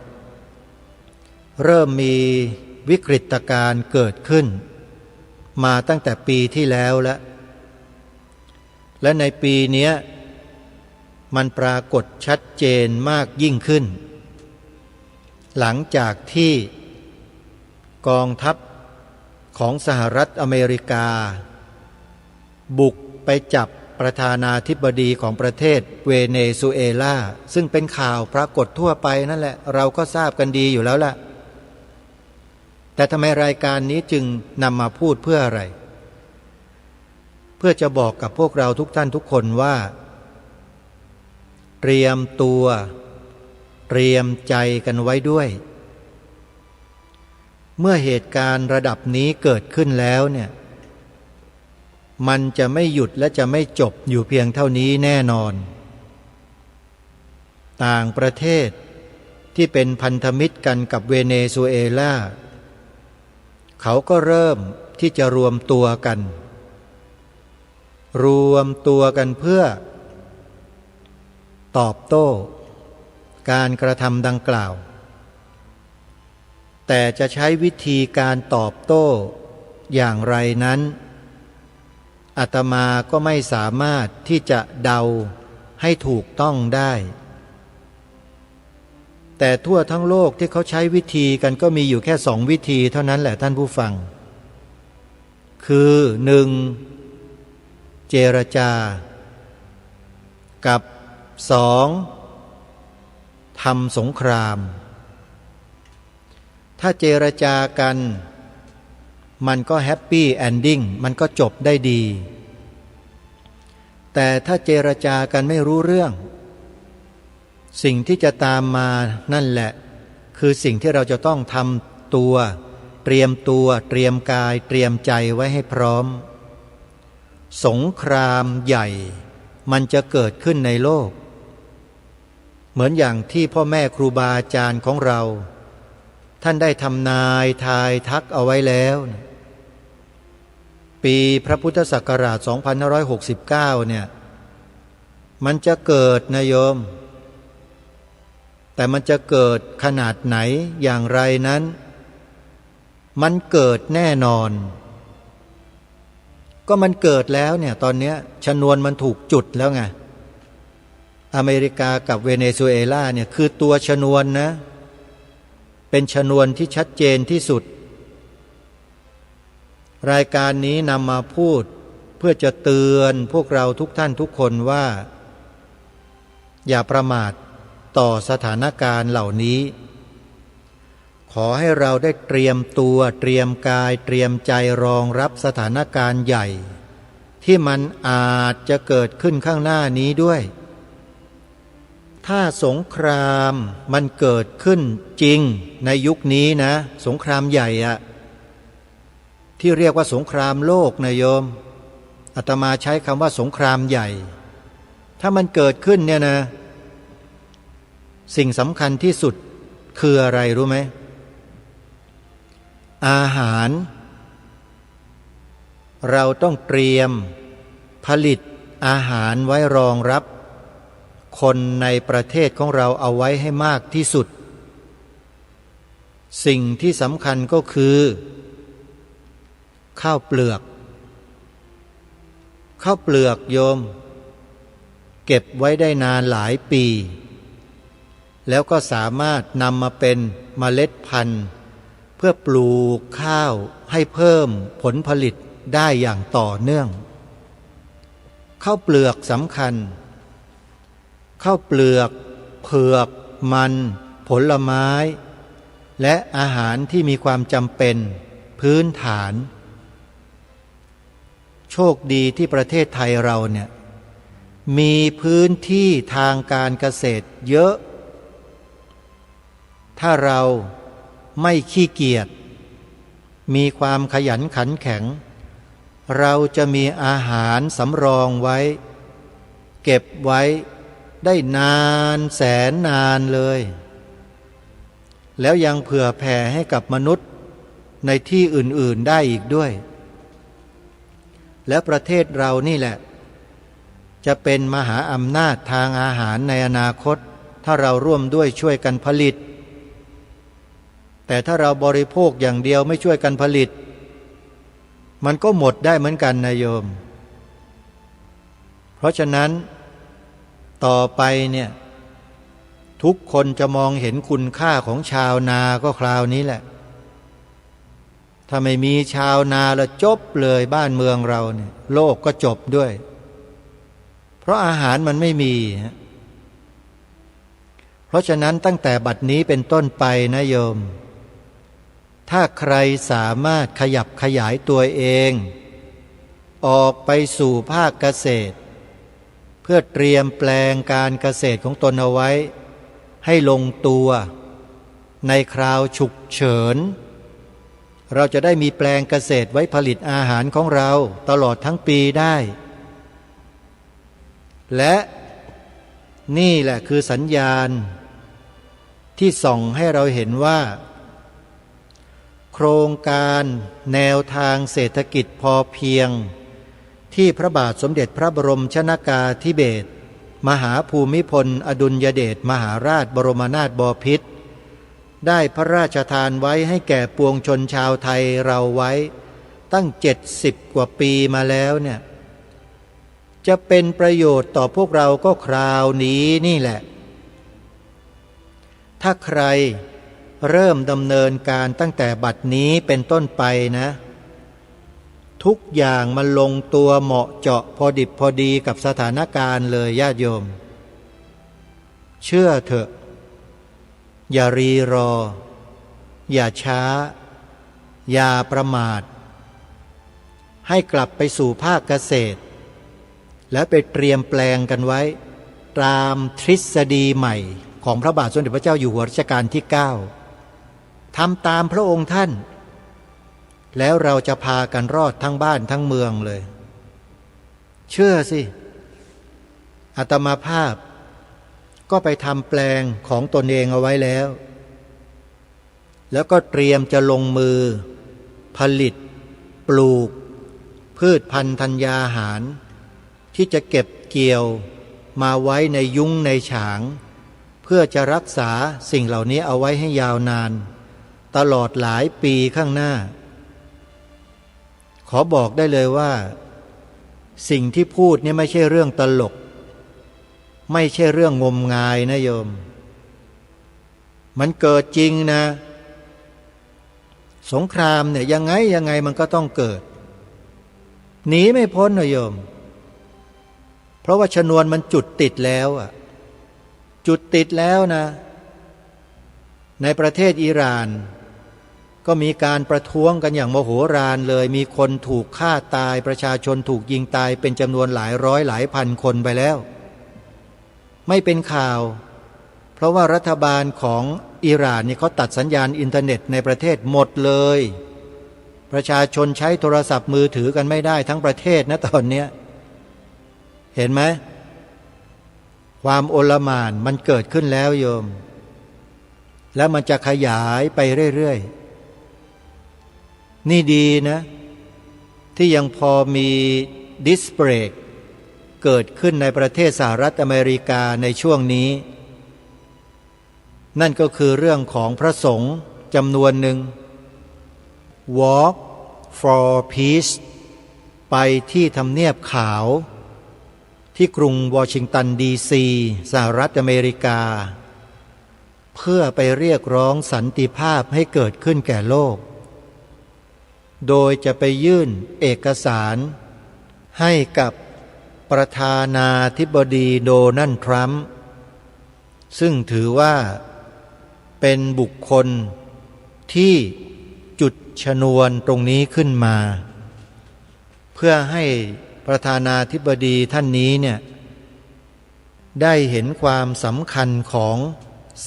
เริ่มมีวิกฤตการณ์เกิดขึ้นมาตั้งแต่ปีที่แล้วและในปีนี้มันปรากฏชัดเจนมากยิ่งขึ้นหลังจากที่กองทัพของสหรัฐอเมริกาบุกไปจับประธานาธิบดีของประเทศเวเนซุเอลาซึ่งเป็นข่าวปรากฏทั่วไปนั่นแหละเราก็ทราบกันดีอยู่แล้วล่ะแต่ทำไมรายการนี้จึงนำมาพูดเพื่ออะไรเพื่อจะบอกกับพวกเราทุกท่านทุกคนว่าเตรียมตัวเตรียมใจกันไว้ด้วยเมื่อเหตุการณ์ระดับนี้เกิดขึ้นแล้วเนี่ยมันจะไม่หยุดและจะไม่จบอยู่เพียงเท่านี้แน่นอนต่างประเทศที่เป็นพันธมิตรกันกับเวเนซุเอลาเขาก็เริ่มที่จะรวมตัวกันเพื่อตอบโต้การกระทำดังกล่าวแต่จะใช้วิธีการตอบโต้อย่างไรนั้นอาตมาก็ไม่สามารถที่จะเดาให้ถูกต้องได้แต่ทั่วทั้งโลกที่เขาใช้วิธีกันก็มีอยู่แค่2 วิธีเท่านั้นแหละท่านผู้ฟังคือ 1. เจรจากับ 2. ทำสงครามถ้าเจรจากันมันก็แฮปปี้แอนดิ้งมันก็จบได้ดีแต่ถ้าเจรจากันไม่รู้เรื่องสิ่งที่จะตามมานั่นแหละคือสิ่งที่เราจะต้องทำตัวเตรียมกายเตรียมใจไว้ให้พร้อมสงครามใหญ่มันจะเกิดขึ้นในโลกเหมือนอย่างที่พ่อแม่ครูบาอาจารย์ของเราท่านได้ทำนายทายทักเอาไว้แล้วปีพระพุทธศักราช 2569 เนี่ยมันจะเกิดนะโยมแต่มันจะเกิดขนาดไหนอย่างไรนั้นมันเกิดแน่นอนก็มันเกิดแล้วเนี่ยตอนนี้ชนวนมันถูกจุดแล้วไงอเมริกากับเวเนซุเอลาเนี่ยคือตัวชนวนนะเป็นชนวนที่ชัดเจนที่สุดรายการนี้นำมาพูดเพื่อจะเตือนพวกเราทุกท่านทุกคนว่าอย่าประมาทต่อสถานการณ์เหล่านี้ขอให้เราได้เตรียมตัวเตรียมกายเตรียมใจรองรับสถานการณ์ใหญ่ที่มันอาจจะเกิดขึ้นข้างหน้านี้ด้วยถ้าสงครามมันเกิดขึ้นจริงในยุคนี้นะสงครามใหญ่อะที่เรียกว่าสงครามโลกนะโยมอาตมาใช้คำว่าสงครามใหญ่ถ้ามันเกิดขึ้นเนี่ยนะสิ่งสำคัญที่สุดคืออะไรรู้ไหมอาหารเราต้องเตรียมผลิตอาหารไว้รองรับคนในประเทศของเราเอาไว้ให้มากที่สุดสิ่งที่สำคัญก็คือข้าวเปลือกโยมเก็บไว้ได้นานหลายปีแล้วก็สามารถนำมาเป็นเมล็ดพันธุ์เพื่อปลูกข้าวให้เพิ่มผลผลิตได้อย่างต่อเนื่องข้าวเปลือกสำคัญข้าวเปลือกเผือกมันผลไม้และอาหารที่มีความจำเป็นพื้นฐานโชคดีที่ประเทศไทยเราเนี่ยมีพื้นที่ทางการเกษตรเยอะถ้าเราไม่ขี้เกียจมีความขยันขันแข็งเราจะมีอาหารสำรองไว้เก็บไว้ได้นานแสนนานเลยแล้วยังเผื่อแผ่ให้กับมนุษย์ ในที่อื่นๆได้อีกด้วยและประเทศเรานี่แหละจะเป็นมหาอำนาจทางอาหารในอนาคตถ้าเราร่วมด้วยช่วยกันผลิตแต่ถ้าเราบริโภคอย่างเดียวไม่ช่วยกันผลิตมันก็หมดได้เหมือนกันนะโยมเพราะฉะนั้นต่อไปเนี่ยทุกคนจะมองเห็นคุณค่าของชาวนาก็คราวนี้แหละถ้าไม่มีชาวนาแล้วจบเลยบ้านเมืองเราเนี่ยโลกก็จบด้วยเพราะอาหารมันไม่มีเพราะฉะนั้นตั้งแต่บัดนี้เป็นต้นไปนะโยมถ้าใครสามารถขยับขยายตัวเองออกไปสู่ภาคเกษตรเพื่อเตรียมแปลงการเกษตรของตนเอาไว้ให้ลงตัวในคราวฉุกเฉินเราจะได้มีแปลงเกษตรไว้ผลิตอาหารของเราตลอดทั้งปีได้และนี่แหละคือสัญญาณที่ส่องให้เราเห็นว่าโครงการแนวทางเศรษฐกิจพอเพียงที่พระบาทสมเด็จพระบรมชนกาธิเบศรมหาภูมิพลอดุลยเดชมหาราชบรมนาถบพิตรได้พระราชทานไว้ให้แก่ปวงชนชาวไทยเราไว้ตั้ง70 กว่าปีมาแล้วเนี่ยจะเป็นประโยชน์ต่อพวกเราก็คราวนี้นี่แหละถ้าใครเริ่มดำเนินการตั้งแต่บัดนี้เป็นต้นไปนะทุกอย่างมันลงตัวเหมาะเจาะพอดิบพอดีกับสถานการณ์เลยญาติโยมเชื่อเถอะอย่ารีรออย่าช้าอย่าประมาทให้กลับไปสู่ภาคเกษตรและไปเตรียมแปลงกันไว้ตามทฤษฎีใหม่ของพระบาทสมเด็จพระเจ้าอยู่หัวรัชกาลที่9ทำตามพระองค์ท่านแล้วเราจะพากันรอดทั้งบ้านทั้งเมืองเลยเชื่อสิอาตมาภาพก็ไปทำแปลงของตนเองเอาไว้แล้วก็เตรียมจะลงมือผลิตปลูกพืชพันธุ์ธัญญาหารที่จะเก็บเกี่ยวมาไว้ในยุ้งในฉางเพื่อจะรักษาสิ่งเหล่านี้เอาไว้ให้ยาวนานตลอดหลายปีข้างหน้าขอบอกได้เลยว่าสิ่งที่พูดนี่ไม่ใช่เรื่องตลกไม่ใช่เรื่องงมงายนะโยมมันเกิดจริงนะสงครามเนี่ยยังไงมันก็ต้องเกิดหนีไม่พ้นนะโยมเพราะว่าชนวนมันจุดติดแล้วอ่ะจุดติดแล้วนะในประเทศอิหร่านก็มีการประท้วงกันอย่างโมโหฬารเลยมีคนถูกฆ่าตายประชาชนถูกยิงตายเป็นจำนวนหลายร้อยหลายพันคนไปแล้วไม่เป็นข่าวเพราะว่ารัฐบาลของอิหร่านนี่เขาตัดสัญญาณอินเทอร์เน็ตในประเทศหมดเลยประชาชนใช้โทรศัพท์มือถือกันไม่ได้ทั้งประเทศนะตอนนี้เห็นไหมความโอลหม่านมันเกิดขึ้นแล้วโยมแล้วมันจะขยายไปเรื่อยๆนี่ดีนะที่ยังพอมีดิสเบรกเกิดขึ้นในประเทศสหรัฐอเมริกาในช่วงนี้นั่นก็คือเรื่องของพระสงฆ์จำนวนหนึ่ง Walk for Peace ไปที่ทำเนียบขาวที่กรุงวอชิงตันดีซีสหรัฐอเมริกาเพื่อไปเรียกร้องสันติภาพให้เกิดขึ้นแก่โลกโดยจะไปยื่นเอกสารให้กับประธานาธิบดีโดนัลด์ทรัมป์ซึ่งถือว่าเป็นบุคคลที่จุดชนวนตรงนี้ขึ้นมาเพื่อให้ประธานาธิบดีท่านนี้เนี่ยได้เห็นความสำคัญของ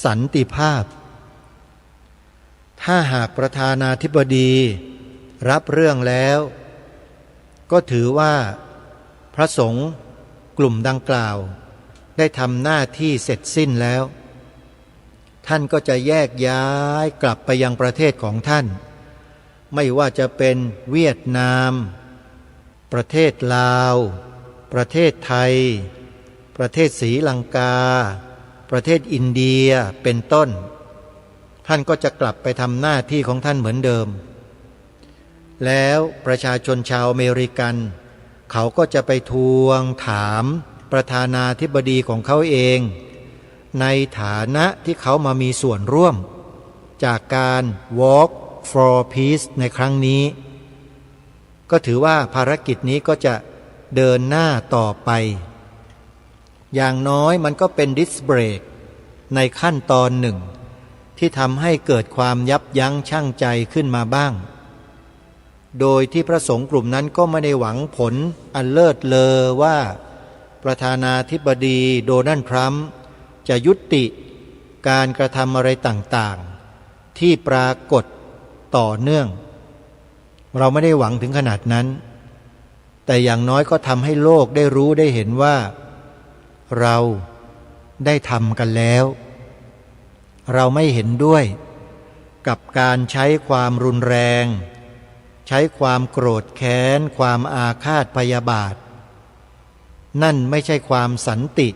สันติภาพถ้าหากประธานาธิบดีรับเรื่องแล้วก็ถือว่าพระสงฆ์กลุ่มดังกล่าวได้ทำหน้าที่เสร็จสิ้นแล้วท่านก็จะแยกย้ายกลับไปยังประเทศของท่าน ไม่ว่าจะเป็นเวียดนามประเทศลาวประเทศไทยประเทศศรีลังกาประเทศอินเดียเป็นต้นท่านก็จะกลับไปทำหน้าที่ของท่านเหมือนเดิมแล้วประชาชนชาวอเมริกันเขาก็จะไปทวงถามประธานาธิบดีของเขาเองในฐานะที่เขามามีส่วนร่วมจากการ Walk for Peace ในครั้งนี้ก็ถือว่าภารกิจนี้ก็จะเดินหน้าต่อไปอย่างน้อยมันก็เป็นดิสเบรกในขั้นตอนหนึ่งที่ทำให้เกิดความยับยั้งชั่งใจขึ้นมาบ้างโดยที่พระสงฆ์กลุ่มนั้นก็ไม่ได้หวังผลอันเลิศเลอว่าประธานาธิบดีโดนัลด์ทรัมป์จะยุติการกระทำอะไรต่างๆที่ปรากฏต่อเนื่องเราไม่ได้หวังถึงขนาดนั้นแต่อย่างน้อยก็ทำให้โลกได้รู้ได้เห็นว่าเราได้ทำกันแล้วเราไม่เห็นด้วยกับการใช้ความรุนแรงใช้ความโกรธแค้นความอาฆาตพยาบาทนั่นไม่ใช่ความสันติ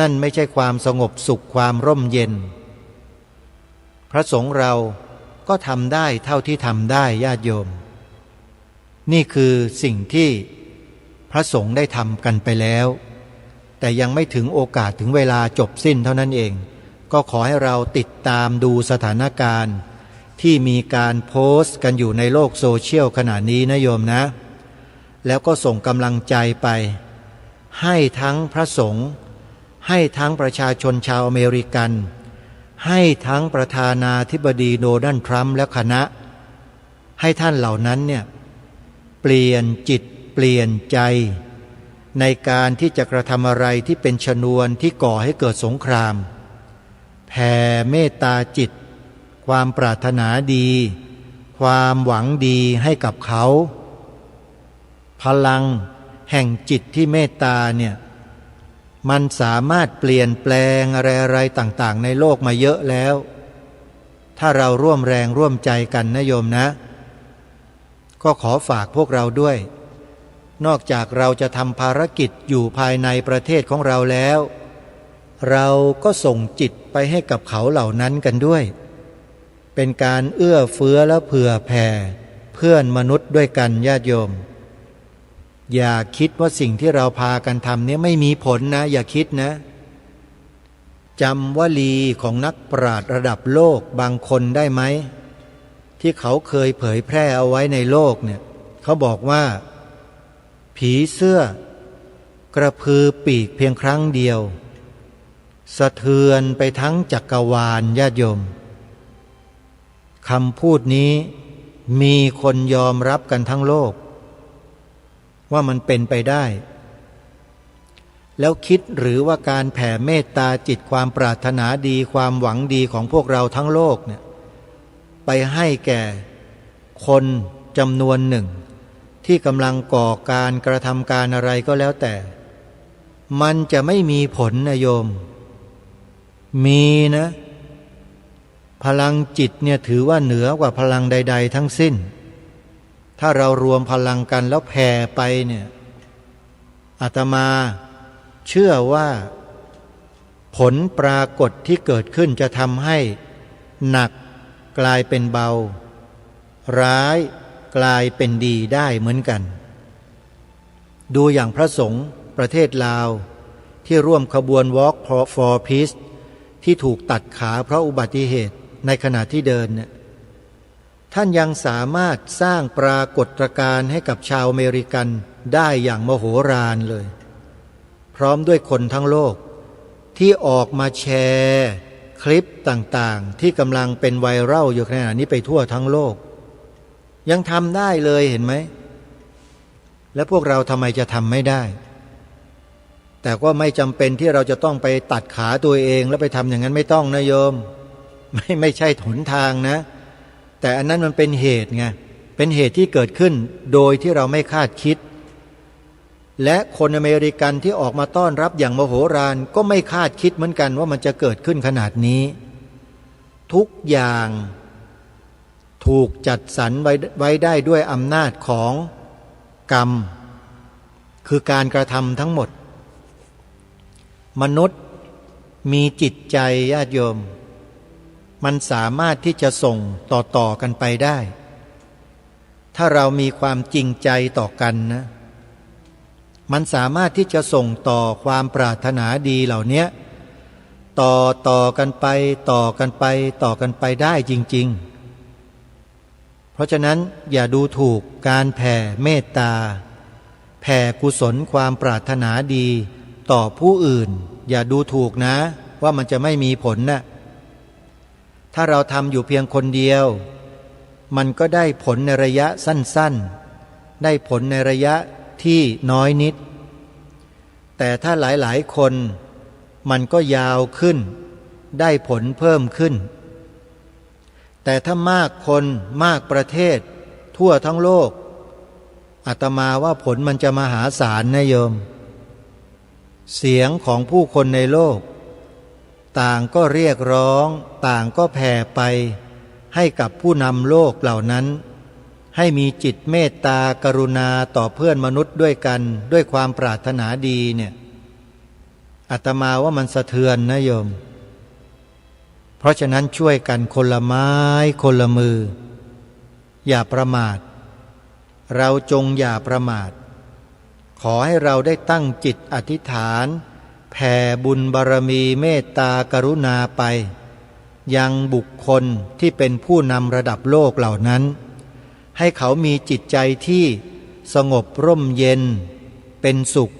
นั่นไม่ใช่ความสงบสุขความร่มเย็นพระสงฆ์เราก็ทำได้เท่าที่ทำได้ญาติโยมนี่คือสิ่งที่พระสงฆ์ได้ทำกันไปแล้วแต่ยังไม่ถึงโอกาสถึงเวลาจบสิ้นเท่านั้นเองก็ขอให้เราติดตามดูสถานการณ์ที่มีการโพสต์กันอยู่ในโลกโซเชียลขณะนี้นะโยมนะแล้วก็ส่งกำลังใจไปให้ทั้งพระสงฆ์ให้ทั้งประชาชนชาวอเมริกันให้ทั้งประธานาธิบดีโดนัลด์ทรัมป์และคณะให้ท่านเหล่านั้นเนี่ยเปลี่ยนจิตเปลี่ยนใจในการที่จะกระทำอะไรที่เป็นชนวนที่ก่อให้เกิดสงครามแผ่เมตตาจิตความปรารถนาดีความหวังดีให้กับเขาพลังแห่งจิตที่เมตตาเนี่ยมันสามารถเปลี่ยนแปลงอะไรๆต่างๆในโลกมาเยอะแล้วถ้าเราร่วมแรงร่วมใจกันนะโยมนะก็ขอฝากพวกเราด้วยนอกจากเราจะทำภารกิจอยู่ภายในประเทศของเราแล้วเราก็ส่งจิตไปให้กับเขาเหล่านั้นกันด้วยเป็นการเอื้อเฟื้อและเผื่อแผ่เพื่อนมนุษย์ด้วยกันญาติโยมอย่าคิดว่าสิ่งที่เราพากันทำนี้ไม่มีผลนะอย่าคิดนะจำวลีของนักปราชญ์ระดับโลกบางคนได้ไหมที่เขาเคยเผยแพร่เอาไว้ในโลกเนี่ยเขาบอกว่าผีเสื้อกระพือปีกเพียงครั้งเดียวสะเทือนไปทั้งจักรวาลญาติโยมคำพูดนี้มีคนยอมรับกันทั้งโลกว่ามันเป็นไปได้แล้วคิดหรือว่าการแผ่เมตตาจิตความปรารถนาดีความหวังดีของพวกเราทั้งโลกเนี่ยไปให้แก่คนจำนวนหนึ่งที่กำลังก่อการกระทำการอะไรก็แล้วแต่มันจะไม่มีผลนะโยมมีนะพลังจิตเนี่ยถือว่าเหนือกว่าพลังใดๆทั้งสิ้นถ้าเรารวมพลังกันแล้วแผ่ไปเนี่ยอาตมาเชื่อว่าผลปรากฏที่เกิดขึ้นจะทำให้หนักกลายเป็นเบาร้ายกลายเป็นดีได้เหมือนกันดูอย่างพระสงฆ์ประเทศลาวที่ร่วมขบวน Walk for Peace ที่ถูกตัดขาเพราะอุบัติเหตุในขณะที่เดินเนี่ยท่านยังสามารถสร้างปรากฏการณ์ให้กับชาวอเมริกันได้อย่างมโหฬารเลยพร้อมด้วยคนทั้งโลกที่ออกมาแชร์คลิปต่างๆที่กำลังเป็นไวรัลอยู่ขณะนี้ไปทั่วทั้งโลกยังทำได้เลยเห็นไหมและพวกเราทำไมจะทำไม่ได้แต่ก็ไม่จำเป็นที่เราจะต้องไปตัดขาตัวเองแล้วไปทำอย่างนั้นไม่ต้องนะโยมไม่ใช่หนทางนะแต่อันนั้นมันเป็นเหตุไงเป็นเหตุที่เกิดขึ้นโดยที่เราไม่คาดคิดและคนอเมริกันที่ออกมาต้อนรับอย่างมโหฬารก็ไม่คาดคิดเหมือนกันว่ามันจะเกิดขึ้นขนาดนี้ทุกอย่าง ถูกจัดสรรไว้ได้ด้วยอำนาจของกรรมคือการกระทำทั้งหมดมนุษย์มีจิตใจญาติโยมมันสามารถที่จะส่งต่อกันไปได้ถ้าเรามีความจริงใจต่อกันนะมันสามารถที่จะส่งต่อความปรารถนาดีเหล่านี้ต่อกันไปต่อกันไปต่อกันไปได้จริงๆเพราะฉะนั้นอย่าดูถูกการแผ่เมตตาแผ่กุศลความปรารถนาดีต่อผู้อื่นอย่าดูถูกนะว่ามันจะไม่มีผลนะถ้าเราทำอยู่เพียงคนเดียวมันก็ได้ผลในระยะสั้นๆได้ผลในระยะที่น้อยนิดแต่ถ้าหลายๆคนมันก็ยาวขึ้นได้ผลเพิ่มขึ้นแต่ถ้ามากคนมากประเทศทั่วทั้งโลกอาตมาว่าผลมันจะมหาศาลนะโยมเสียงของผู้คนในโลกต่างก็เรียกร้องต่างก็แผ่ไปให้กับผู้นำโลกเหล่านั้นให้มีจิตเมตตากรุณาต่อเพื่อนมนุษย์ด้วยกันด้วยความปรารถนาดีเนี่ยอาตมาว่ามันสะเทือนนะโยมเพราะฉะนั้นช่วยกันคนละไม้คนละมืออย่าประมาทเราจงอย่าประมาทขอให้เราได้ตั้งจิตอธิษฐานแผ่บุญบารมีเมตตากรุณาไปยังบุคคลที่เป็นผู้นำระดับโลกเหล่านั้นให้เขามีจิตใจที่สงบร่มเย็นเป็นสุข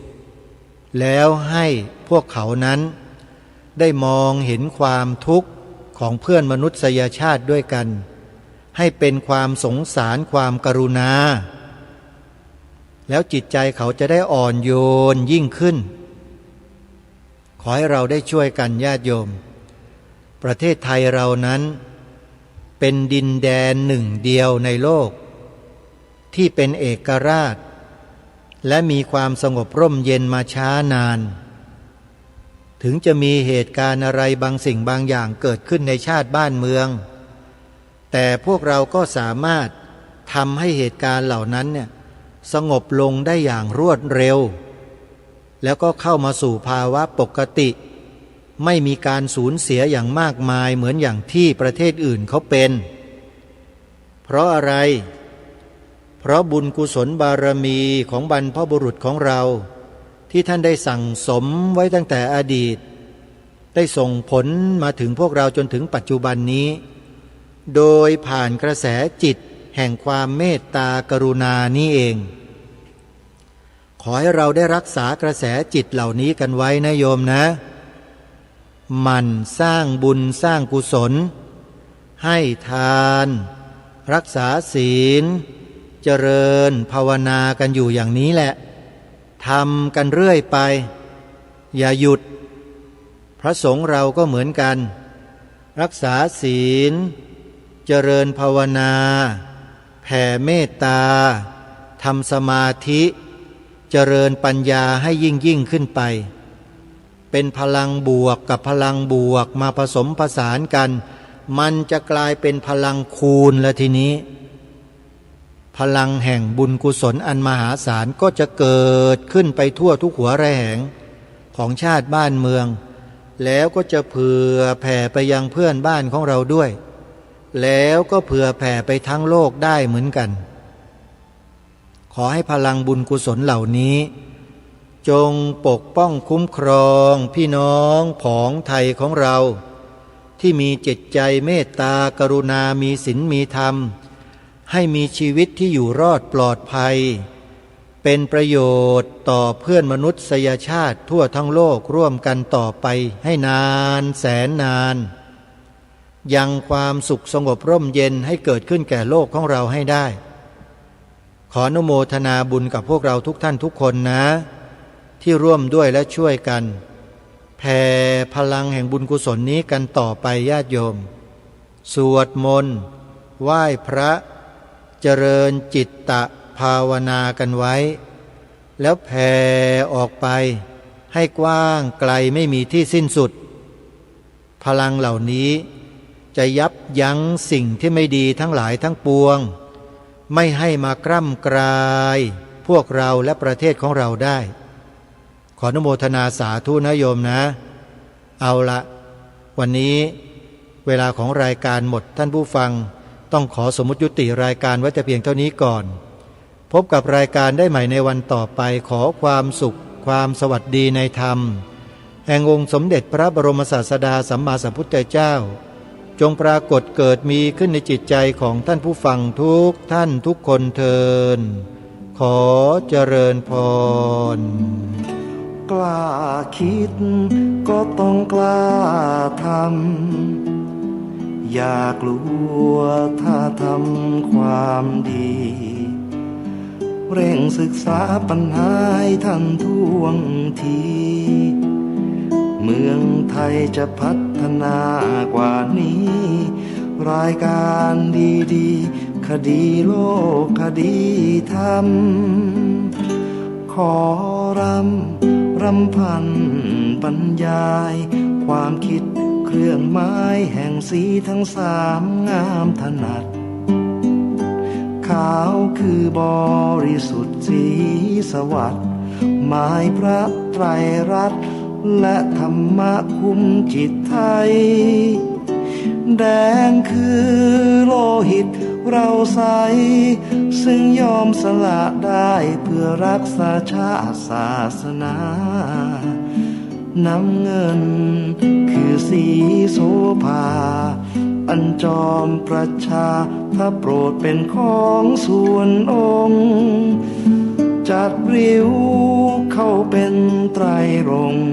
แล้วให้พวกเขานั้นได้มองเห็นความทุกข์ของเพื่อนมนุษยชาติด้วยกันให้เป็นความสงสารความกรุณาแล้วจิตใจเขาจะได้อ่อนโยนยิ่งขึ้นขอให้เราได้ช่วยกันญาติโยมประเทศไทยเรานั้นเป็นดินแดนหนึ่งเดียวในโลกที่เป็นเอกราชและมีความสงบร่มเย็นมาช้านานถึงจะมีเหตุการณ์อะไรบางสิ่งบางอย่างเกิดขึ้นในชาติบ้านเมืองแต่พวกเราก็สามารถทำให้เหตุการณ์เหล่านั้นเนี่ยสงบลงได้อย่างรวดเร็วแล้วก็เข้ามาสู่ภาวะปกติไม่มีการสูญเสียอย่างมากมายเหมือนอย่างที่ประเทศอื่นเขาเป็นเพราะอะไรเพราะบุญกุศลบารมีของบรรพบุรุษของเราที่ท่านได้สั่งสมไว้ตั้งแต่อดีตได้ส่งผลมาถึงพวกเราจนถึงปัจจุบันนี้โดยผ่านกระแสจิตแห่งความเมตตากรุณานี้เองขอให้เราได้รักษากระแสจิตเหล่านี้กันไว้นะโยมนะหมั่นสร้างบุญสร้างกุศลให้ทานรักษาศีลเจริญภาวนากันอยู่อย่างนี้แหละทำกันเรื่อยไปอย่าหยุดพระสงฆ์เราก็เหมือนกันรักษาศีลเจริญภาวนาแผ่เมตตาทำสมาธิเจริญปัญญาให้ยิ่งขึ้นไปเป็นพลังบวกกับพลังบวกมาผสมผสานกันมันจะกลายเป็นพลังคูณและทีนี้พลังแห่งบุญกุศลอันมหาศาลก็จะเกิดขึ้นไปทั่วทุกหัวระแหงของชาติบ้านเมืองแล้วก็จะเผื่อแผ่ไปยังเพื่อนบ้านของเราด้วยแล้วก็เผื่อแผ่ไปทั้งโลกได้เหมือนกันขอให้พลังบุญกุศลเหล่านี้จงปกป้องคุ้มครองพี่น้องผองไทยของเราที่มีจิตใจเมตตากรุณามีศีลมีธรรมให้มีชีวิตที่อยู่รอดปลอดภัยเป็นประโยชน์ต่อเพื่อนมนุษยชาติทั่วทั้งโลกร่วมกันต่อไปให้นานแสนนานยังความสุขสงบร่มเย็นให้เกิดขึ้นแก่โลกของเราให้ได้ขออนุโมทนาบุญกับพวกเราทุกท่านทุกคนนะที่ร่วมด้วยและช่วยกันแผ่พลังแห่งบุญกุศลนี้กันต่อไปญาติโยมสวดมนต์ไหว้พระเจริญจิตตภาวนากันไว้แล้วแผ่ออกไปให้กว้างไกลไม่มีที่สิ้นสุดพลังเหล่านี้ จะยับยั้งสิ่งที่ไม่ดีทั้งหลายทั้งปวงไม่ให้มากร่ำกรายพวกเราและประเทศของเราได้ขออนุโมทนาสาธุนะโยมนะเอาละวันนี้เวลาของรายการหมดท่านผู้ฟังต้องขอสมมุติยุติรายการไว้แต่เพียงเท่านี้ก่อนพบกับรายการได้ใหม่ในวันต่อไปขอความสุขความสวัสดีในธรรมแห่งองค์สมเด็จพระบรมศาสดาสัมมาสัมพุทธเจ้าจงปรากฏเกิดมีขึ้นในจิตใจของท่านผู้ฟังทุกท่านทุกคนเทินขอเจริญพรกล้าคิดก็ต้องกล้าทำอย่ากลัวถ้าทำความดีเร่งศึกษาปัญหาให้ทันท่วงทีเมืองไทยจะพัฒนากว่านี้รายการดีๆคดีโลกคดีธรรมขอรำพันบรรยายความคิดเครื่องไม้แห่งสีทั้งสามงามถนัดขาวคือบริสุทธิ์สีสวัสดิ์หมายพระไตรรัตน์และธรรมะคุมจิตไทยแดงคือโลหิตเราใสซึ่งยอมสละได้เพื่อรักษาชาติศาสนาน้ำเงินคือสีโสภาอันจอมประชาถ้าโปรดเป็นของส่วนองค์จัดริ้วเข้าเป็นไตรรงค์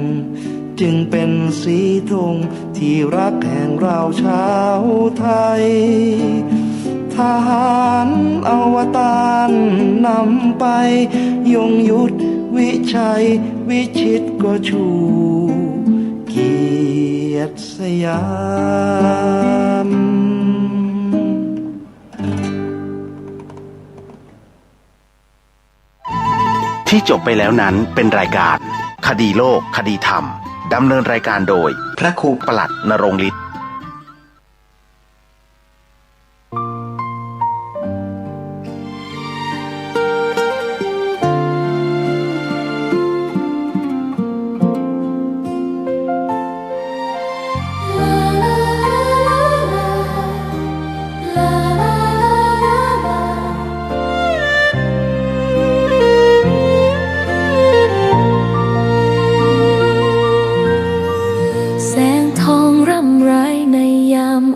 จึงเป็นสีธงที่รักแห่งเราชาวไทยทหารอวตารนำไปยงยุทธวิชัยวิชิตก็ชูเกียรติสยามที่จบไปแล้วนั้นเป็นรายการคดีโลกคดีธรรมดำเนินรายการโดยพระครูปลัดณรงค์ฤทธิ์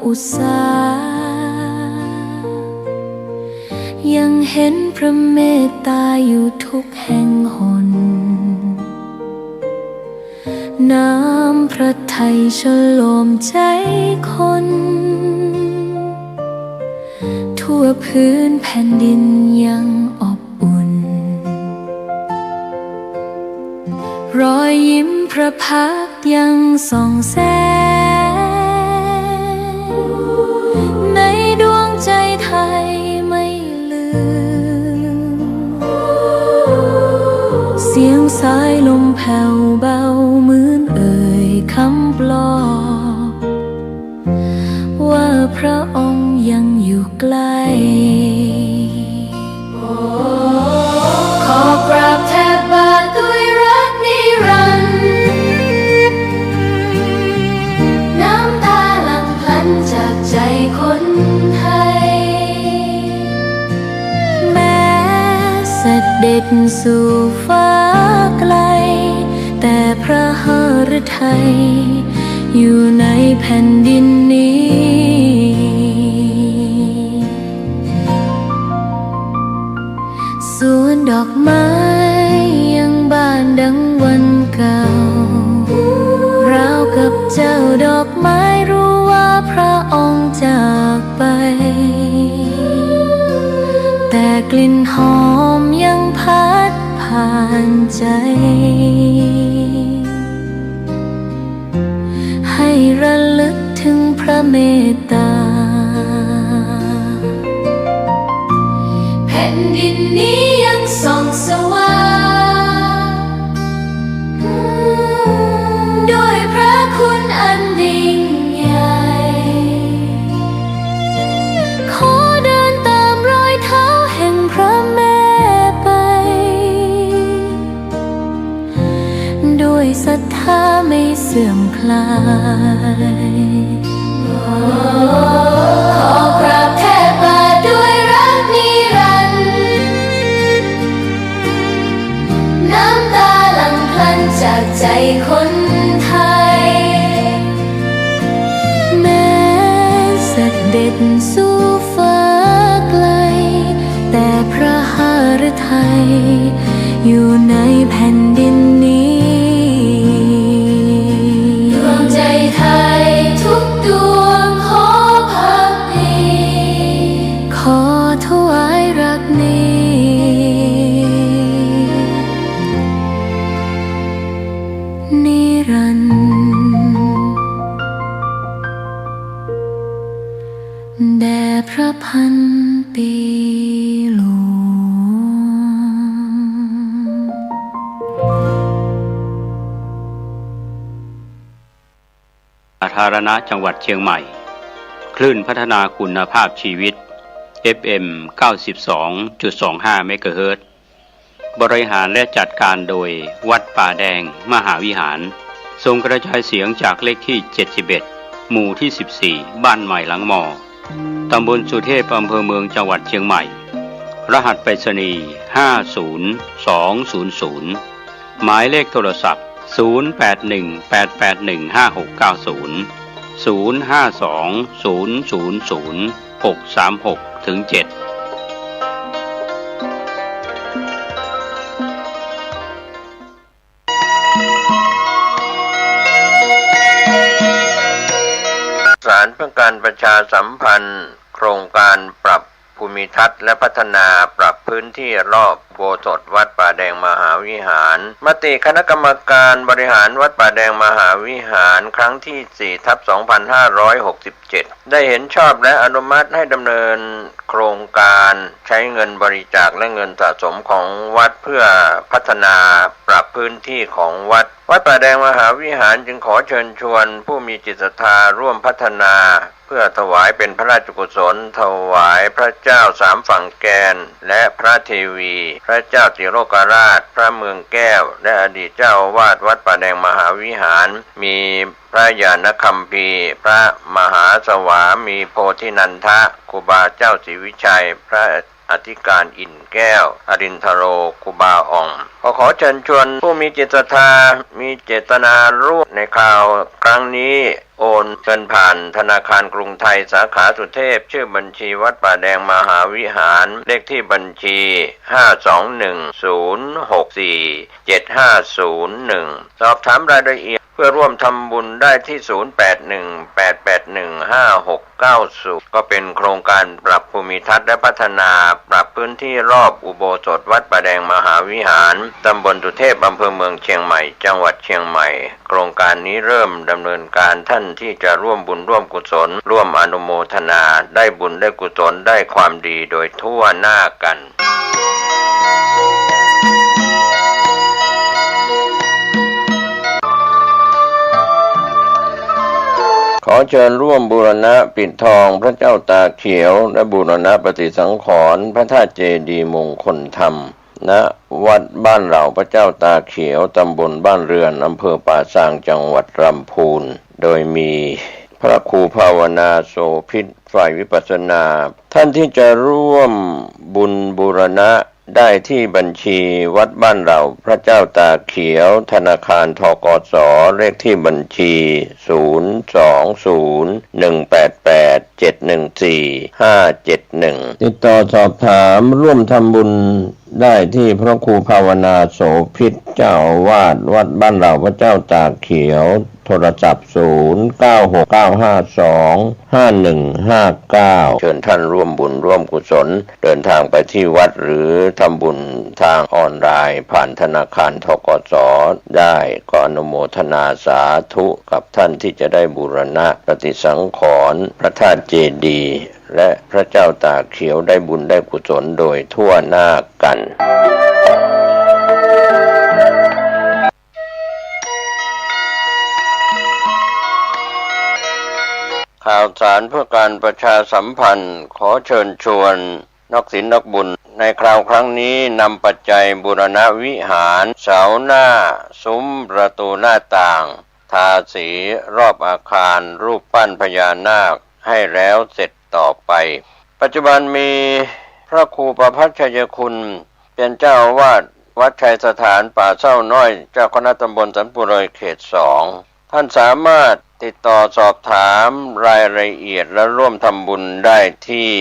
อุตสายังเห็นพระเมตตาอยู่ทุกแห่งหนน้ำพระทัยฉโลมใจคนทั่วพื้นแผ่นดินยังอบอุ่นรอยยิ้มพระพักตร์ยังส่องแสงในดวงใจไทยไม่ลืมเสียงสายลมแผ่วเบาเหมือนเอ่ยคำปลอบว่าพระองค์ยังอยู่ใกล้ขอกราบแทบบาทด้วยรักนิรันดร์น้ำตาหลั่งพลันจากใจคนไทยแม้เสด็จสู่ฟ้าไกลแต่พระหฤทัยอยู่ในแผ่นดินนี้สวนดอกไม้ยังบานดังวันเก่าราวกับเจ้าดอกไม้รู้ว่าพระองค์จากไปแต่กลิ่นหอมยังพัดผ่านใจให้ระลึกถึงพระเมตตาแผ่นดินนี้ยังส่องสว่างด้วยพระคุณอันยิ่งใหญ่ ลายขอกราบแทบบาทด้วยรักนิรันดร์น้ำตาหลั่งพลันจากใจคนไทยแม้เสด็จสู่ฟ้าไกลแต่พระหฤทัยอยู่ในแผ่นดินนี้ดวงใจไทยทุกดวงขอพักดีขอถวายรักนี้นิรันดร์แด่พระพันปีหลวงสาธารณะจังหวัดเชียงใหม่คลื่นพัฒนาคุณภาพชีวิต FM 92.25 เมกะเฮิรตซ์บริหารและจัดการโดยวัดป่าแดงมหาวิหารส่งกระจายเสียงจากเลขที่ 71 หมู่ที่ 14 บ้านใหม่หลังมอตำบลสุเทพอำเภอเมืองจังหวัดเชียงใหม่รหัสไปรษณีย์50200หมายเลขโทรศัพท์0818815690 052000636-7สารเพื่อการประชาสัมพันธ์โครงการปรับภูมิทัศน์และพัฒนาปรับพื้นที่รอบอุโบสถวัดป่าแดงมหาวิหารมติคณะกรรมการบริหารวัดป่าแดงมหาวิหารครั้งที่ 4/2567 ได้เห็นชอบและอนุมัติให้ดำเนินโครงการใช้เงินบริจาคและเงินสะสมของวัดเพื่อพัฒนาปรับพื้นที่ของวัดป่าแดงมหาวิหารจึงขอเชิญชวนผู้มีจิตศรัทธาร่วมพัฒนาเพื่อถวายเป็นพระราชกุศลถวายพระเจ้าสามฝั่งแกนและพระเทวีพระเจ้าติโลกราชพระเมืองแก้วและอดีตเจ้าอาวาสวัดป่าแดงมหาวิหารมีพระญาณคัมภีร์พระมหาสวามีโพธินันทะครูบาเจ้าศรีวิชัยพระอธิการอิ่นแก้วอรินทโรครูบาอ่องขอเชิญชวนผู้มีจิตศรัทธามีเจตนาร่วมในข่าวครั้งนี้โอนเงินผ่านธนาคารกรุงไทยสาขาสุเทพชื่อบัญชีวัดป่าแดงมหาวิหารเลขที่บัญชี521064750สอบถามรายละเอียดเพื่อร่วมทำบุญได้ที่0818815690ก็เป็นโครงการปรับภูมิทัศน์และพัฒนาปรับพื้นที่รอบอุโบสถวัดป่าแดงมหาวิหารตำบลสุเทพอำเภอเมืองเชียงใหม่จังหวัดเชียงใหม่โครงการนี้เริ่มดำเนินการท่านที่จะร่วมบุญร่วมกุศลร่วมอนุโมทนาได้บุญได้กุศลได้ความดีโดยทั่วหน้ากันขอเชิญร่วมบูรณะปิดทองพระเจ้าตาเขียวและบูรณะปฏิสังขรณ์พระธาตุเจดีย์มงคลธรรมณวัดบ้านเหล่าพระเจ้าตาเขียวตำบลบ้านเรือนอำเภอป่าซางจังหวัดลำพูนโดยมีพระครูภาวนาโสภิตฝ่ายวิปัสสนาท่านที่จะร่วมบุญบูรณะได้ที่บัญชีวัดบ้านเราพระเจ้าตาเขียวธนาคารธกส.เลขที่บัญชี020188714-571ติดต่อสอบถามร่วมทำบุญได้ที่พระครูภาวนาโสภิตเจ้าอาวาสวัดบ้านเราพระเจ้าตาเขียวโทรศัพท์0969525159เชิญท่านร่วมบุญร่วมกุศลเดินทางไปที่วัดหรือทำบุญทางออนไลน์ผ่านธนาคารธกส.ได้ก็อนุโมทนาสาธุกับท่านที่จะได้บูรณะปฏิสังขรณ์พระธาตุเจดีย์และพระเจ้าตากเขียวได้บุญได้กุศลโดยทั่วหน้ากันข่าวสารเพื่อการประชาสัมพันธ์ขอเชิญชวนนักศีลนักบุญในคราวครั้งนี้นำปัจจัยบูรณะวิหารเสาหน้าซุ้มประตูหน้าต่าง ทาสีรอบอาคารรูปปั้นพญานาคให้แล้วเสร็จต่อไปปัจจุบันมีพระครูประภัชชัยคุณเป็นเจ้าอาวาสวัดชัยสถานป่าเศร้าน้อยเจ้าคณะตำบลสันปุเรยเขต 2ท่านสามารถติดต่อสอบถามรายละเอียดและร่วมทำบุญได้ที่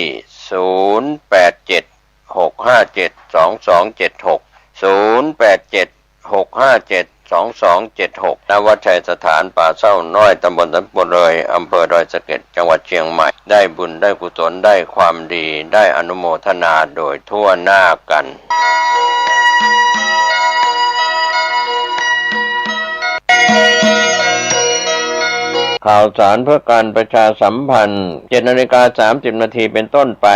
087-657-2276 ณ วัดชัยสถานป่าเศร้าน้อยตำบลสันปุเรยอำเภอดอยสะเก็ดจังหวัดเชียงใหม่ได้บุญได้กุศลได้ความดีได้อนุโมทนาโดยทั่วหน้ากันข่าวสารเพื่อการประชาสัมพันธ์ 7:30 นาทีเป็นต้นไป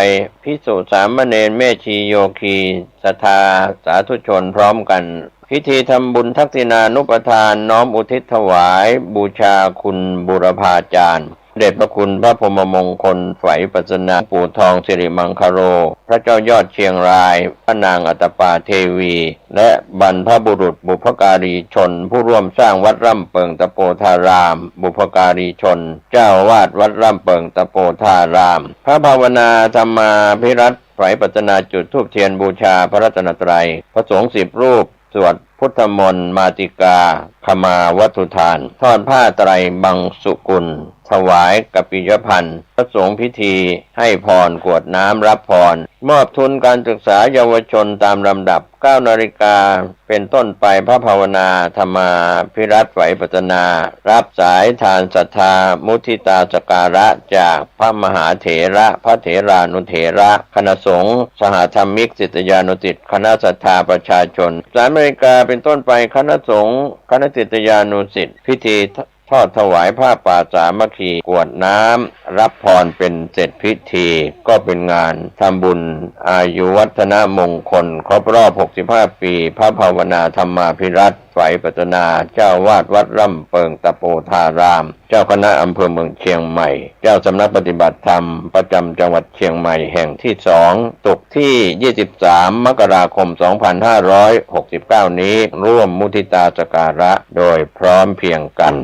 ภิกษุสามเณรแม่ชีโยคีศรัทธาสาธุชนพร้อมกันพิธีทำบุญทักษิณานุปทานน้อมอุทิศถวายบูชาคุณบุรพาจารย์เดชพระคุณพระพรหมมงคลไฝปัสนาปู่ทองสิริมังคโรพระเจ้ายอดเชียงรายพระนางอัตปาเทวีและบรรพบุรุษบุพการีชนผู้ร่วมสร้างวัดร่ำเปิงตะโปธารามบุพการีชนเจ้าวาดวัดร่ำเปิงตะโปธารามพระภาวนาธรรมาภิรัตน์ไฝปัสนาจุดธูปเทียนบูชาพระรัตนตรัยพระสงฆ์10 รูปสวดพุทธมนต์มาติกาขมาวัตถุทานทอดผ้าไตรบังสุกุลถวายกัปปิยพันธ์พระสงฆ์พิธีให้พรกรวดน้ำรับพรมอบทุนการศึกษาเยาวชนตามลำดับ 9 นาฬิกาเป็นต้นไปพระภาวนาธรรมาภิรัตน์ไฝปัสนารับสายทานศรัทธามุทิตาสการะจากพระมหาเถระพระเถรานุเถระคณะสงฆ์สหธรรมิกศิษยานุศิษย์คณะศรัทธาประชาชน 3 นาฬิกาเป็นต้นไปคณะสงฆ์คณะศิษยานุศิษย์พิธีทอดถวายผ้าป่าสามัคคีกรวดน้ำรับพรเป็นเสร็จพิธีก็เป็นงานทำบุญอายุวัฒนมงคลครบรอบ 65 ปีพระภาวนาธรรมาภิรัตน์ไฝปัสนาเจ้าวาดวัดร่ำเปิงตะโปธารามเจ้าคณะอำเภอเมืองเชียงใหม่เจ้าสำนักปฏิบัติธรรมประจำจังหวัดเชียงใหม่แห่งที่ 2ตกที่ 23 มกราคม 2569 นี้ร่วมมุทิตาสการะโดยพร้อมเพรียงกัน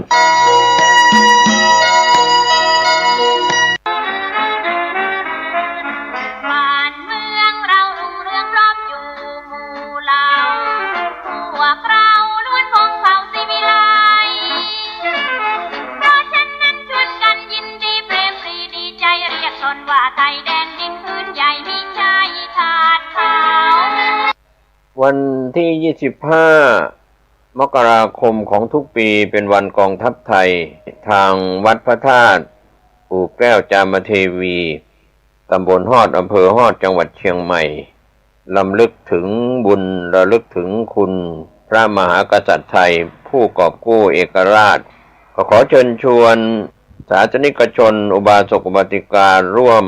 วันที่ 25 มกราคมของทุกปีเป็นวันกองทัพไทยทางวัดพระธาตุปู่แก้วจามเทวีตำบลฮอดอำเภอฮอดจังหวัดเชียงใหม่รำลึกถึงบุญระลึกถึงคุณพระมหากษัตริย์ไทยผู้กอบกู้เอกราชขอเชิญชวนศาสนิกชนอุบาสกอุบาสิการ่วม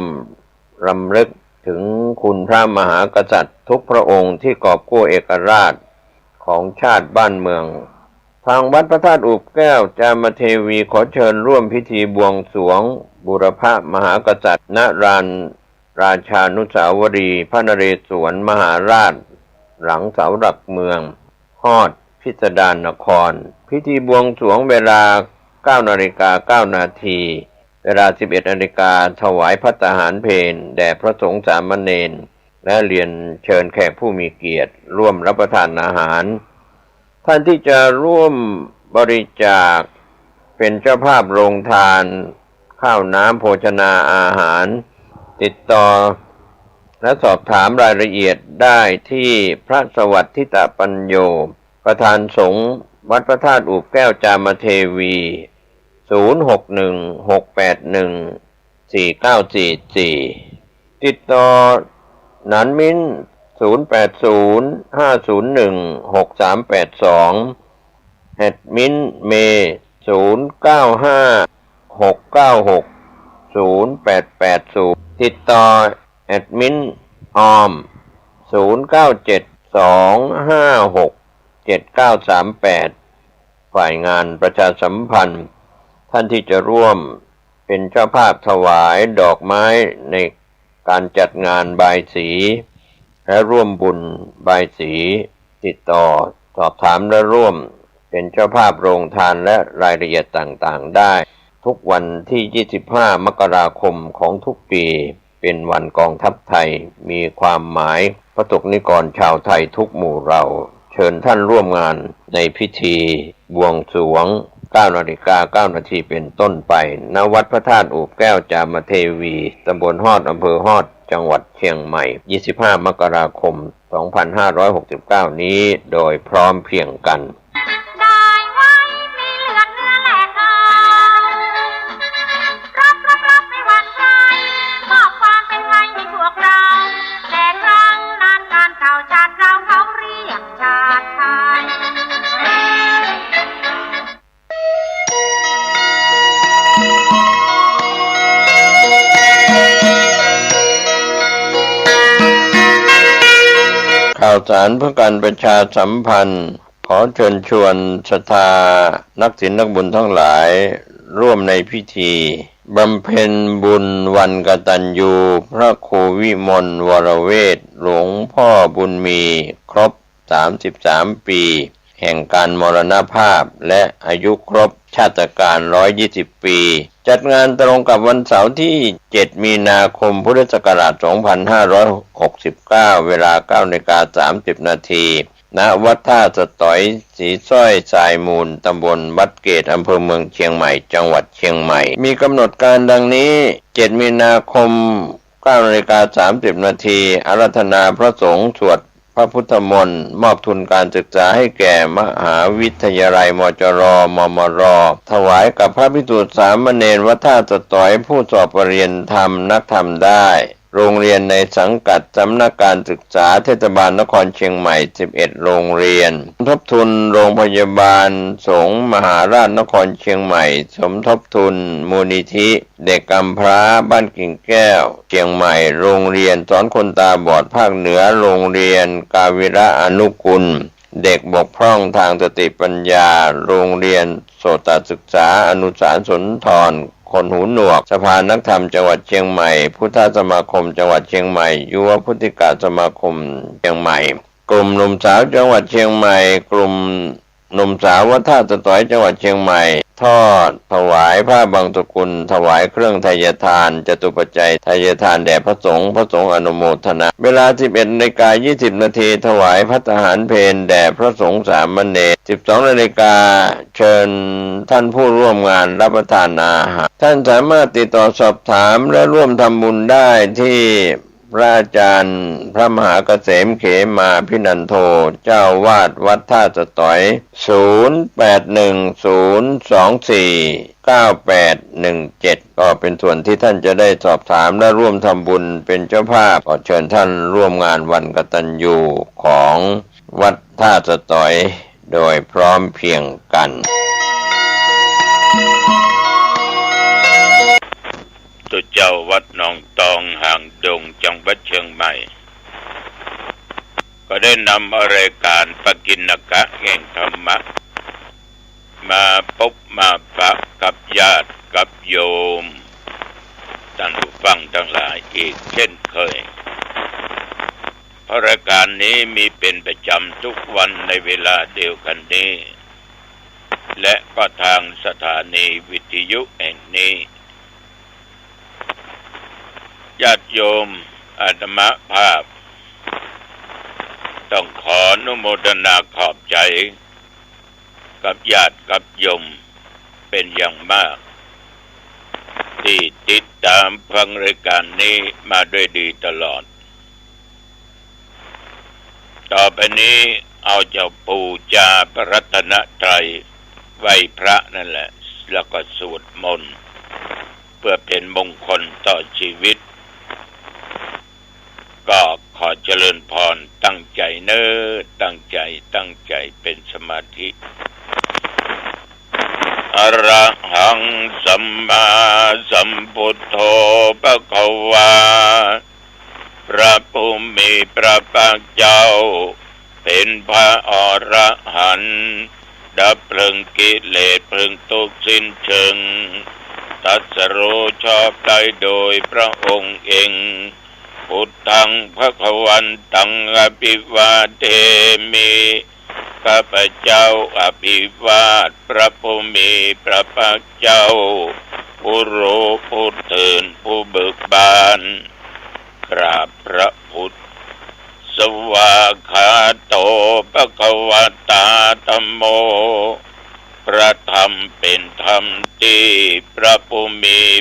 รำลึกถึงคุณพระมหากษัตริย์ทุกพระองค์ที่กอบกู้เอกราชของชาติบ้านเมืองทางวัดพระธาตุอุบแก้วจามเทวีขอเชิญร่วมพิธีบวงสรวงบูรพมหากษัตริย์ณลานราชานุสาวรีย์พระนเรศวรมหาราชหลังเสาหลักเมืองฮอดพิสดารนครพิธีบวงสรวงเวลา 9:09 นาทีเวลา 11 นาฬิกาถวายภัตตาหารเพลแด่พระสงฆ์สามเณรและเรียนเชิญแขกผู้มีเกียรติร่วมรับประทานอาหารท่านที่จะร่วมบริจาคเป็นเจ้าภาพโรงทานข้าวน้ำโภชนาอาหารติดต่อและสอบถามรายละเอียดได้ที่พระสวัสดิตปัญโยประธานสงฆ์วัดพระธาตุอุบแก้วจามเทวี0616814944ติดต่อนันมิ้น0805016382แอดมินเม0956960880ติดต่อแอดมินออม0972567938ฝ่ายงานประชาสัมพันธ์ท่านที่จะร่วมเป็นเจ้าภาพถวายดอกไม้ในการจัดงานบายสีและร่วมบุญบายสีติดต่อสอบถามและร่วม เป็นเจ้าภาพโรงทานและรายละเอียดต่างๆได้ทุกวันที่ 25 มกราคมของทุกปีเป็นวันกองทัพไทยมีความหมายพระสงฆ์นิกรชาวไทยทุกหมู่เราเชิญท่านร่วมงานในพิธีบวงสรวง 9:09 น.เป็นต้นไปณวัดพระธาตุอู่แก้วจามเทวีตำบลฮอดอำเภอฮอดจังหวัดเชียงใหม่ 25 มกราคม 2569 นี้โดยพร้อมเพรียงกันข่าวสารเพื่อการประชาสัมพันธ์ขอเชิญชวนศรัทธานักศีลนักบุญทั้งหลายร่วมในพิธีบำเพ็ญบุญวันกตัญญูพระครูวิมลวรเวทหลวงพ่อบุญมีครบ33 ปีแห่งการมรณภาพและอายุครบชาตการ120 ปีจัดงานตรงกับวันเสาร์ที่ 7 มีนาคม พุทธศักราช 2569 เวลา 9:30 น.ณ วัดท่าสตอยศรีสร้อยทรายมูลตำบลวัดเกตอำเภอเมืองเชียงใหม่จังหวัดเชียงใหม่มีกำหนดการดังนี้ 7 มีนาคม 9:30 น.อาราธนาพระสงฆ์สวดพระพุทธมนต์มอบทุนการศึกษาให้แก่มหาวิทยาลัยมจร.มมร.ถวายกับพระภิกษุสามเณรวัดท่าสตอยผู้สอบปรริญญาธรรมนักธรรมได้โรงเรียนในสังกัดสำนักการศึกษาเทศบาลนครเชียงใหม่11โรงเรียนทบทุนโรงพยาบาลสงฆ์มหาราชนครเชียงใหม่สมทบทุนมูลนิธิเด็กกำพร้าบ้านกิ่งแก้วเชียงใหม่โรงเรียนสอนคนตาบอดภาคเหนือโรงเรียนกาวิระอนุกุลเด็กบกพร่องทางสติปัญญาโรงเรียนโสตศึกษาอนุสารสนธรคนหูหนวกสภานักธรรมจังหวัดเชียงใหม่พุทธสมาคมจังหวัดเชียงใหม่ยุวพุทธิกาสมาคมเชียงใหม่กลุ่มหนุ่มสาวจังหวัดเชียงใหม่กลุ่มหนุ่มสาววัดท่าสตอยจังหวัดเชียงใหม่ทอดถวายผ้าบางสกุลถวายเครื่องไทยทานจตุปัจจัยไทยทานแด่พระสงฆ์อนุโมทนาเวลา 11:20 น.ถวายภัตตาหารเพลแด่พระสงฆ์สามเณร 12 นาฬิกาเชิญท่านผู้ร่วมงานรับประทานอาหารท่านสามารถติดต่อสอบถามและร่วมทำบุญได้ที่พระอาจารย์พระมหาเกษมเขมาพินันโทเจ้าวาดวัดท่าสตอย 0810249817 ก็เป็นส่วนที่ท่านจะได้สอบถามและร่วมทำบุญเป็นเจ้าภาพขอเชิญท่านร่วมงานวันกตัญญูของวัดท่าสตอยโดยพร้อมเพรียงกันตัวเจ้าวัดหนองตองห่างดงจังหวัดเชียงใหม่ก็ได้นำรายการปกิณกะแห่งธรรมะมาพบมาปะกับญาติกับโยมท่านผู้ฟังทั้งหลายอีกเช่นเคยเพราะรายการนี้มีเป็นประจำทุกวันในเวลาเดียวกันนี้และก็ทางสถานีวิทยุแห่งนี้ญาติโยมอาตมาภาพต้องขออนุโมทนาขอบใจกับญาติกับโยมเป็นอย่างมากที่ติดตามฟังรายการนี้มาด้วยดีตลอดต่อไปนี้เอาเจ้าปู่จาพระรัตนตรัยไหว้พระนั่นแหละแล้วก็สวดมนต์เพื่อเป็นมงคลต่อชีวิตก็ขอเจริญพรตั้งใจตั้งใจเป็นสมาธิอรหังสัมมาสัมพุทโธภควาพระผู้มีพระภาคเจ้าเป็นพระอรหันต์ดับเพลิงกิเลสเพลิงทุกข์สิ้นเชิงตรัสรู้ชอบได้โดยพระองค์เองพุทธังภควันตังอภิวาเทมิ ข้าพเจ้าอภิวาทพระผู้มีพระภาคเจ้าผู้รู้ผู้ตื่นผู้เบิกบานกราบพระพุทธสวากขาโตภควตาธัมโมพระธรรมเป็นธรรมที่พระผู้มี